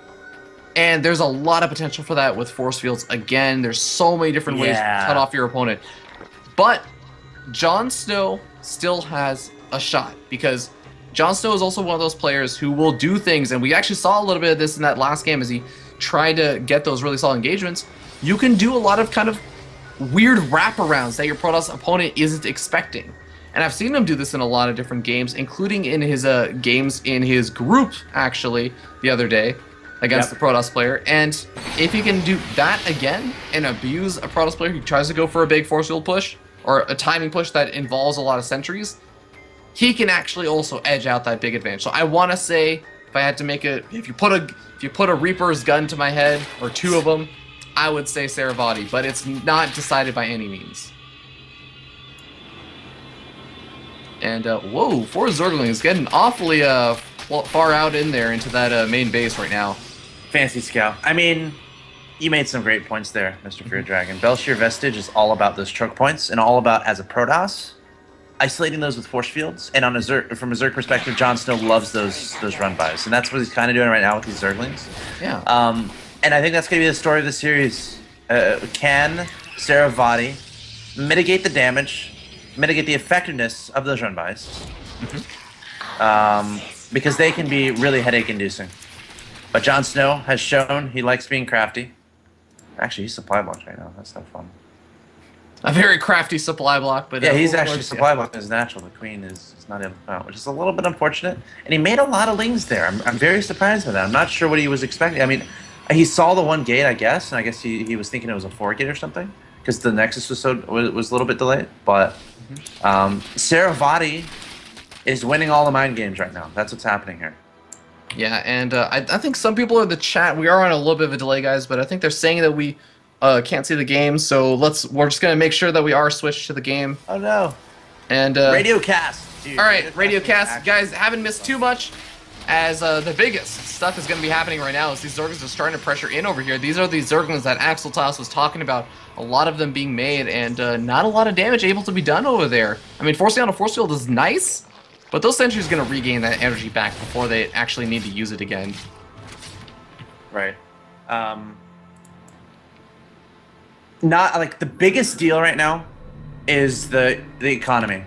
and there's a lot of potential for that with force fields. Again, there's so many different ways to cut off your opponent. But Jon Snow still has a shot because Jon Snow is also one of those players who will do things, and we actually saw a little bit of this in that last game as he tried to get those really solid engagements. You can do a lot of kind of weird wraparounds that your Protoss opponent isn't expecting. And I've seen him do this in a lot of different games, including in his games in his group, actually, the other day against the Protoss player. And if he can do that again and abuse a Protoss player who tries to go for a big force field push or a timing push that involves a lot of sentries, he can actually also edge out that big advantage. So I want to say, if I had to make it, if you put a Reaper's gun to my head, or two of them, I would say Saravati, but it's not decided by any means. And whoa, 4 Zerglings getting awfully far out in there into that main base right now. Fancy Scout. I mean, you made some great points there, Mr. Fear Dragon. Belshire Vestige is all about those choke points and all about, as a Protoss, isolating those with force fields. And on a from a Zerg perspective, Jon Snow loves those run bys, and that's what he's kind of doing right now with these Zerglings. Yeah. And I think that's going to be the story of the series. Can Saravati mitigate the damage, mitigate the effectiveness of those run bys, because they can be really headache-inducing. But Jon Snow has shown he likes being crafty. Actually, he's supply blocked right now. That's not fun. A very crafty supply block, but yeah, he's actually supply blocked as natural. The queen is not able to come out, which is a little bit unfortunate. And he made a lot of lings there. I'm very surprised by that. I'm not sure what he was expecting. I mean, he saw the 1 gate, I guess, and I guess he was thinking it was a 4 gate or something because the Nexus was a little bit delayed. But Saravati is winning all the mind games right now. That's what's happening here. Yeah, and I think some people in the chat, we are on a little bit of a delay, guys, but I think they're saying that we can't see the game, so we're just gonna make sure that we are switched to the game. Oh no! And Radio cast. Dude, all right, radio cast, guys, haven't missed too much. As the biggest stuff is going to be happening right now is these Zerglings are starting to pressure in over here. These are the Zerglings that Axel Tiles was talking about. A lot of them being made and not a lot of damage able to be done over there. I mean, forcing on a force field is nice, but those sentries are going to regain that energy back before they actually need to use it again. Right. Not like the biggest deal right now is the economy.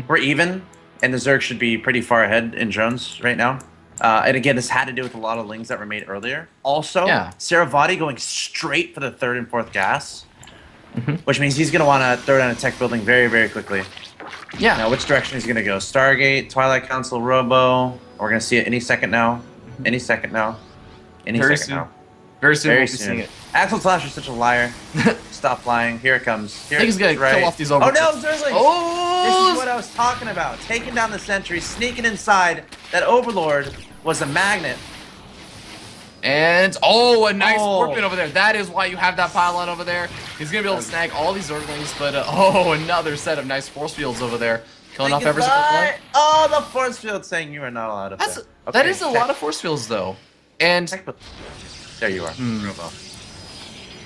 We're even. And the Zerg should be pretty far ahead in drones right now. And again, this had to do with a lot of lings that were made earlier. Also, Saravati going straight for the 3rd and 4th gas, which means he's going to want to throw down a tech building very, very quickly. Yeah. Now, which direction he's going to go? Stargate, Twilight Council, Robo. We're going to see it any second now. Any second now. Any Very second soon. now. Very soon Very we'll be soon. seeing it. Axel Slash is such a liar. Stop lying. Here it comes. Here I think he's going to kill off these over. Oh no, Zerglings! Oh! This is what I was talking about. Taking down the sentry, sneaking inside. That Overlord was a magnet. And, a nice Scorpion over there. That is why you have that pylon over there. He's going to be able to snag all these Zerglings, but, another set of nice force fields over there. Killing off every single one. Oh, the force field saying you are not allowed to That is a lot of force fields, though. And... There you are. Robo.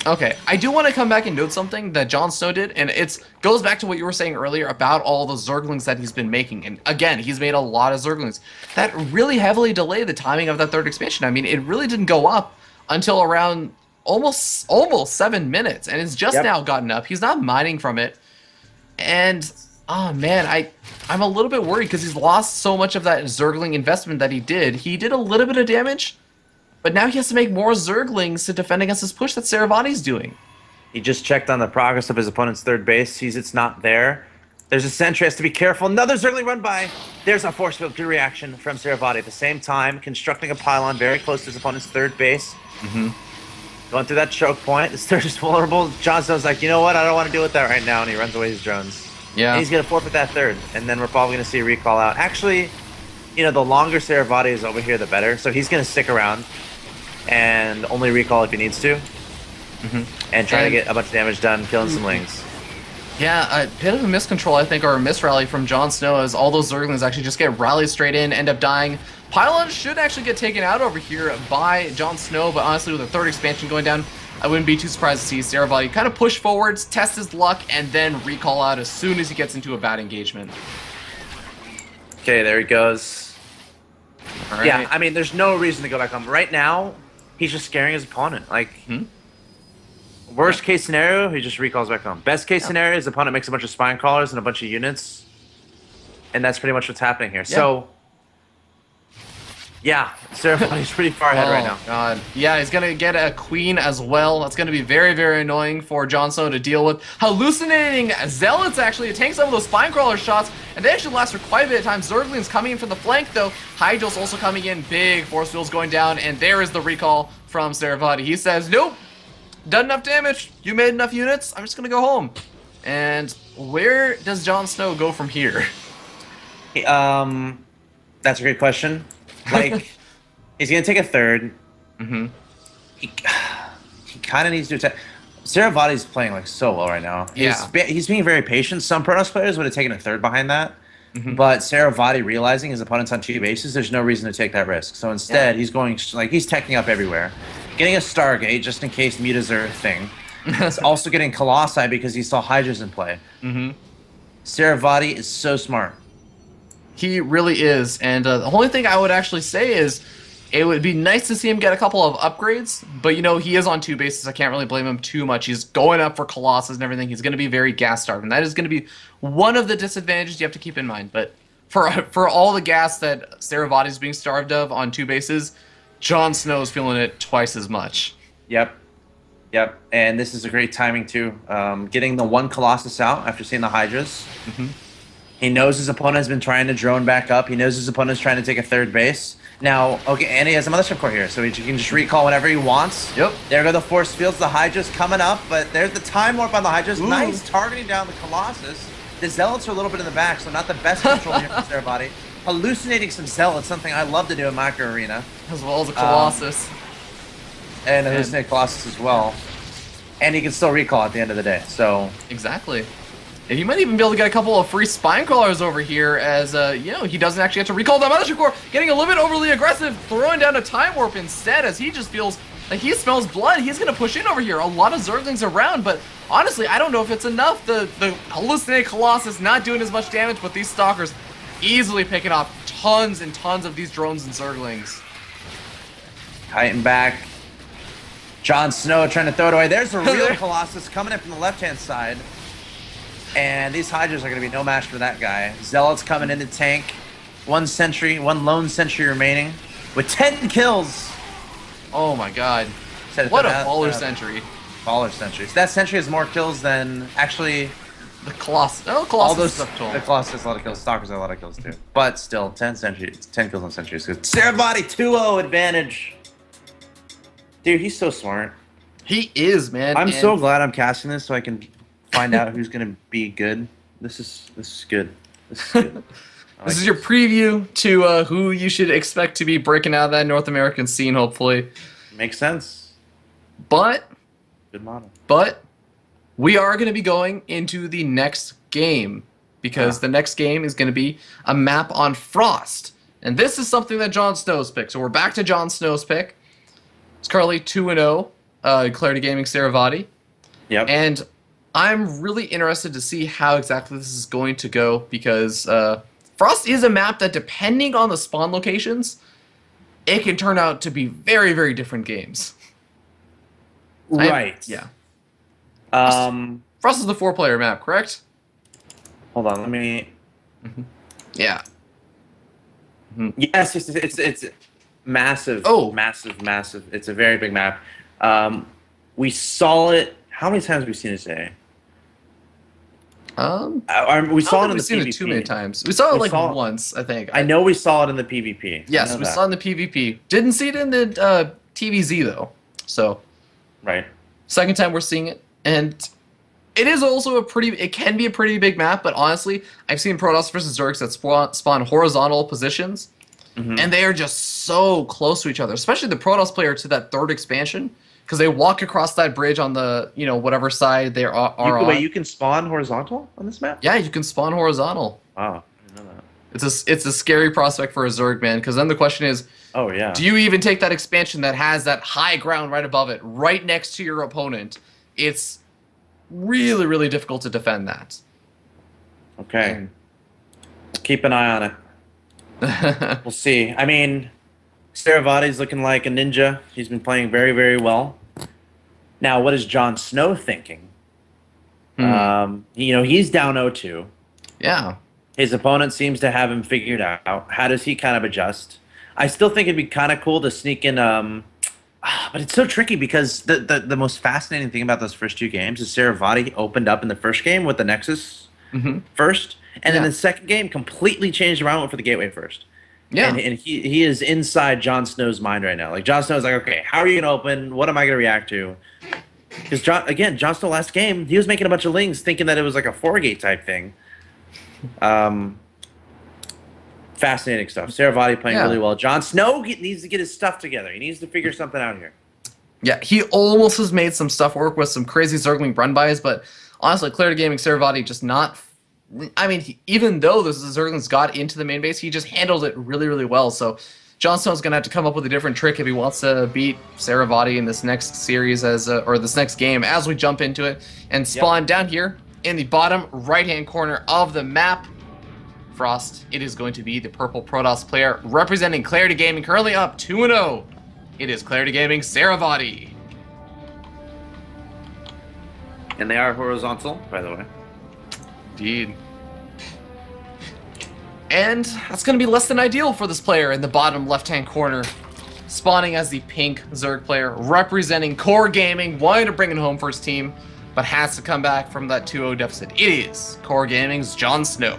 Okay, I do want to come back and note something that Jon Snow did, and it goes back to what you were saying earlier about all the Zerglings that he's been making. And again, he's made a lot of Zerglings that really heavily delay the timing of that 3rd expansion. I mean, it really didn't go up until around almost 7 minutes, and it's just now gotten up. He's not mining from it, and oh man, I'm a little bit worried because he's lost so much of that Zergling investment that he did. He did a little bit of damage. But now he has to make more Zerglings to defend against this push that Saravati's doing. He just checked on the progress of his opponent's 3rd base, sees it's not there. There's a sentry, has to be careful. Another Zergling run by. There's a force field. Good reaction from Saravati. At the same time, constructing a pylon very close to his opponent's 3rd base. Going through that choke point. His 3rd is vulnerable. Jon Snow's like, you know what? I don't want to deal with that right now. And he runs away his drones. Yeah. And he's going to forfeit that 3rd. And then we're probably going to see a recall out. Actually, the longer Saravati is over here, the better. So he's going to stick around and only recall if he needs to, and try to get a bunch of damage done, killing some lings. Yeah, a bit of a miscontrol, I think, or a misrally from Jon Snow as all those Zerglings actually just get rallied straight in, end up dying. Pylon should actually get taken out over here by Jon Snow, but honestly, with the 3rd expansion going down, I wouldn't be too surprised to see Saravati kind of push forwards, test his luck, and then recall out as soon as he gets into a bad engagement. Okay, there he goes. All right. Yeah, I mean, there's no reason to go back home. Right now, he's just scaring his opponent. Like, worst case scenario, he just recalls back home. Best case scenario, his opponent makes a bunch of spine crawlers and a bunch of units. And that's pretty much what's happening here. So, yeah, Saravati's pretty far ahead right now. God. Yeah, he's going to get a queen as well. That's going to be very, very annoying for Jon Snow to deal with. Hallucinating Zealots actually tank some of those spine crawler shots, and they actually last for quite a bit of time. Zerglings coming in from the flank, though. Hydral's also coming in. Big force fields going down, and there is the recall from Saravati. He says, nope, done enough damage. You made enough units. I'm just going to go home. And where does Jon Snow go from here? That's a great question. Like, he's going to take a 3rd. He kind of needs to attack. Saravati's playing like so well right now. He's being very patient. Some Protoss players would have taken a 3rd behind that. But Saravati realizing his opponent's on 2 bases, there's no reason to take that risk. So instead, he's going, like, he's teching up everywhere. Getting a Stargate just in case mutas are a thing. He's also getting Colossi because he saw Hydras in play. Saravati is so smart. He really is, and the only thing I would actually say is it would be nice to see him get a couple of upgrades, but he is on 2 bases. I can't really blame him too much. He's going up for Colossus and everything. He's going to be very gas starved, and that is going to be one of the disadvantages you have to keep in mind. But for all the gas that Saravati's being starved of on 2 bases, Jon Snow's feeling it twice as much. Yep. Yep. And this is a great timing, too. Getting the 1 Colossus out after seeing the Hydras. He knows his opponent has been trying to drone back up. He knows his opponent is trying to take a 3rd base. Now, okay, and he has a Mothership Core here, so he can just recall whenever he wants. Yep. There go the Force Fields. The Hydras coming up, but there's the Time Warp on the Hydras. Ooh. Nice targeting down the Colossus. The Zealots are a little bit in the back, so not the best control here from Saravati. Hallucinating some Zealots, something I love to do in Micro Arena. As well as a Colossus. And hallucinate Colossus as well. And he can still recall at the end of the day, so... Exactly. And you might even be able to get a couple of free Spine Crawlers over here as, you know, he doesn't actually have to recall that Mothership Core, getting a little bit overly aggressive, throwing down a Time Warp instead as he just feels like he smells blood. He's going to push in over here. A lot of Zerglings around, but honestly, I don't know if it's enough. The Hallucinated Colossus not doing as much damage, but these Stalkers easily picking off tons and tons of these drones and Zerglings. Titan back. Jon Snow trying to throw it away. There's the real Colossus coming in from the left-hand side. And these Hydras are going to be no match for that guy. Zealots coming in to tank. 1 sentry, 1 lone sentry remaining. With 10 kills. Oh my god. What a baller sentry. Baller sentry. So that sentry has more kills than actually... The Colossus. Oh, Colossus. All those, the Colossus has a lot of kills. Stalkers have a lot of kills too. But still, 10 kills on sentry is good. Saravati 2-0 advantage. Dude, he's so smart. He is, man. I'm so glad I'm casting this so I can find out who's gonna be good. This is good. This is good. This is your preview to who you should expect to be breaking out of that North American scene, hopefully. Makes sense. But good model. But we are going to be going into the next game because the next game is going to be a map on Frost. And this is something that Jon Snow's picked. So we're back to Jon Snow's pick. It's currently 2-0, Clarity Gaming Saravati. Yep. And I'm really interested to see how exactly this is going to go because Frost is a map that, depending on the spawn locations, it can turn out to be very, very different games. Right. Yeah. Frost is the 4-player map, correct? Hold on, let me... Yeah. Yes, it's massive. Oh. Massive. It's a very big map. We saw it... How many times have we seen it today? We saw it in the PvP. We've seen it too many times. We saw it once, I think. I know we saw it in the PvP. Yes, we saw it in the PvP. Didn't see it in the TVZ, though. So... Right. Second time we're seeing it. And it is also it can be a pretty big map, but honestly, I've seen Protoss versus Zergs that spawn horizontal positions, and they are just so close to each other, especially the Protoss player to that 3rd expansion, because they walk across that bridge on the, whatever side they are on. Wait, you can spawn horizontal on this map? Yeah, you can spawn horizontal. Wow, I didn't know that. It's a scary prospect for a Zerg, man, because then the question is, oh yeah, do you even take that expansion that has that high ground right above it, right next to your opponent? It's really, really difficult to defend that. Okay. Keep an eye on it. We'll see. I mean, Saravati's looking like a ninja. He's been playing very, very well. Now, what is Jon Snow thinking? He's down 0-2. Yeah. His opponent seems to have him figured out. How does he kind of adjust? I still think it'd be kind of cool to sneak in... but it's so tricky because the most fascinating thing about those first 2 games is Saravati opened up in the first game with the Nexus first, and then the second game completely changed around, went for the Gateway first. Yeah. And he is inside Jon Snow's mind right now. Like, Jon Snow's like, okay, how are you going to open? What am I going to react to? Because, Jon Snow last game, he was making a bunch of lings thinking that it was like a 4-gate type thing. Fascinating stuff. Saravati playing really well. Jon Snow needs to get his stuff together. He needs to figure something out here. Yeah, he almost has made some stuff work with some crazy Zergling run buys, but honestly, Clarity Gaming Saravati just not... I mean, even though the Zerglings got into the main base, he just handled it really, really well. So Jon Snow's going to have to come up with a different trick if he wants to beat Saravati in this next series or this next game as we jump into it and spawn down here in the bottom right-hand corner of the map. Frost, it is going to be the purple Protoss player representing Clarity Gaming, currently up 2-0. It is Clarity Gaming Saravati. And they are horizontal, by the way. Indeed. And that's going to be less than ideal for this player in the bottom left-hand corner. Spawning as the pink Zerg player, representing Core Gaming, wanting to bring it home for his team, but has to come back from that 2-0 deficit. It is Core Gaming's Jon Snow.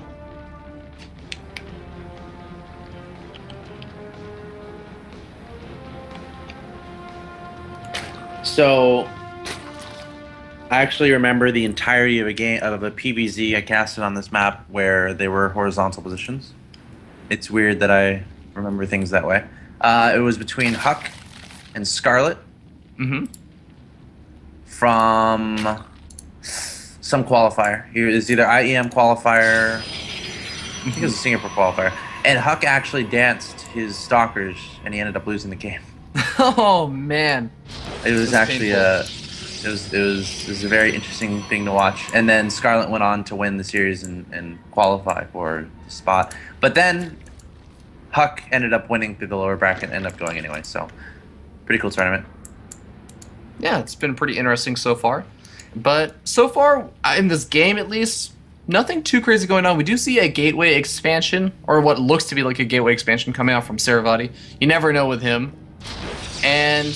So, I actually remember the entirety of a game of a PvZ I casted on this map where they were horizontal positions. It's weird that I remember things that way. It was between Huck and Scarlet. From some qualifier. It was either IEM qualifier, I think it was a Singapore qualifier. And Huck actually danced his stalkers, and he ended up losing the game. Oh man, it was actually it was a very interesting thing to watch. And then Scarlet went on to win the series and qualify for the spot. But then Huck ended up winning through the lower bracket and ended up going anyway. So pretty cool tournament. Yeah, it's been pretty interesting so far. But so far, in this game at least, nothing too crazy going on. We do see a gateway expansion, or what looks to be like a gateway expansion coming out from Saravati. You never know with him. And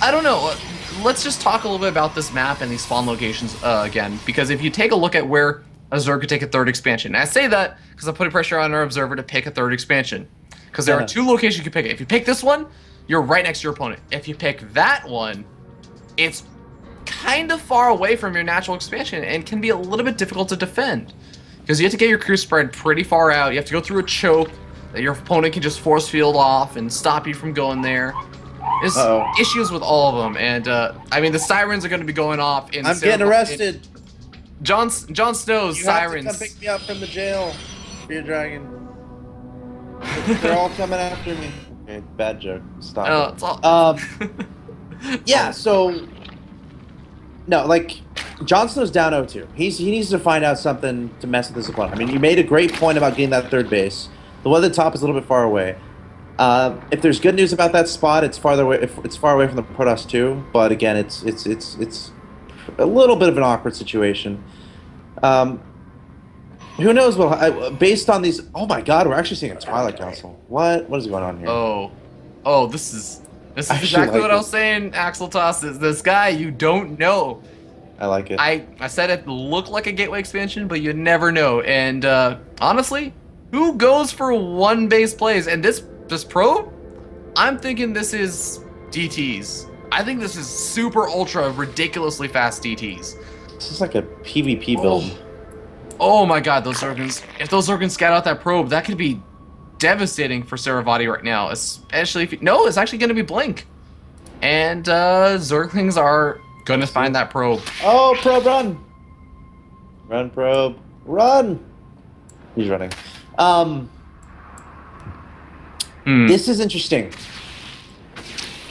I don't know. Let's just talk a little bit about this map and these spawn locations again. Because if you take a look at where a Zerg could take a third expansion. And I say that because I'm putting pressure on our observer to pick a third expansion. Because there are two locations you can pick. If you pick this one, you're right next to your opponent. If you pick that one, it's kind of far away from your natural expansion and can be a little bit difficult to defend. Because you have to get your crew spread pretty far out. You have to go through a choke that your opponent can just force field off and stop you from going there. There's issues with all of them. And, I mean, the sirens are going to be going off in... I'm getting arrested. Jon Snow's sirens. You have to come pick me up from the jail, Fear Dragon. They're all coming after me. Okay, bad joke. Stop. It's all... yeah, so... No, like, Jon Snow's down 0-2. He needs to find out something to mess with his opponent. I mean, you made a great point about getting that third base. The one at the top is a little bit far away. If there's good news about that spot, it's farther away. It's far away from the Protoss too. But again, it's a little bit of an awkward situation. Who knows what? Based on these, oh my God, we're actually seeing a Twilight Council. What is going on here? Oh, this is exactly what I was saying, Axel Toss. Is this guy you don't know? I like it. I said it looked like a gateway expansion, but you never know. And honestly, who goes for one base plays? And this pro, I'm thinking this is DTs. I think this is super ultra ridiculously fast DTs. This is like a PvP build. Oh my God, those Zergans. If those Zergans scout out that probe, that could be devastating for Saravati right now. Especially if no, it's actually going to be Blink. And Zerglings are going to find that probe. Oh, probe, run! Run, probe. Run! He's running. This is interesting.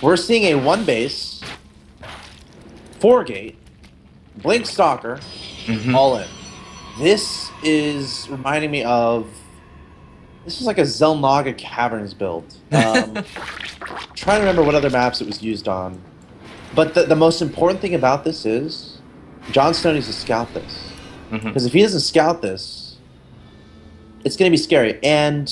We're seeing a 1 base, 4 gate, Blink Stalker, all in. This is reminding me of... This is like a Zelnaga Caverns build. Trying to remember what other maps it was used on. But the most important thing about this is Jon Snow needs to scout this. Because if he doesn't scout this, it's going to be scary. And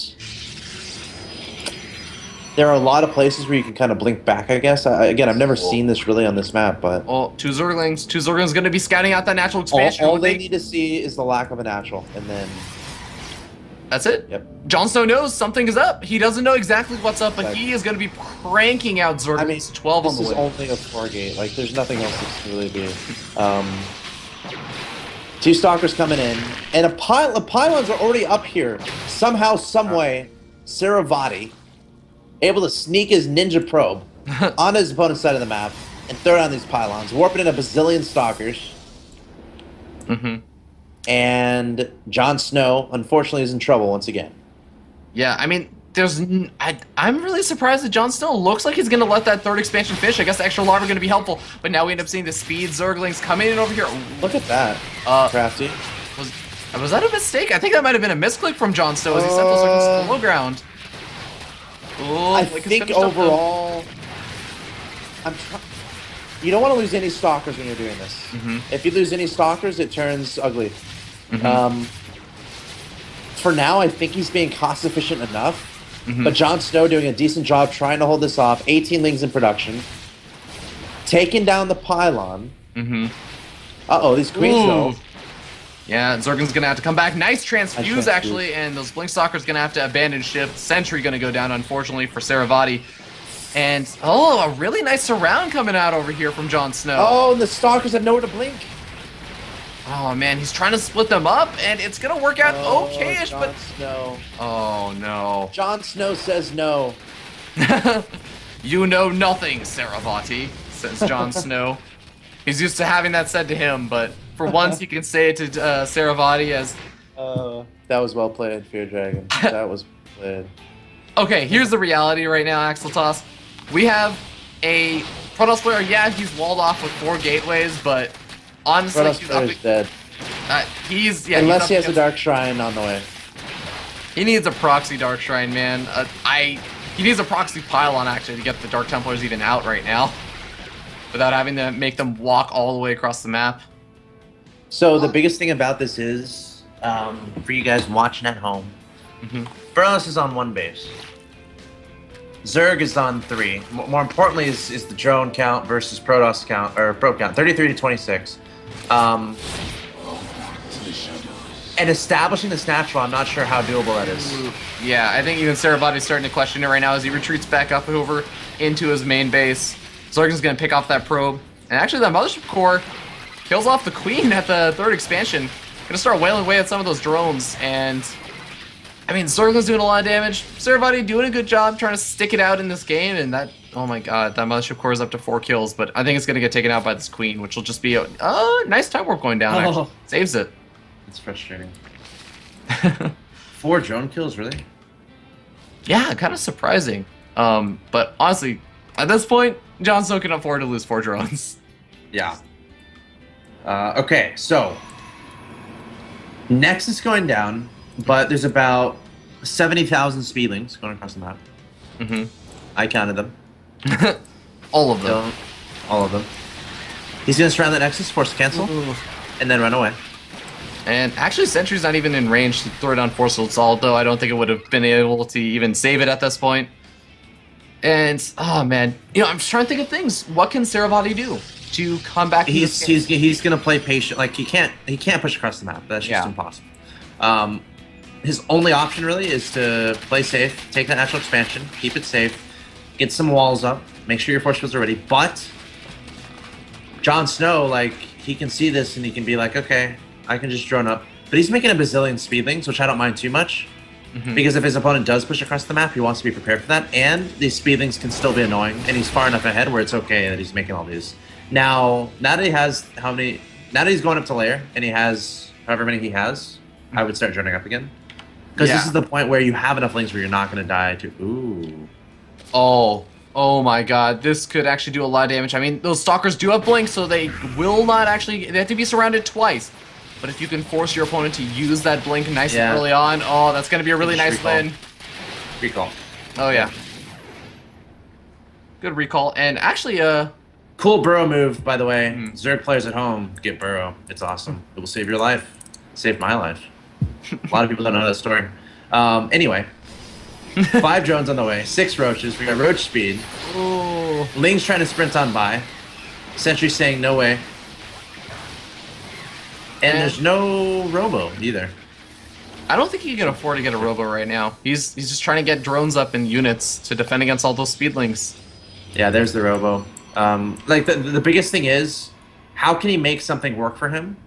there are a lot of places where you can kind of blink back, I guess. Again, I've never seen this really on this map, but... Well, two Zerglings going to be scouting out that natural expansion. All they need to see is the lack of a natural, and then... That's it? Yep. Jon Snow knows something is up. He doesn't know exactly what's up, but he is going to be cranking out Zerglings. I mean, 12 on the way. This is only a 4 gate. Like, there's nothing else that can really be. 2 Stalkers coming in, and the pylons are already up here. Somehow, someway, Saravati able to sneak his ninja probe on his opponent's side of the map and throw down these pylons, warping in a bazillion Stalkers. And Jon Snow, unfortunately, is in trouble once again. Yeah, I mean, I'm really surprised that Jon Snow looks like he's going to let that third expansion fish. I guess the extra larva are going to be helpful, but now we end up seeing the speed Zerglings coming in over here. Look at that, Crafty. Was that a mistake? I think that might have been a misclick from Jon Snow as he sent those Zerglings to the low ground. I think overall, you don't want to lose any Stalkers when you're doing this. If you lose any Stalkers, it turns ugly. for now, I think he's being cost efficient enough. But Jon Snow doing a decent job trying to hold this off. 18 lings in production. Taking down the pylon. Uh-oh, these queens, though. Yeah, Zergen's going to have to come back. Nice transfuse, actually, and those Blink Stalkers going to have to abandon ship. Sentry going to go down, unfortunately, for Saravati. And, a really nice surround coming out over here from Jon Snow. Oh, and the Stalkers have nowhere to blink. Oh, man, he's trying to split them up, and it's going to work out okay-ish, Jon but... Snow. Oh, no. Jon Snow says no. You know nothing, Saravati, says Jon Snow. He's used to having that said to him, but for once he can say it to Saravati as... That was well played, Fear Dragon. That was played. Okay, here's the reality right now, Axel Toss. We have a Protoss player, yeah, he's walled off with 4 gateways, but honestly... Protoss player's dead. Unless he has a Dark Shrine on the way. He needs a proxy Dark Shrine, man. He needs a proxy pylon, actually, to get the Dark Templars even out right now. Without having to make them walk all the way across the map. So the biggest thing about this is, for you guys watching at home, Burles is on 1 base. Zerg is on 3. More importantly is the drone count versus Protoss count, or Pro count, 33 to 26. And establishing this natural, I'm not sure how doable that is. Yeah, I think even Saravati's starting to question it right now as he retreats back up over into his main base. Zergen's going to pick off that probe. And actually, that Mothership Core kills off the Queen at the 3rd expansion. Going to start wailing away at some of those drones. And, I mean, Zergen's doing a lot of damage. Saravati doing a good job trying to stick it out in this game. And that, oh my god, that Mothership Core is up to 4 kills. But I think it's going to get taken out by this Queen, which will just be a nice time warp going down, actually. Saves it. It's frustrating. 4 drone kills, really? Yeah, kind of surprising. But honestly, at this point, Jon Snow can afford to lose 4 drones. Yeah. Okay, so Nexus going down, but there's about 70,000 speedlings going across the map. I counted them. All of them. All of them. He's gonna surround that Nexus, force cancel, and then run away. And actually, Sentry's not even in range to throw down Force Assault, though I don't think it would have been able to even save it at this point. And, oh man, I'm just trying to think of things. What can Saravati do to come back? He's gonna play patient. Like he can't push across the map. That's just impossible. His only option really is to play safe, take that natural expansion, keep it safe, get some walls up, make sure your force fields are ready. But Jon Snow, like, he can see this and he can be like, okay, I can just drone up. But he's making a bazillion speedlings, which I don't mind too much. Because if his opponent does push across the map, he wants to be prepared for that. And these speedlings can still be annoying, and he's far enough ahead where it's okay that he's making all these. Now that he has now that he's going up to layer, and he has however many he has, I would start droning up again. Because this is the point where you have enough lings where you're not going to die to... Ooh. Oh my god, this could actually do a lot of damage. I mean, those Stalkers do have Blink, so they will not actually... They have to be surrounded twice. But if you can force your opponent to use that Blink nice and early on, that's going to be a really nice win. Recall. Oh, yeah. Good recall. And actually, cool burrow move, by the way. Zerg players at home, get burrow. It's awesome. It will save your life. Save my life. A lot of people don't know that story. Anyway. 5 drones on the way. 6 roaches. We got roach speed. Ooh. Ling's trying to sprint on by. Sentry saying no way. And there's no robo either. I don't think he can afford to get a robo right now. He's just trying to get drones up in units to defend against all those speedlings. Yeah, there's the robo. Like the biggest thing is, how can he make something work for him?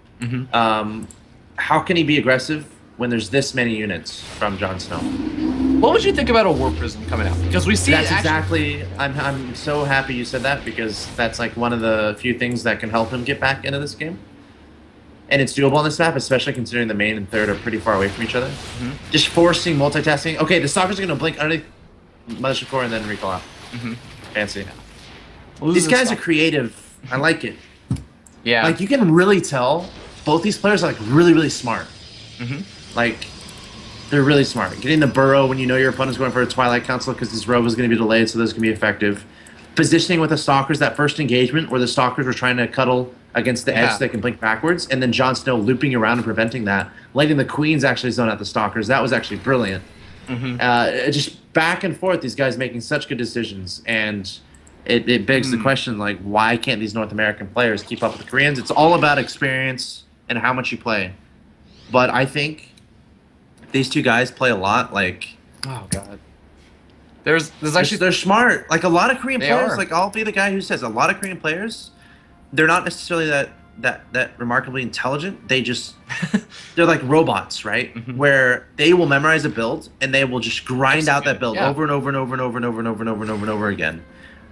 How can he be aggressive when there's this many units from Jon Snow? What would you think about a War Prism coming out? Because we see that's exactly. I'm so happy you said that, because that's like one of the few things that can help him get back into this game. And it's doable on this map, especially considering the main and third are pretty far away from each other. Just forcing multitasking. Okay, the Stalkers are going to blink underneath Mothership Core and then recall out. Fancy. These guys are creative. I like it. Yeah. Like, you can really tell both these players are, like, really, really smart. Like, they're really smart. Getting the burrow when you know your opponent's going for a Twilight Council because this robe is going to be delayed, so those can be effective. Positioning with the Stalkers, that first engagement where the Stalkers were trying to cuddle against the edge so they can blink backwards, and then Jon Snow looping around and preventing that, letting the queens actually zone out the stalkers. That was actually brilliant. Just back and forth, these guys making such good decisions, and it begs the question, like, why can't these North American players keep up with the Koreans? It's all about experience and how much you play. But I think these two guys play a lot. Like, oh god, there's actually they're smart. Like a lot of Korean players. Are. Like I'll be the guy who says a lot of Korean players, they're not necessarily that remarkably intelligent. They just they're like robots, right? Where they will memorize a build and they will just grind out that build over and over and over and over and over and over and over and over and over again.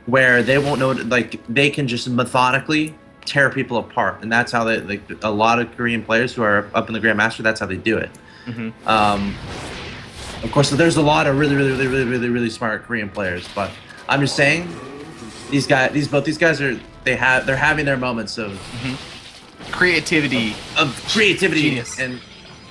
Where they won't know, like they can just methodically tear people apart, and that's how they, like a lot of Korean players who are up in the Grandmaster, that's how they do it. Of course, there's a lot of really smart Korean players, but I'm just saying, both these guys are they're having their moments of creativity, genius, and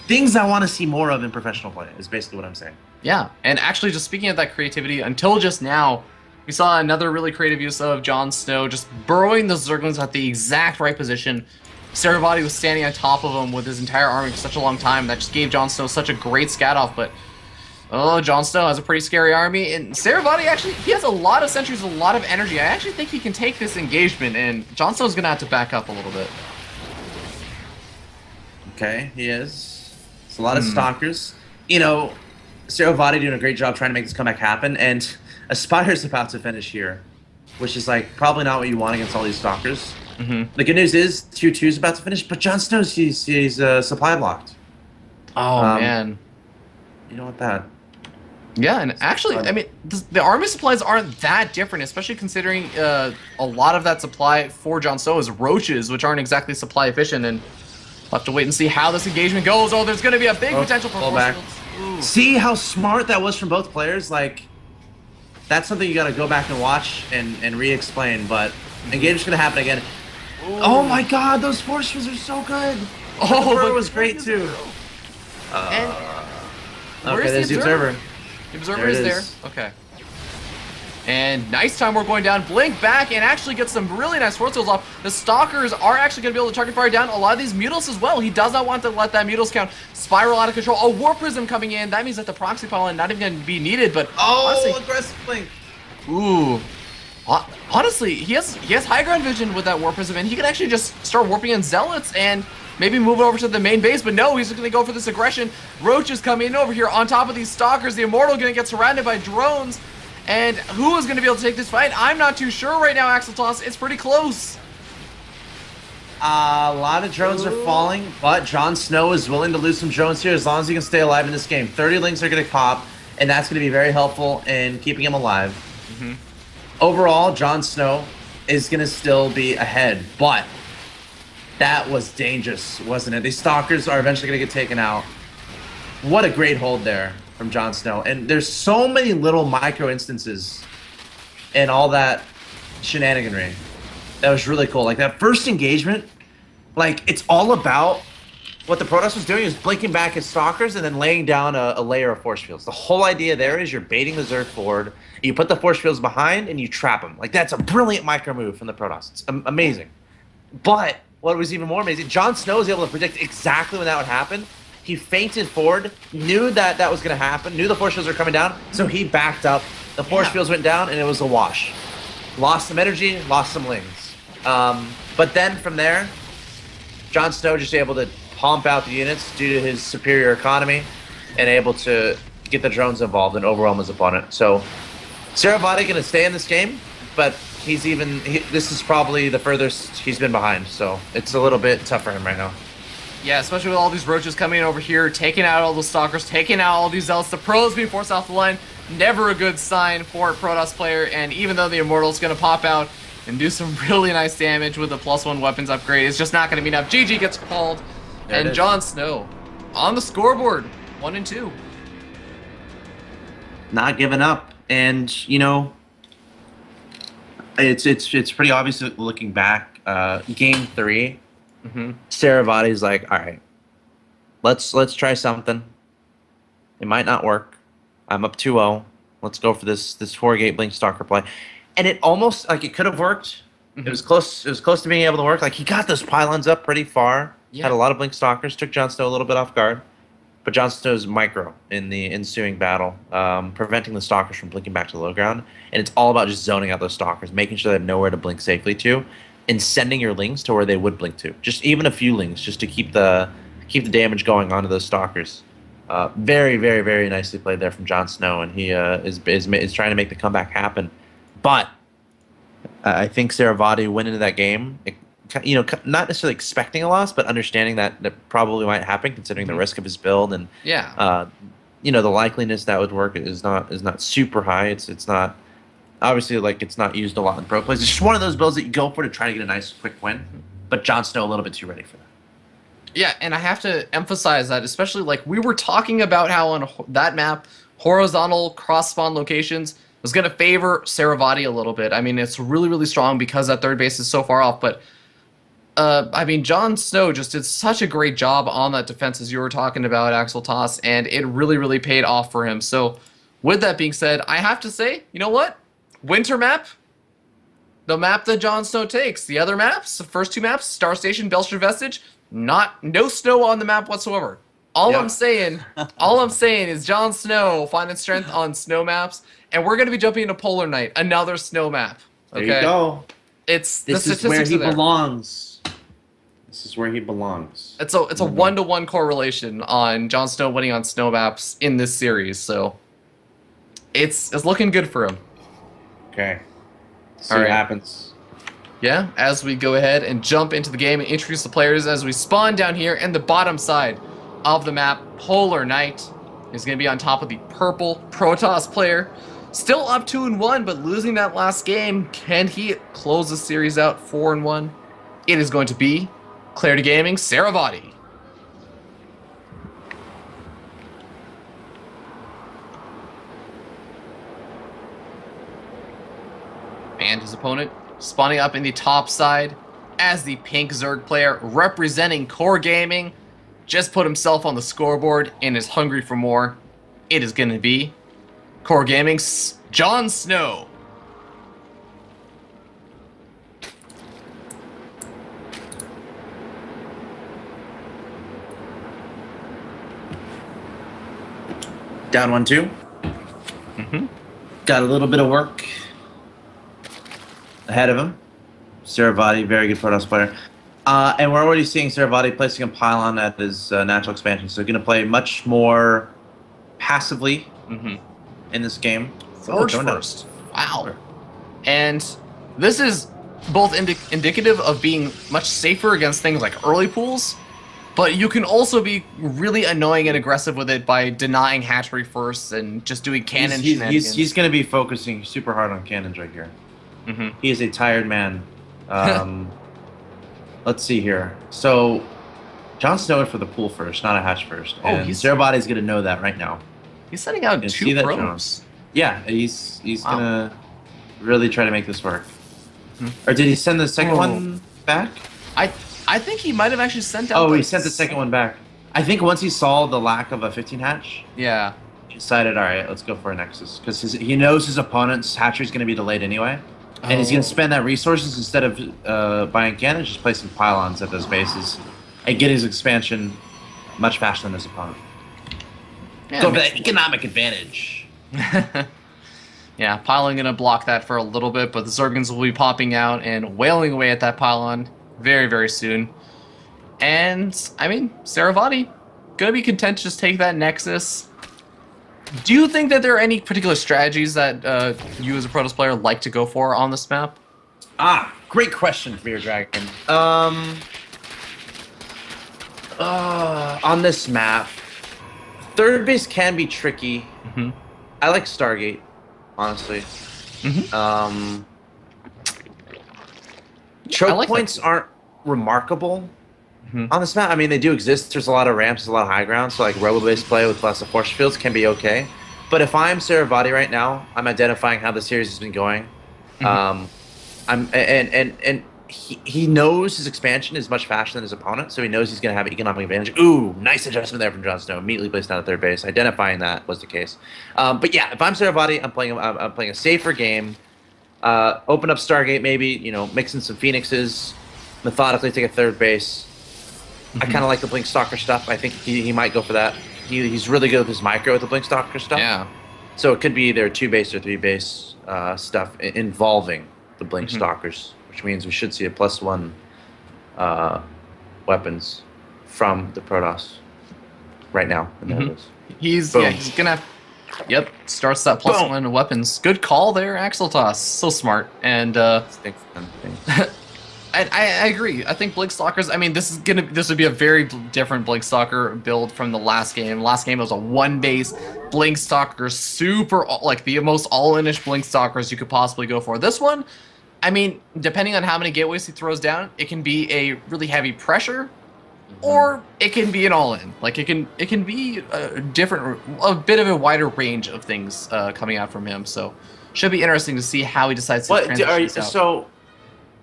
things I want to see more of in professional play. Is basically what I'm saying. Yeah, and actually, just speaking of that creativity, until just now, we saw another really creative use of Jon Snow just burrowing the Zerglings at the exact right position. Saravati was standing on top of him with his entire army for such a long time. That just gave Jon Snow such a great scat off, but Jon Snow has a pretty scary army, and Saravati actually, he has a lot of sentries, a lot of energy. I actually think he can take this engagement, and Jon Snow's going to have to back up a little bit. Okay, he is. It's a lot of stalkers. You know, Saravati doing a great job trying to make this comeback happen, and Aspire's about to finish here, which is like probably not what you want against all these stalkers. The good news is 2-2's about to finish, but Jon Snow's he's supply blocked. Oh man, you know what that? Yeah, and actually, I mean, the army supplies aren't that different, especially considering a lot of that supply for Jon Snow is roaches, which aren't exactly supply efficient, and we'll have to wait and see how this engagement goes. Oh, there's going to be a big potential for back. See how smart that was from both players? Like, that's something you got to go back and watch and re-explain, but engagement's going to happen again. Oh my god, those force fields are so good! Oh, the was great too. Okay, there's the observer. The observer is there. Okay. And nice time we're going down. Blink back and actually get some really nice force fields off. The Stalkers are actually going to be able to target fire down a lot of these Mutals as well. He does not want to let that Mutals count spiral out of control. A War Prism coming in. That means that the Proxy Pollen not even going to be needed, but honestly, aggressive Blink. Ooh. Honestly, he has high ground vision with that War Prism, and he could actually just start warping in Zealots and maybe move over to the main base, but no, he's going to go for this aggression. Roach is coming in over here on top of these Stalkers. The Immortal going to get surrounded by drones, and who is going to be able to take this fight? I'm not too sure right now, Axel Toss. It's pretty close. A lot of drones are falling, but Jon Snow is willing to lose some drones here as long as he can stay alive in this game. 30 links are going to pop, and that's going to be very helpful in keeping him alive. Overall, Jon Snow is going to still be ahead, but that was dangerous, wasn't it? These Stalkers are eventually going to get taken out. What a great hold there from Jon Snow. And there's so many little micro instances in all that shenaniganry. That was really cool. Like that first engagement, like it's all about what the Protoss was doing is blinking back his Stalkers and then laying down a layer of force fields. The whole idea there is you're baiting the Zerg forward, you put the force fields behind, and you trap them. Like that's a brilliant micro move from the Protoss. It's amazing. But what was even more amazing, Jon Snow was able to predict exactly when that would happen. He feinted forward, knew that was going to happen, knew the force fields were coming down, so he backed up. The force fields went down, and it was a wash. Lost some energy, lost some lings. But then from there, Jon Snow just able to pump out the units due to his superior economy and able to get the drones involved and overwhelm his opponent. So Saravati going to stay in this game, but this is probably the furthest he's been behind, so it's a little bit tough for him right now. Yeah, especially with all these roaches coming over here, taking out all the Stalkers, taking out all these Zealots. The pros being forced off the line, never a good sign for a Protoss player, and even though the Immortal's going to pop out and do some really nice damage with the +1 weapons upgrade, it's just not going to be enough. GG gets called, and Jon Snow on the scoreboard, 1 and 2. Not giving up, and you know, it's pretty obvious looking back. Game 3, Saravati's like, all right, let's try something. It might not work. I'm up 2-0. Let's go for this 4-gate Blink Stalker play. And it almost, like, it could have worked, It was close. It was close to being able to work. Like he got those pylons up pretty far. Yeah. Had a lot of blink stalkers. Took Jon Snow a little bit off guard, but Jon Snow's micro in the ensuing battle, preventing the stalkers from blinking back to the low ground. And it's all about just zoning out those stalkers, making sure they have nowhere to blink safely to, and sending your lings to where they would blink to. Just even a few lings, just to keep the damage going onto those stalkers. Very, very, very nicely played there from Jon Snow, and he is trying to make the comeback happen. But I think Saravati went into that game, not necessarily expecting a loss, but understanding that probably might happen, considering the risk of his build and the likeliness that would work is not super high. It's not obviously like it's not used a lot in pro plays. It's just one of those builds that you go for to try to get a nice quick win. But Jon Snow a little bit too ready for that. Yeah, and I have to emphasize that, especially like we were talking about how on that map, horizontal cross spawn locations was going to favor Saravati a little bit. I mean, it's really, really strong because that third base is so far off. But, I mean, Jon Snow just did such a great job on that defense, as you were talking about, Axel Toss, and it really, really paid off for him. So, with that being said, I have to say, you know what? Winter map, the map that Jon Snow takes. The other maps, the first two maps, Star Station, Belcher Vestige, no snow on the map whatsoever. All I'm saying is Jon Snow finding strength on snow maps, and we're gonna be jumping into Polar Night, another snow map. Okay? There you go. This is where he belongs. This is where he belongs. It's a 1-to-1 correlation on Jon Snow winning on snow maps in this series, so it's looking good for him. Okay. See what happens. Yeah, as we go ahead and jump into the game and introduce the players as we spawn down here in the bottom side of the map, Polar Knight is going to be on top of the purple Protoss player. Still up 2-1, but losing that last game. Can he close the series out 4-1? It is going to be Clarity Gaming, Saravati. And his opponent spawning up in the top side as the pink Zerg player representing Core Gaming. Just put himself on the scoreboard and is hungry for more. It is going to be Core Gaming's Jon Snow. Down 1-2. Got a little bit of work ahead of him. Saravati, very good Protoss player. And we're already seeing Saravati placing a pylon at his natural expansion. So he's going to play much more passively in this game. Forge first. Wow. And this is both indicative of being much safer against things like early pools, but you can also be really annoying and aggressive with it by denying hatchery first and just doing cannon shenanigans. He's going to be focusing super hard on cannons right here. He is a tired man. Let's see here. So, Jon Snow went for the pool first, not a hatch first. And Saravati's going to know that right now. He's sending out two probes. Yeah, he's going to really try to make this work. Or did he send the second one back? I think he might have actually sent out. Oh, he sent the second one back. I think once he saw the lack of a 15 hatch, he decided, all right, let's go for a Nexus. Because he knows his opponent's hatchery is going to be delayed anyway. And he's going to spend that resources instead of buying cannons, just placing pylons at those bases and get his expansion much faster than his opponent. Yeah, go for that economic advantage. Yeah, pylon going to block that for a little bit, but the Zergans will be popping out and wailing away at that pylon very, very soon. And, I mean, Saravati, going to be content to just take that Nexus. Do you think that there are any particular strategies that you as a Protoss player like to go for on this map? Great question, Fear Dragon. On this map, third base can be tricky. I like Stargate, honestly. Choke points aren't remarkable on this map. I mean, they do exist. There's a lot of ramps, there's a lot of high ground, so like robo-based play with less of force fields can be okay. But if I'm Saravati right now, I'm identifying how the series has been going. He knows his expansion is much faster than his opponent, so he knows he's going to have economic advantage. Ooh, nice adjustment there from Jon Snow. Immediately placed down at third base, identifying that was the case. But yeah, if I'm Saravati, I'm playing a safer game. Open up Stargate, maybe, you know, mix in some Phoenixes, methodically take a third base. I kind of like the Blink Stalker stuff. I think he might go for that. He's really good with his micro with the Blink Stalker stuff. Yeah. So it could be either 2-base or 3-base stuff involving the Blink Stalkers, which means we should see a +1 weapons from the Protoss right now. And there it is. He's Boom. he's gonna. Yep, starts that +1 weapons. Good call there, Axel Toss. So smart. And I agree. I think Blink Stalkers. I mean, this would be a very different Blink Stalker build from the last game. Last game was a 1-base Blink Stalker, super like the most all-in-ish Blink Stalkers you could possibly go for. This one, I mean, depending on how many gateways he throws down, it can be a really heavy pressure, or it can be an all-in. Like it can be a bit of a wider range of things coming out from him. So should be interesting to see how he decides to transition this out. So,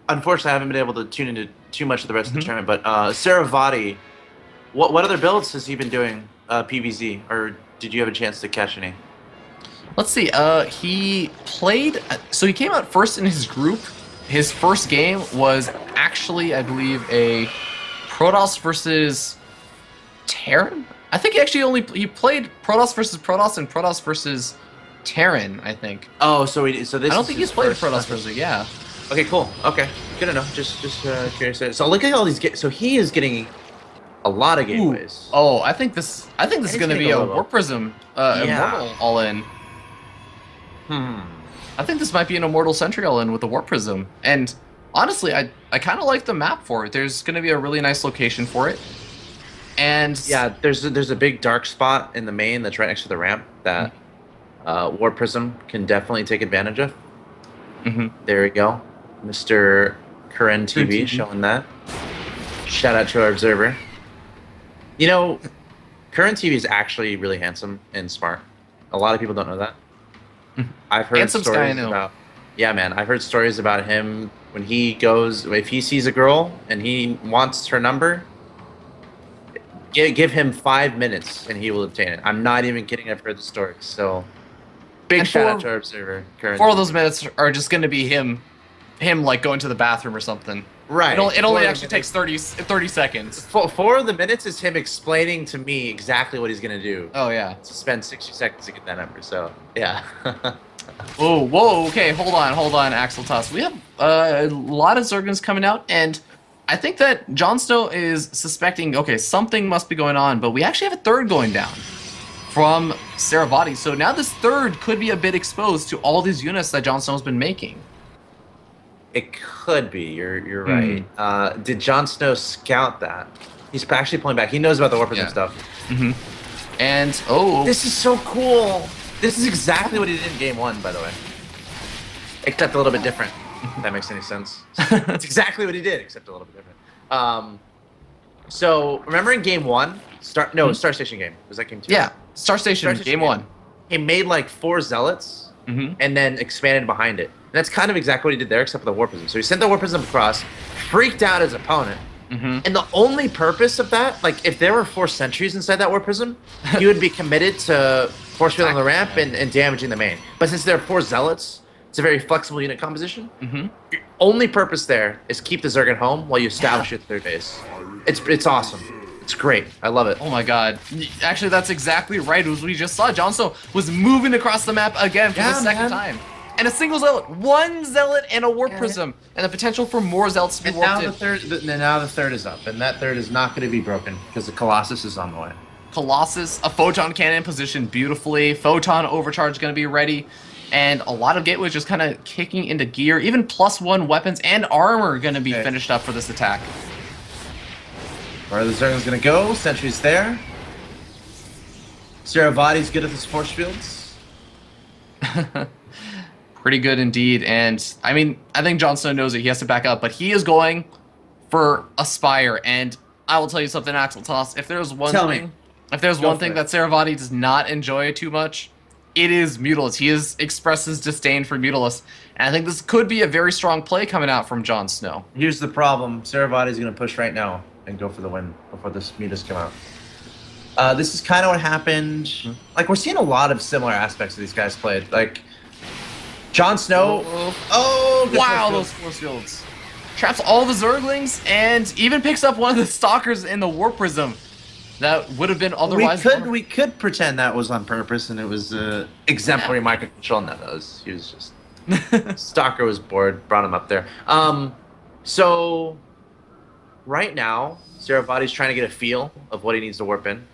unfortunately, I haven't been able to tune into too much of the rest of the tournament. But Saravati, what other builds has he been doing PVZ, or did you have a chance to catch any? Let's see. He played. So he came out first in his group. His first game was actually, I believe, a Protoss versus Terran. I think he played Protoss versus Protoss and Protoss versus Terran. I think. Oh, so this. I don't think he's played Protoss versus. Yeah. Okay, cool. Okay, good enough. Just curious. So look at all these. So he is getting a lot of gateways. Oh, I think this is going to be a Warp Prism Immortal all-in. I think this might be an Immortal Sentry all-in with the Warp Prism. And honestly, I kind of like the map for it. There's going to be a really nice location for it. And yeah, there's a big dark spot in the main that's right next to the ramp that Warp Prism can definitely take advantage of. There we go. Mr. Karen TV showing that. Shout out to our observer. You know, Karen TV is actually really handsome and smart. A lot of people don't know that. I've heard stories about. Yeah, man. I've heard stories about him when he goes. If he sees a girl and he wants her number, give him 5 minutes and he will obtain it. I'm not even kidding. I've heard the stories. So, big shout out to our observer. Karen 4 of those minutes are just going to be him like going to the bathroom or something. Right. It only actually takes 30 seconds. 4 of the minutes is him explaining to me exactly what he's going to do. Oh, yeah. To spend 60 seconds to get that number. So, yeah. Oh, whoa, okay, hold on, Axel Toss. We have a lot of Zergans coming out, and I think that Jon Snow is suspecting, okay, something must be going on, but we actually have a third going down from Saravati. So now this third could be a bit exposed to all these units that Jon Snow's been making. It could be. You're right. Did Jon Snow scout that? He's actually pulling back. He knows about the Warp Prism stuff. And this is so cool. This is exactly what he did in Game 1, by the way. Except a little bit different. If that makes any sense. It's exactly what he did, except a little bit different. So remember in Game 1, Star Station game. Was that Game 2? Yeah, Star Station Game 1. He made like 4 zealots and then expanded behind it. And that's kind of exactly what he did there, except for the Warp Prism. So he sent the Warp Prism across, freaked out his opponent, and the only purpose of that, like if there were 4 sentries inside that Warp Prism, he would be committed to force field on the ramp and damaging the main. But since there are 4 zealots, it's a very flexible unit composition. Your only purpose there is keep the Zerg at home while you establish your third base. It's awesome. It's great. I love it. Oh my god. Actually, that's exactly right. As we just saw, Jon Snow was moving across the map again for the second time. And a single zealot, 1 zealot and a Warp Prism, and the potential for more zealots to be warped in. Now the third is up, and that third is not going to be broken because the Colossus is on the way. Colossus, a Photon Cannon positioned beautifully, Photon Overcharge going to be ready, and a lot of gateways just kind of kicking into gear. Even +1 weapons and armor going to be finished up for this attack. Where are the Zergans going to go? Sentry's there. Saravati's good at his force fields. Pretty good indeed, and I mean, I think Jon Snow knows it. He has to back up, but he is going for a Spire, and I will tell you something, Axel Toss. If there's one thing that Saravati does not enjoy too much, it is Mutalisk. He has expressed his disdain for Mutalisk, and I think this could be a very strong play coming out from Jon Snow. Here's the problem. Saravati's going to push right now and go for the win before this Mutalisk come out. This is kind of what happened. Like, we're seeing a lot of similar aspects of these guys played. Like, Jon Snow. Oh, good wow, force those force fields. Traps all the Zerglings and even picks up one of the Stalkers in the Warp Prism. That would have been otherwise. We could pretend that was on purpose and it was exemplary micro control. No, he was just Stalker was bored, brought him up there. So right now, Saravati's trying to get a feel of what he needs to warp in.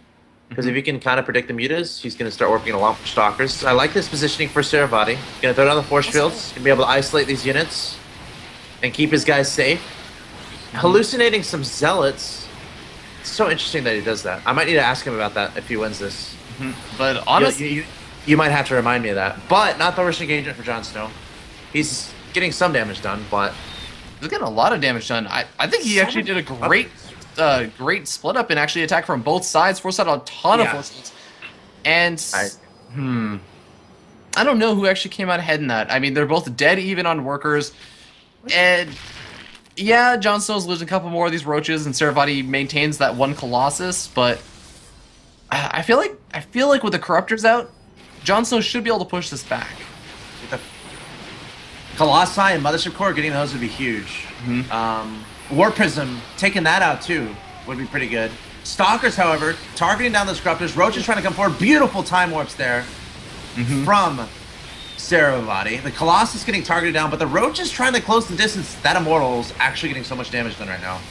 Because if he can kind of predict the mutas, he's going to start warping a lot more Stalkers. I like this positioning for Saravati. He's going to throw down the force fields. He's going to be able to isolate these units and keep his guys safe. Hallucinating some Zealots. It's so interesting that he does that. I might need to ask him about that if he wins this. But honestly, you might have to remind me of that. But not the rush engagement for Jon Snow. He's getting some damage done, but he's getting a lot of damage done. I think he actually did a great split up and actually attacked from both sides, forced out a ton of forces. And I don't know who actually came out ahead in that. I mean, they're both dead even on workers, and yeah, Jon Snow's losing a couple more of these roaches, and Saravati maintains that one Colossus. But I feel like with the Corruptors out, Jon Snow should be able to push this back. With the Colossi and Mothership Core, getting those would be huge. War Prism, taking that out too, would be pretty good. Stalkers, however, targeting down those Corruptors. Roaches trying to come forward. Beautiful time warps there from Saravati. The Colossus getting targeted down, but the Roaches trying to close the distance. That Immortal's actually getting so much damage done right now.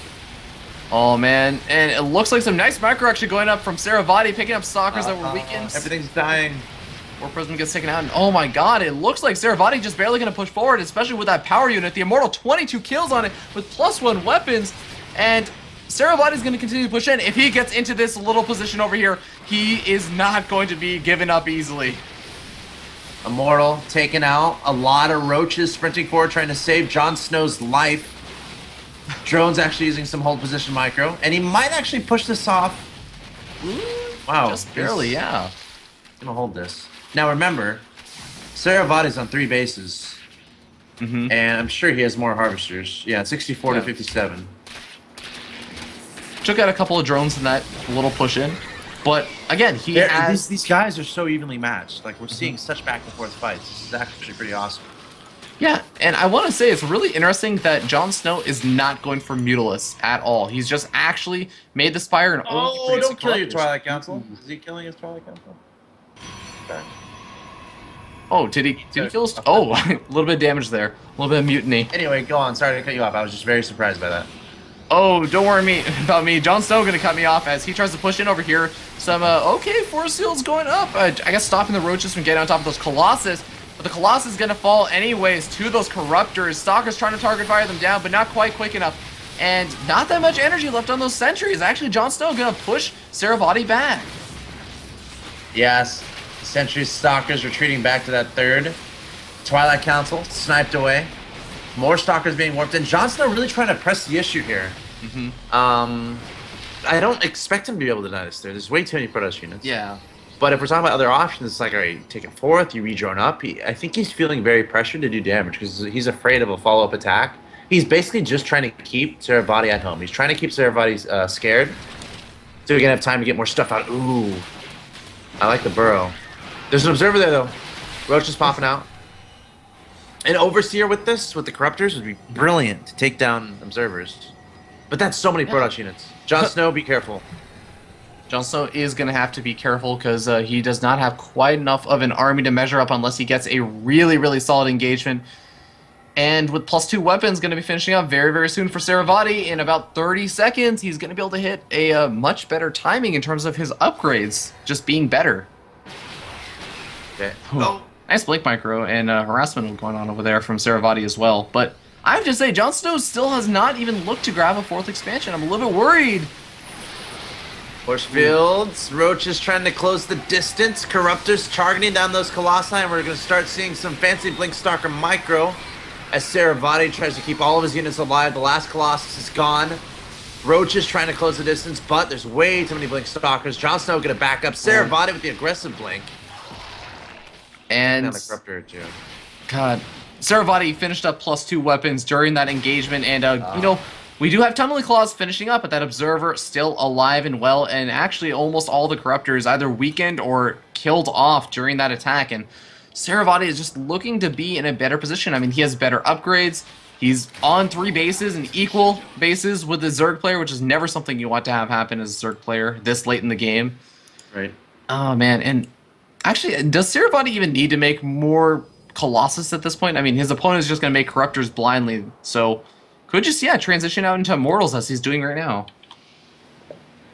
Oh man, and it looks like some nice micro actually going up from Saravati, picking up Stalkers that were weakened. Everything's dying. War Prism gets taken out, and oh my god, it looks like Saravati just barely going to push forward, especially with that power unit. The Immortal 22 kills on it with +1 weapons, and Saravati's going to continue to push in. If he gets into this little position over here, he is not going to be given up easily. Immortal taken out. A lot of roaches sprinting forward, trying to save Jon Snow's life. Drone's actually using some hold position micro, and he might actually push this off. Wow. Just barely, yeah. Gonna hold this. Now remember, Saravati's on 3 bases. And I'm sure he has more harvesters. Yeah, 64 to 57. Took out a couple of drones in that little push in. But again, he has these guys are so evenly matched. Like we're seeing such back and forth fights. This is actually pretty awesome. Yeah, and I want to say it's really interesting that Jon Snow is not going for Mutalisk at all. He's just actually made the Spire and only don't kill your Twilight Council. Is he killing his Twilight Council? Okay. Oh, did he kill his... Oh, a little bit of damage there. A little bit of mutiny. Anyway, go on. Sorry to cut you off. I was just very surprised by that. Oh, don't worry about me. Jon Snow going to cut me off as he tries to push in over here. Some, okay, force fields going up. I guess stopping the roaches from getting on top of those Colossus. But the Colossus is going to fall anyways to those Corruptors. Stalker's trying to target fire them down, but not quite quick enough. And not that much energy left on those sentries. Actually, Jon Snow going to push Saravati back. Yes. Sentry Stalkers retreating back to that 3rd. Twilight Council sniped away. More Stalkers being warped in. Jon Snow really trying to press the issue here. I don't expect him to be able to deny this 3rd. There's way too many Protoss units. Yeah. But if we're talking about other options, it's like, all right, you take it 4th, you re-drone up. I think he's feeling very pressured to do damage because he's afraid of a follow-up attack. He's basically just trying to keep Saravati at home. He's trying to keep Saravati scared so he can have time to get more stuff out. Ooh. I like the burrow. There's an Observer there, though. Roach is popping out. An Overseer with this, with the Corruptors, would be brilliant to take down Observers. But that's so many Protoss units. Jon Snow, be careful. Jon Snow is going to have to be careful because he does not have quite enough of an army to measure up unless he gets a really, really solid engagement. And with +2 weapons going to be finishing up very, very soon for Saravati. In about 30 seconds, he's going to be able to hit a much better timing in terms of his upgrades just being better. Okay. Oh. Nice Blink Micro and harassment going on over there from Saravati as well. But I have to say, Jon Snow still has not even looked to grab a 4th expansion. I'm a little bit worried. Force fields, Roaches trying to close the distance, Corruptors targeting down those Colossi, and we're going to start seeing some fancy Blink Stalker Micro as Saravati tries to keep all of his units alive. The last Colossus is gone. Roaches trying to close the distance, but there's way too many Blink Stalkers. Jon Snow going to back up. Saravati with the aggressive Blink. And the Corruptor too. God, Saravati finished up +2 weapons during that engagement, and you know, we do have Tunneling Claws finishing up, but that Observer still alive and well, and actually almost all the Corruptors either weakened or killed off during that attack. And Saravati is just looking to be in a better position. I mean, he has better upgrades. He's on 3 bases and equal bases with the Zerg player, which is never something you want to have happen as a Zerg player this late in the game. Right. Oh, man. And actually, does Saravati even need to make more Colossus at this point? I mean, his opponent is just going to make Corruptors blindly. So could just, transition out into Immortals as he's doing right now.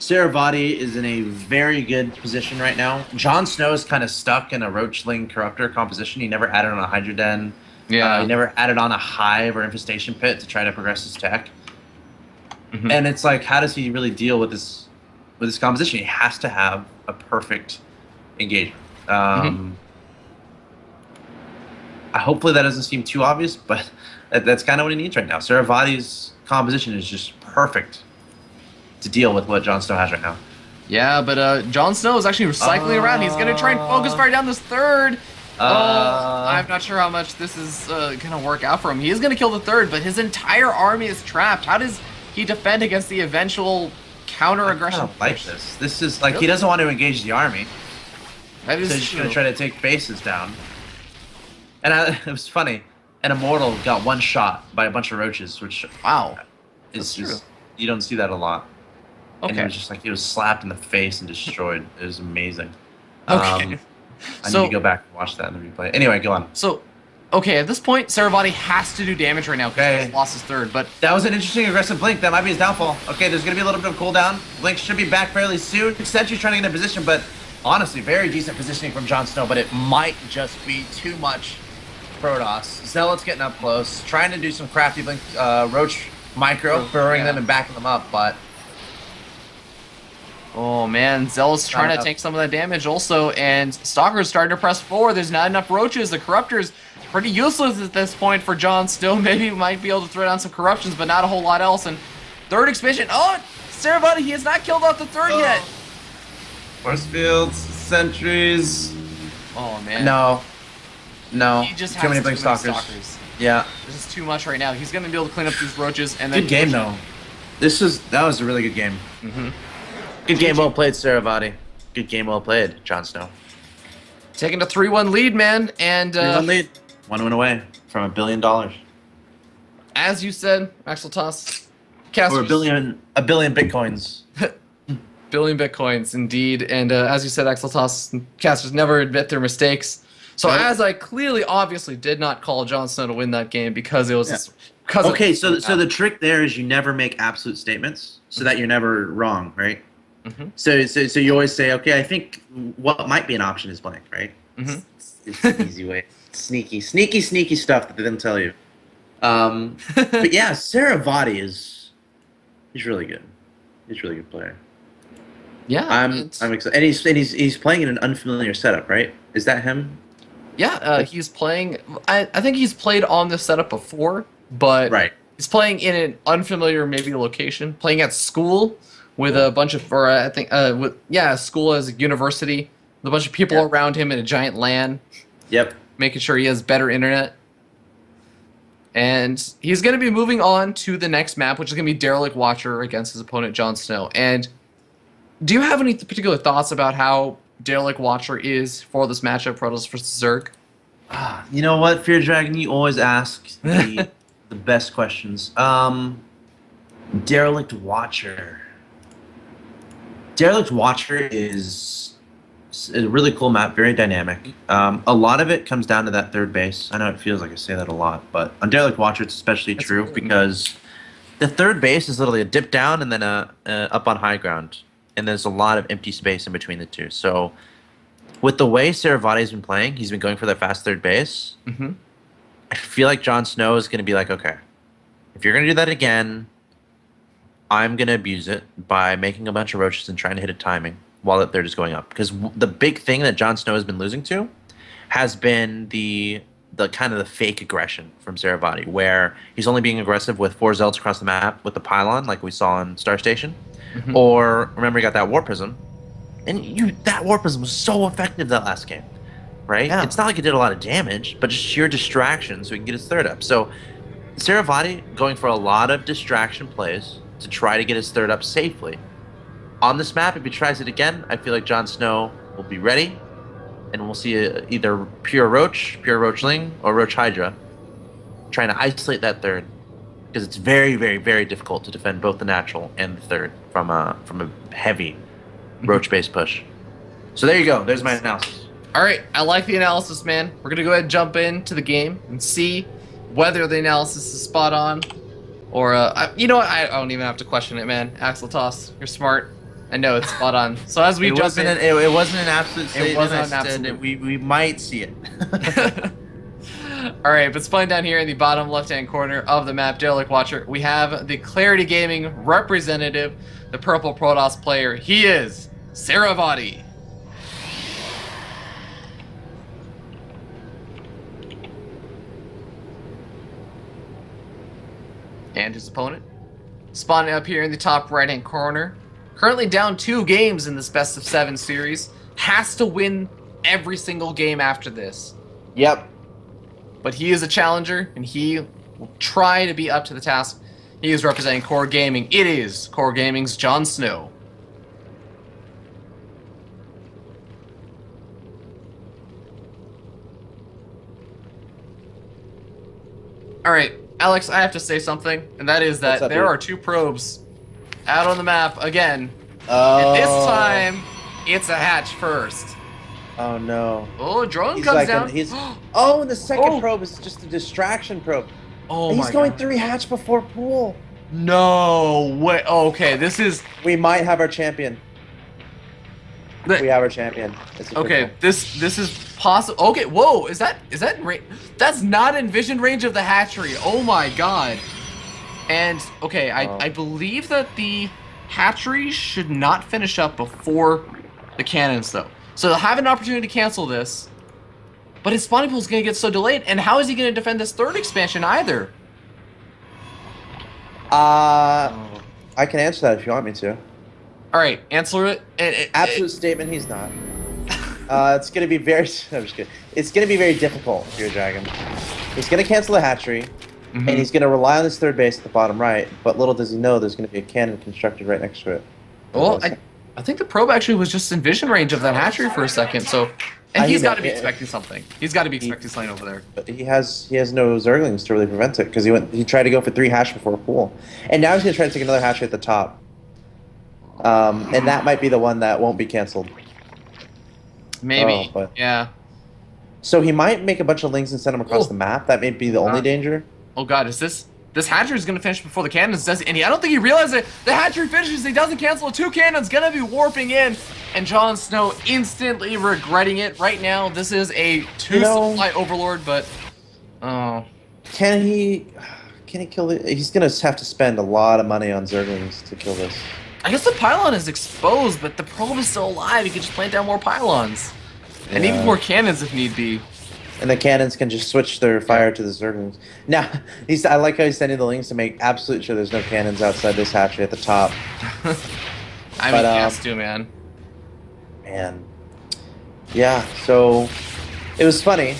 Saravati is in a very good position right now. Jon Snow is kind of stuck in a Roachling Corruptor composition. He never added on a Hydra Den. Yeah. He never added on a Hive or Infestation Pit to try to progress his tech. And it's like, how does he really deal with this composition? He has to have a perfect engagement. Hopefully that doesn't seem too obvious, but that's kind of what he needs right now. Saravati's composition is just perfect to deal with what Jon Snow has right now. Yeah, but Jon Snow is actually recycling around. He's going to try and focus fire down this third. I'm not sure how much this is going to work out for him. He is going to kill the third, but his entire army is trapped. How does he defend against the eventual counter-aggression? I don't like this. This is like, he doesn't want to engage the army. That is so he's going to try to take bases down. And it was funny. An Immortal got one shot by a bunch of roaches, which is you don't see that a lot. Okay. And it was just like he was slapped in the face and destroyed. It was amazing. Okay. I need to go back and watch that in the replay. Anyway, go on. So, okay, at this point, Saravati has to do damage right now because he's lost his third. But that was an interesting aggressive blink. That might be his downfall. Okay, there's going to be a little bit of cooldown. Blink should be back fairly soon. Sentry's trying to get in position, but honestly, very decent positioning from Jon Snow, but it might just be too much Protoss. Zealot's getting up close, trying to do some crafty blink, Roach micro, burrowing them and backing them up, but... Oh man, Zealot's trying to take some of that damage also, and Stalker's starting to press forward. There's not enough Roaches. The Corruptor's pretty useless at this point for Jon Snow. Maybe he might be able to throw down some Corruptions, but not a whole lot else. And third expansion. Oh, Saravati, he has not killed off the third yet. Force fields, sentries. Oh man. No. He just too has many blink stalkers. Yeah. This is too much right now. He's going to be able to clean up these Roaches. And then good game though. That was a really good game. Good game, well played, Saravati. Good game, well played, Jon Snow. Taking a 3-1 lead, man, and 3-1 lead. 1 win away from $1 billion. As you said, Axel Toss, or a billion bitcoins. Billion bitcoins, indeed. And as you said, Axel Toss, casters never admit their mistakes. So as I clearly, obviously, did not call Jon Snow to win that game because it was okay. So the trick there is you never make absolute statements, so that you're never wrong, right? So you always say, okay, I think what might be an option is blank, right? It's an easy way. Sneaky stuff that they didn't tell you. But yeah, Saravati he's really good. He's a really good player. Yeah, I'm excited, and he's playing in an unfamiliar setup, right? Is that him? Yeah, he's playing. I think he's played on this setup before, but he's playing in an unfamiliar maybe location, playing at school. With a bunch of, school as a university, with a bunch of people around him in a giant LAN. Yep. Making sure he has better internet. And he's going to be moving on to the next map, which is going to be Derelict Watcher against his opponent, Jon Snow. And do you have any particular thoughts about how Derelict Watcher is for this matchup, Protoss versus Zerg? You know what, Fear Dragon, you always ask the best questions. Derelict Watcher. Derelict Watcher is a really cool map, very dynamic. A lot of it comes down to that third base. I know it feels like I say that a lot, but on Derelict Watcher it's especially true because the third base is literally a dip down and then a up on high ground. And there's a lot of empty space in between the two. So with the way Saravati's been playing, he's been going for that fast third base. I feel like Jon Snow is going to be like, okay, if you're going to do that again, I'm going to abuse it by making a bunch of roaches and trying to hit a timing while they're just going up. Because the big thing that Jon Snow has been losing to has been the kind of the fake aggression from Saravati, where he's only being aggressive with 4 Zealots across the map with the pylon, like we saw in Star Station. Or, remember, he got that War Prism. And that War Prism was so effective that last game, right? Yeah. It's not like it did a lot of damage, but just sheer distraction so he can get his third up. So Saravati going for a lot of distraction plays to try to get his third up safely. On this map, if he tries it again, I feel like Jon Snow will be ready and we'll see either pure Roachling, or Roach Hydra, trying to isolate that third, because it's very, very, very difficult to defend both the natural and the third from a heavy Roach-based push. So there you go. There's my analysis. All right, I like the analysis, man. We're gonna go ahead and jump into the game and see whether the analysis is spot on, or you know what? I don't even have to question it, man. Axel Toss, you're smart. I know it's spot on. So as we jump in, it wasn't an absolute statement. It wasn't I an absolute. said we might see it. All right, but spawning down here in the bottom left-hand corner of the map, Derelict Watcher, we have the Clarity Gaming representative, the purple Protoss player. He is Saravati. And his opponent, spawning up here in the top right-hand corner, currently down 2 games in this best of 7 series, has to win every single game after this. Yep. But he is a challenger, and he will try to be up to the task. He is representing Core Gaming. It is Core Gaming's Jon Snow. Alright, Alex, I have to say something, and that is that there are 2 probes out on the map again. And this time, it's a hatch first. Oh no. Oh, drone comes down. And the second probe is just a distraction probe. Oh and my he's going God. 3 hatch before pool. No way. Okay, this is. We might have our champion. We have our champion. It's okay, this is possible. Okay, whoa, is that that's not in vision range of the hatchery. Oh my God. And okay, I believe that the hatchery should not finish up before the cannons though. So they'll have an opportunity to cancel this, but his spawning pool is going to get so delayed. And how is he going to defend this 3rd expansion either? I can answer that if you want me to. All right, answer it. Absolute statement. He's not. It's going to be very. I'm just kidding. It's going to be very difficult if you're a dragon. He's going to cancel the hatchery, and he's going to rely on his 3rd base at the bottom right. But little does he know, there's going to be a cannon constructed right next to it. Well, I think the probe actually was just in vision range of that hatchery for a second, so... And he's got to be expecting something. He's got to be expecting something over there. But he has no Zerglings to really prevent it, because he tried to go for 3 hatch before pool. And now he's going to try to take another hatchery at the top. And that might be the one that won't be canceled. Maybe, yeah. So he might make a bunch of lings and send them across the map. That may be the only danger. Oh God, is this hatchery is going to finish before the cannons does, and I don't think he realizes the hatchery finishes. He doesn't cancel it. 2 cannons going to be warping in, and Jon Snow instantly regretting it. Right now, this is a 2 supply overlord, but can he kill it? He's going to have to spend a lot of money on Zerglings to kill this. I guess the pylon is exposed, but the probe is still alive. He could just plant down more pylons, and even more cannons if need be. And the cannons can just switch their fire to the Zerglings. Now, I like how he's sending the links to make absolute sure there's no cannons outside this hatchery at the top. I mean, he has to, man. Man. Yeah, so it was funny.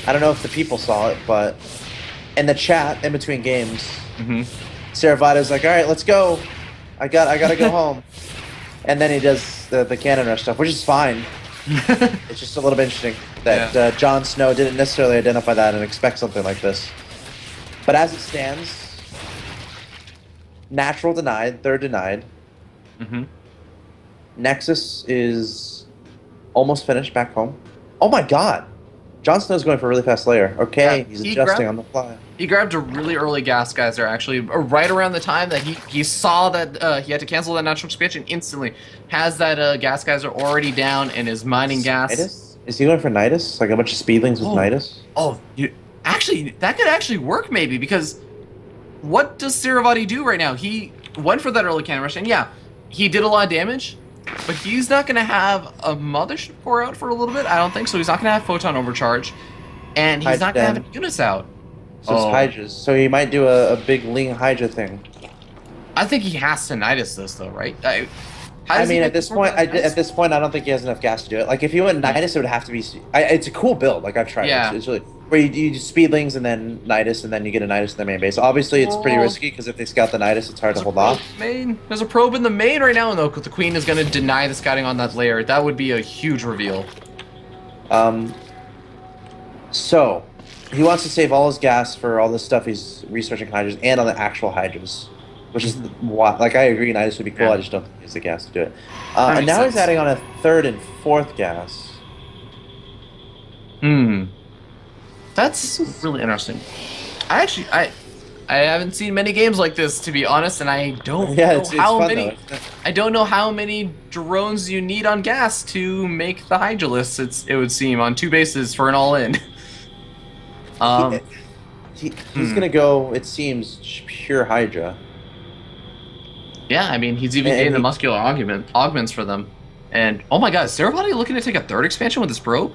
I don't know if the people saw it, but in the chat in between games, Saravato's like, all right, let's go. I gotta go home. And then he does the cannon rush stuff, which is fine. It's just a little bit interesting that Jon Snow didn't necessarily identify that and expect something like this. But as it stands, natural denied, 3rd denied. Nexus is almost finished back home. Oh my God! Jon Snow's going for a really fast layer. Okay, he's adjusting on the fly. He grabbed a really early gas geyser, actually, right around the time that he saw that he had to cancel that natural expansion instantly. Has that gas geyser already down and is mining gas. Nidus? Is he going for Nidus? Like a bunch of speedlings with Nidus? Oh, actually, that could actually work maybe, because what does Saravati do right now? He went for that early cannon rush, and yeah, he did a lot of damage, but he's not going to have a mothership core out for a little bit. I don't think so. He's not going to have photon overcharge, and he's not going to have Eunice out. So it's Hydras. So he might do a big Ling Hydra thing. I think he has to Nidus this though, right? I mean, at this point, I don't think he has enough gas to do it. Like if he went Nidus, it would have to be. It's a cool build. Like I've tried. Yeah. It's really where you do speedlings and then Nidus, and then you get a Nidus in the main base. Obviously, it's pretty risky because if they scout the Nidus, it's hard to hold off. There's a probe in the main right now, and though the Queen is going to deny the scouting on that layer, that would be a huge reveal. So, he wants to save all his gas for all this stuff he's researching hydras and on the actual hydras, which is why. Like, I agree, Nidus would be cool. I just don't think he has the gas to do it. And now he's adding on a third and fourth gas. That's really interesting. I haven't seen many games like this, to be honest, and I don't know how many. I don't know how many drones you need on gas to make the Hydralisk. It would seem on 2 bases for an all-in. He's gonna go. It seems pure Hydra. Yeah, I mean he's even getting the muscular augments for them. And oh my God, is Sarabody looking to take a 3rd expansion with this probe?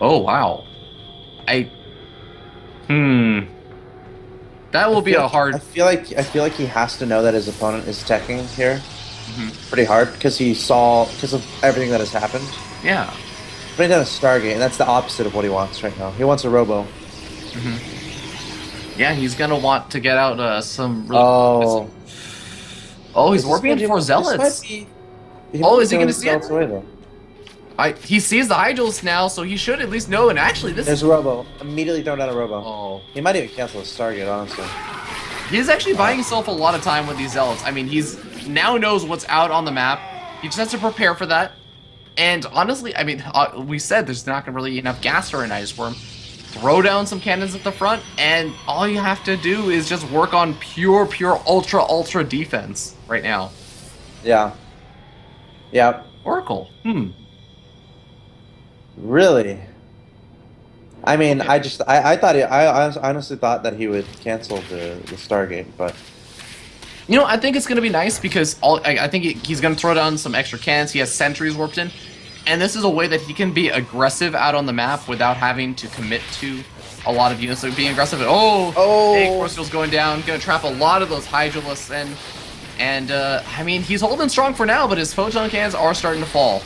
Oh wow. That will be a hard. I feel like he has to know that his opponent is teching here, pretty hard because of everything that has happened. Yeah. Putting down a Stargate, and that's the opposite of what he wants right now. He wants a Robo. Yeah, he's gonna want to get out some. Really he's warping in for Zealots. Is he gonna see it? He sees the Hydralisk now, so he should at least know. And actually, there's a Robo. Immediately throw down a Robo. He might even cancel his Stargate, honestly. He's actually buying himself a lot of time with these Zealots. I mean, he's now knows what's out on the map. He just has to prepare for that. And honestly, I mean, we said there's not gonna really enough gas for a Nidus Worm. Throw down some cannons at the front, and all you have to do is just work on pure, ultra defense right now. Yeah. Yeah. Oracle. Really? I mean, I honestly thought that he would cancel the Stargate, but you know, I think it's gonna be nice because I think he's gonna throw down some extra cannons. He has sentries warped in, and this is a way that he can be aggressive out on the map without having to commit to a lot of units being aggressive. Hey, Force Field's going down, gonna trap a lot of those Hydralisks, and I mean, he's holding strong for now, but his photon cannons are starting to fall.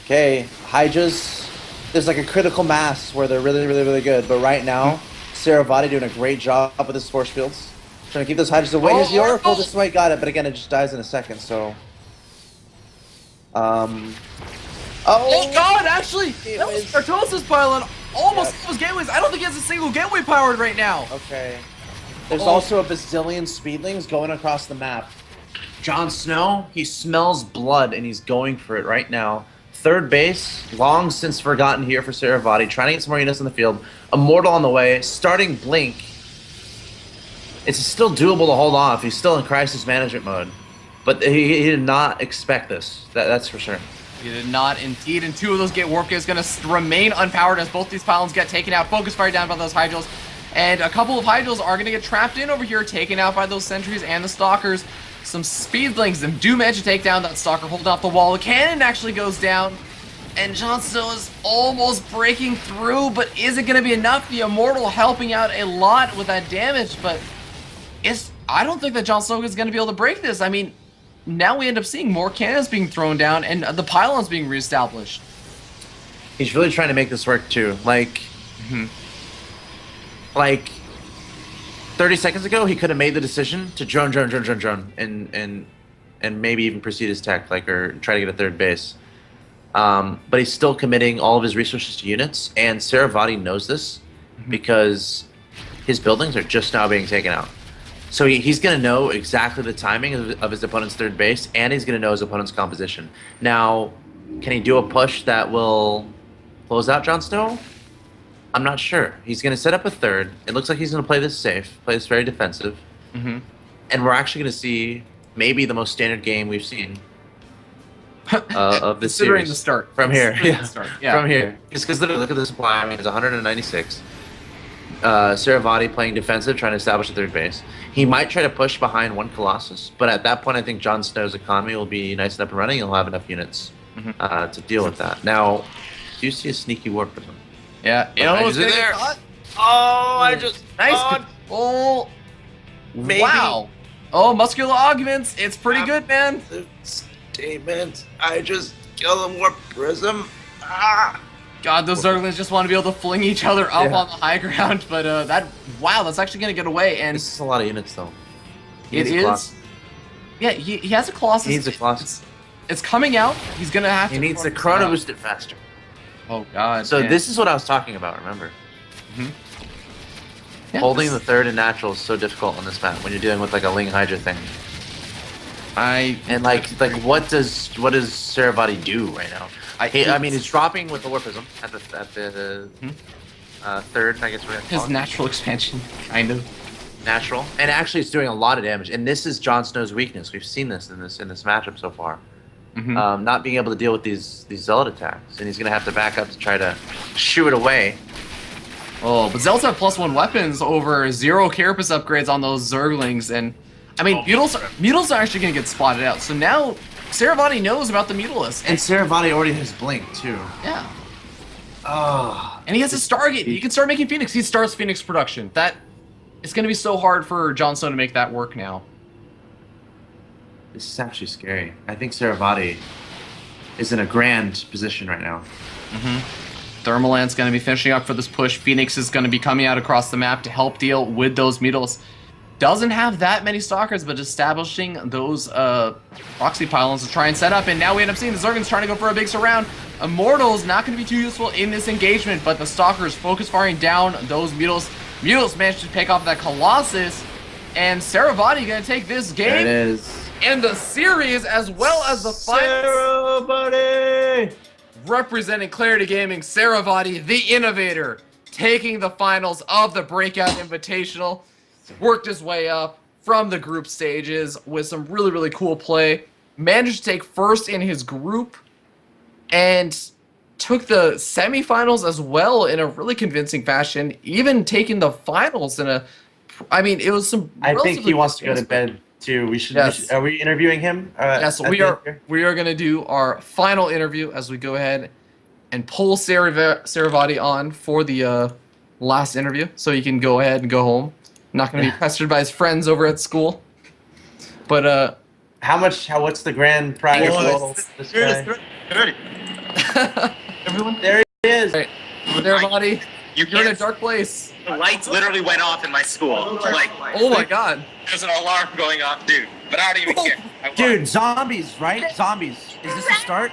Okay, Hydras, there's like a critical mass where they're really good, but right now, Sarabody doing a great job with his force fields. Trying to keep those Hydras away. Here's the Oracle, this might got it, but again, it just dies in a second, so... Oh God, actually! That was Artosis pylon almost those gateways. I don't think he has a single gateway powered right now. Okay. There's also a bazillion speedlings going across the map. Jon Snow, he smells blood and he's going for it right now. 3rd base, long since forgotten here for Sarabody, trying to get some more units in the field. Immortal on the way, starting Blink. It's still doable to hold off. He's still in crisis management mode. But he did not expect this. That's for sure. He did not indeed, and 2 of those gate warp gates going to remain unpowered as both these pylons get taken out. Focus fire down by those Hydrals. And a couple of Hydrals are going to get trapped in over here, taken out by those sentries and the Stalkers. Some Speedlings, them do manage to take down that Stalker, hold off the wall. The cannon actually goes down, and Jon Snow is almost breaking through, but is it going to be enough? The Immortal helping out a lot with that damage, but I don't think that Jon Snow is going to be able to break this. I mean, now we end up seeing more cannons being thrown down and the pylons being reestablished. He's really trying to make this work too. Like 30 seconds ago, he could have made the decision to drone, and maybe even proceed his tech, or try to get a 3rd base. But he's still committing all of his resources to units, and Sarabody knows this because his buildings are just now being taken out. So he's going to know exactly the timing of his opponent's 3rd base, and he's going to know his opponent's composition. Now, can he do a push that will close out Jon Snow? I'm not sure. He's going to set up a 3rd. It looks like he's going to play this safe, play this very defensive. And we're actually going to see maybe the most standard game we've seen of this Considering series. the start. From here. Yeah. From here. Because look at the supply. I mean, it's 196. Sarabody playing defensive, trying to establish a 3rd base. He might try to push behind 1 Colossus, but at that point, I think Jon Snow's economy will be nice and up and running. He'll have enough units to deal with that. Now, do you see a sneaky warp for them? Yeah. Is it there? I just... Nice. Oh. Maybe. Wow. Oh, muscular augments. It's pretty good, man. Statement. I just kill them warp prism. God, those Zerglings just want to be able to fling each other up on the high ground, but that's actually going to get away, and... This is a lot of units, though. It is. Yeah, he has a Colossus. He needs a Colossus. It's coming out. He's going to have to... He needs to chrono boost it faster. Oh God. So man. this is what I was talking about. Remember, Yeah, holding this- the third and natural is so difficult on this map when you're dealing with like a Ling Hydra thing. And like what does Saravati do right now? I mean, he's dropping with the Warp Prism at the third. I guess we're gonna call his it. natural expansion, kind of. Natural, and actually it's doing a lot of damage. And this is Jon Snow's weakness. We've seen this in this matchup so far. Not being able to deal with these zealot attacks, and he's gonna have to back up to try to shoo it away. Oh, but Zealots have +1 weapons over 0 carapace upgrades on those Zerglings, and I mean, Mutals are actually gonna get spotted out. So now Saravati knows about the Mutalisk. And Saravati already has Blink too. Yeah. Oh. And he has a Stargate. He can start making Phoenix. He starts Phoenix production. It's gonna be so hard for Jon Snow to make that work now. This is actually scary. I think Saravati is in a grand position right now. Thermalant's going to be finishing up for this push. Phoenix is going to be coming out across the map to help deal with those Mutals. Doesn't have that many Stalkers, but establishing those proxy pylons to try and set up. And now we end up seeing the Zergans trying to go for a big surround. Immortal's not going to be too useful in this engagement, but the Stalkers focus firing down those Mutals. Mutals managed to pick off that Colossus. And Saravati going to take this game. There it is. And the series, as well as the finals. Saravati! Representing Clarity Gaming, Saravati, the innovator, taking the finals of the Breakout Invitational. Worked his way up from the group stages with some really, really cool play. Managed to take first in his group and took the semifinals as well in a really convincing fashion. Even taking the finals in a... I mean, it was some... I think he wants to go to bed too. We should. Are we interviewing him? Yes, we are. We are going to do our final interview as we go ahead and pull Saravati on for the last interview, so he can go ahead and go home. Not going to be pestered by his friends over at school. But what's the grand prize? This guy? Everyone, there he is. Right. Saravati, you're in a dark place. The lights literally went off in my school. Like, oh my God. There's an alarm going off, dude. But I don't even care. Dude, zombies, right? Zombies. Is this the start?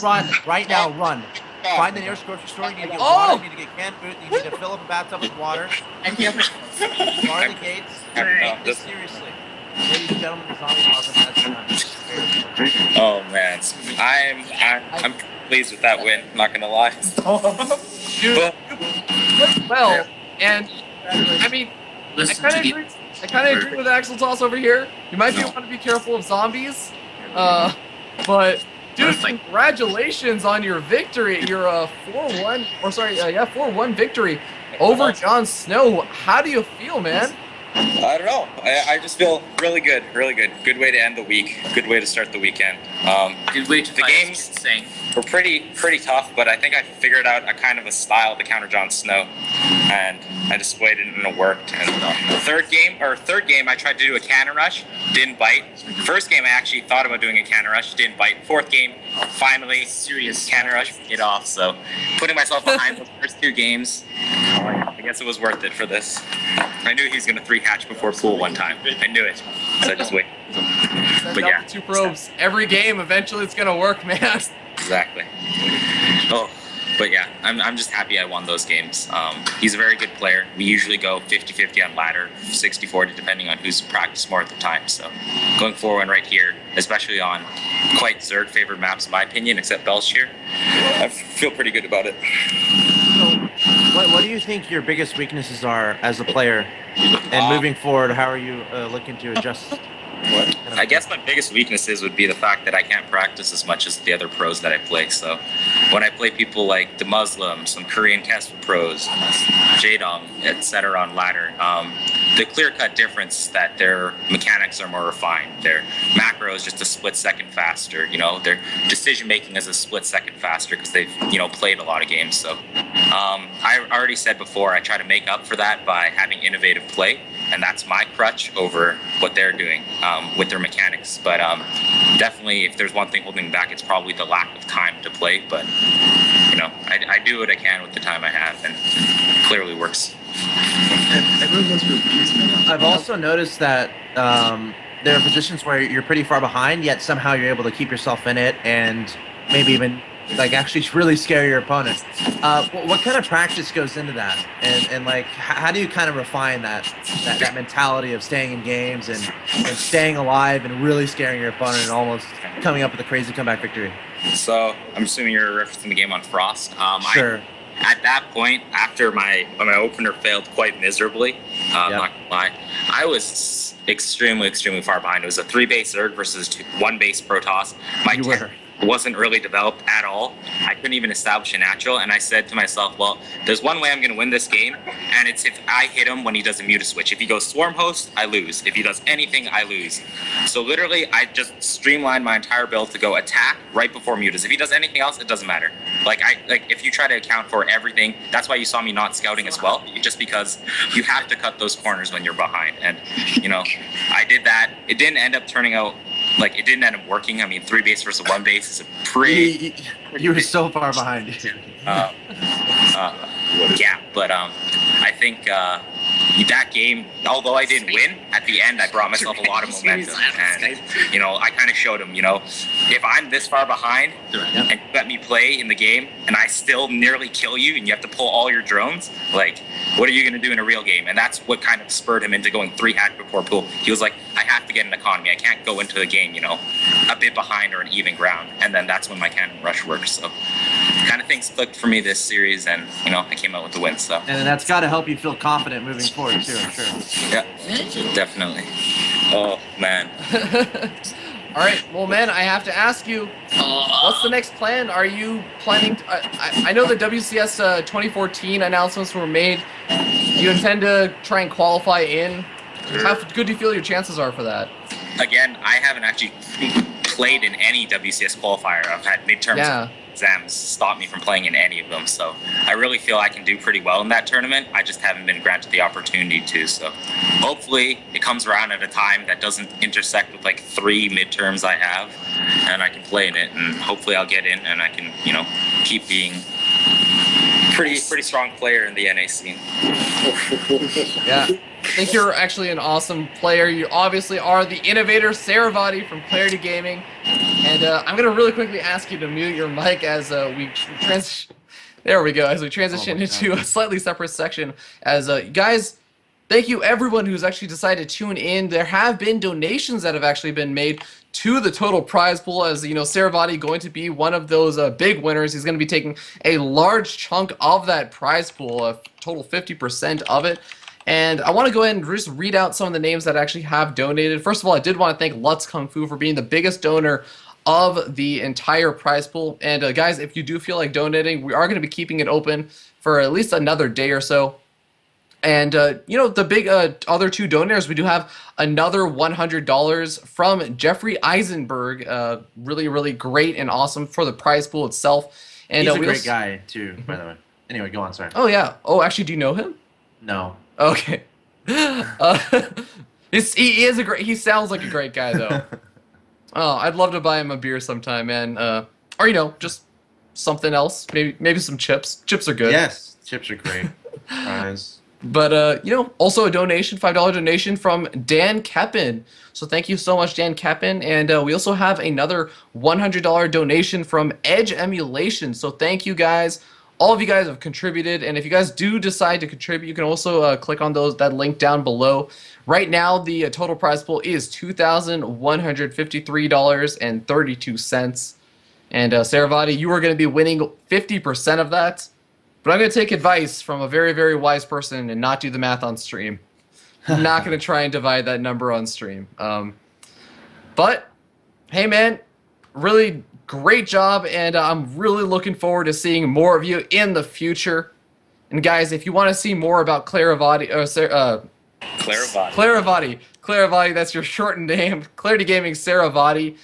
Run right now. Run. Find the nearest grocery store. You need to get water. You need to get canned food. You need to fill up a bathtub with water. Guard the gates. Take this seriously. Ladies and gentlemen, the zombie apocalypse has begun. Oh man, I'm pleased with that win. Not gonna lie. Dude, well, and I mean, I kind of agree with Axel Toss over here. You might want to be careful of zombies, but dude, congratulations on your victory. Your 4-1 victory over Jon Snow. How do you feel, man? I don't know. I just feel really good, really good. Good way to end the week. Good way to start the weekend. Good way to the games were pretty tough, but I think I figured out a kind of a style to counter Jon Snow, and I displayed it and it worked. And third game, I tried to do a cannon rush, didn't bite. First game, I actually thought about doing a cannon rush, didn't bite. Fourth game, finally, serious cannon rush, get off. So, putting myself behind the first 2 games, I guess it was worth it for this. I knew he was going to 3-hatch before pool one time. I knew it. So I just wait. But yeah. 2 probes. Every game, eventually it's going to work, man. Exactly. Oh, but yeah, I'm just happy I won those games. He's a very good player. We usually go 50-50 on ladder, 60-40 depending on who's practiced more at the time. So going forward right here, especially on quite Zerg favored maps in my opinion, except Belshire, I feel pretty good about it. What do you think your biggest weaknesses are as a player? And moving forward, how are you looking to adjust? I guess my biggest weaknesses would be the fact that I can't practice as much as the other pros that I play. So when I play people like the Muslims, some Korean Kesper pros, Jaedong, etc. on ladder, the clear-cut difference is that their mechanics are more refined. Their macro is just a split second faster. You know, their decision-making is a split second faster because they've, played a lot of games. So I already said before, I try to make up for that by having innovative play. And that's my crutch over what they're doing with their mechanics. But definitely, if there's one thing holding me back, it's probably the lack of time to play. But, I do what I can with the time I have, and it clearly works. I've also noticed that there are positions where you're pretty far behind, yet somehow you're able to keep yourself in it and maybe even like actually really scare your opponent. What kind of practice goes into that, and like how do you kind of refine that mentality of staying in games and staying alive and really scaring your opponent and almost coming up with a crazy comeback victory? So I'm assuming you're referencing the game on Frost. Sure. At that point, after my opener failed quite miserably, I'm not gonna lie, I was extremely far behind. It was a 3-base Zerg versus 1-base Protoss. My tech wasn't really developed at all. I couldn't even establish a natural, and I said to myself, well, there's one way I'm going to win this game, and it's if I hit him when he does a Muta switch. If he goes Swarm Host, I lose. If he does anything, I lose. So literally, I just streamlined my entire build to go attack right before Mutas. If he does anything else, it doesn't matter. Like if you try to account for everything, that's why you saw me not scouting as well, just because you have to cut those corners when you're behind. And, you know, I did that. It didn't end up turning out, like, it didn't end up working. I mean, 3-base versus 1-base is a pretty... You were so far behind. Yeah, but I think that game, although I didn't win, at the end I brought myself a lot of momentum. And, you know, I kind of showed him, you know, if I'm this far behind and you let me play in the game and I still nearly kill you and you have to pull all your drones, like, what are you going to do in a real game? And that's what kind of spurred him into going 3 hatch before pool. He was like, I have to get an economy. I can't go into the game, you know, a bit behind or an even ground. And then that's when my cannon rush worked. So kind of things clicked for me this series, and, you know, I came out with the win. So. And that's got to help you feel confident moving forward too, I'm sure. Yeah, definitely. Oh, man. All right, well, man, I have to ask you, what's the next plan? Are you planning? I know the WCS 2014 announcements were made. Do you intend to try and qualify in? How good do you feel your chances are for that? Again, I haven't actually played in any WCS qualifier. I've had midterms exams stop me from playing in any of them, so I really feel I can do pretty well in that tournament. I just haven't been granted the opportunity to, so hopefully it comes around at a time that doesn't intersect with like 3 midterms I have, and I can play in it, and hopefully I'll get in and I can, you know, keep being pretty strong player in the NA scene. Yeah, I think you're actually an awesome player. You obviously are the innovator, Saravati from Clarity Gaming. And I'm going to really quickly ask you to mute your mic as we transition. There we go. As we transition into a slightly separate section. As guys, thank you everyone who's actually decided to tune in. There have been donations that have actually been made to the total prize pool, as you know, Saravati going to be one of those big winners. He's going to be taking a large chunk of that prize pool, a total 50% of it. And I want to go ahead and just read out some of the names that actually have donated. First of all, I did want to thank Lutz Kung Fu for being the biggest donor of the entire prize pool. And guys, if you do feel like donating, we are going to be keeping it open for at least another day or so. And, you know, the big other 2 donors, we do have another $100 from Jeffrey Eisenberg. Really, really great and awesome for the prize pool itself. And he's a great guy, too, by the way. Anyway, go on, sorry. Oh, yeah. Oh, actually, do you know him? No. Okay. He is a great, he sounds like a great guy, though. Oh, I'd love to buy him a beer sometime, man. Or, you know, just something else. Maybe some chips. Chips are good. Yes, chips are great. But, you know, also a donation, $5 donation from Dan Keppen. So thank you so much, Dan Keppen. And we also have another $100 donation from Edge Emulation. So thank you guys. All of you guys have contributed, and if you guys do decide to contribute, you can also click on that link down below. Right now, the total prize pool is $2,153.32. And Saravati, you are going to be winning 50% of that. But I'm going to take advice from a very, very wise person and not do the math on stream. I'm not going to try and divide that number on stream. But, hey, man, really great job, and I'm really looking forward to seeing more of you in the future. And guys, if you want to see more about Claravati, that's your shortened name, Clarity Gaming Saravati,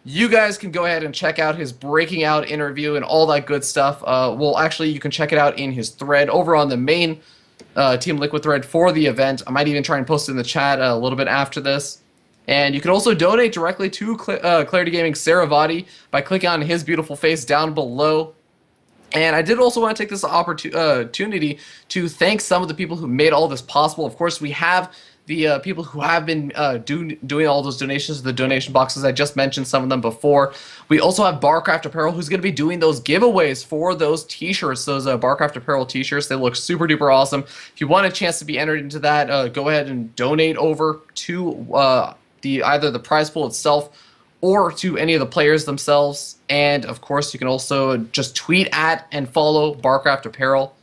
you guys can go ahead and check out his Breaking Out interview and all that good stuff. Well, actually, you can check it out in his thread over on the main Team Liquid thread for the event. I might even try and post it in the chat a little bit after this. And you can also donate directly to Clarity Gaming Saravati by clicking on his beautiful face down below. And I did also want to take this opportunity to thank some of the people who made all this possible. Of course, we have the people who have been doing all those donations, the donation boxes. I just mentioned some of them before. We also have Barcraft Apparel, who's going to be doing those giveaways for those t-shirts, those Barcraft Apparel t-shirts. They look super duper awesome. If you want a chance to be entered into that, go ahead and donate over to either the prize pool itself or to any of the players themselves. And of course, you can also just tweet at and follow Barcraft Apparel.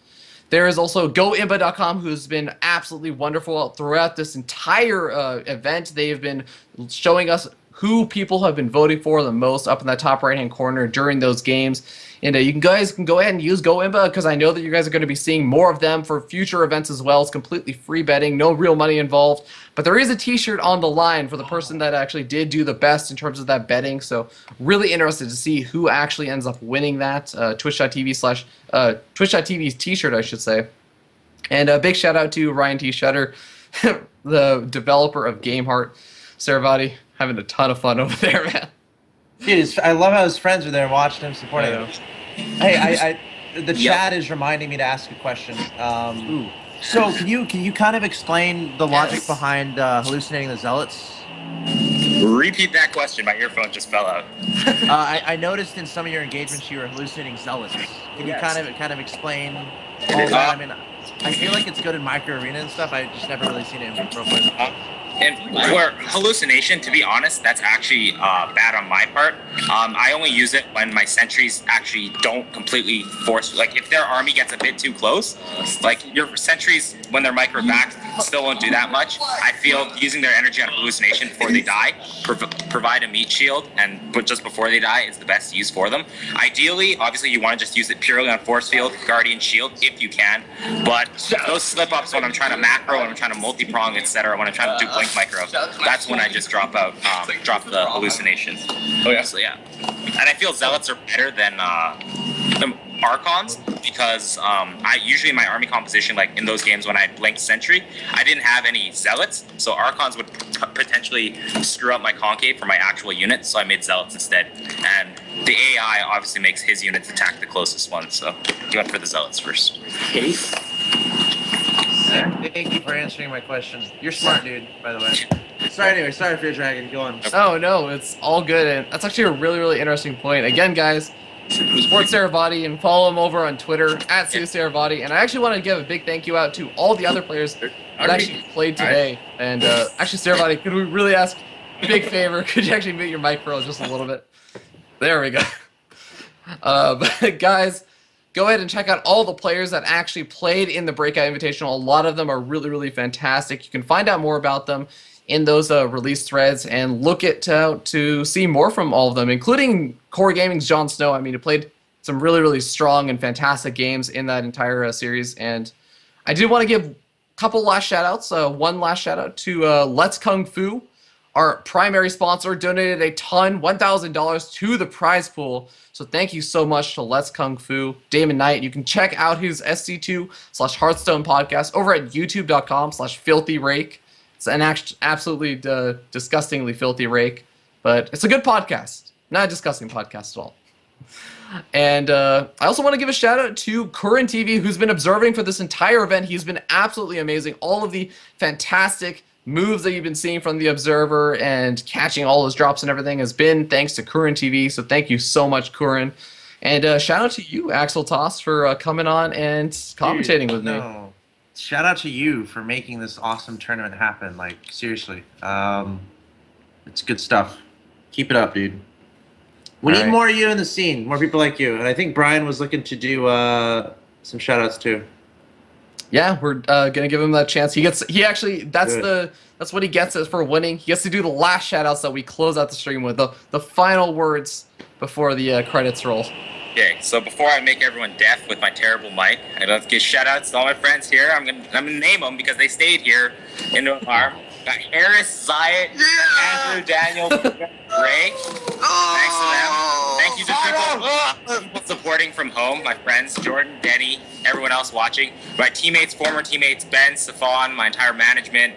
There is also GoImba.com, who's been absolutely wonderful throughout this entire event. They have been showing us who people have been voting for the most up in that top right-hand corner during those games. And you guys can go ahead and use GoImba, because I know that you guys are going to be seeing more of them for future events as well. It's completely free betting, no real money involved. But there is a t-shirt on the line for the person that actually did do the best in terms of that betting. So really interested to see who actually ends up winning that. Twitch.tv's t-shirt, I should say. And a big shout out to Ryan T. Shutter, the developer of GameHeart. Saravati, having a ton of fun over there, man. Dude, I love how his friends are there watching him, supporting him. Hey, the chat is reminding me to ask a question. So can you kind of explain the logic behind hallucinating the zealots? Repeat that question. My earphone just fell out. I noticed in some of your engagements you were hallucinating zealots. Can you kind of explain all that? I mean, I feel like it's good in micro arena and stuff. I just never really seen it in pro players. And for hallucination, to be honest, that's actually bad on my part. I only use it when my sentries actually don't completely force. Like if their army gets a bit too close, like your sentries when they're micro backed still won't do that much. I feel using their energy on hallucination before they die, provide a meat shield, but just before they die is the best use for them. Ideally, obviously, you want to just use it purely on force field, guardian shield if you can. But those slip ups when I'm trying to macro, when I'm trying to multi-prong, etc., when I'm trying to do blink micro, that's when I just drop the hallucination. Oh yeah. So yeah, and I feel zealots are better than Archons because I usually in my army composition, like in those games when I blinked sentry, I didn't have any zealots, so Archons would potentially screw up my concave for my actual units, so I made zealots instead. And the AI obviously makes his units attack the closest one, so he went for the zealots first. Case? Thank you for answering my question. You're smart, dude, by the way. Sorry for your dragon. Go on. Oh, no, it's all good. And that's actually a really, really interesting point. Again, guys, support Saravati and follow him over on Twitter at Saravati. And I actually want to give a big thank you out to all the other players that actually played today. And actually, Saravati, could we really ask a big favor? Could you actually mute your mic for just a little bit? There we go. But guys, go ahead and check out all the players that actually played in the Breakout Invitational. A lot of them are really, really fantastic. You can find out more about them in those release threads and look out to see more from all of them, including Core Gaming's Jon Snow. I mean, he played some really, really strong and fantastic games in that entire series. And I did want to give a couple last shout-outs. One last shout-out to Let's Kung Fu. Our primary sponsor donated a ton, $1,000 to the prize pool. So thank you so much to Let's Kung Fu, Damon Knight. You can check out his SC2/Hearthstone podcast over at youtube.com/filthyrake. It's an absolutely disgustingly filthy rake, but it's a good podcast. Not a disgusting podcast at all. And I also want to give a shout out to Curran TV, who's been observing for this entire event. He's been absolutely amazing. All of the fantastic moves that you've been seeing from the Observer and catching all those drops and everything has been thanks to Curran TV. So thank you so much, Curran. And shout out to you, Axel Toss, for coming on and commentating with me. Shout out to you for making this awesome tournament happen. Like, seriously. It's good stuff. Keep it up, dude. We need more of you in the scene, more people like you. And I think Brian was looking to do some shout outs too. Yeah, we're gonna give him that chance. That's what he gets for winning. He gets to do the last shout outs that we close out the stream with, the final words before the credits roll. Okay, so before I make everyone deaf with my terrible mic, I'd like to give shout outs to all my friends here. I'm gonna name them because they stayed here in the farm. Got Harris, Zayat, Andrew, Daniel, Ray. Thanks to them. Thank you to people supporting from home, my friends, Jordan, Denny, everyone else watching. My teammates, former teammates, Ben, Safon, my entire management.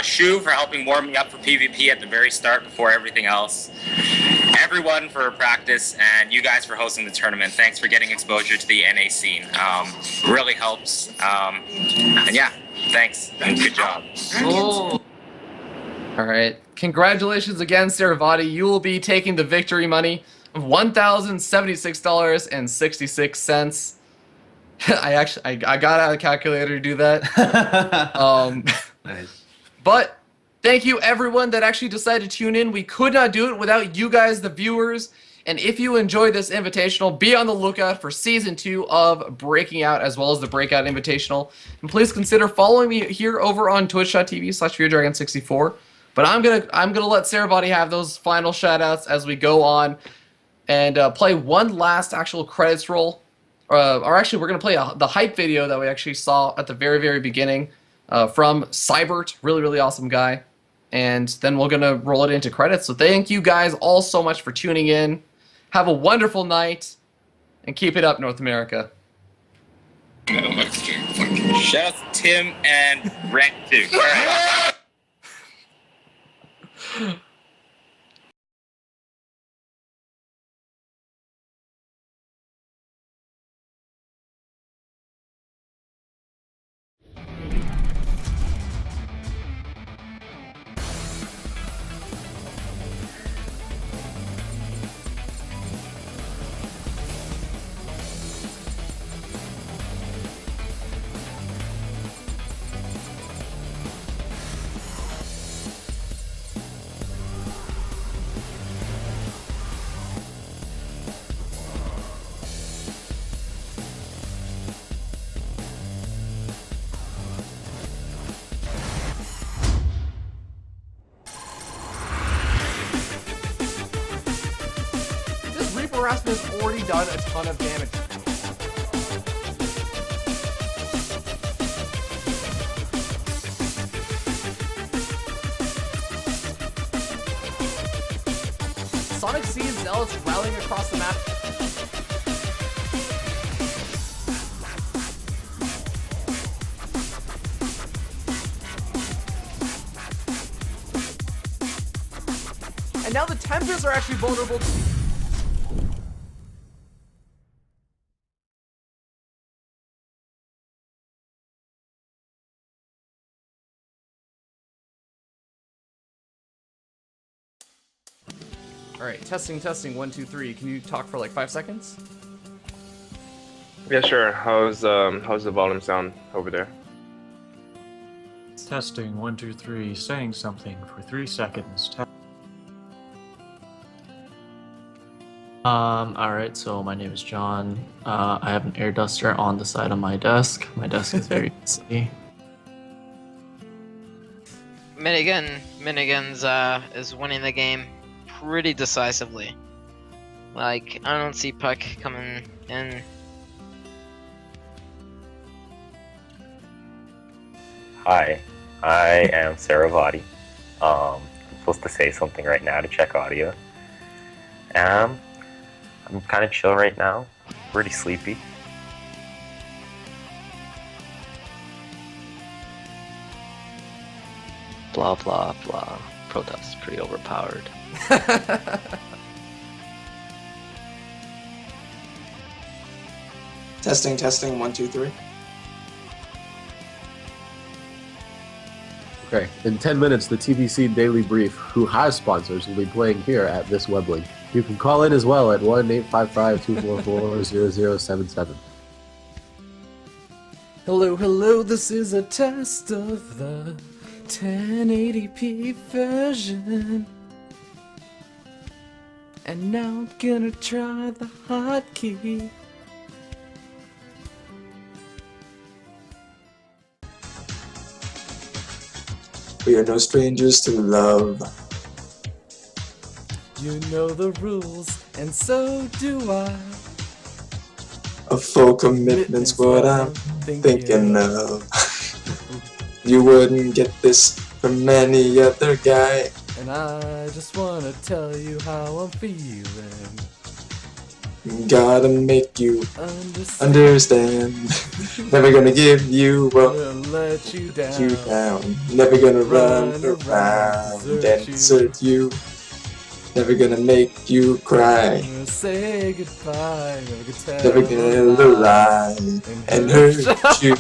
Shu for helping warm me up for PvP at the very start before everything else. Everyone for practice, and you guys for hosting the tournament. Thanks for getting exposure to the NA scene. Really helps. And yeah, Thanks, and good job. Oh. All right. Congratulations again, Saravati. You will be taking the victory money of $1,076.66. I got out a calculator to do that. Nice. But thank you everyone that actually decided to tune in. We could not do it without you guys, the viewers. And if you enjoyed this invitational, be on the lookout for season 2 of Breaking Out as well as the Breakout Invitational. And please consider following me here over on twitch.tv/FearDragon64. But I'm gonna let Saravati have those final shoutouts as we go on and play one last actual credits roll. Or actually, we're gonna play the hype video that we actually saw at the very beginning from Cybert, really awesome guy. And then we're gonna roll it into credits. So thank you guys all so much for tuning in. Have a wonderful night, and keep it up, North America. Shout out to Tim and Brent too. All right. This Reaper Rasmus has already done a ton of damage. Sonic sees Zealots rallying across the map. And now the Tempers are actually vulnerable to... Alright, testing, 1, 2, 3. Can you talk for like 5 seconds? Yeah, sure. How's the volume sound over there? Testing 1, 2, 3. Saying something for 3 seconds. Alright, so my name is John. I have an air duster on the side of my desk. My desk is very busy. Minigans is winning the game pretty decisively. Like, I don't see Puck coming in. Hi, I am Saravati. I'm supposed to say something right now to check audio. I'm kind of chill right now, pretty sleepy. Blah blah blah. Protoss is pretty overpowered. Testing, 1, 2, 3. Okay, in 10 minutes, the TBC Daily Brief, who has sponsors, will be playing here at this web link. You can call in as well at 1-855-244-0077. Hello, this is a test of the 1080p version. And now I'm gonna try the hotkey. We are no strangers to love. You know the rules, and so do I. A full commitment's what I'm thinking of. You wouldn't get this from any other guy. And I just wanna tell you how I'm feeling. Gotta make you understand. Never gonna give you up, let you down. Never gonna run around and desert you. Never gonna make you cry. Say goodbye. Never gonna lie and hurt you.